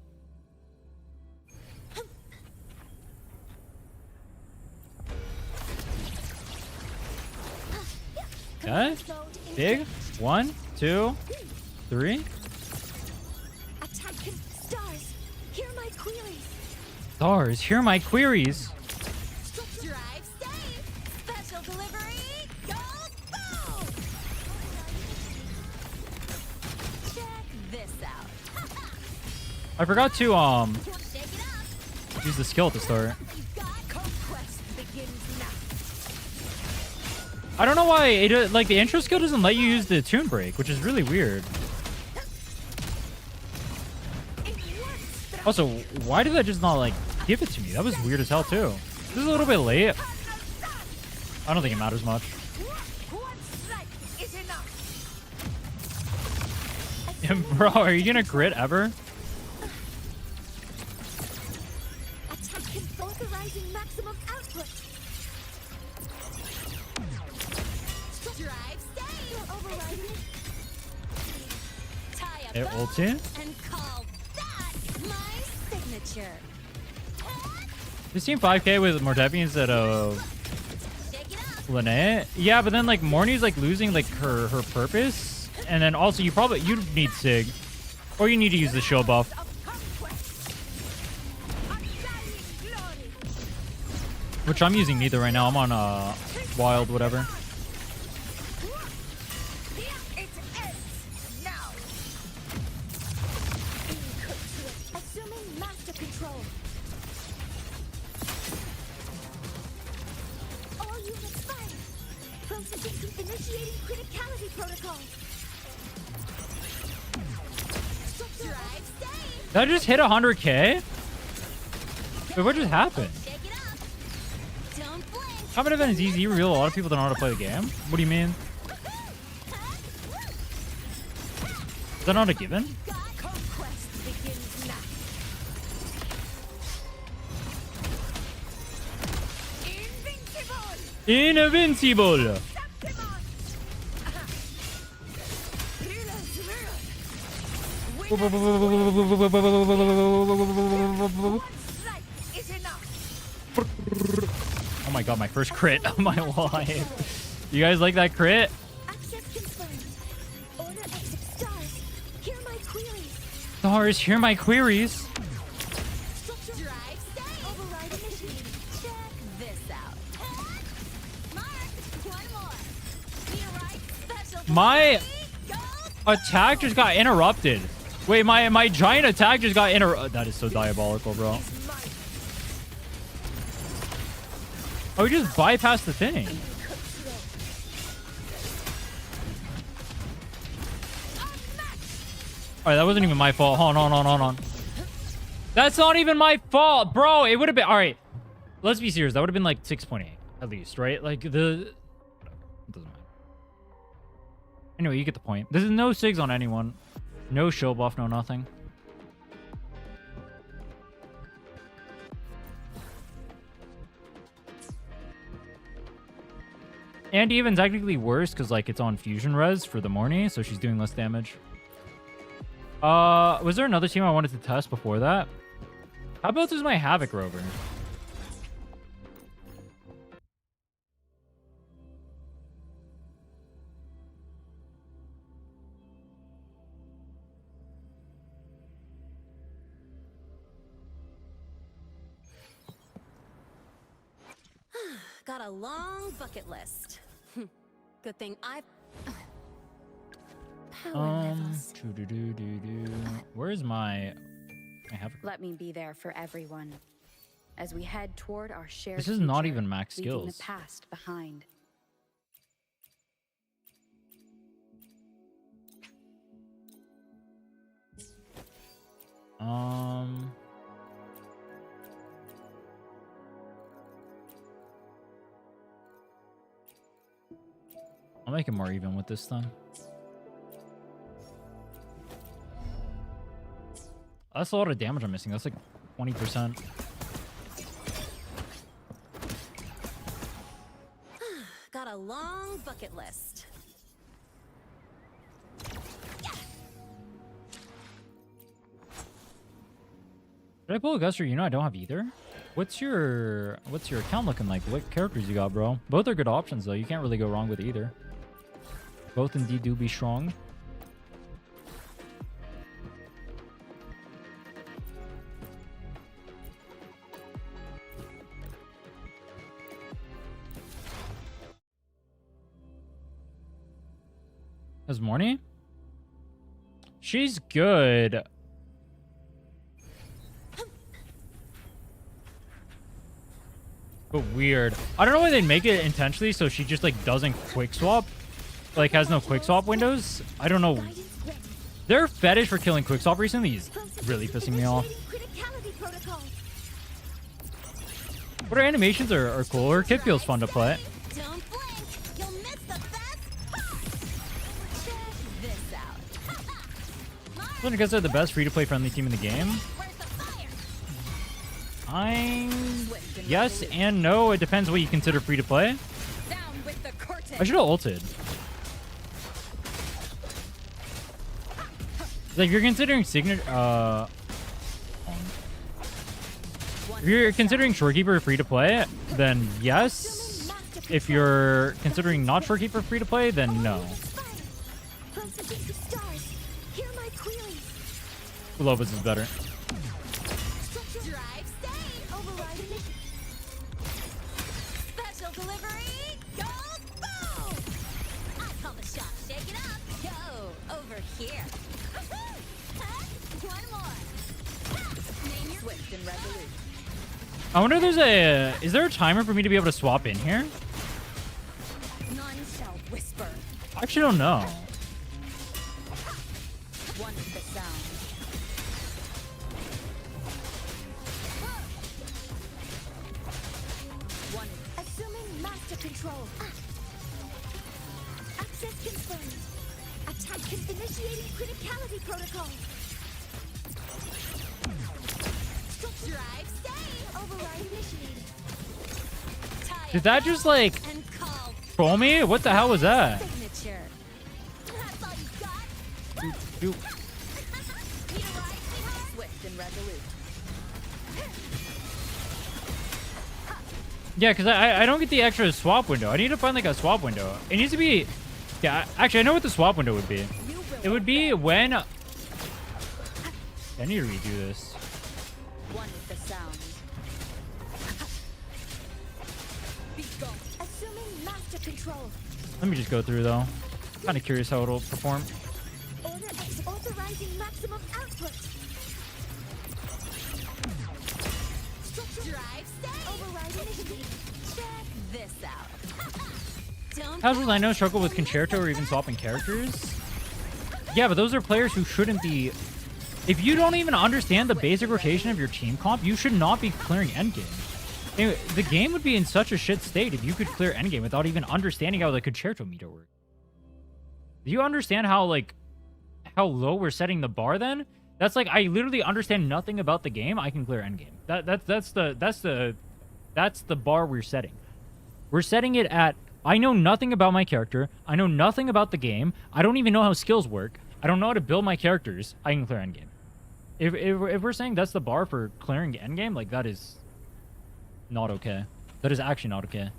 Okay. Big. 1, 2, 3. Attack stars. Hear my queries. Stars, hear my queries. Drive safe. Special delivery. Go boom. Check this out. I forgot to Shake it up. use the skill at the start. You got conquest begins now. I don't know why it like the intro skill doesn't let you use the tune break, which is really weird. In one strike. Also, why did that just not like give it to me? That was weird as hell too. This is a little bit late. I don't think it matters much. One strike is enough. Bro, are you gonna crit ever? Attack authorizing maximum output. Drive safe. Overriding. Tie a It bow ulti? and call that my signature. This team 5k with Mortepi instead of Shake it up. Lynette. Yeah, but then like Mornye's like losing like her purpose, and then also you need Sig, or you need to use the show buff. Of conquest. Undying glory. Which I'm using neither right now. I'm on wild whatever. It ends now. Initiating criticality protocol. Drive stay. Did I just hit 100K? Wait, what just happened? Shake it up. Don't blink. Combat event is easy. Real. A lot of people don't know how to play the game. What do you mean? Is that not a given? Conquest begins now. Invincible. Invincible. Oh my god, my first crit of my life. You guys like that crit? Access confirmed. Order exit stars. Hear my queries. Stars, hear my queries. Drive stay. Override initiated. Check this out. Mark, one more. Be right. Special. My Go. attack just got interrupted. Wait, my giant attack just got that is so diabolical, bro. Oh, we just bypassed the thing. Alright, that wasn't even my fault. Hold on. That's not even my fault, bro. It would have been... Alright, let's be serious. That would have been like 6.8 at least, right? Like, it doesn't matter. Anyway, you get the point. There's no SIGs on anyone. No show buff, no nothing. And even technically worse because like it's on fusion res for the Mornye, so she's doing less damage. Was there another team I wanted to test before that? How about this is my Havoc Rover? Got a long bucket list. Good thing I've... Power levels. Where's my Havoc? Let me be there for everyone as we head toward our shared This is not future, even max leaving skills. the past behind. I'll make it more even with this then. That's a lot of damage I'm missing. That's like 20%. Got a long bucket list. Did I pull a Guster? You know I don't have either. What's your account looking like? What characters you got, bro? Both are good options though. You can't really go wrong with either. Both indeed do be strong. As Mornye? She's good. But weird. I don't know why they make it intentionally so she just like doesn't quick swap. Like has no quick swap windows. I don't know. Their fetish for killing quick swap recently is really pissing me off. But her animations are cool. Her kit feels fun to play. Don't blink. You'll miss the best. Check this out. I guess they're the best free-to-play friendly team in the game. Where's the fire? Yes and no. It depends what you consider free-to-play. Down with the curtain. I should have ulted. Like, if you're considering signature, if you're considering Shorekeeper free to play, then yes. If you're considering not Shorekeeper free to play, then no. Lobos is better. Special delivery. Go boom! I call the shot. Shake it up. Go over here. One more. Name your swift and resolute. I wonder if there's is there a timer for me to be able to swap in here? None shall whisper. I actually don't know. One is the sound. One is Assuming master control. Access confirmed. Attack initiating criticality protocol. Drive, stay. Override initiated. Did that just like And call troll me? What the hell was that? signature. That's all you got? Dude. Need a ride, sweetheart? swift and resolute. Yeah, because I don't get the extra swap window. I need to find like a swap window. It needs to be. Yeah, actually, I know what the swap window would be. It would be when. I need to redo this. One is the sound. Be gone. Assuming master control. Let me just go through though. Kind of curious how it'll perform. Order authorizing maximum output. Drive, stay. Override initiated. Check this out. Don't Casuals I know struggle with concerto or even swapping characters. Yeah, but those are players who shouldn't be. If you don't even understand the basic rotation of your team comp, you should not be clearing endgame. Anyway, the game would be in such a shit state if you could clear endgame without even understanding how the concerto meter works. Do you understand how how low we're setting the bar then? That's like I literally understand nothing about the game. I can clear endgame. That's the bar we're setting. We're setting it at I know nothing about my character. I know nothing about the game. I don't even know how skills work. I don't know how to build my characters. I can clear endgame. If we're saying that's the bar for clearing endgame, like that is not okay. That is actually not okay.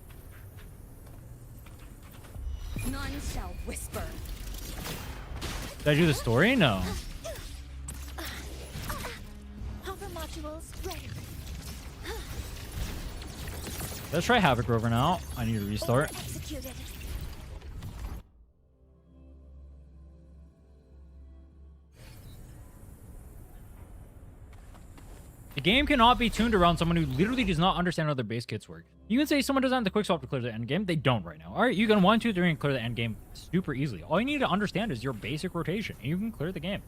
none shall whisper. Did I do the story? No. Hover modules ready. Let's try Havoc Rover now. I need to restart. Order executed. The game cannot be tuned around someone who literally does not understand how their base kits work. You can say someone doesn't have the quick swap to clear the end game. They don't right now. All right, you can 1, 2, 3 and clear the end game super easily. All you need to understand is your basic rotation, and you can clear the game.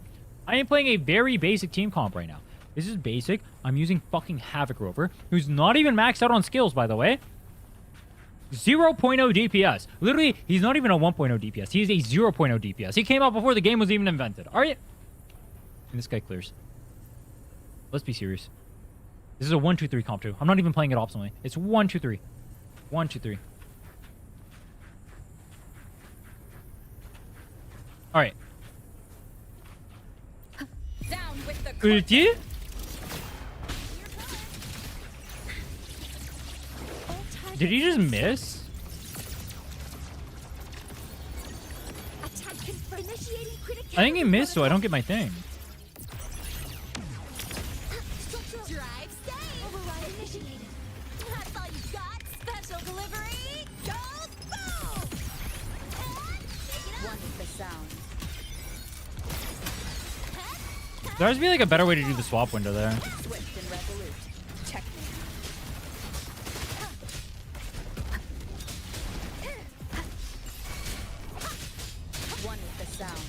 I am playing a very basic team comp right now. This is basic. I'm using fucking Havoc Rover, who's not even maxed out on skills, by the way. 0.0 DPS. Literally, he's not even a 1.0 DPS. He's a 0.0 DPS. He came out before the game was even invented. All right? And this guy clears. Let's be serious. This is a 1, 2, 3 comp too. I'm not even playing it optimally. It's 1, 2, 3. 1, 2, 3. All right. Down with the Ulti? All targets Did he just miss? attack initiating criticality. I think he missed, so I don't get my thing. Structural drive, stay. override initiated. That's all you got. Special delivery. Go boom. And take it One up. is the sound. There has to be like a better way to do the swap window there. Swift and resolute. Checkmate. One is the sound.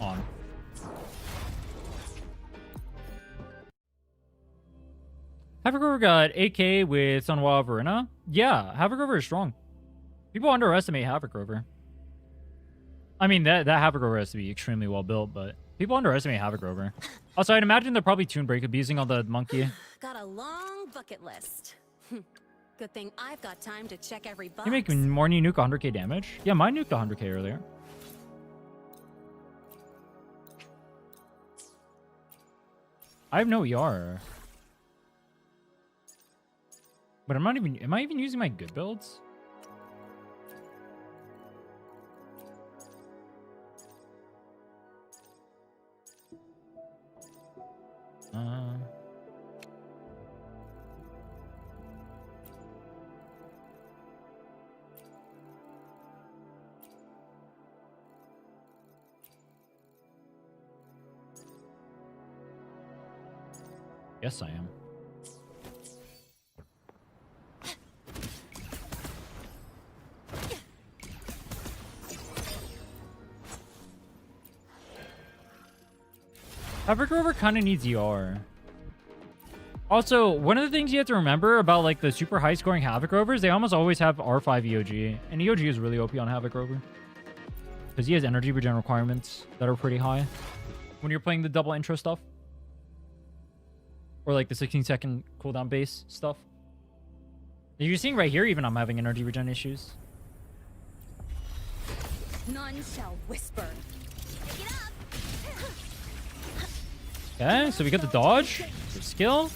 On. Havoc Rover got 8k with Sunwa Verena. Yeah, Havoc Rover is strong. People underestimate Havoc Rover. I mean, that Havoc Rover has to be extremely well built, but people underestimate Havoc Rover. Also, I'd imagine they're probably Toon Break abusing on the monkey. Got a long bucket list. Good thing I've got time to check every box. You make Mornye nuke 100k damage? Yeah, mine nuked 100k earlier. I have no ER. But I'm not even... Am I even using my good builds? Yes, I am. Havoc Rover kind of needs ER. Also, one of the things you have to remember about like the super high scoring Havoc Rovers, they almost always have R5 EOG. And EOG is really OP on Havoc Rover. Because he has energy regen requirements that are pretty high when you're playing the double intro stuff. Or like the 16-second cooldown base stuff. You're seeing right here, even I'm having energy regen issues. None shall whisper. Pick it up. Okay, so we got the dodge, the skill.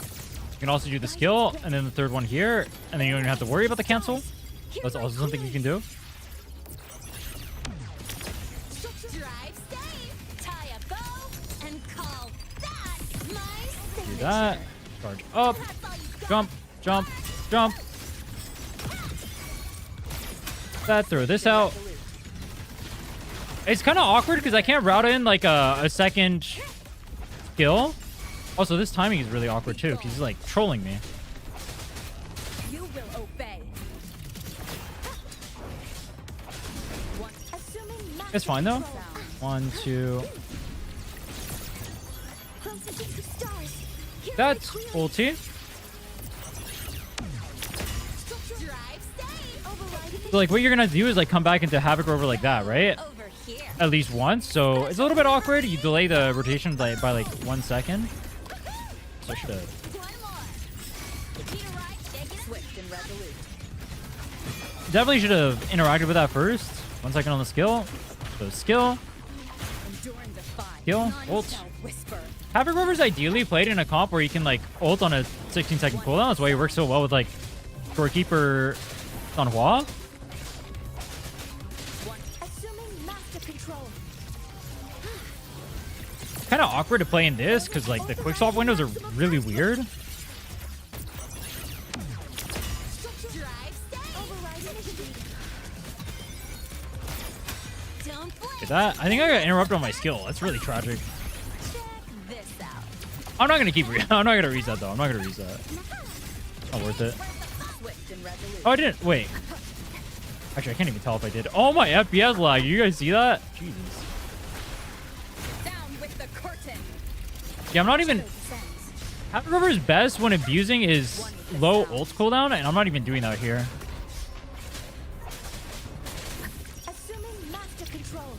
You can also do the skill, and then the third one here, and then you don't even have to worry about the cancel. That's also something you can do. Drive safe. Tie a bow and call that my Do signature. that. Charge up. That's all you got. Jump, jump, jump. That, throw this out. It's kind of awkward because I can't route in like a second skill. Also, this timing is really awkward too because he's like trolling me. You will obey. It's fine though. 1, 2. That's ulti. So like what you're gonna do is like come back into Havoc Rover like that, right? Over here. At least once. So it's a little bit awkward. You delay the rotation by like 1 second. So I should have. One more. Repeat a ride, take it up. Swift and resolute. Definitely should have interacted with that first. 1 second on the skill. So skill. Enduring the fight. Skill. None Ult. shall whisper. Havoc Rover's ideally played in a comp where you can like ult on a 16-second cooldown. That's why he works so well with like Scorekeeper on Hua. Assuming master control. Kind of awkward to play in this because like the quick swap windows are really weird. Drive safe. Override initiative. Don't Look blink. at that. I think I got interrupted on my skill. That's really tragic. Check this out. I'm not gonna keep. I'm not gonna reset though. I'm not gonna reset. Not worth it. Swift and resolute. Oh, I didn't. Wait. Actually, I can't even tell if I did. Oh, my FPS lag. You guys see that? Jesus. Down with the curtain. Yeah, I'm not even. Havoc Rover's best when abusing is low ult cooldown, and I'm not even doing that here. Assuming master control.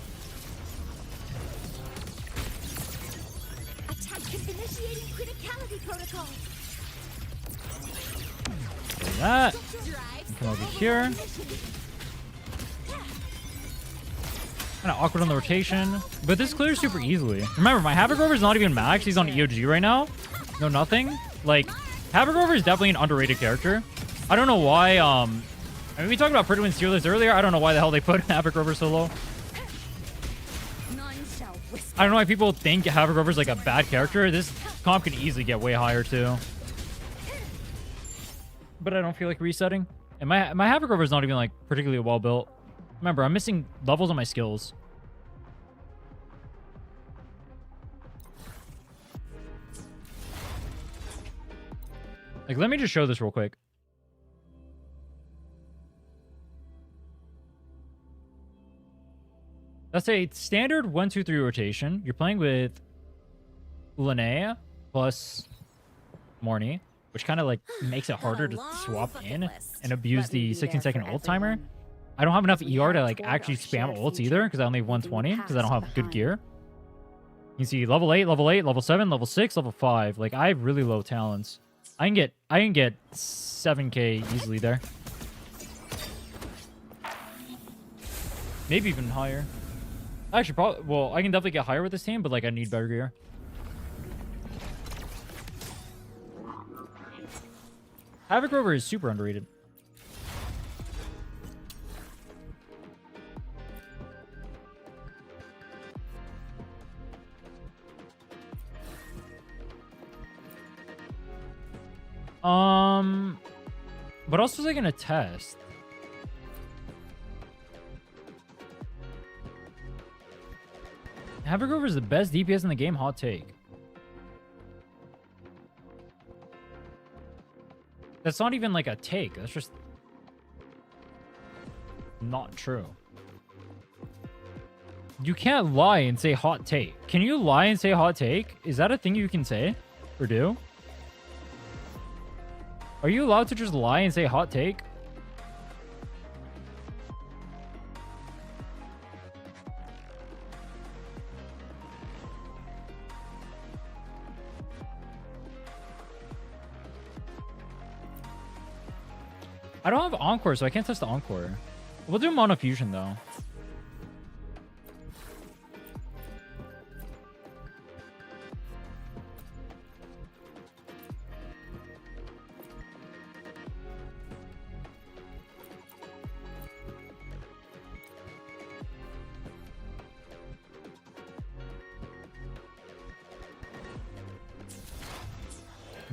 Attack initiating criticality protocol. Do that. Drive Come over here. Kind of awkward on the rotation, but this clears super easily. Remember, my Havoc Rover is not even max. He's on EOG right now. No, nothing. Like, Havoc Rover is definitely an underrated character. I don't know why. I mean, we talked about Prydwen tier list earlier. I don't know why the hell they put Havoc Rover so low. None shall whisper. I don't know why people think Havoc Rover is like a bad character. This comp could easily get way higher too. But I don't feel like resetting. And my Havoc Rover is not even like particularly well built. Remember, I'm missing levels on my skills. Like, let me just show this real quick. That's a standard 1, 2, 3 rotation. You're playing with Linnea plus Mornye, which kind of like makes it harder to swap in and abuse the 16-second ult timer. I don't have enough ER to like actually spam ults either because I only have 120 because I don't have good gear. You can see level 8, level 7, level 6, level 5. Like, I have really low talents. I can get 7k easily there. Maybe even higher. Actually, probably. Well, I can definitely get higher with this team, but like I need better gear. Havoc Rover is super underrated. What else was I gonna test? Havoc Rover is the best DPS in the game. Hot take. That's not even like a take. That's just not true. You can't lie and say hot take. Can you lie and say hot take? Is that a thing you can say or do? Are you allowed to just lie and say hot take? I don't have Encore, so I can't test the Encore. We'll do Mono Fusion, though.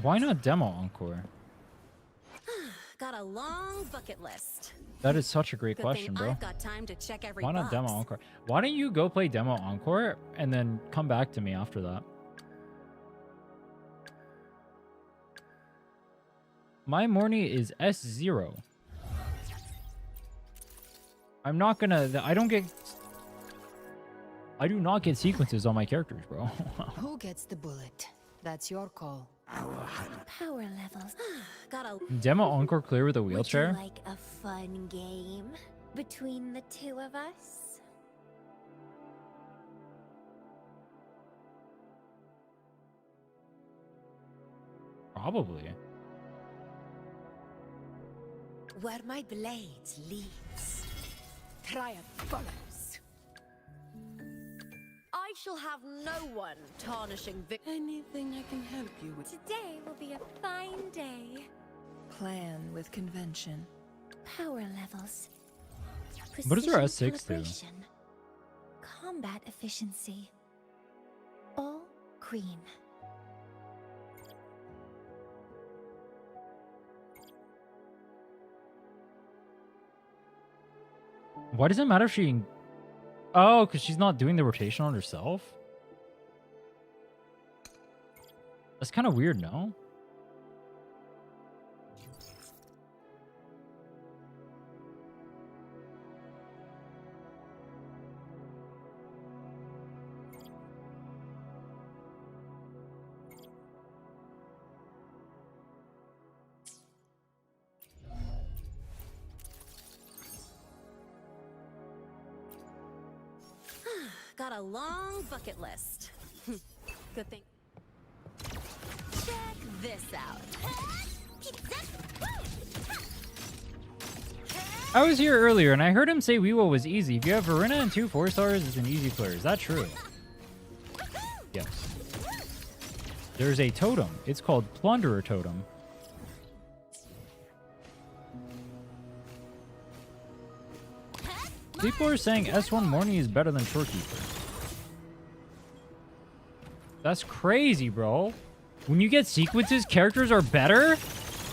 Why not demo Encore? Got a long bucket list. That is such a great Good question, thing bro. I've got time to check every Why not box. demo Encore? Why don't you go play demo Encore and then come back to me after that? My Mornye is S0. I'm not gonna... I do not get sequences on my characters, bro. Who gets the bullet? That's your call. Power levels. Got a Demo Encore clear with a Would wheelchair? you like a fun game between the two of us? Probably. Where my blades leads, triumph follows. I shall have no one tarnishing Anything I can help you with? Today will be a fine day. Plan with convention. Power levels. What does our Precision S6 do? calibration. Combat efficiency. All green. Why does it matter if she... Oh, because she's not doing the rotation on herself? That's kind of weird, no? got a long bucket list. Good thing. Check this out. I was here earlier and I heard him say wuwa was easy. If you have Verena and 2 4-stars, it's an easy player. Is that true? Yes. There's a totem. It's called Plunderer Totem. People are saying S1 Mornye is better than Shorekeeper. That's crazy, bro. When you get sequences, characters are better?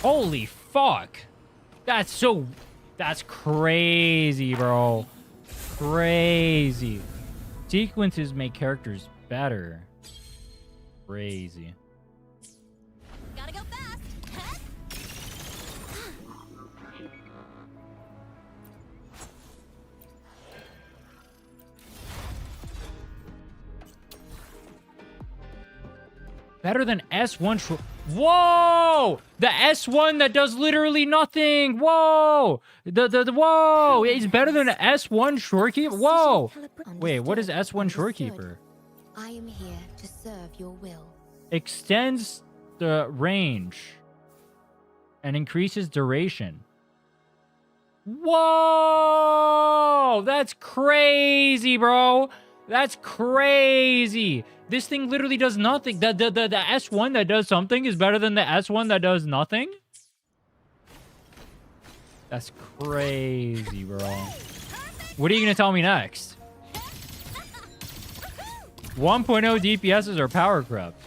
Holy fuck. That's crazy, bro. Crazy. Sequences make characters better. Crazy. Gotta go fast. Better than S1 Whoa! The S1 that does literally nothing. Whoa! Whoa! It's better than an S1 Shorekeeper. Whoa! Wait, what is S1 Shorekeeper? I am here to serve your will. Extends the range and increases duration. Whoa! That's crazy, bro. That's crazy. This thing literally does nothing. The S1 that does something is better than the S1 that does nothing? That's crazy, bro. What are you going to tell me next? 1.0 DPSs are power crept.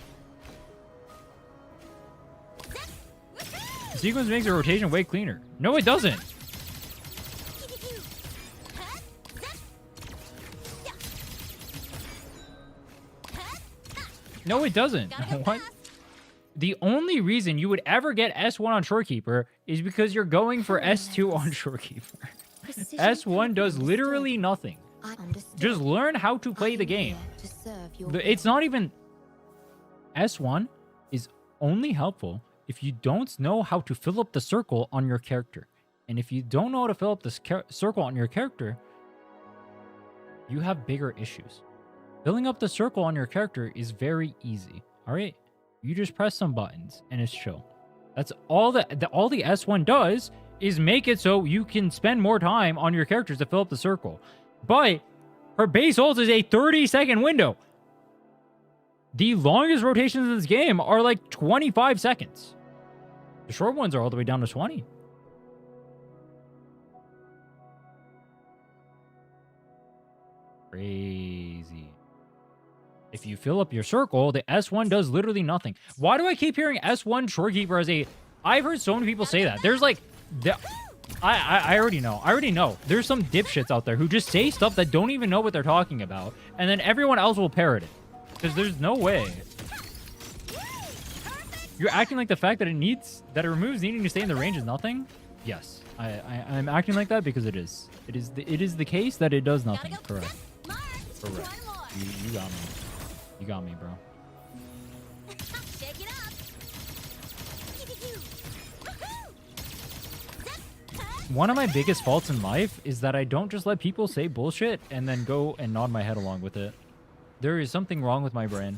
The sequence makes the rotation way cleaner. No, it doesn't. No, it doesn't. What? The only reason you would ever get S1 on Shorekeeper is because you're going for S2 on Shorekeeper. S1 does literally nothing. I understand. Just learn how to play the game. To serve your It's not even... S1 is only helpful if you don't know how to fill up the circle on your character. And if you don't know how to fill up this circle on your character, you have bigger issues. Filling up the circle on your character is very easy. All right? You just press some buttons and it's chill. That's all all the S1 does is make it so you can spend more time on your characters to fill up the circle. But her base ult is a 30-second window. The longest rotations in this game are like 25 seconds. The short ones are all the way down to 20. Crazy. If you fill up your circle, the S1 does literally nothing. Why do I keep hearing S1 Shorekeeper as a... I've heard so many people say that. There's like... I already know. I already know. There's some dipshits out there who just say stuff that don't even know what they're talking about. And then everyone else will parrot it. Because there's no way. You're acting like the fact that it removes needing to stay in the range is nothing? Yes. I'm acting like that because it is. It is the case that it does nothing. Correct. Correct. You got me. You got me, bro. Shake it up. One of my biggest faults in life is that I don't just let people say bullshit and then go and nod my head along with it. There is something wrong with my brain.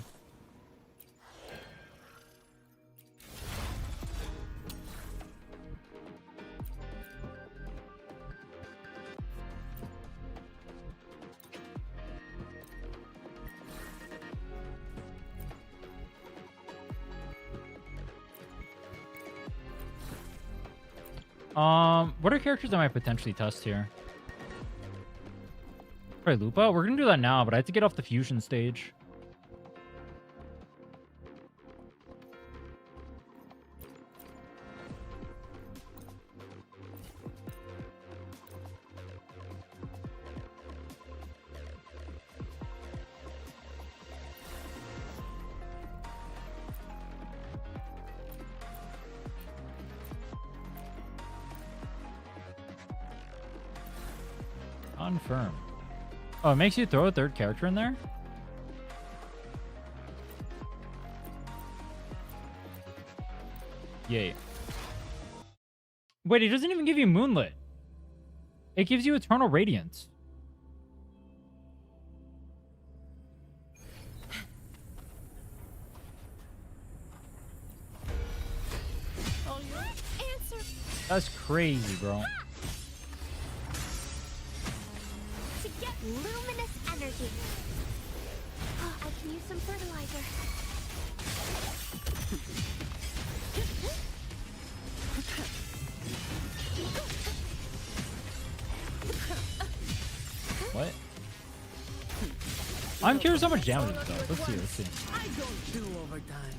What are characters I might potentially test here? Probably Lupa. We're gonna do that now, but I have to get off the fusion stage. Confirm. Oh, it makes you throw a third character in there? Yay. Wait, it doesn't even give you Moonlit. It gives you Eternal Radiance. That's crazy, bro. To get luminous energy. Oh, I can use some fertilizer. What? I'm curious how much damage it does. Let's see, let's see. I don't do overtime.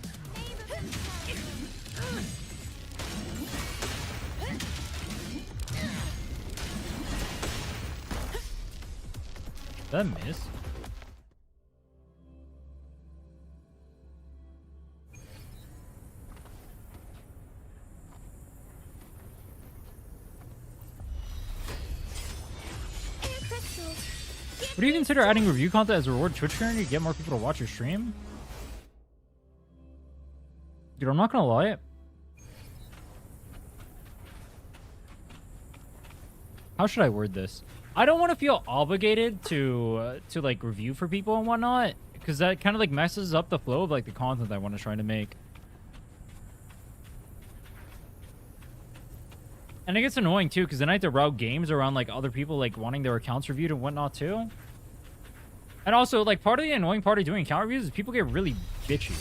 That miss? Would you consider adding review content as a reward Twitch currency to get more people to watch your stream? Dude, I'm not gonna lie. How should I word this? I don't want to feel obligated to like review for people and whatnot, because that kind of like messes up the flow of like the content I want to try to make. And it gets annoying too, because then I have to route games around like other people like wanting their accounts reviewed and whatnot too. And also, like, part of the annoying part of doing account reviews is people get really bitchy.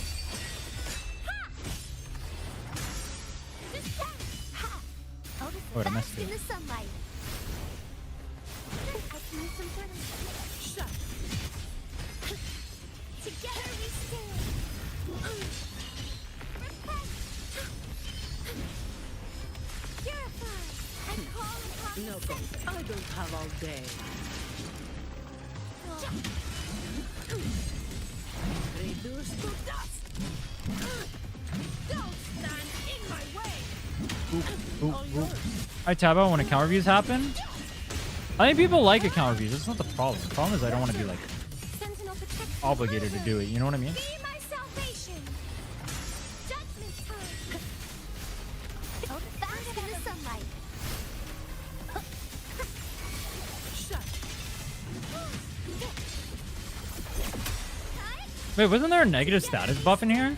Wait, I missed it. In the sunlight. I can use some fertilizer. Shut. Together we stand. Purify and call upon No, the thanks. senses. I don't have all day. Reduce to dust. Don't stand in my way. Oop, oop. Alright, Tabo, when account reviews happen, I think people like account reviews. That's not the problem. The problem is I don't want to be like Sentinel protects obligated to do it. You know what I mean? Be my salvation. Judgment time. Hold fast in the sunlight. Wait, wasn't there a negative status buff in here?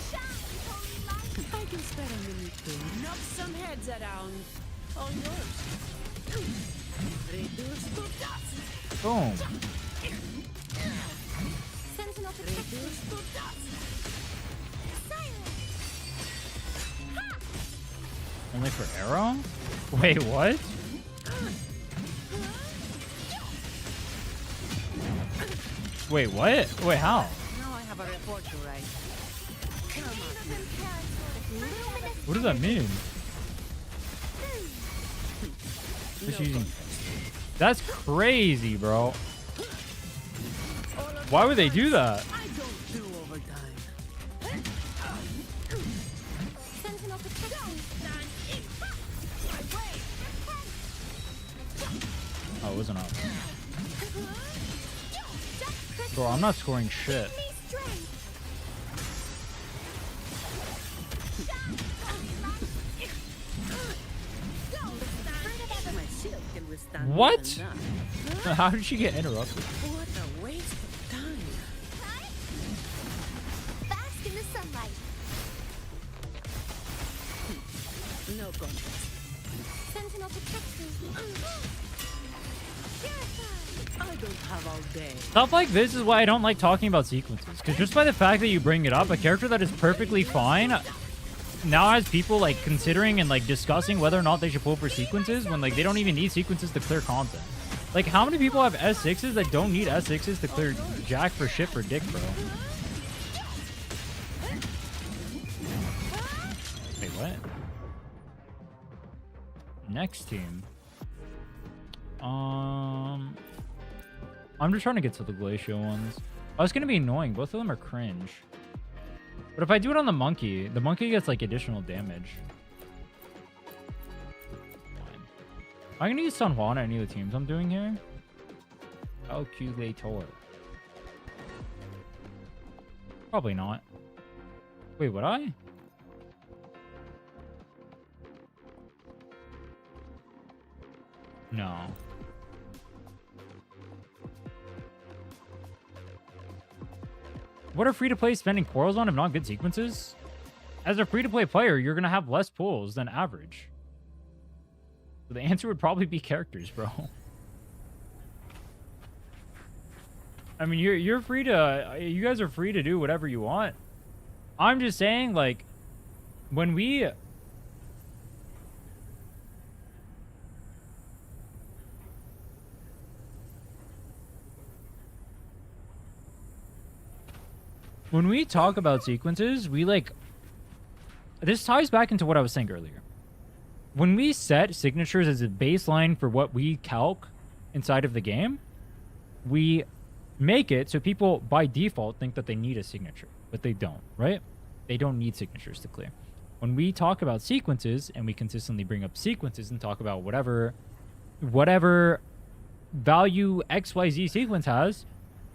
Shine, holy light. I can spare a minute to knock some heads around. All yours. Reduce to dust. Boom. Sentinel protects Reduce to dust. silence. Only for arrow? Wait, what? Wait, what? Wait, how? Now I have a report to write. Come on. Luminous What does that mean? Just using... That's crazy, bro. Why would they do that? I don't do overtime. Sentinel protects Oh, it wasn't up. Bro, I'm not scoring shit. me strength. My shield can withstand What? more than that. How did she get interrupted? What a waste of time. Bask in the sunlight. No contest. Sentinel protects me. Purify. I don't have all day. Stuff like this is why I don't like talking about sequences. Because just by the fact that you bring it up, a character that is perfectly fine now has people like considering and like discussing whether or not they should pull for sequences when like they don't even need sequences to clear content. Like how many people have S6s that don't need S6s to clear Jack for shit for dick, bro? Wait, what? Next team. I'm just trying to get to the glacial ones. Oh, it's gonna be annoying. Both of them are cringe. But if I do it on the monkey gets like additional damage. Fine. I'm gonna use San Juan at any of the teams I'm doing here. Calculator. Probably not. Wait, would I? No. What are free-to-play spending quarrels on if not good sequences? As a free-to-play player, you're going to have less pulls than average. So the answer would probably be characters, bro. I mean, you're free to... You guys are free to do whatever you want. I'm just saying, like, when we... When we talk about sequences, we like... This ties back into what I was saying earlier. When we set signatures as a baseline for what we calc inside of the game, we make it so people by default think that they need a signature, but they don't, right? They don't need signatures to clear. When we talk about sequences and we consistently bring up sequences and talk about whatever value XYZ sequence has,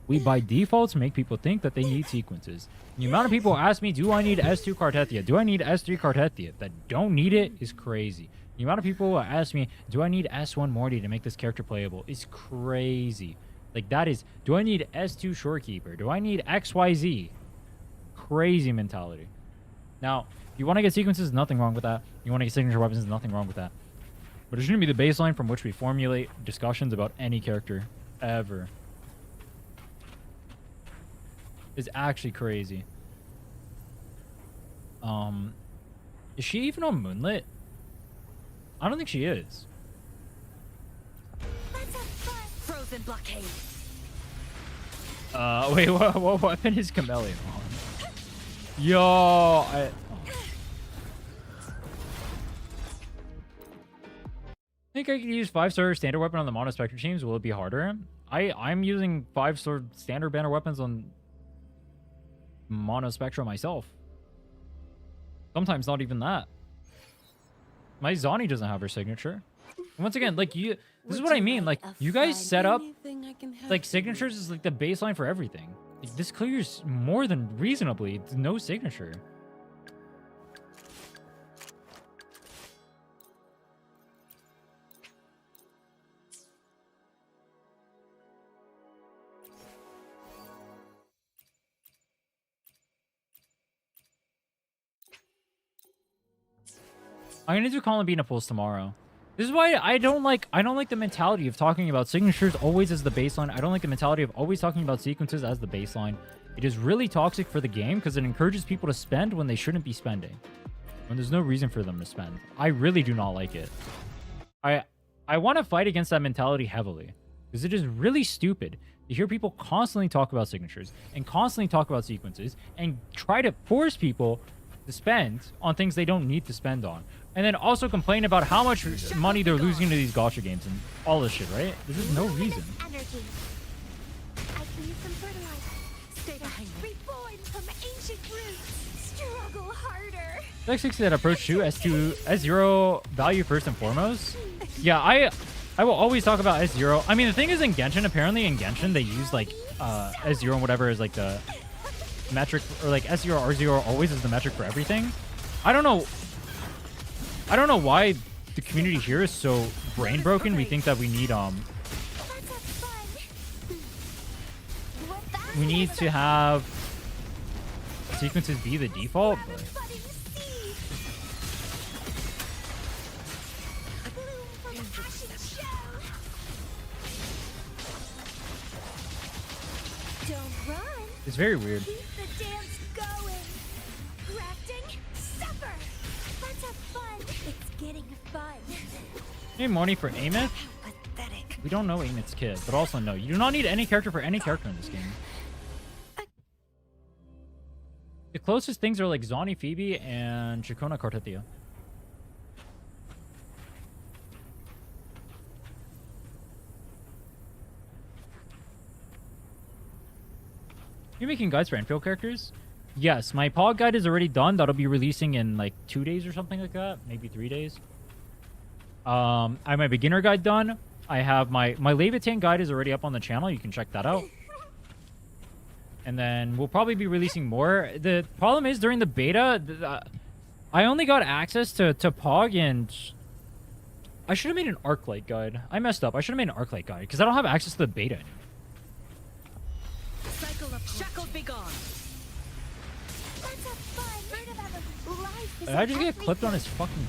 we by default make people think that they need sequences. The amount of people ask me, do I need S2 Cartethia? Do I need S3 Cartethia? That don't need it is crazy. The amount of people ask me, do I need S1 Morty to make this character playable? Is crazy. Like that is, do I need S2 Shorekeeper? Do I need XYZ? Crazy mentality. Now, if you want to get sequences, nothing wrong with that. You want to get signature weapons, nothing wrong with that. But it shouldn't be the baseline from which we formulate discussions about any character ever. Is actually crazy. Is she even on Moonlit? I don't think she is. Frozen blockade. Wait, what weapon is Chameleon on? Yo, I think I could use 5-star standard weapon on the Mono Spectre teams. Will it be harder? I'm using 5-star standard banner weapons on Mono Spectra myself. Sometimes not even that. My Zani doesn't have her signature. Once again, like this is what I mean. Like you guys set up like signatures is like the baseline for everything. Like, this clears more than reasonably. It's no signature. I'm gonna do Columbina pulls tomorrow. This is why I don't like the mentality of talking about signatures always as the baseline. I don't like the mentality of always talking about sequences as the baseline. It is really toxic for the game because it encourages people to spend when they shouldn't be spending. When there's no reason for them to spend. I really do not like it. I want to fight against that mentality heavily. Because it is really stupid to hear people constantly talk about signatures and constantly talk about sequences and try to force people to spend on things they don't need to spend on. And then also complain about how much money they're losing to these gacha games and all this shit, right? There's just no reason. Energy. I can use some fertilizer. Stay behind me. Reborn from ancient roots. Struggle harder. X60 that approach to S0 value first and foremost. Yeah, I will always talk about S0. I mean, the thing is in Genshin, apparently in Genshin, they use like S0 and whatever is like the metric, or like S0, R0 always is the metric for everything. I don't know why the community here is so brain broken. We think that we need to have sequences be the default, but Don't run. it's very weird. Keep the dance going. Grafting, suffer. Let's have fun. It's getting fun. Hey, Mornye for Amith. Pathetic. We don't know Amith's kid, but also no. You do not need any character for any character in this game. The closest things are like Zani, Phoebe, and Chacona Cartethia. You're making guides for Enfield characters? Yes, my Pog guide is already done. That'll be releasing in like 2 days or something like that. Maybe 3 days. I have my beginner guide done. I have my Leviathan guide is already up on the channel. You can check that out. And then we'll probably be releasing more. The problem is during the beta, I only got access to Pog, and I should have made an Arclight guide. I messed up. I should have made an Arclight guide because I don't have access to the beta anymore. Cycle of shackled be gone. Let's have fun. Learn about the life. Did I just get clipped on his fucking...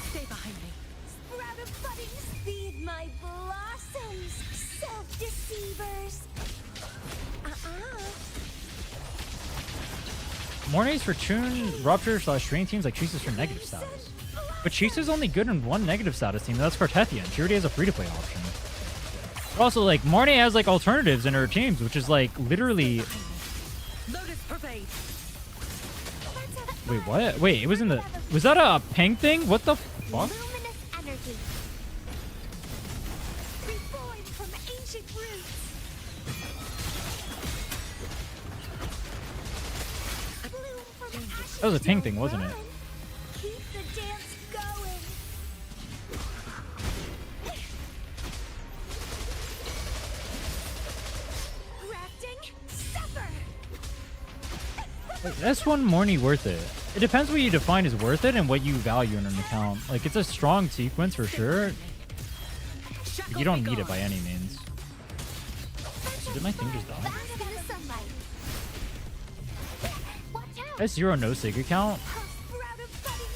Stay behind me. Sprout of budding speed, my blossoms. Self-deceivers. Mornye's for Tune, Rupture / Strain teams like Chisa's for negative status. But Chisa's only good in one negative status team, and that's Cartethia, and she already has a free-to-play option. But also, like, Mornye has, like, alternatives in her teams, which is, like, literally... Lotus pervade. Wait, what? Wait, it was in the... Was that a ping thing? What the fuck? Luminous energy. Reborn from ancient roots. Bloom from ashes. That was a ping thing, wasn't it? Keep the dance going. Grafting, suffer. Like, that's one Mornye worth it. It depends what you define as worth it and what you value in an account. Like, it's a strong sequence for sure. But you don't need it by any means. So did my thing just die? Bask in the sunlight. Watch out. S0 no sig account? Sprout of budding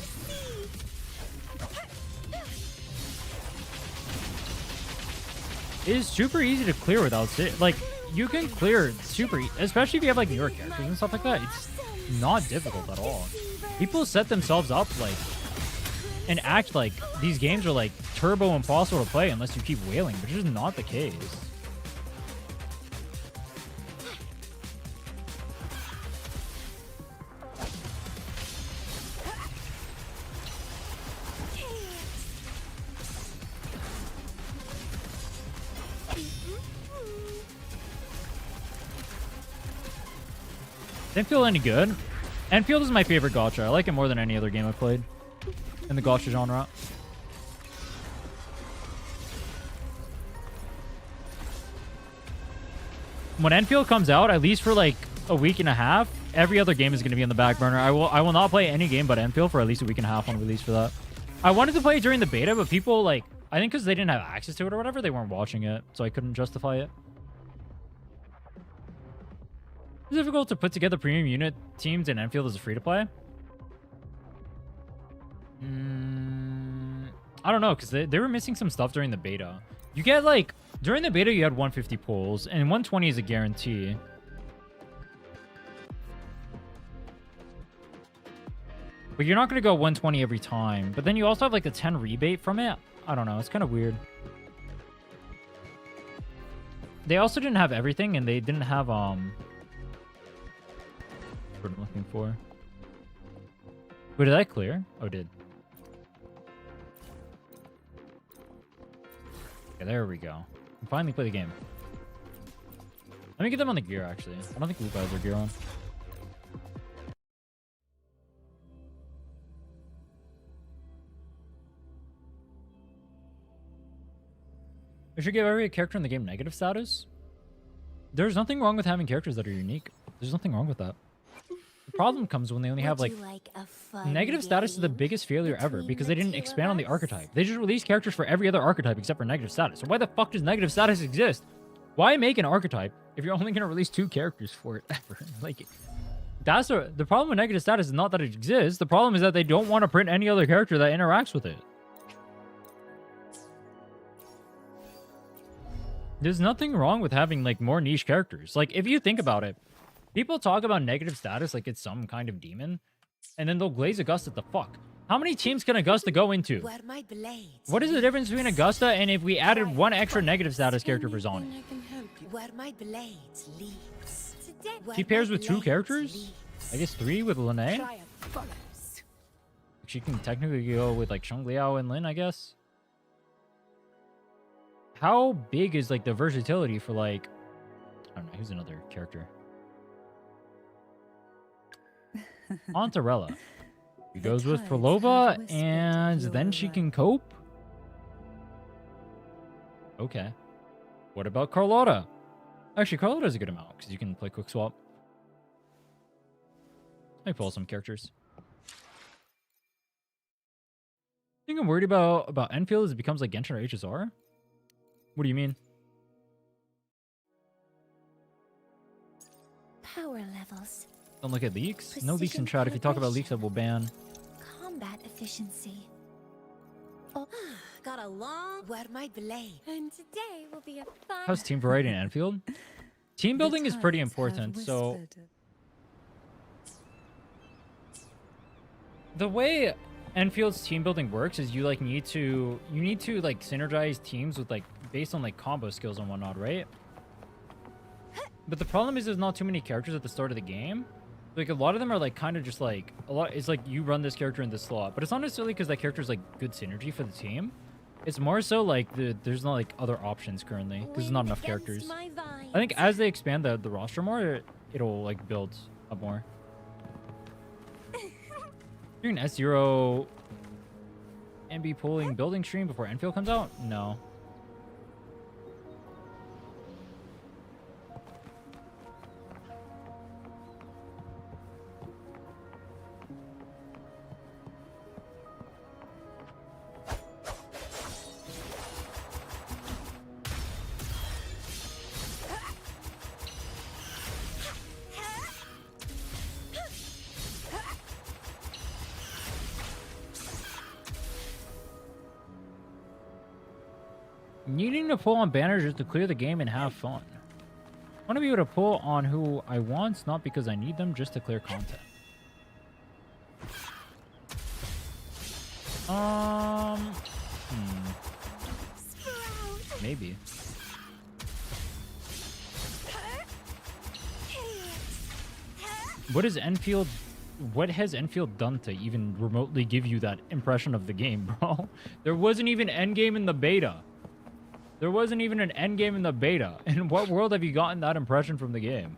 seeds. It is super easy to clear without sig. Like, you can clear super especially if you have like newer characters and stuff like that. It's not difficult at all. People set themselves up like and act like these games are like turbo impossible to play unless you keep wailing, which is not the case. Didn't feel any good. Enfield is my favorite gacha. I like it more than any other game I've played in the gacha genre. when Enfield comes out, at least for like a week and a half, every other game is going to be on the back burner. I will not play any game but Enfield for at least a week and a half on release for that. I wanted to play it during the beta, but people like, I think because they didn't have access to it or whatever, they weren't watching it, so I couldn't justify it. It's difficult to put together premium unit teams in Enfield as a free-to-play. I don't know, because they were missing some stuff during the beta. You get, like, during the beta, you had 150 pulls, and 120 is a guarantee. But you're not going to go 120 every time. But then you also have, like, a 10 rebate from it. I don't know. It's kind of weird. They also didn't have everything, and they didn't have, what I'm looking for. Wait, did I clear? Oh, it did. Okay, there we go. Can finally play the game. Let me get them on the gear, actually. I don't think Luke has their gear on. I should give every character in the game negative status. There's nothing wrong with having characters that are unique. There's nothing wrong with that. The problem comes when they only have like negative status is the biggest failure ever because they didn't expand on the archetype. They just released characters for every other archetype except for negative status. So why the fuck does negative status exist? Why make an archetype if you're only going to release 2 characters for it ever? Like, that's the problem with negative status is not that it exists. The problem is that they don't want to print any other character that interacts with it. There's nothing wrong with having like more niche characters. Like, if you think about it, people talk about negative status like it's some kind of demon, and then they'll glaze Augusta the fuck. How many teams can Augusta go into? What is the difference between Augusta and if we added one extra negative status character for Zoni? She pairs with 2 characters? I guess 3 with Lene? She can technically go with like Shang Liao and Lin, I guess. How big is like the versatility for like, I don't know, who's another character? Antarella. She goes with Prolova and then she can cope? Okay. What about Carlotta? Actually, Carlotta's a good amount because you can play quick swap. I pull some characters. I think I'm worried about Enfield is it becomes like Genshin or HSR. What do you mean? Power levels. Don't look at leaks? No leaks in chat. If you talk about leaks, I will ban. Combat efficiency. Oh, got a long where my blade. And today will be a fun. How's team variety in Enfield? Team building is pretty important. So the way Enfield's team building works is you need to like synergize teams with like based on like combo skills and whatnot, right? But the problem is there's not too many characters at the start of the game. Like a lot of them are like kind of just like it's like you run this character in this slot, but it's not necessarily because that character is like good synergy for the team. It's more so like there's not like other options currently because there's not enough characters. I think as they expand the roster more, it'll like build up more. You're an S0 and be pulling building stream before Enfield comes out? No. Needing to pull on banners just to clear the game and have fun. I want to be able to pull on who I want, not because I need them, just to clear content. Maybe. What has Enfield done to even remotely give you that impression of the game, bro? There wasn't even endgame in the beta. There wasn't even an endgame in the beta. In what world have you gotten that impression from the game?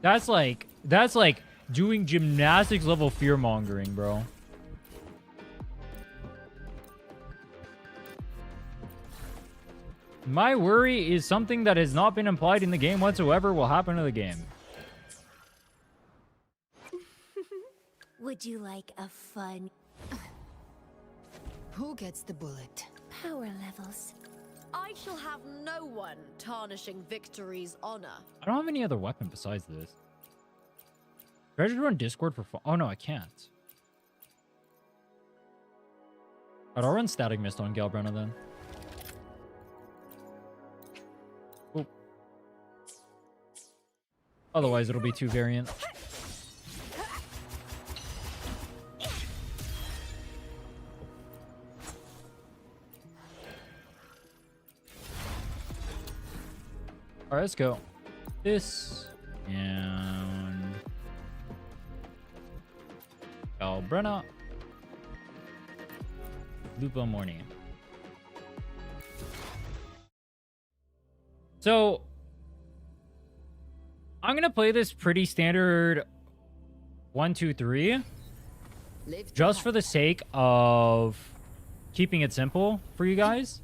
That's like doing gymnastics level fear mongering, bro. My worry is something that has not been implied in the game whatsoever will happen to the game. Would you like a fun Who gets the bullet? power levels? I shall have no one tarnishing victory's honor. I don't have any other weapon besides this. Should I just run Discord for fun? Oh no, I can't. I'll run Static Mist on Galbrenna then. Oop. Otherwise, it'll be 2 variant. All right, let's go. This and Galbrenna, Lupa, Mornye. So I'm gonna play this pretty standard 1, 2, 3, just for the sake of keeping it simple for you guys.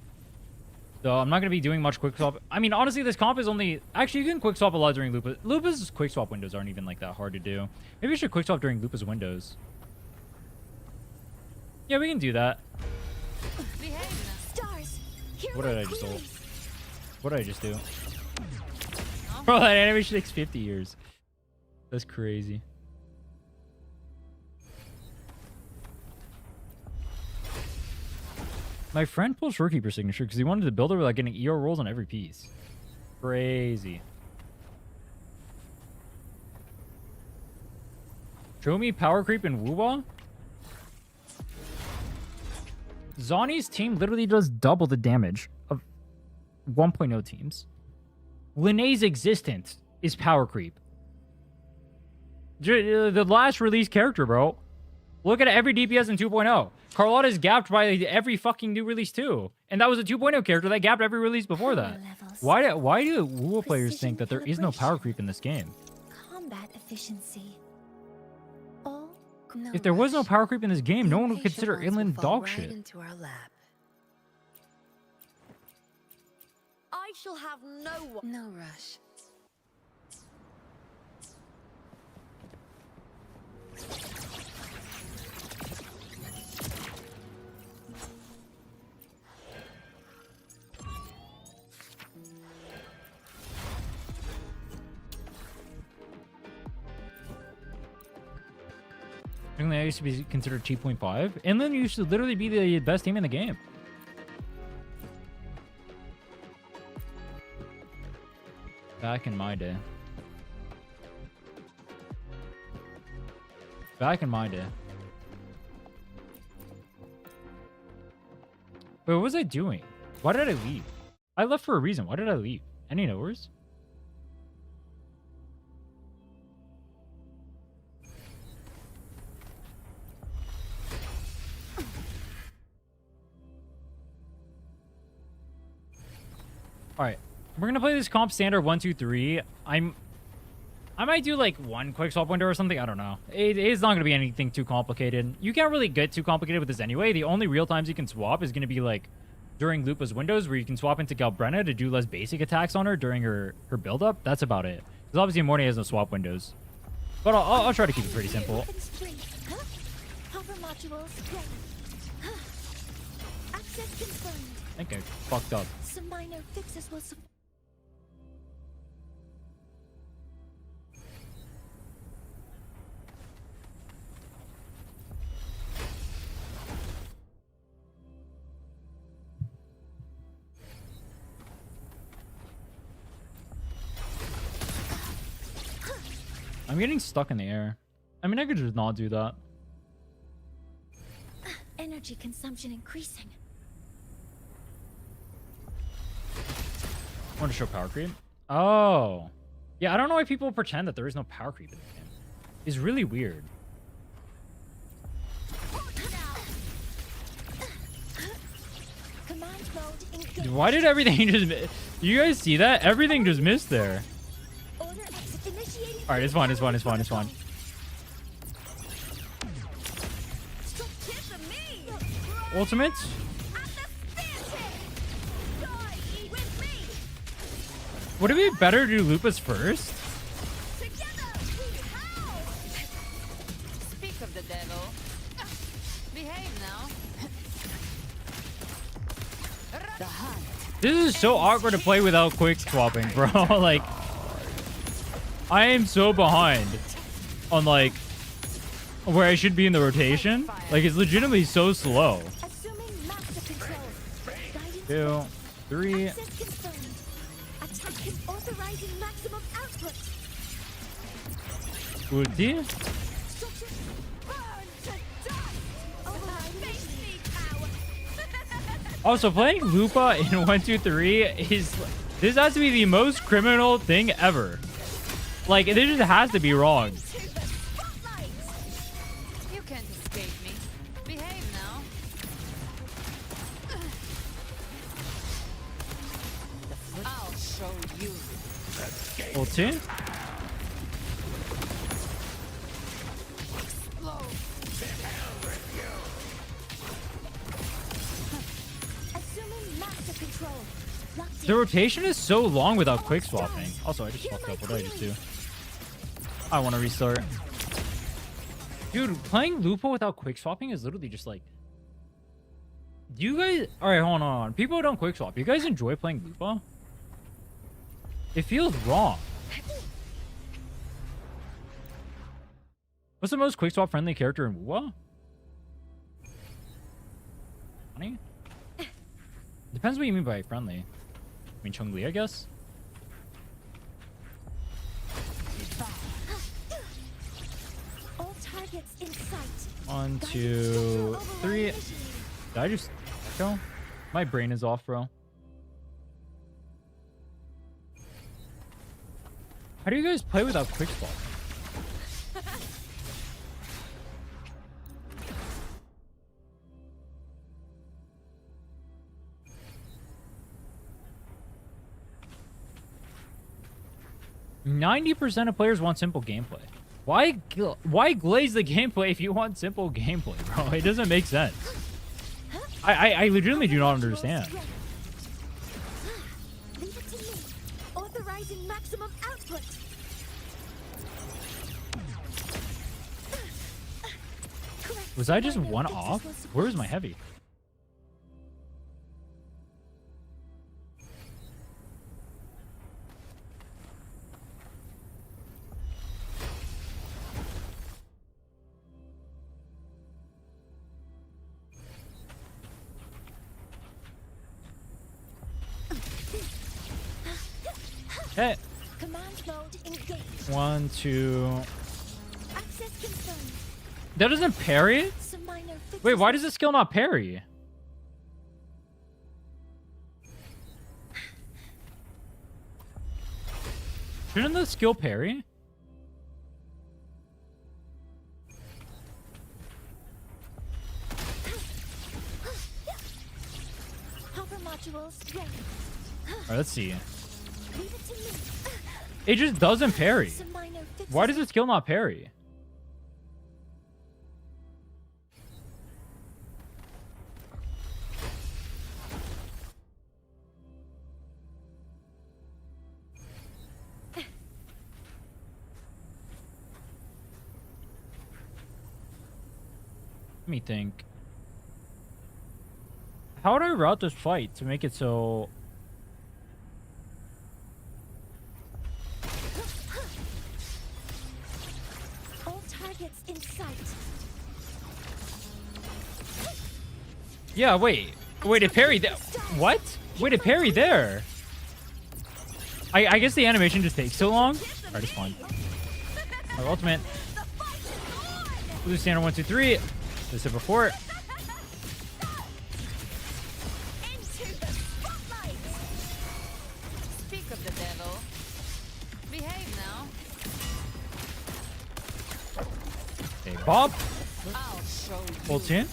So I'm not going to be doing much quick swap. I mean, honestly, this comp is only... Actually, you can quick swap a lot during Lupa. Lupa's quick swap windows aren't even like that hard to do. Maybe we should quick swap during Lupa's windows. Yeah, we can do that. Stars. Hear What my did I just query. ult? What did I just do? Bro, that animation takes 50 years. That's crazy. My friend pulled Shorekeeper signature because he wanted to build it without getting EO rolls on every piece. Crazy. Show me power creep in wuwa. Zani's team literally does double the damage of 1.0 teams. Linnea's existence is power creep. The last release character, bro. Look at every DPS in 2.0. Carlotta is gapped by every fucking new release too. And that was a 2.0 character that gapped every release before that. Why do WoW players think that there is no power creep in this game? Combat efficiency. All If there was no power creep in this game, no one would consider inland dog shit. Into our lab. I shall have no one. No rush. Inland used to be considered 2.5. Inland used to literally be the best team in the game. Back in my day. Back in my day. Wait, what was I doing? Why did I leave? I left for a reason. Why did I leave? Any knowers? All right, we're gonna play this comp standard 1, 2, 3. I might do like one quick swap window or something. I don't know. It's not gonna be anything too complicated. You can't really get too complicated with this anyway. The only real times you can swap is gonna be like during Lupa's windows, where you can swap into Galbrenna to do less basic attacks on her during her build up. That's about it. Because obviously Mornye has no swap windows. But I'll try to keep it pretty simple. Hover modules ready. Access confirmed. I think I fucked up. Some minor fixes will support. I'm getting stuck in the air. I mean, I could just not do that. Energy consumption increasing. I want to show power creep. Oh. Yeah, I don't know why people pretend that there is no power creep in this game. It's really weird. Command mode engaged. Why did everything just... You guys see that? Everything just missed there. Order exit initiating. Alright, it's fine, it's fine, it's fine, it's fine. Stop kissing me. Ultimate? At the finish. Die with Would it be better to do Lupas first? Together we howl. Speak of the devil. Behave now. The hunt. This is so awkward to play without quick swapping, bro. Like, I am so behind on like where I should be in the rotation. Like, it's legitimately so slow. Assuming master control. Guidance 2, 3. access confirmed. Attack is authorizing maximum output. Ulti. Structure burn to dust. Override initiative. Power. Also, playing Lupa in 1, 2, 3 is... This has to be the most criminal thing ever. Like, this just has to be wrong. To the spotlight. You can't escape me. Behave now. I'll show you. Ulti. Assuming master control. Locked The in. rotation is so long without quick swapping. Also, I just fucked up. What did I just do? I want to restart. Dude, playing Lupa without quick swapping is literally just like... Do you guys... Alright, hold on. People who don't quick swap, you guys enjoy playing Lupa? It feels wrong. What's the most quick swap friendly character in wuwa? Honey? Depends what you mean by friendly. I mean Chun-Li, I guess? All targets in sight. 1, Guidance 2, structure 3. override Did initiated. I just echo? My brain is off, bro. How do you guys play without quick swap? %90 of players want simple gameplay. Why glaze the gameplay if you want simple gameplay, bro? It doesn't make sense. I legitimately do not understand. Leave it to me. Authorizing maximum output. Correct. Was I just Minor one fixes off? will Where is suffice. my heavy? Okay. Command mode engaged. 1, 2. Access confirmed. That doesn't parry? Some minor fixes. Wait, why does this skill not parry? Shouldn't the skill parry? Hover modules ready. Alright, let's see. Leave it to me. It just doesn't parry. Some minor fixes. Why does the skill not parry? Let me think. How would I route this fight to make it so... All targets in sight. Yeah, wait. Wait, it parried there. What? Wait, it parried there. I guess the animation just takes so long. Alright, it's fine. Our ultimate. Blue standard 1, 2, 3. This is before. Into the spotlight. Speak of the devil. Behave now. Okay, Bob. I'll show you. Ult in.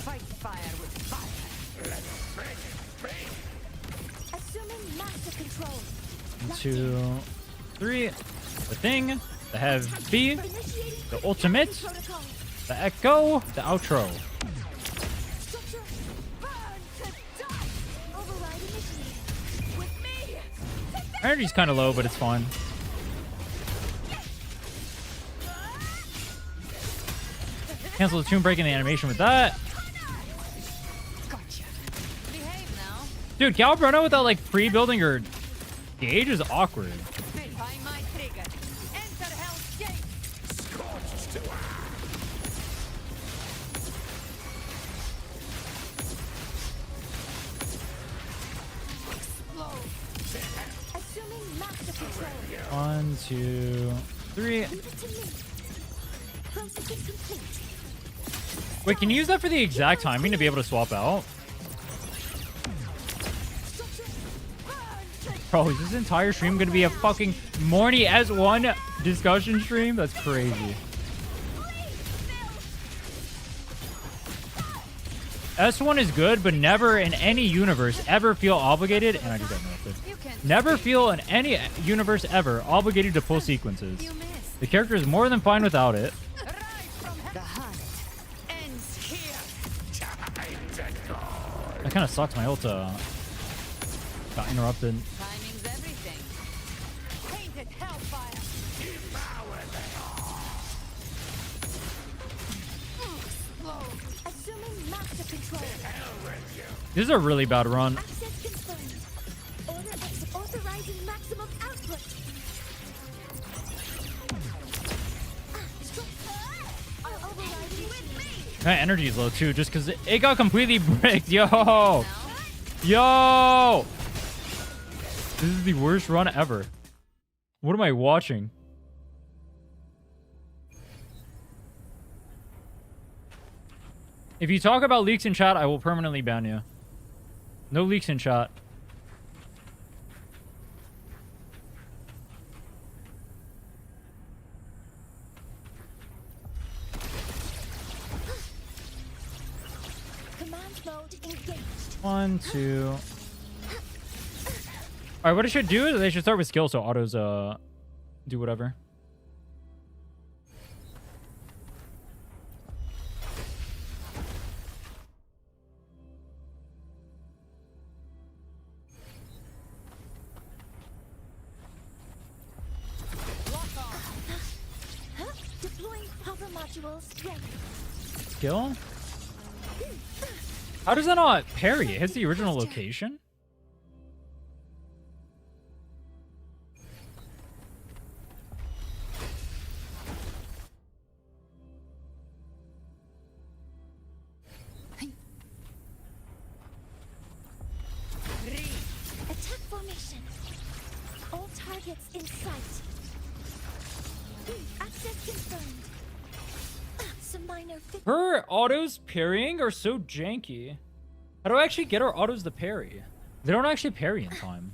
Fight fire with fire. Assuming master control. 1, 2, 3. The thing. The heavy. Initiating The ultimate. protocol. The echo. The outro. Structure burn to Energy's kind of low, but it's fine. Cancel the tomb breaking the animation with that. Gotcha. Behave now. Dude, Cal Bruno without like pre-building her gauge is awkward. Behind my trigger. Enter Hell's Gate. Assuming master control. 1, 2, 3. Leave it to me. Processing complete. Wait, can you use that for the exact timing to be able to swap out? Structure. Burn. Bro, is this entire stream gonna be a fucking Mornye S1 discussion stream? That's crazy. S1 is good, but never in any universe ever feel obligated, and I just got melted. You can't Never feel in any universe ever obligated to pull sequences. You miss. The character is more than fine without it. Rise from the hunt ends here. That kind of sucks. My ult got interrupted. Timing's everything. Painted hellfire. Assuming master control. This is a really bad run. Access confirmed. Authorizing maximum output. I'll override with me. My energy is low too, just because it got completely bricked. Yo! Yo! This is the worst run ever. What am I watching? If you talk about leaks in chat, I will permanently ban you. No leaks in chat. Command mode engaged. 1, 2. Alright, what I should do is they should start with skill so autos do whatever. Deploying hover modules ready. Skill? How does that not parry? It hits the original location? Attack formation. All targets in sight. Access confirmed. Some minor fit. Her autos parrying are so janky. How do I actually get our autos to parry? They don't actually parry in time.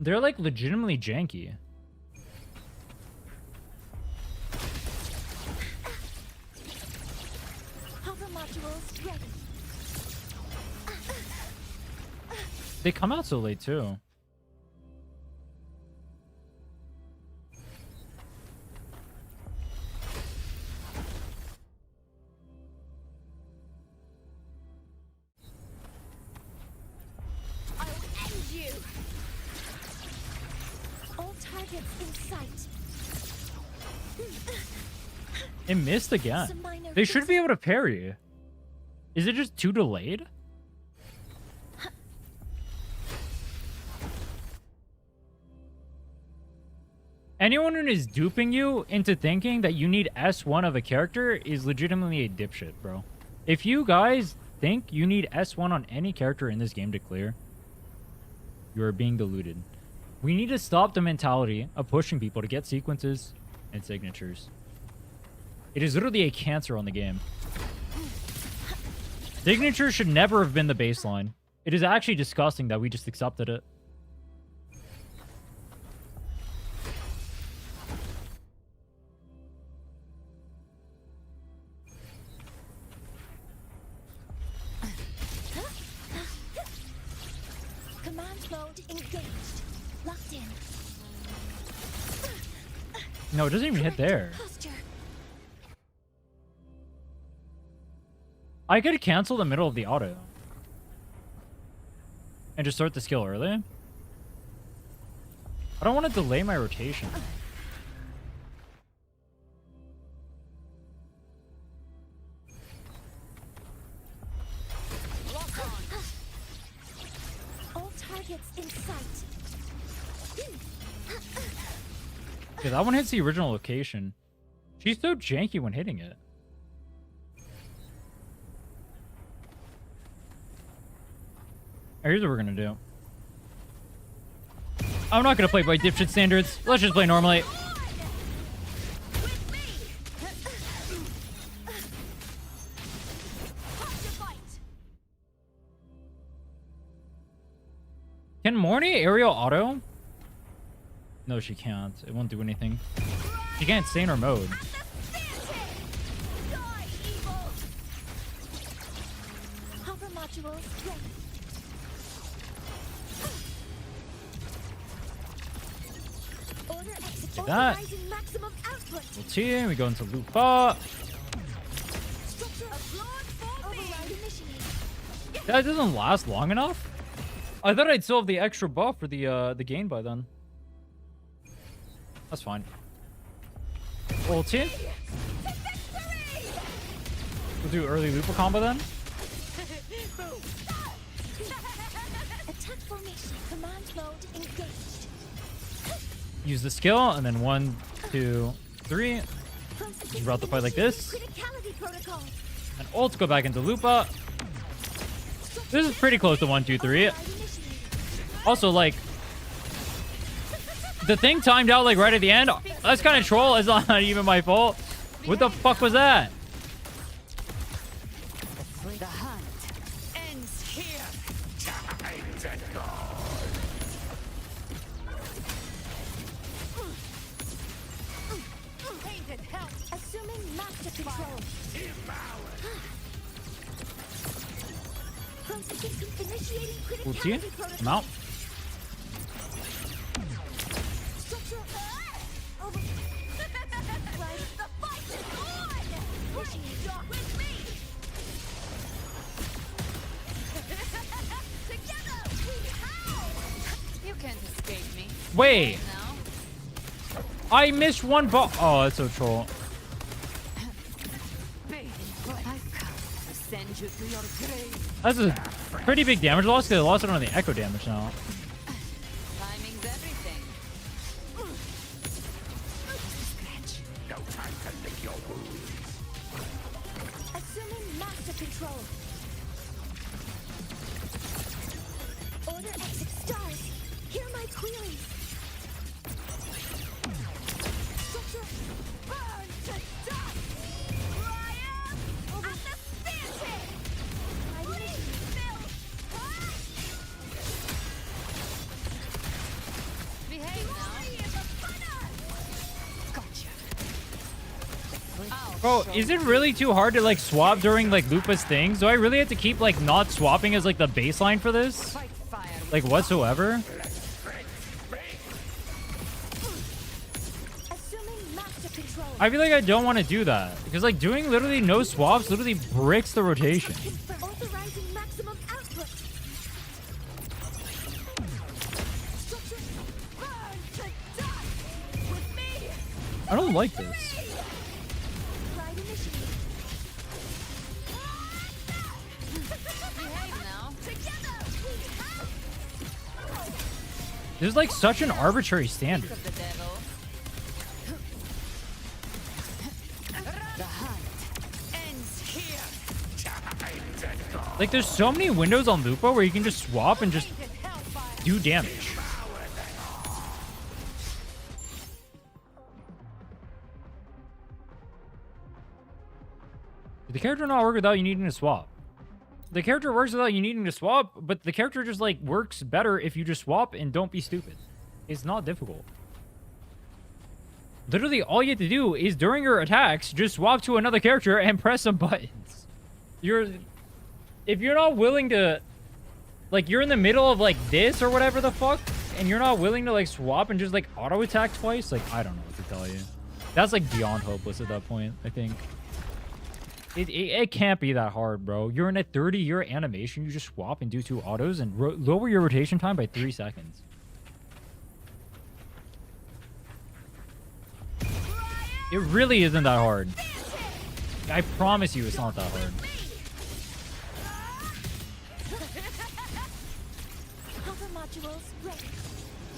They're like legitimately janky. Hover modules ready. They come out so late too. I'll end you. All targets in sight. It missed again. Some minor They should be able to parry. Is it just too delayed? Anyone who is duping you into thinking that you need S1 of a character is legitimately a dipshit, bro. If you guys think you need S1 on any character in this game to clear, you are being deluded. We need to stop the mentality of pushing people to get sequences and signatures. It is literally a cancer on the game. Signatures should never have been the baseline. It is actually disgusting that we just accepted it. Command mode engaged. Locked in. No, it doesn't even hit there. Posture. I could cancel the middle of the auto. And just start the skill early. I don't want to delay my rotation. All targets in sight. Yeah, that one hits the original location. She's so janky when hitting it. Here's what we're gonna do. I'm not gonna play by dipshit standards. Let's just play normally. Can Mornye aerial auto? No, she can't. It won't do anything. She can't stay in her mode. Hover modules ready. Order exit. Like that. Authorizing maximum output. We'll team. We go into Lupa. Structure applaud for override initiated. That doesn't last long enough. I thought I'd still have the extra buff for the gain by then. That's fine. Ulti. We'll do early Lupa combo then. Attack formation. Command mode engaged. Use the skill and then 1, 2, 3. Processing Route the fight like this. criticality protocol. And ult go back into Lupa. This is pretty close to 1, 2, 3. Override initiated. Also, like, the thing timed out like right at the end. That's kind of troll. It's not even my fault. What the fuck was that? The hunt ends here. Tainted health. Assuming master control. Processing initiating Ulti. criticality protocol. I'm out. Structure. Over. Right. The fight is on. Initiate. Dock with me. Together we howl. You can't escape me. Wait. Now, I missed one ball. Oh, that's so troll. I've come to send you to your grave. That's a pretty big damage loss because I lost it on the echo damage now. Timing's everything. Assuming master control. Order exit stars. Hear my queries. Structure. Burn to dust. Ryan. At the spear tip. Behave now. Gotcha. Bro, is it really too hard to like swap during like Lupa's things? Do I really have to keep like not swapping as like the baseline for this? Fight fire. Like whatsoever? Assuming master control. I feel like I don't want to do that. Because like doing literally no swaps literally breaks the rotation. Authorizing maximum output. Structure. Burn to dust. With me. I don't like this. Ride initiated. Behave now. Together we howl. This is like such an arbitrary standard. Of the devil. The hunt ends here. Like there's so many windows on Lupa where you can just swap and just Tainted hellfire. do damage. The character not work without you needing to swap. The character works without you needing to swap, but the character just like works better if you just swap and don't be stupid. It's not difficult. Literally all you have to do is during your attacks, just swap to another character and press some buttons. If you're not willing to, like you're in the middle of like this or whatever the fuck, and you're not willing to like swap and just like auto attack twice, like I don't know what to tell you. That's like beyond hopeless at that point, I think. It can't be that hard, bro. You're in a 30-year animation. You just swap and do 2 autos and lower your rotation time by 3 seconds. It really isn't that hard. I promise you it's not that hard. Cover modules ready.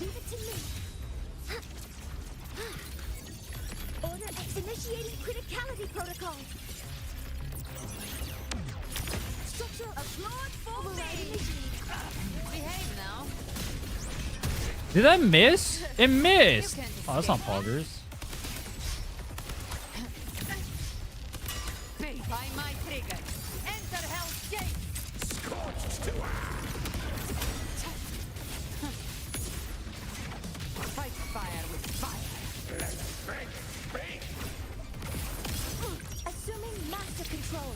Leave it to me. Order X initiating criticality protocol. Structure applaud for me. Behave now. Did that miss? It missed. Oh, that's not poggers. By my trigger. Enter Hell's Gate. Fight fire with fire. Assuming master control.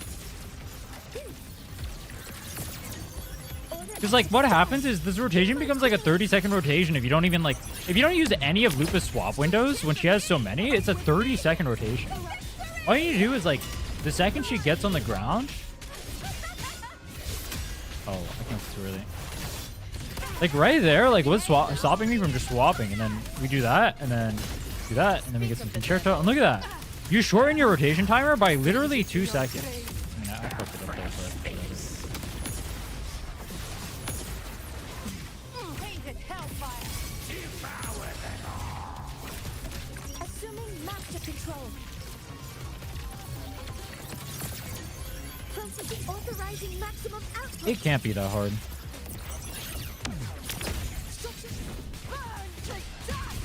Because, like, what happens is this rotation becomes, like, a 30-second rotation if you don't even, like... If you don't use any of Lupa's swap windows when she has so many, it's a 30-second rotation. All you need to do is, like, the second she gets on the ground... Oh, I think it's too early. Like, right there, like, what's stopping me from just swapping? And then we do that, and then do that, and then we get some concerto. And look at that. You shorten your rotation timer by literally 2 seconds. I mean, I fucked it up there, but whatever. Assuming master control. Processing authorizing maximum output. It can't be that hard. Structure burn to dust.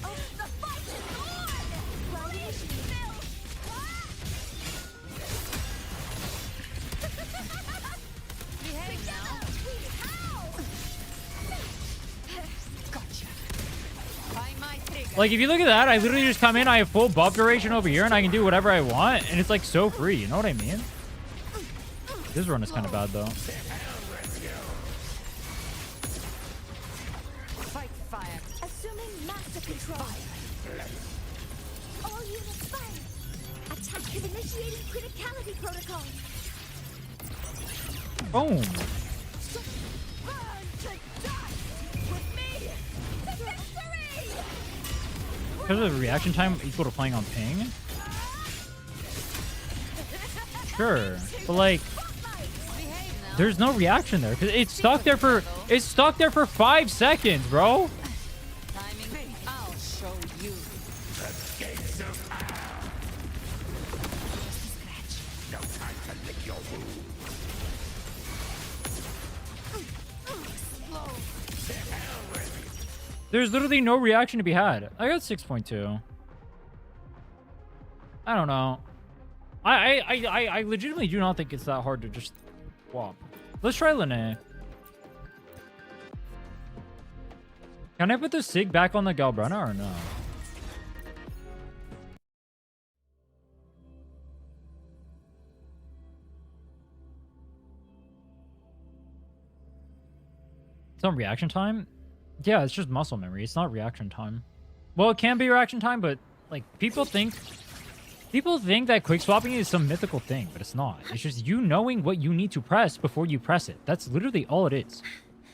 Oh, the fight is on. Ground initiated. Behave now. Gotcha. By my trigger. Like, if you look at that, I literally just come in, I have full buff duration over here, and I can do whatever I want, and it's, like, so free. You know what I mean? This run is kind of bad, though. Fight fire. Assuming master control. All units fire. Attack is initiating criticality protocol. Boom. Burn to dust with me. Victory! Because of the reaction time equal to playing on ping? Sure. But, like, Behave now. there's no reaction there. Because it's stuck there for 5 seconds, bro. Timing. I'll show you. There's literally no reaction to be had. I got 6.2. I don't know. I legitimately do not think it's that hard to just swap. Let's try Lene. Can I put the Sig back on the Galbrana or no? It's not reaction time? Yeah, it's just muscle memory. It's not reaction time. Well, it can be reaction time, but like people think that quick swapping is some mythical thing, but it's not. It's just you knowing what you need to press before you press it. That's literally all it is.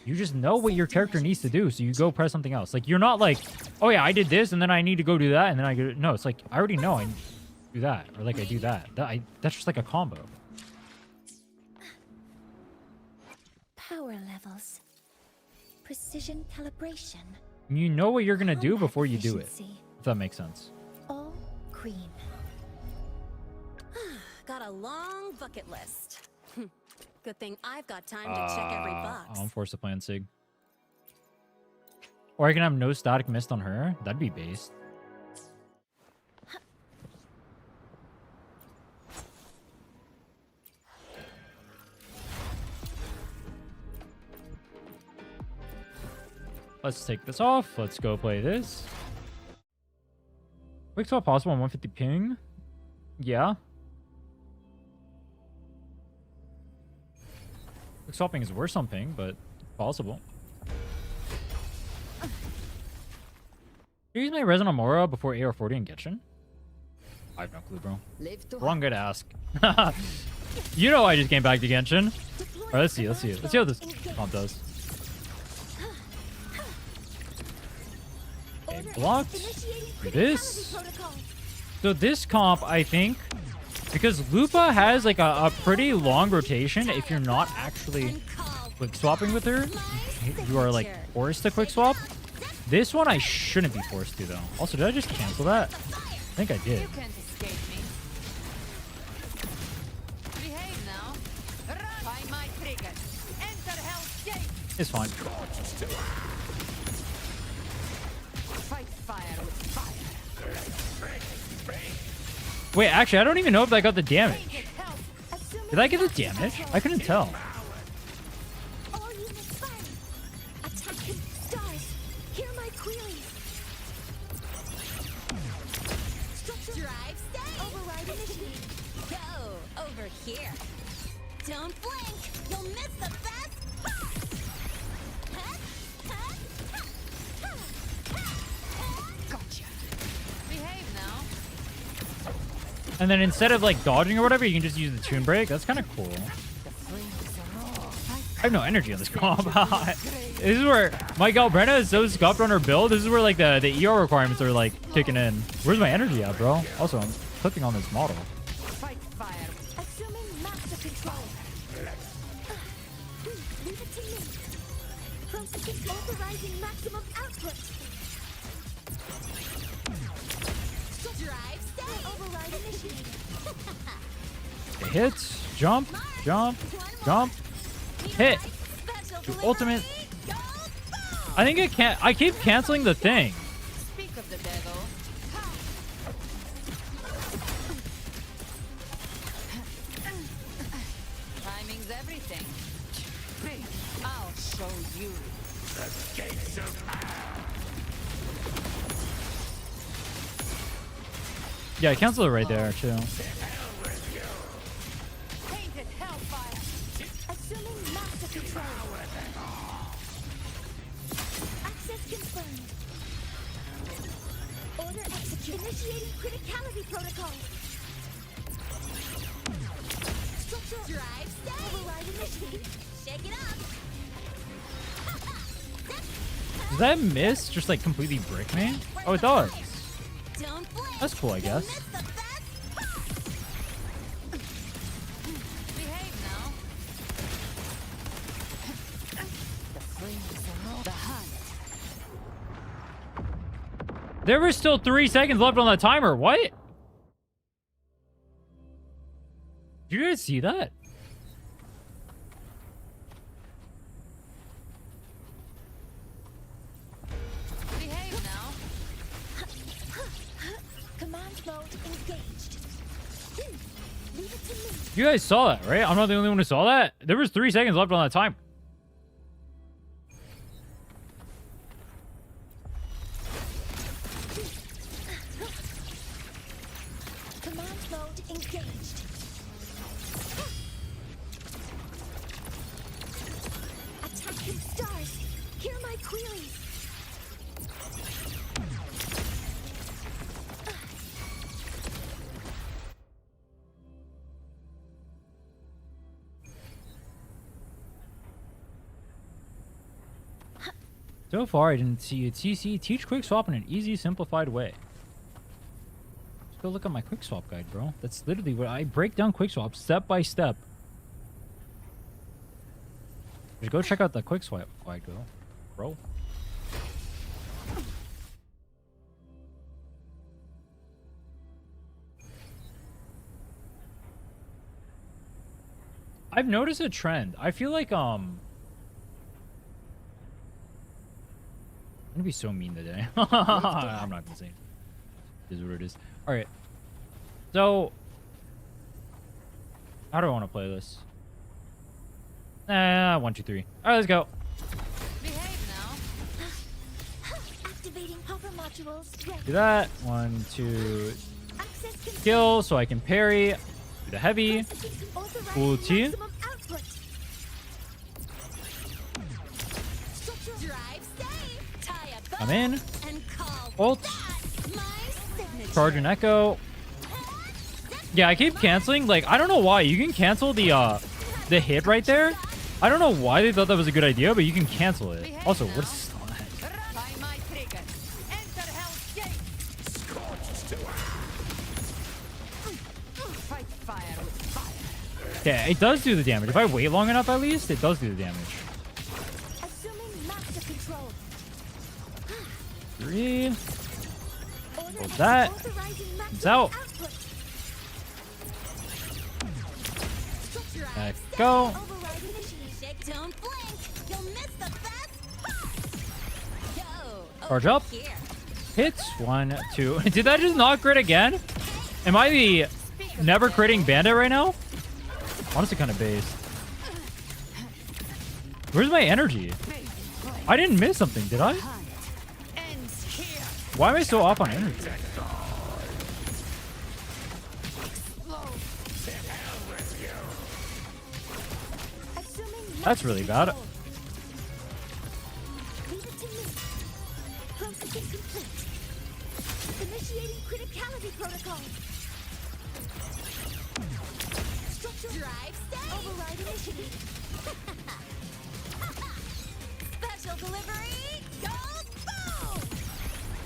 You just know what your character needs to do, so you go press something else. Like, you're not like, oh yeah, I did this, and then I need to go do that, and then I go... No, it's like, I already know I do that, or like I do that. That's just like a combo. Power levels. Precision calibration. You know what you're gonna do before you do it, Efficiency. if that makes sense. All green. Got a long bucket list. Good thing I've got time to check every box. I'm forced to play on Sig. Or I can have no static mist on her. That'd be based. Let's take this off. Let's go play this. Quick swap possible on 150 ping. Yeah. Quick swapping is worse on ping, but possible. Can I use my Resin Amora before AR40 and Genshin? I have no clue, bro. Live to Wrong guy to ask. You know I just came back to Genshin. All right, let's see. Let's see how this comp does. Okay, blocked. This. So this comp, I think, because Lupa has like a pretty long rotation. If you're not actually quick swapping with her, you are like forced to quick swap. This one I shouldn't be forced to though. Also, did I just cancel that? I think I did. You can't escape me. Behave now. Run by my trigger. Enter Hell's Gate. It's fine. Fight fire with fire. Wait, actually, I don't even know if I got the damage. Did I get the damage? I couldn't tell. All units firing. Attacking stars. Hear my queries. Structure drive stay. Override initiative. Go over here. Don't blink. You'll miss the best. Gotcha. Behave now. And then instead of like dodging or whatever, you can just use the tune break. That's kind of cool. I have no energy on this comp. This is where my Galbrena is so scuffed on her build. This is where like the ER requirements are like kicking in. Where's my energy at, bro? Also, I'm clicking on this model. Fight fire. Assuming master control. Leave it to me. Processing authorizing maximum output. Drive stay. Override initiated. It hits, jump, jump, jump, hit. Do ultimate. I think it can't. I keep canceling the thing. Speak of the devil. Timing's everything. I'll show you. Yeah, I canceled it right there too. Painted hellfire. Assuming master control. Access confirmed. Order execute. Initiating criticality protocol. Structural drive stay. Override initiated. Shake it up. Does that miss just like completely brick me? Oh, it does. Don't blink. That's cool, I guess. Miss the best. Behave now. The hunt. There was still 3 seconds left on that timer. What? Did you guys see that? Behave now. Command mode engaged. Leave it to me. You guys saw that, right? I'm not the only one who saw that. There was 3 seconds left on that timer. Command mode engaged. Attacking stars. Hear my queries. So far, I didn't see a TC teach quick swap in an easy, simplified way. Let's go look at my quick swap guide, bro. That's literally what I break down quick swap step by step. Just go check out the quick swap guide, bro. I've noticed a trend. I feel like I'm gonna be so mean today. I'm not gonna say it. It is what it is. All right. So, how do I want to play this? 1, 2, 3. All right, let's go. Behave now. Activating hopper modules. Ready. Do that. 1, 2. Access control. Kill so I can parry. Do the heavy. Authorizing Ulti. maximum output. Structural drive stay. Tie a bow I'm in. and call Ult. that my signature. Charge an echo. Yeah, I keep canceling. Like, I don't know why. You can cancel the hit right there. I don't know why they thought that was a good idea, but you can cancel it. Also, what is that? By my trigger. Enter Hell's Gate. Fight fire with fire. Yeah, it does do the damage. If I wait long enough, at least, it does do the damage. Assuming master control. 3. Order Hold that. authorizing It's maximum out. output. Structure Let eyes. go. Override initiate. Don't blink. You'll miss the best. Go. Charge over up. Here. Hits. 1, 2. Did that just not crit again? Am I the never critting bandit right now? Honestly, kind of based. Where's my energy? I didn't miss something, did I? Ends here. Why am I so off on energy? Assuming That's really bad. control. Leave it to me. Processing complete. Initiating criticality protocol. Structure drive stay. Override initiative. Special delivery. Go boom.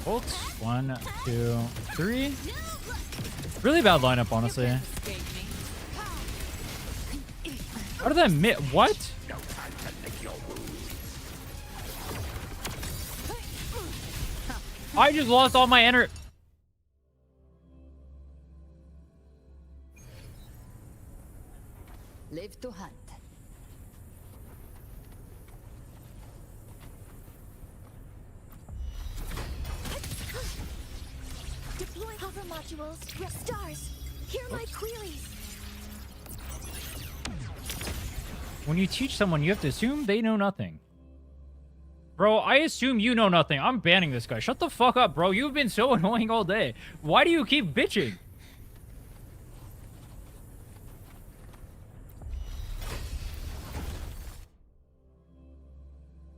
Bolts. 1, 2, 3. New look. Really bad lineup, honestly. Escape me. How did that miss? What? I just lost all my energy. Live to hunt. Deploy hover modules. Your stars. Hear my queries. When you teach someone, you have to assume they know nothing. Bro, I assume you know nothing. I'm banning this guy. Shut the fuck up, bro. You've been so annoying all day. Why do you keep bitching?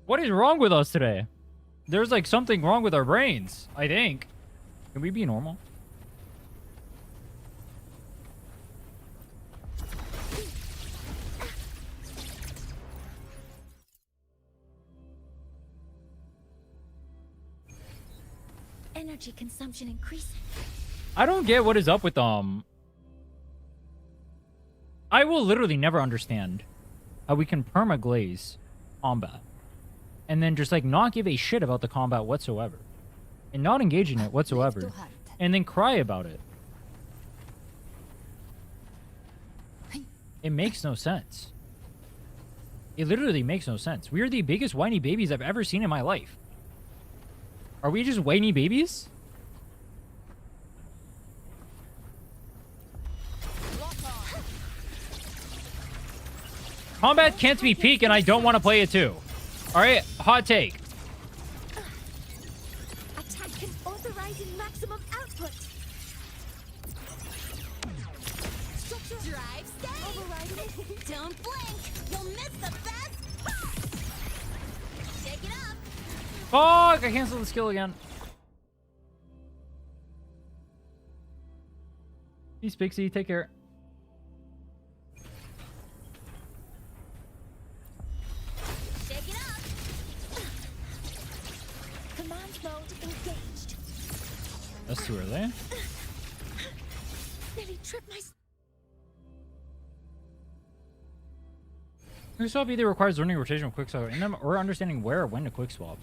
What is wrong with us today? There's like something wrong with our brains, I think. Can we be normal? Energy consumption increasing. I don't get what is up with I will literally never understand how we can perma-glaze combat and then just like not give a shit about the combat whatsoever and not engage in it whatsoever Live to hunt. and then cry about it. It makes no sense. It literally makes no sense. We are the biggest whiny babies I've ever seen in my life. Are we just whiny babies? Combat can't be peak and I don't want to play it too. Alright, hot take. Attack can authorizing maximum output. Structure drive stay. Overriding. Don't blink. You'll miss the best. Shake it up. Fuck, I canceled the skill again. Peace, Pixie. Take care. Shake it up. Command mode engaged. That's too early. Nearly tripped my. Quick swap either requires learning rotational quick swap in them or understanding where or when to quick swap.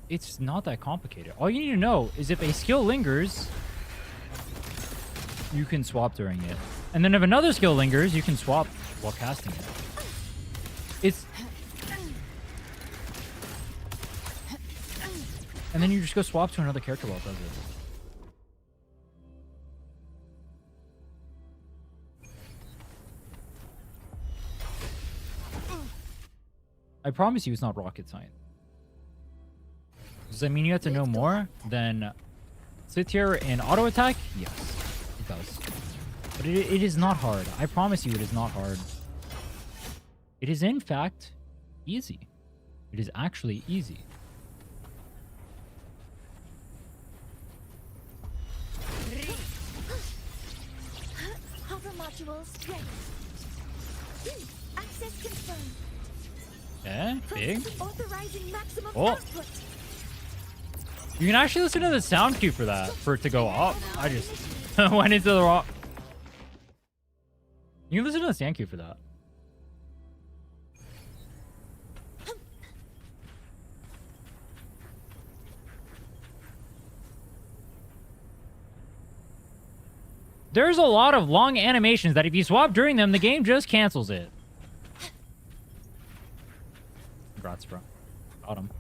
It's not that complicated. All you need to know is if a skill lingers, you can swap during it. And then if another skill lingers, you can swap while casting it. It's... And then you just go swap to another character while it does it. I promise you it's not rocket science. Does that mean you have to know more than sit here and auto attack? Yes, it does. But it is not hard. I promise you it is not hard. It is in fact easy. It is actually easy. ready. Access confirmed. Yeah, big. Processing authorizing maximum Oh. output. You can actually listen to the sound cue for that, for it to go up. I just went into the wrong... You can listen to the sound cue for that. There's a lot of long animations that if you swap during them, the game just cancels it. Congrats, bro. Got him.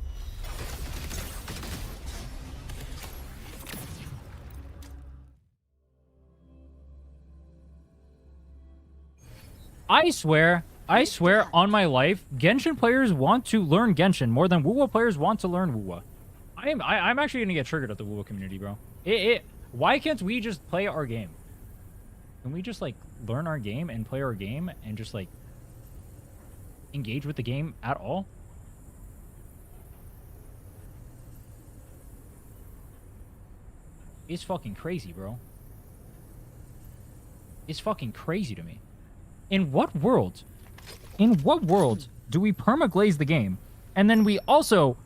I swear on my life, Genshin players want to learn Genshin more than wuwa players want to learn wuwa. I'm actually gonna get triggered at the wuwa community, bro. Why can't we just play our game? Can we just like learn our game and play our game and just like engage with the game at all? It's fucking crazy, bro. It's fucking crazy to me. In what world do we perma-glaze the game, and then we also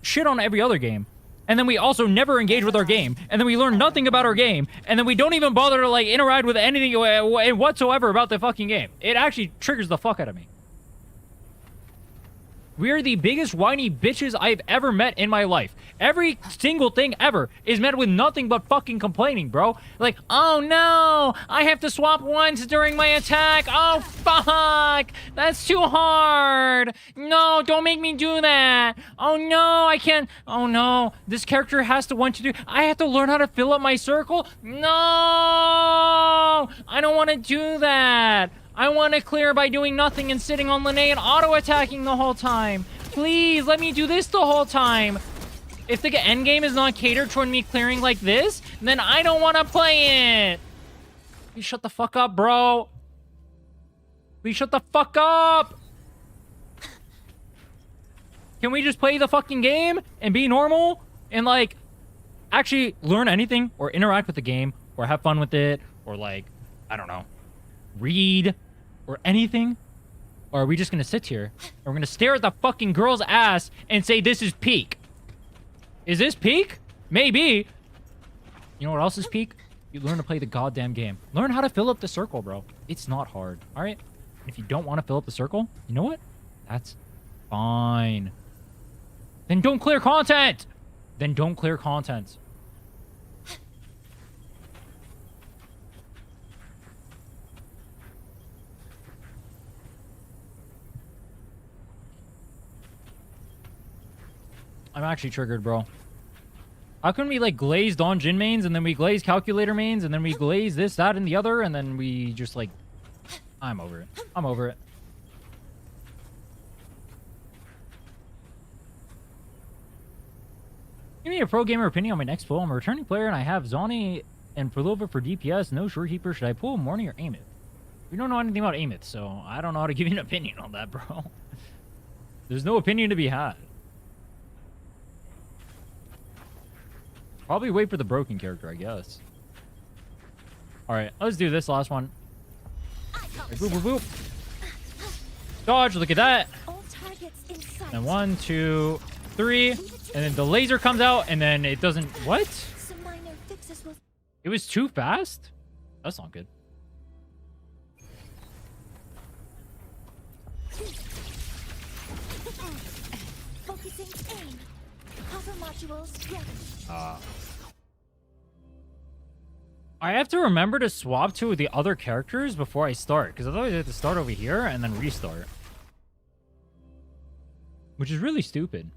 shit on every other game, and then we also never engage with our game, and then we learn nothing about our game, and then we don't even bother to like interact with anything whatsoever about the fucking game? It actually triggers the fuck out of me. We are the biggest whiny bitches I've ever met in my life. Every single thing ever is met with nothing but fucking complaining, bro. Like, oh no, I have to swap once during my attack. Oh fuck, that's too hard. No, don't make me do that. Oh no, I can't. Oh no, this character has to want to do. I have to learn how to fill up my circle. No, I don't want to do that. I want to clear by doing nothing and sitting on Linnae and auto-attacking the whole time. Please, let me do this the whole time. If the endgame is not catered toward me clearing like this, then I don't want to play it. Please shut the fuck up, bro. Please shut the fuck up. Can we just play the fucking game and be normal and, like, actually learn anything or interact with the game or have fun with it or, like, I don't know, read or anything? Or are we just gonna sit here and we're gonna stare at the fucking girl's ass and say this is peak? Is this peak? Maybe. You know what else is peak? You learn to play the goddamn game. Learn how to fill up the circle, bro. It's not hard, all right? If you don't want to fill up the circle, you know what? That's fine. Then don't clear content. Then don't clear content. I'm actually triggered, bro. How can we, like, glazed on Jin mains, and then we glaze calculator mains, and then we glaze this, that, and the other, and then we just, like... I'm over it. I'm over it. Give me a pro gamer opinion on my next pull. I'm a returning player, and I have Zoni and Prylova for DPS. No Shorekeeper. Should I pull Mornye or Amith? We don't know anything about Amith, so I don't know how to give you an opinion on that, bro. There's no opinion to be had. Probably wait for the broken character, I guess. Alright, let's do this last one. Boop, boop, boop. Dodge, look at that. All targets in sight. And 1, 2, 3. And then the laser comes out, and then it doesn't... What? Some minor fixes will... It was too fast? That's not good. Focusing aim. Hover modules ready. I have to remember to swap to the other characters before I start, because otherwise I have to start over here and then restart. Which is really stupid.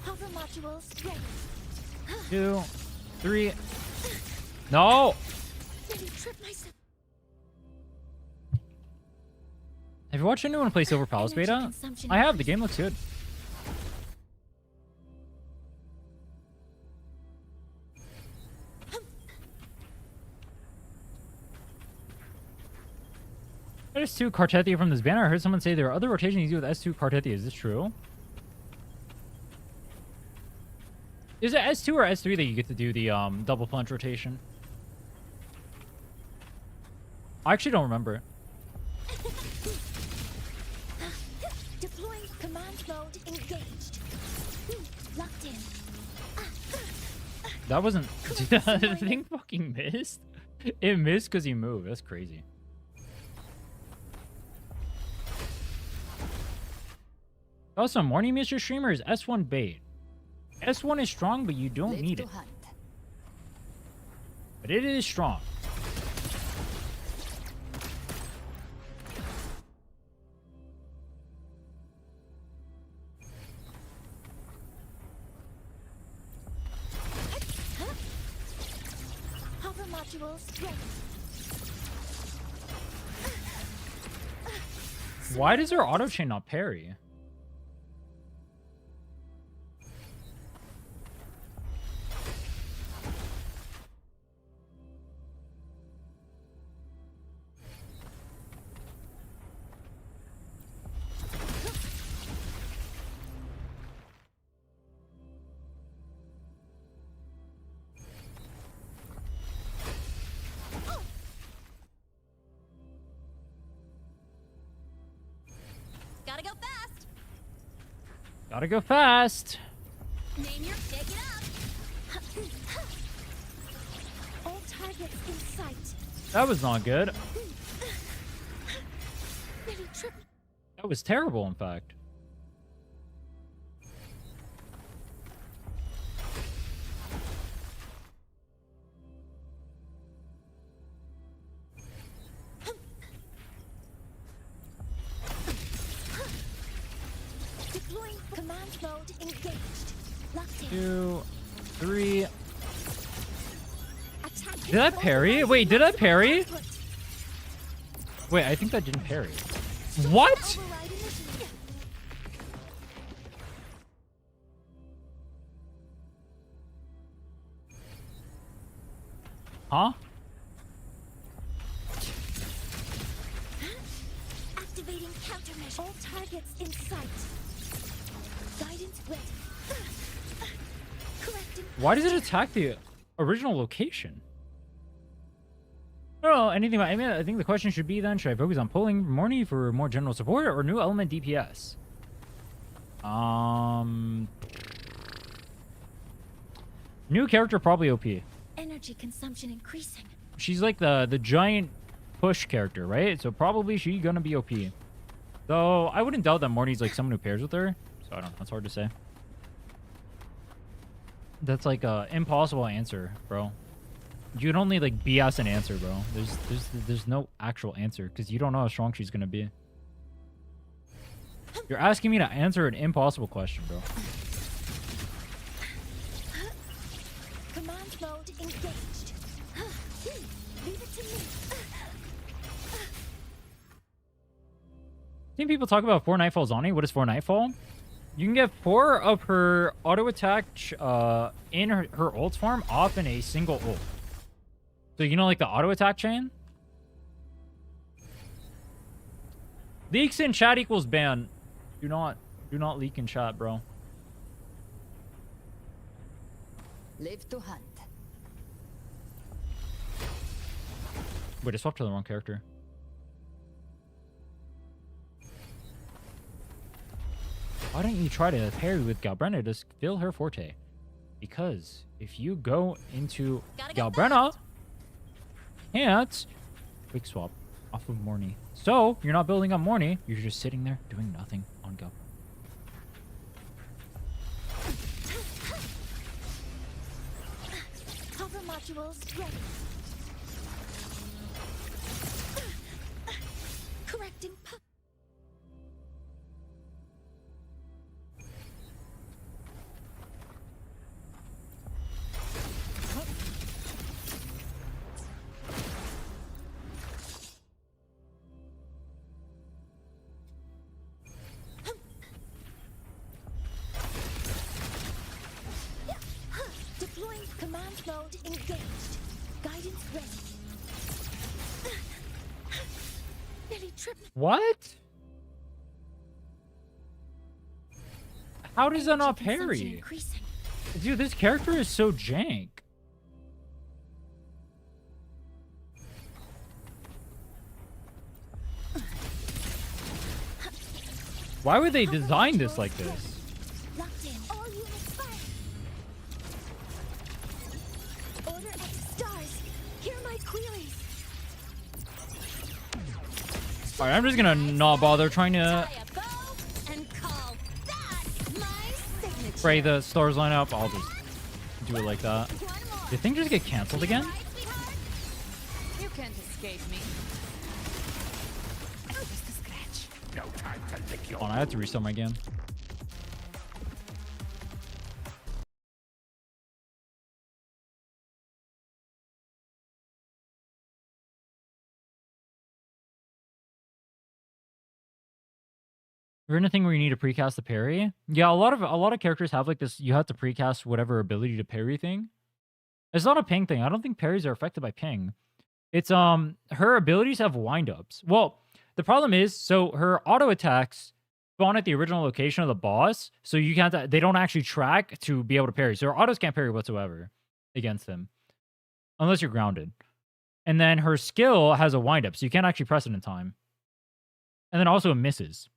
Hover modules ready. 2, 3. No! Let me trip myself. Have you watched anyone play Silver Palace Energy beta? consumption I have. The game looks good. S2 Cartethia from this banner. I heard someone say there are other rotations you do with S2 Cartethia. Is this true? Is it S2 or S3 that you get to do the double punch rotation? I actually don't remember. Deploying command mode engaged. Locked in. That wasn't... Dude, the thing fucking missed. It missed because he moved. That's crazy. Also, Morning Mr. Streamer is S1 bait. S1 is strong, but you don't Live need to it. hunt. But it is strong. Hover modules ready. Why does her auto chain not parry? Gotta go fast. Gotta go fast. Name your pick it up. All targets in sight. That was not good. Nearly triple. That was terrible, in fact. Deploying command mode engaged. Locked in. 2, 3. Attack. Did I parry? Wait, did I parry? Wait, I think that didn't parry. What? Override initiative. Huh? Activating countermeasure. All targets in sight. Guidance ready. Correcting. Why does it attack the original location? I don't know anything about. I mean, I think the question should be then: should I focus on pulling Mornye for more general support or new element DPS? New character probably OP. Energy consumption increasing. She's like the giant push character, right? So probably she gonna be OP. Though I wouldn't doubt that Mornye's like someone who pairs with her. So I don't know. It's hard to say. That's like a impossible answer, bro. You can only like BS an answer, bro. There's no actual answer because you don't know how strong she's gonna be. You're asking me to answer an impossible question, bro. Command mode engaged. Leave it to me. Seen people talk about 4 Nightfall Zani. What is 4 Nightfall? You can get 4 of her auto attack in her ult farm off in a single ult. So you know, like the auto attack chain. Leaks in chat equals ban. Do not leak in chat, bro. Live to hunt. Wait, I swapped to the wrong character. Why don't you try to parry with Galbrenna to fill her forte? Because if you go into Gotta go Galbrenna, can't quick swap off of Mornye. So you're not building up Mornye. You're just sitting there doing nothing on Gal. Hover modules ready. Correcting. Deploying command mode engaged. Guidance ready. Nearly triple. What? How does that not Consumption parry? increasing. Dude, this character is so jank. Why would they design this like this? Locked in. All units fire. Order X stars. Hear my queries. Alright, I'm just gonna not bother trying to Tie a bow and call that my signature. pray the stars line up. I'll just do it like that. One more. Did things just get canceled again? Right, sweetheart? You can't escape me. Just a scratch. No time to lick your Hold on, I have to restart my game. Is there anything where you need to precast the parry? Yeah, a lot of characters have like this. You have to precast whatever ability to parry thing. It's not a ping thing. I don't think parries are affected by ping. It's her abilities have windups. Well, the problem is, so her auto attacks spawn at the original location of the boss, so you can't. They don't actually track to be able to parry. So her autos can't parry whatsoever against him, unless you're grounded. And then her skill has a windup, so you can't actually press it in time. And then also it misses.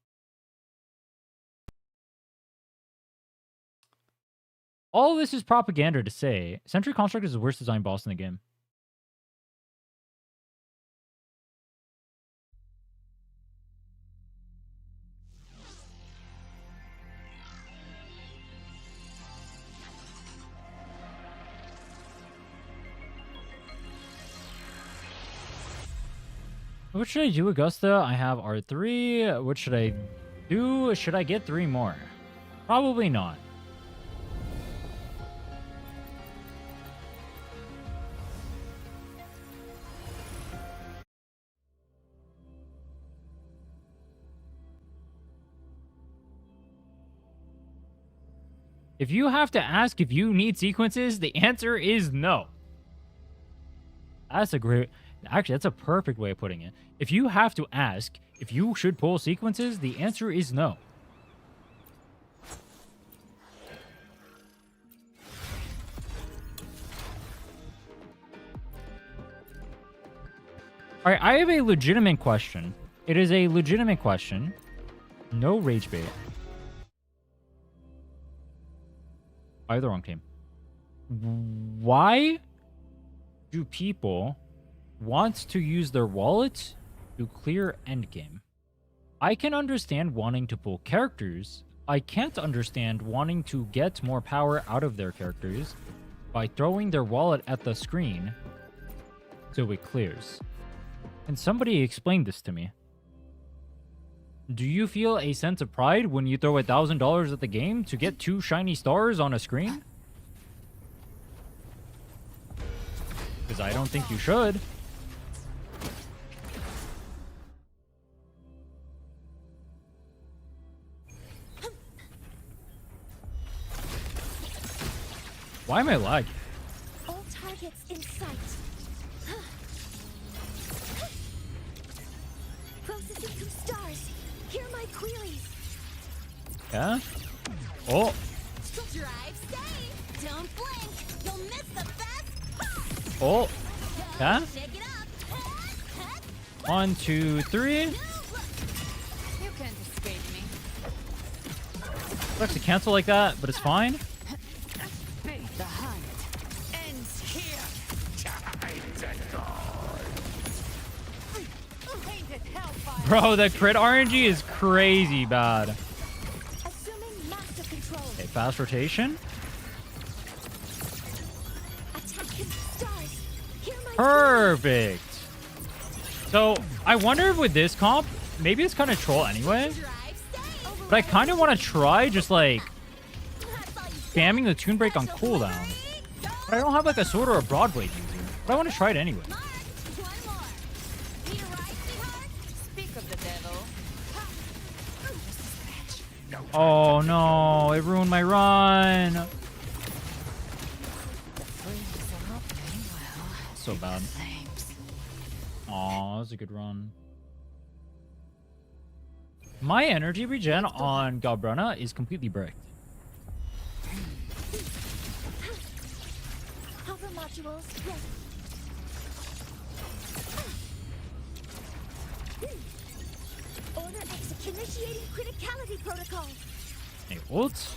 All this is propaganda to say Sentry Construct is the worst designed boss in the game. What should I do, Augusta? I have R3. What should I do? Should I get 3 more? Probably not. If you have to ask if you need sequences, the answer is no. That's a great... Actually, that's a perfect way of putting it. If you have to ask if you should pull sequences, the answer is no. Alright, I have a legitimate question. It is a legitimate question. No rage bait. I have the wrong team. Why do people want to use their wallet to clear endgame? I can understand wanting to pull characters. I can't understand wanting to get more power out of their characters by throwing their wallet at the screen so it clears. Can somebody explain this to me? Do you feel a sense of pride when you throw $1,000 at the game to get 2 shiny stars on a screen? Because I don't think you should. Why am I lagging? All targets in sight. Processing some stars. Hear my queries. Yeah? Oh, Drive safe. Don't blink. You'll miss the best. oh, yeah? Shake it up. 1, 2, 3. You can't escape me. Sucks to cancel like that, but it's fine. The hunt ends here. Painted hellfire. Bro, the crit RNG is crazy bad. Assuming master control. Okay, fast rotation. Attacking stars. Hear my Perfect. So, I wonder if with this comp, maybe it's kind of troll anyway, drive safe. but I kind of want to try just like That's all you spamming the Toon Break on cooldown. But I don't have like a sword or a broadblade user. But I want to try it anyway. Mark, one more. Need a ride, sweetheart? Speak of the devil. Oh no, it ruined my run. So bad. Aw, that was a good run. My energy regen on Galbrunna is completely bricked. Rituals ready. Order initiating criticality protocol. Hey, ult.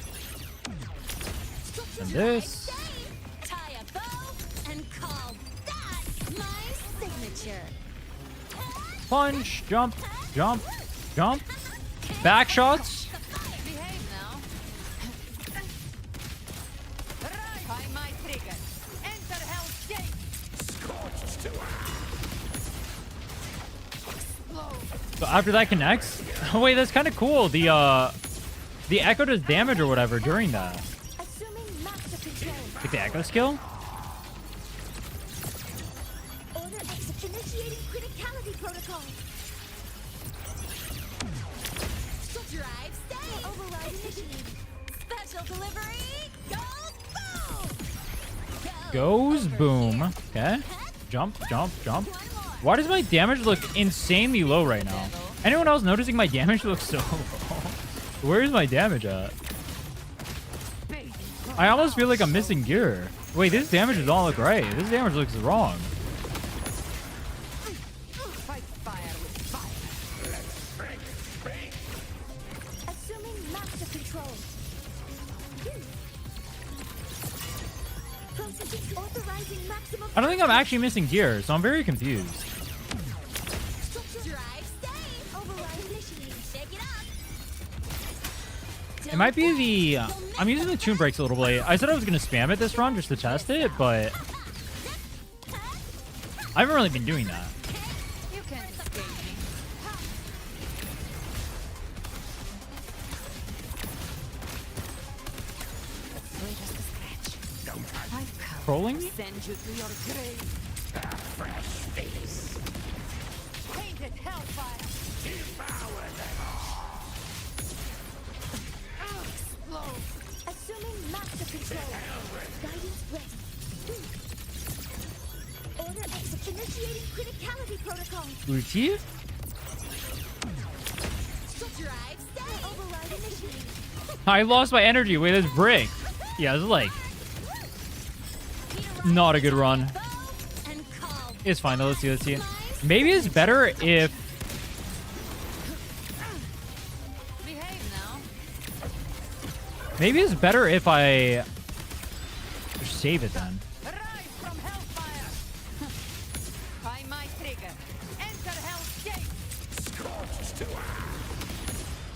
And this. Tie a bow and call that my signature. Punch. Jump. Jump. Jump. Back shots. Behave now. Right. By my trigger. Enter Hell's Gate. So after that connects. Oh wait, that's kind of cool. The echo does damage or whatever during that. Assuming master control. Like the echo skill. Order initiating criticality protocol. Drive stay. Override initiated. Special delivery. Go boom. Goes boom. Okay. Jump, jump, jump. Why does my damage look insanely low right now? Anyone else noticing my damage looks so low? Where's my damage at? I almost feel like I'm missing gear. Wait, this damage does not look right. This damage looks wrong. Fight fire with fire. Assuming master control. Processing authorizing maximum. I don't think I'm actually missing gear, so I'm very confused. Drive stay. Override initiated. Shake it up. It might be the... I'm using the tune breaks a little late. I said I was going to spam it this run just to test it, but... I haven't really been doing that. You can't escape me. Sweet as the scratch. I've come Trolling to me? send you to your grave. Painted hellfire. Explode. Assuming master control. Guidance ready. Order initiating criticality protocol. Ulti? Drive stay. Override initiated. I lost my energy. Wait, this brick. Yeah, this is like... Not a good run. Bow and call It's fine though. Let's see. Let's see. Maybe it's better if... Behave now. Maybe it's better if I... Just save it then. Rise from hellfire. By my trigger. Enter Hell's Gate.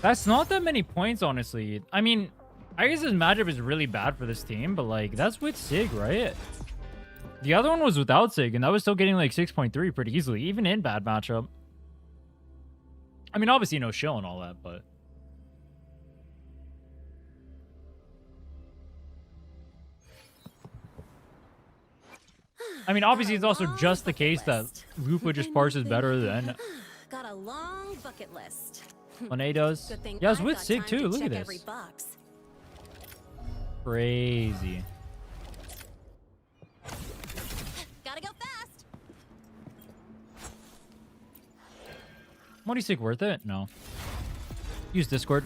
That's not that many points, honestly. I mean, I guess this matchup is really bad for this team, but like, that's with Sig, right? The other one was without Sig, and that was still getting like 6.3 pretty easily, even in bad matchup. I mean, obviously no shill and all that, but... I mean, obviously it's also just the case that Lupa just parses better than Got a long bucket list. Monet does. Good thing Yeah, it's I've with got Sig time too. to Look at check every this. box. Crazy. Gotta go fast. Money Sig worth it? No. Use Discord.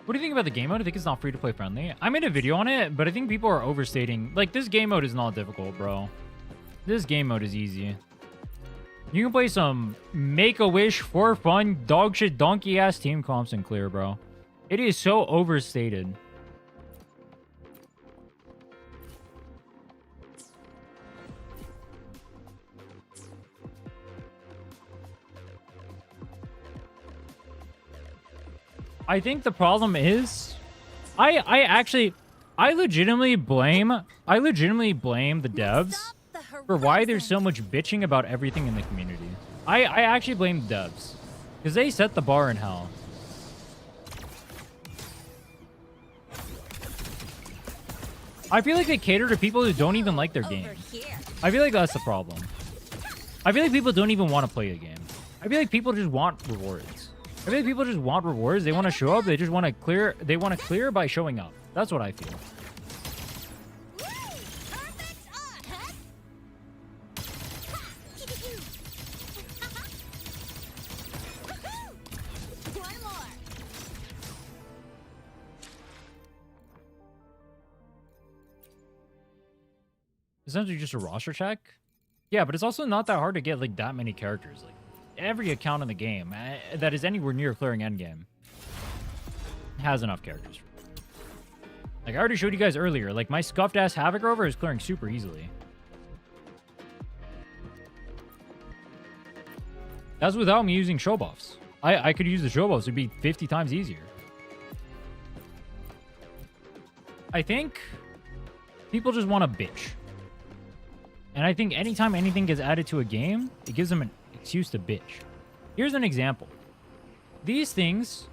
What do you think about the game mode? I think it's not free to play friendly. I made a video on it, but I think people are overstating. Like, this game mode is not difficult, bro. This game mode is easy. You can play some Make-A-Wish for fun, dog shit, donkey ass team comps and clear, bro. It is so overstated. I think the problem is, I legitimately blame the devs for why there's so much bitching about everything in the community. I actually blame the devs because they set the bar in hell. I feel like they cater to people who don't even like their game. I feel like that's the problem. I feel like people don't even want to play the game. I feel like people just want rewards. I feel like people just want rewards. They want to show up. They just want to clear. They want to clear by showing up. That's what I feel. One more. Essentially just a roster check. Yeah, but it's also not that hard to get like that many characters. Like every account in the game that is anywhere near clearing endgame has enough characters. Like I already showed you guys earlier, like my scuffed ass Havoc Rover is clearing super easily. That's without me using show buffs. I could use the show buffs, it'd be 50 times easier. I think people just want to bitch. And I think anytime anything gets added to a game, it gives them an excuse to bitch. Here's an example. These things,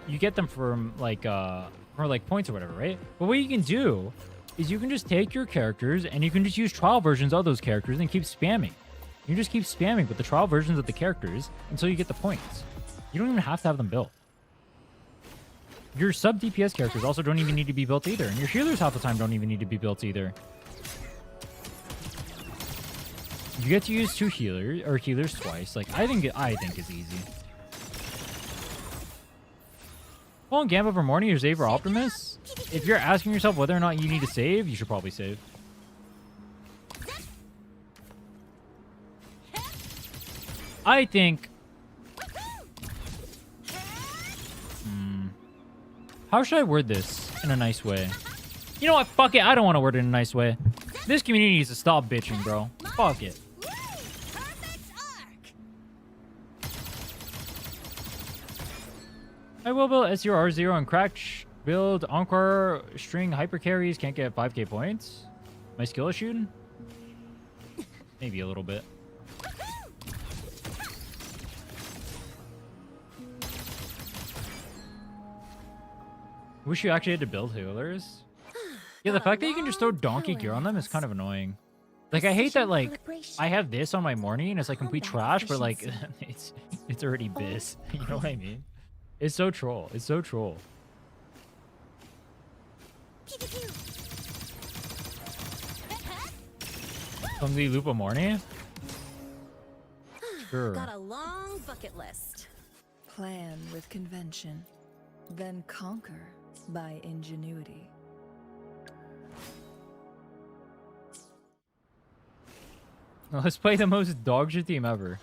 you get them from like points or whatever, right? But what you can do is you can just take your characters and you can just use trial versions of those characters and keep spamming. You just keep spamming with the trial versions of the characters until you get the points. You don't even have to have them built. Your sub DPS characters also don't even need to be built either. And your healers half the time don't even need to be built either. You get to use 2 healers twice. Like I think it's easy. Well, in Gambit for Mornye or Save for Optimus, if you're asking yourself whether or not you need to save, you should probably save. I think... How should I word this in a nice way? You know what? Fuck it. I don't want to word it in a nice way. This community needs to stop bitching, bro. Fuck it. I will build SUR0 and crack build Encore string hyper carries. Can't get 5k points. My skill issued? Maybe a little bit. Wish you actually had to build healers. Yeah, the fact that you can just throw donkey gear on them is kind of annoying. Like, I hate that, like, I have this on my Mornye and it's like complete trash, but like, it's already biz. You know what I mean? It's so troll. It's so troll. From the Lupa Mornye? Sure. Got a long bucket list. Plan with convention, then conquer by ingenuity. Let's play the most dogshit team ever.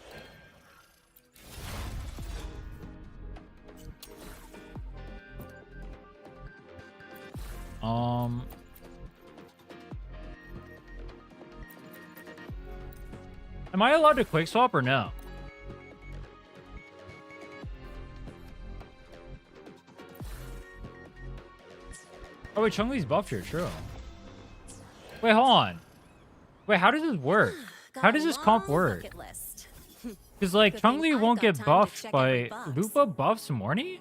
Am I allowed to quick swap or no? Oh wait, Chun-Li's buffed here, true. Wait, hold on. Wait, how does this work? How does this comp work? Because like Chun-Li won't get buffed by Lupa buffs Mornye?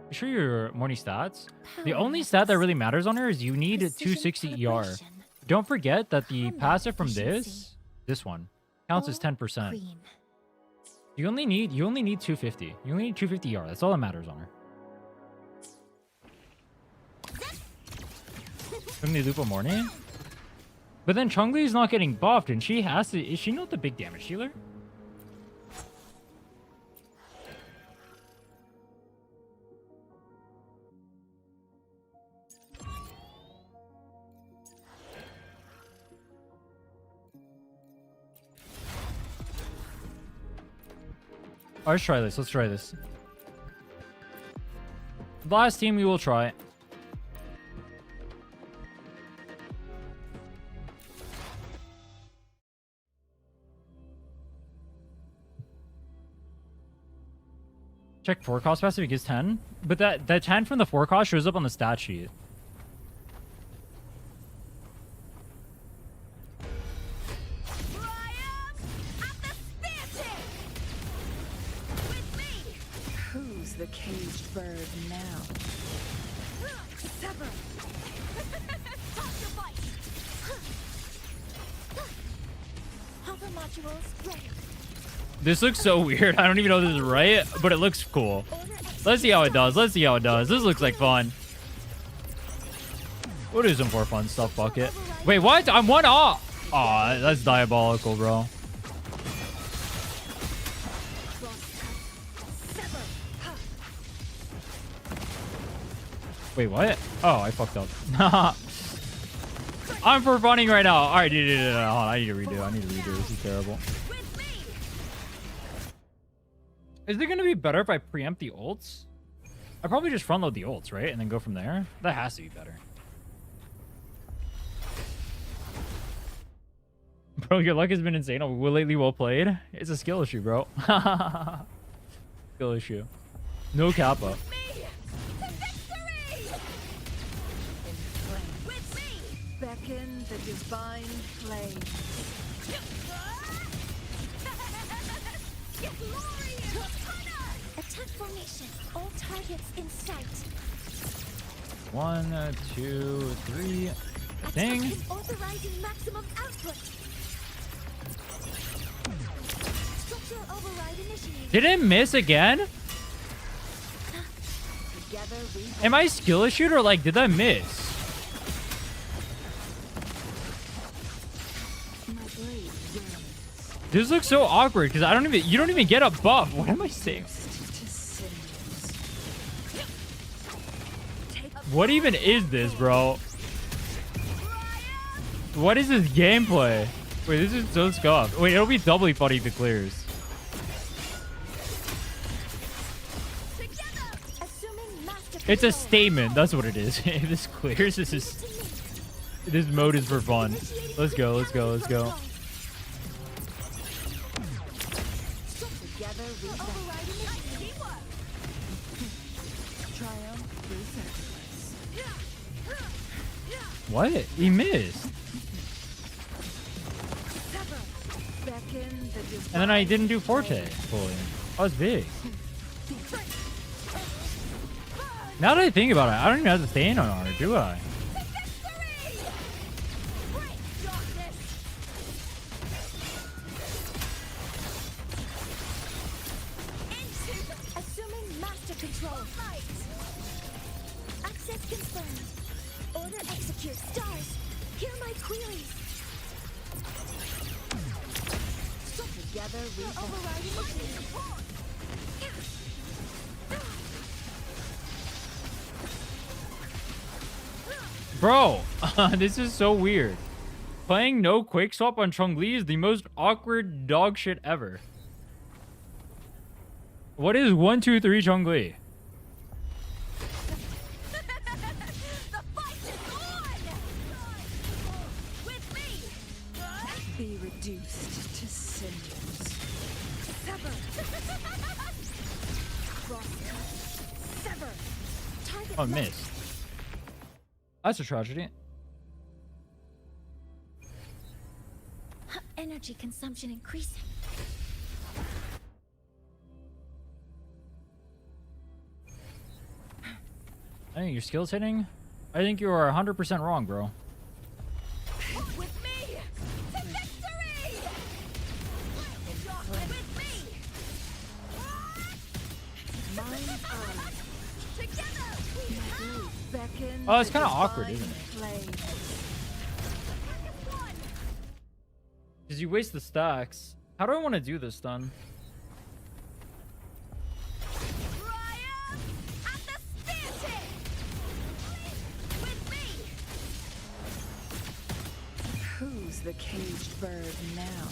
You sure your Mornye stats? The only stat that really matters on her is you need 260 ER. Don't forget that the passive from this one, counts as 10%. You only need 250. You only need 250 ER. That's all that matters on her. From the Lupa Mornye? But then Chun-Li is not getting buffed, and she has to. Is she not the big damage dealer? All right, let's try this. Let's try this. The last team we will try. Check forecast passive, it gives 10. But that 10 from the forecast shows up on the stat sheet. Who's the caged bird now? Sever. Hover modules ready. This looks so weird. I don't even know if this is right, but it looks cool. Let's see how it does. Let's see how it does. This looks like fun. We'll do some more fun stuff, fuck it. Wait, what? I'm one off. Aw, that's diabolical, bro. Wait, what? Oh, I fucked up. I'm for funning right now. All right, dude, hold on. I need to redo. This is terrible. With me. Is it gonna be better if I preempt the ults? I probably just front load the ults, right, and then go from there. That has to be better. Bro, your luck has been insane. Oh, lately well played. It's a skill issue, bro. Skill issue. No kappa. Me. To victory. With me. Beckon the divine flame. Glorious hunter. Attack formation. All targets in sight. 1, 2, 3. Dang. Attack is authorizing maximum output. Structural override initiated. Did it miss again? Together we Am I skill issued or like did I miss? my blade yearns This looks so awkward because you don't even get a buff. What am I saying? to sinews. What even is this, bro? What is this gameplay? Wait, this is so scuffed. Wait, it'll be doubly funny if it clears. Together. Assuming master It's a control. statement. That's what it is. If this clears, this mode is for fun. Let's go. Together we Override initiative. Teamwork. triumph through sacrifice. What? He missed. Beckon the divine And then I didn't do Forte fully. That was big. Now that I think about it, I don't even have to stay in on R, do I? Victory. Break darkness. Into Assuming master control. light. Access confirmed. Order execute. Stars, hear my queries. together we Override initiated. Bro, this is so weird. Playing no quick swap on Chong-Li is the most awkward dog shit ever. What is 1, 2, 3 Chong-Li? The fight is on. With me. be reduced to sinews. Sever. Crosscut. Sever. Target Oh, locked. missed. That's a tragedy. Energy consumption increasing. I think your skill's hitting. I think you are 100% wrong, bro. With me. To victory. With me. Mine eye. Together. Beckon Oh, it's the kinda awkward, divine isn't it? flame. One. Because you waste the stacks. How do I want to do this, then? Ryan at the spear tip. With me. Who's the caged bird now?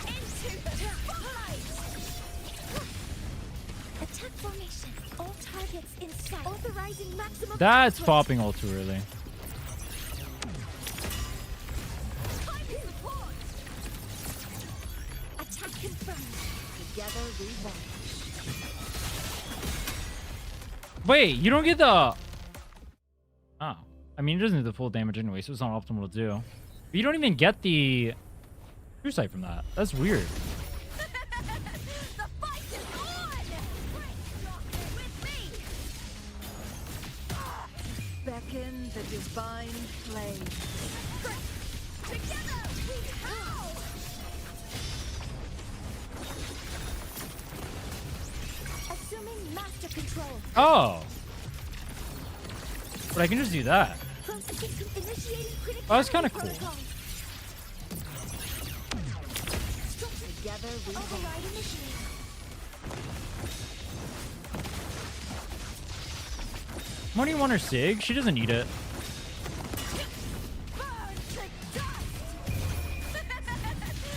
Into the spotlight. Attack formation. All targets in sight. Authorizing maximum. That's output. popping all too early. Time to support. Attack confirmed. Together we walk. Wait, you don't get the... Oh. I mean, it doesn't do the full damage anyway, so it's not optimal to do. But you don't even get the true sight from that. That's weird. The fight is on. With me. Beckon the divine flame. Together we howl. Assuming master control. Oh. But I can just do that. Processing initiating critical. Oh, that's kinda cool. Together we walk. Override initiated. Mornye want her Sig? She doesn't need it.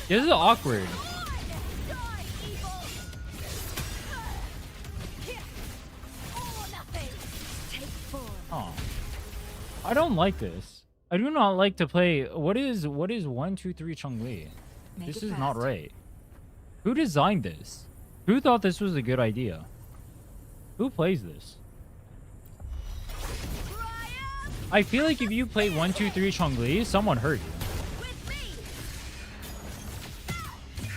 This is awkward. Die, evil! All or nothing! Take 4. Oh. I don't like this. I do not like to play. What is 1, 2, 3 Chun-Li? This is not right. Who designed this? Who thought this was a good idea? Who plays this? I feel like if you play 1, 2, 3 Chun-Li, someone hurt you. With me!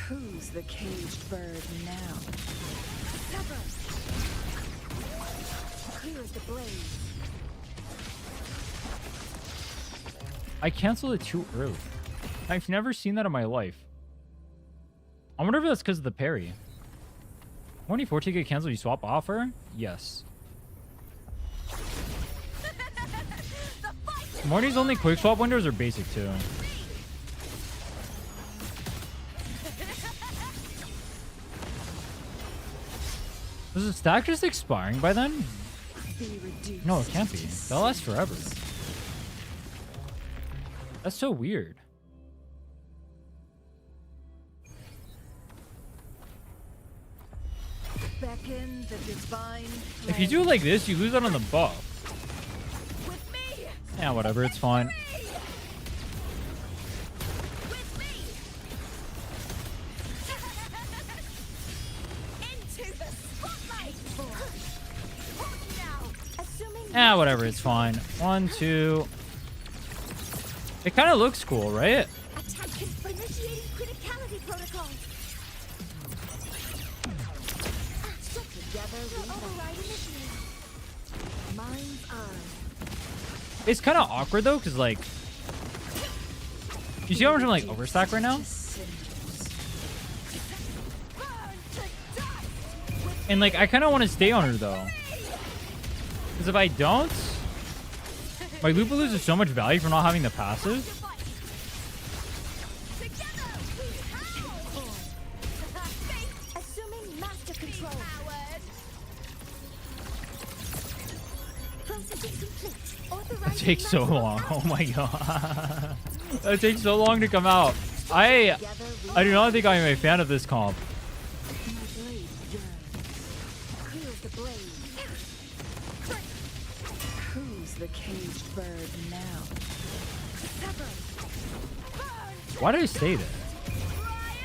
Who's the caged bird now? Sever! Clear as the blaze. I canceled it too early. I've never seen that in my life. I wonder if that's because of the parry. Mornye 14 get canceled, you swap offer? Yes. Mornye's only quick swap windows are basic too. Is the stack just expiring by then? Be reduced. No, it can't be. That'll last forever. That's so weird. Beckon the divine. If you do it like this, you lose out on the buff. With me! Yeah, whatever, it's fine. With me! Into the spotlight! Hold now! Assuming Yeah, whatever, it's fine. 1, 2. It kind of looks cool, right? attack initiating criticality protocol. Together we override initiating. Mind's eye. It's kind of awkward though, because like, you see how much I'm like overstack right now? Burn to dust! And like, I kind of want to stay on her though. Because if I don't, my Lupa loses so much value for not having the passive. Together we have. Assuming master control. Processing complete. That Authorizing takes so maximum long. Oh output. my god. That takes so long to come out. I do not think I'm a fan of this comp. My blade yearns. Clears the blade. Who's the caged bird now? Sever. Burn to Why did I stay there? Ryan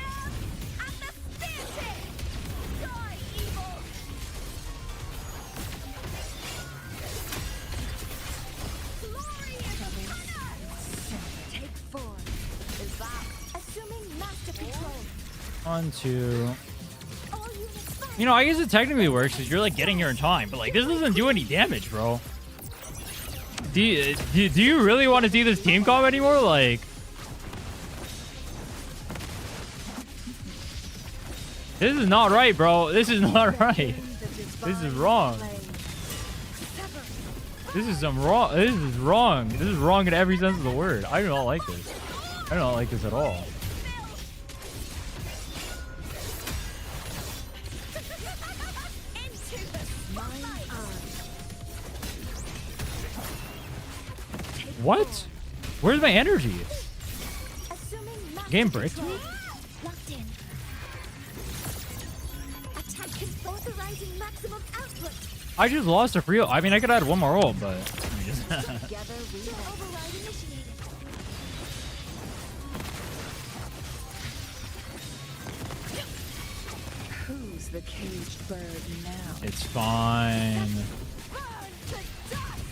and the speartip. Die, evil. Glory is upon us. Take 4. Is that assuming master control? 1, 2. All units fire. You know, I guess it technically works because you're like getting here in time, but like this doesn't do any damage, bro. Do you really want to see this team comp anymore? Like, this is not right, bro. This is not right. This is wrong. This is some wrong. This is wrong. This is wrong in every sense of the word. I do not like this. I do not like this at all. Into the spotlight. What? Where's my energy? Assuming master Game breaks control. me? Locked in. Attack authorizing maximum output. I just lost a free. I mean, I could add one more ult, but. Together we override initiated. Who's the caged bird now? It's fine. Burn to dust.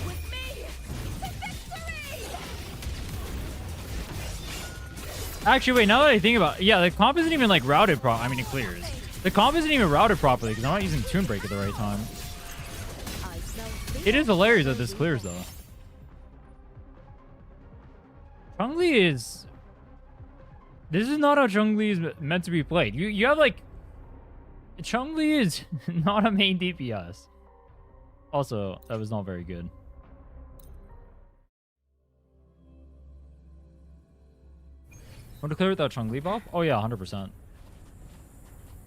With me to victory. Actually, wait. Now that I think about, yeah, the comp isn't even like routed I mean, it clears. The comp isn't even routed properly because I'm not using Toon Break at the right time. I smell fear. It is hilarious that this clears though. Chun-Li is. This is not how Chun-Li is meant to be played. You have like. Chun-Li is not a main DPS. Also, that was not very good. Want to clear without Chun-Li buff? Oh yeah, 100%.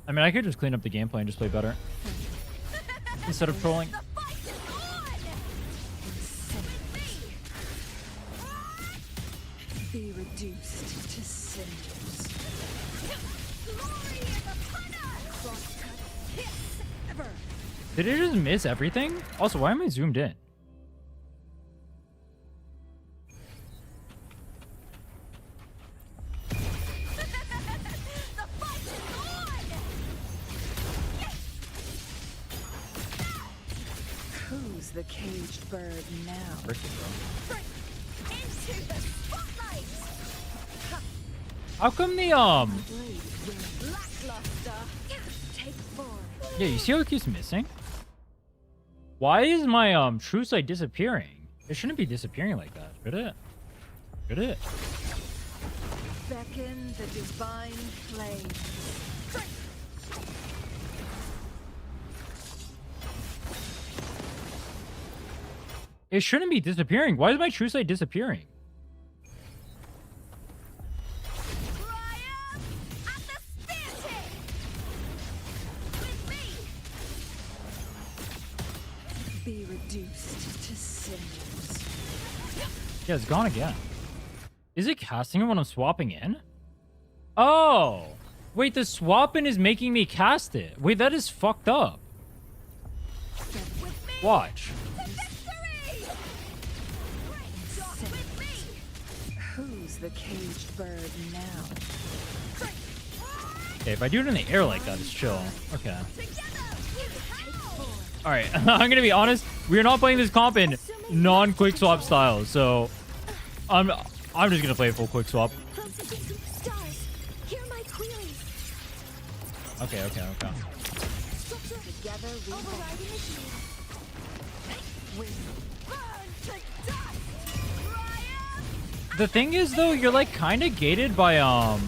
I mean, I could just clean up the gameplay and just play better. Instead of trolling. The fight is on. Be Be reduced to cinders. Glory is upon us! Crosscut. Hit. Ever. Did it just miss everything? Also, why am I zoomed in? The fight is on! Who's the caged bird now? Freaking, bro. Into the spotlight! How come the Blade will Lackluster! take form. yeah, you see how it keeps missing? Why is my true sight disappearing? It shouldn't be disappearing like that, should it? Should it? Beckon the divine flame. It shouldn't be disappearing. Why is my true sight disappearing? Triumph at the spear tip! With me! Be reduced to cinders. Yeah, it's gone again. Is it casting it when I'm swapping in? Oh! Wait, the swapping is making me cast it. Wait, that is fucked up. Watch. Victory! Great shot with me! Who's the caged bird now? Okay, if I do it in the air like that, it's chill. Okay. Together! You Alright, I'm gonna be honest. We are not playing this comp in non-quick swap style, so I'm just gonna play a full quick swap. Processing superstars. Hear my queries. Okay. Structure Together we overriding machine. burn to dust! Triumph! The thing is though, you're like kinda gated by That's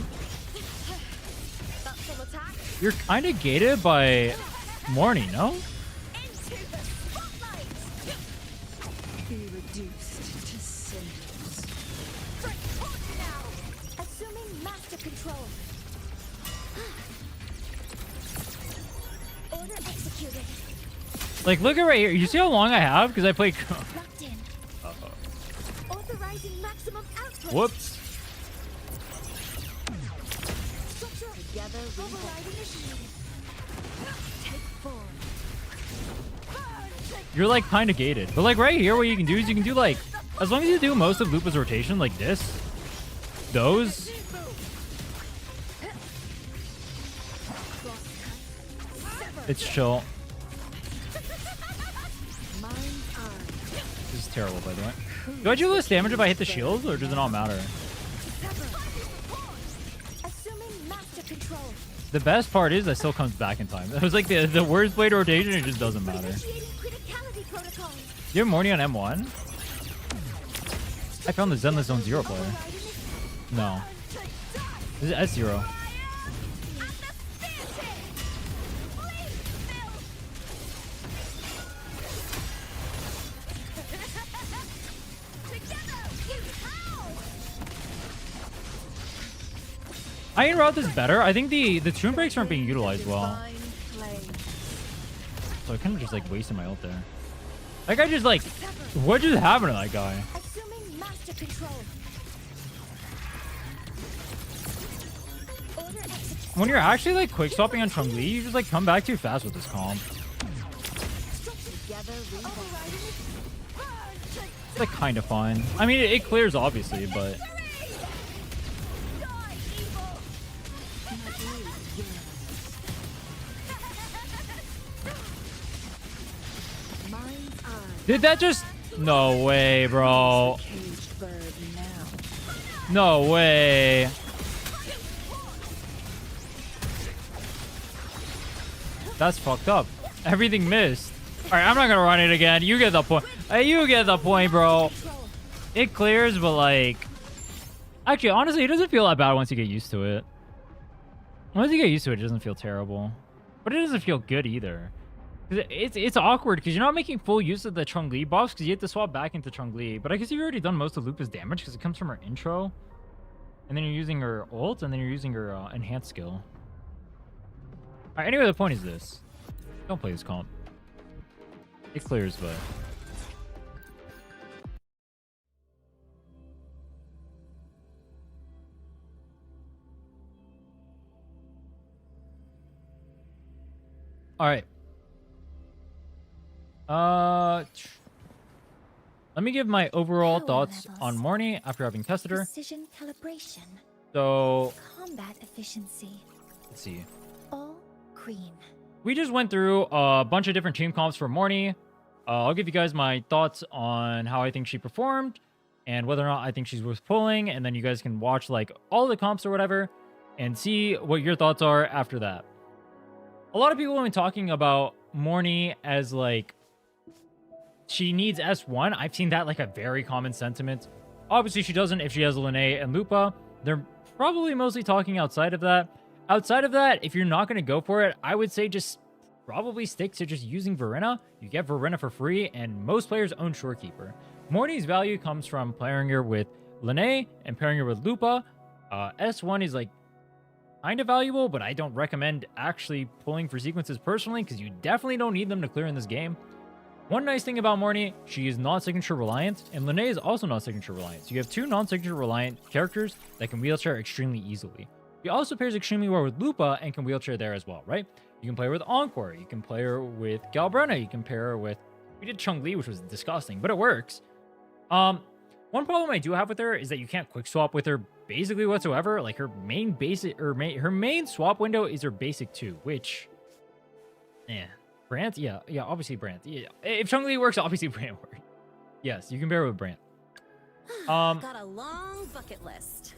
some attack! you're kinda gated by Mornye, no? Into the spotlight! be reduced to cinders. Now! Assuming master control. Order executed. Like look at right here. You see how long I have? Because I played Locked in. Authorizing maximum output. whoops. Structure Together we overriding machine. take form. You're like kinda gated. But like right here what you can do is you can do like as long as you do most of Lupa's rotation like this, those it's chill. Mind's eye. This is terrible by the way. Do I do less damage if I hit the shield or does it not matter? Assuming master control. The best part is that still comes back in time. That was like the worst blade rotation, it just doesn't matter. Initiating criticality protocol. You have Mornye on M1? I found the Zenless Zone 0 player. Overriding machine. No. This is S0. Iron Rod is better. I think the tune breaks aren't being utilized well. Divine flame. So I kind of just like wasted my ult there. That guy just like, what just happened to that guy? Assuming master control. Order executed. When you're actually like quick swapping on Chun-Li, you just like come back too fast with this comp. Together we Overriding machine. It's like kind of fun. I mean, it clears obviously, but mind's eye. did that just? No way, bro. Caged bird now. No way. That's fucked up. Everything missed. All right, I'm not gonna run it again. You get the point. You get the point, bro. It clears, but like, actually, honestly, it doesn't feel that bad once you get used to it. Once you get used to it, it doesn't feel terrible. But it doesn't feel good either. 'Cause it's awkward because you're not making full use of the Chun-Li buffs because you have to swap back into Chun-Li. But I guess you've already done most of Lupa's damage because it comes from her intro. And then you're using her ult, and then you're using her enhanced skill. Alright, anyway, the point is this. Don't play this comp. It clears, but... All right. Let me give my overall Power thoughts levels. on Mornye after having tested her. Precision calibration. So, Combat efficiency. let's see. All green. We just went through a bunch of different team comps for Mornye. I'll give you guys my thoughts on how I think she performed and whether or not I think she's worth pulling, and then you guys can watch like all the comps or whatever and see what your thoughts are after that. A lot of people have been talking about Mornye as like she needs S1. I've seen that like a very common sentiment. Obviously, she doesn't if she has Lene and Lupa. They're probably mostly talking outside of that. Outside of that, if you're not going to go for it, I would say just probably stick to just using Verena. You get Verena for free, and most players own Shorekeeper. Mornye's value comes from pairing her with Lene and pairing her with Lupa. S1 is like kind of valuable, but I don't recommend actually pulling for sequences personally because you definitely don't need them to clear in this game. One nice thing about Mornye, she is non-signature reliant, and Lene is also non-signature reliant. So you have two non-signature reliant characters that can wheelchair extremely easily. She also pairs extremely well with Lupa and can wheelchair there as well, right? You can play her with Encore, you can play her with Galbrenna, you can pair her with... We did Chun-Li, which was disgusting, but it works. One problem I do have with her is that you can't quick swap with her basically whatsoever. Like her main basic, or her main swap window is her basic 2, which... Brant? Yeah, obviously Brant. Yeah. If Chun-Li works, obviously Brant works. Yes, you can pair her with Brant. Got a long bucket list.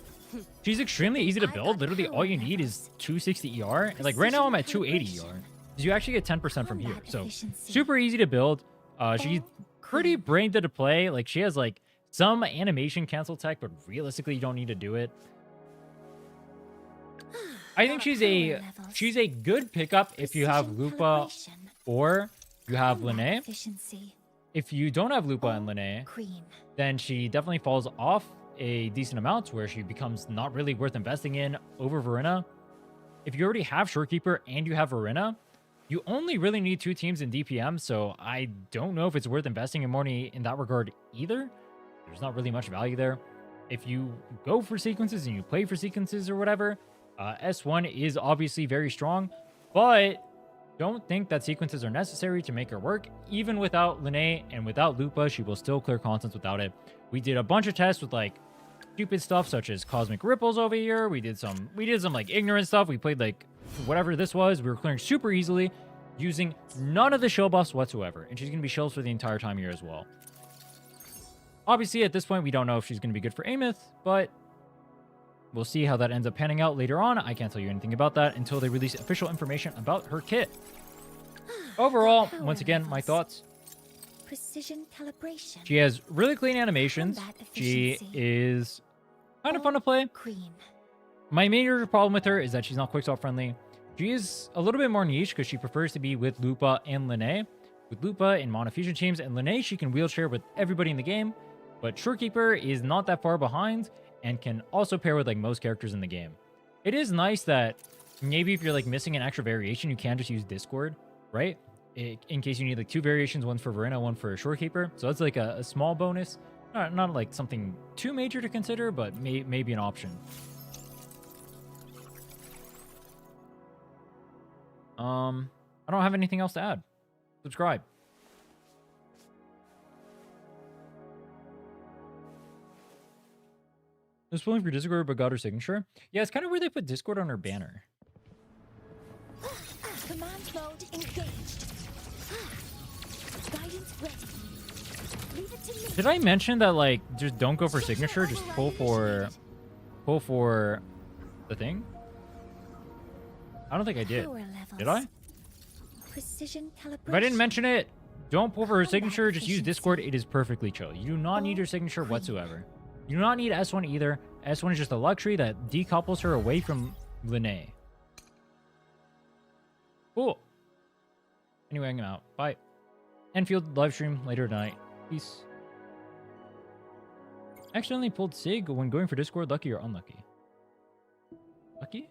She's extremely easy to build. Literally, all you need is 260 ER. And like right now, I'm at 280 ER. You actually get 10% from here. So super easy to build. She's pretty brain dead to play. Like she has like some animation cancel tech, but realistically, you don't need to do it. I think she's a good pickup if you have Lupa or you have Lene. If you don't have Lupa and Lene, then she definitely falls off a decent amount where she becomes not really worth investing in over Verena. If you already have Shorekeeper and you have Verena, you only really need 2 teams in DPM, so I don't know if it's worth investing in Mornye in that regard either. There's not really much value there. If you go for sequences and you play for sequences or whatever, S1 is obviously very strong, but don't think that sequences are necessary to make her work. Even without Lene and without Lupa, she will still clear constants without it. We did a bunch of tests with like stupid stuff such as Cosmic Ripples over here. We did some like ignorant stuff. We played like whatever this was. We were clearing super easily using none of the shield buffs whatsoever. And she's going to be shields for the entire time here as well. Obviously, at this point, we don't know if she's going to be good for Amith, but we'll see how that ends up panning out later on. I can't tell you anything about that until they release official information about her kit. Overall, once again, my thoughts. Precision calibration. She has really clean animations. She is kind of fun to play. My major problem with her is that she's not quick swap friendly. She is a little bit more niche because she prefers to be with Lupa and Lene. With Lupa in monofusion teams and Lene, she can wheelchair with everybody in the game. But Shorekeeper is not that far behind and can also pair with like most characters in the game. It is nice that maybe if you're like missing an extra variation, you can just use Discord, right? In case you need like 2 variations, one for Verena, one for Shorekeeper. So that's like a small bonus. Not like something too major to consider, but maybe an option. I don't have anything else to add. Subscribe. I was pulling for Discord but got her signature. Yeah, it's kind of where they put Discord on her banner. Command mode engaged. Guidance ready. Leave it to me. Did I mention that like just don't go for signature, just pull for the thing? I don't think I did. Did I? Precision calibration. If I didn't mention it, don't pull for her signature, just use Discord. It is perfectly chill. You do not need your signature whatsoever. You do not need S1 either. S1 is just a luxury that decouples her away from Lene. Cool. Anyway, I'm out. Bye. Enfield live stream later tonight. Peace. Accidentally pulled Sig when going for Discord. Lucky or unlucky? Lucky?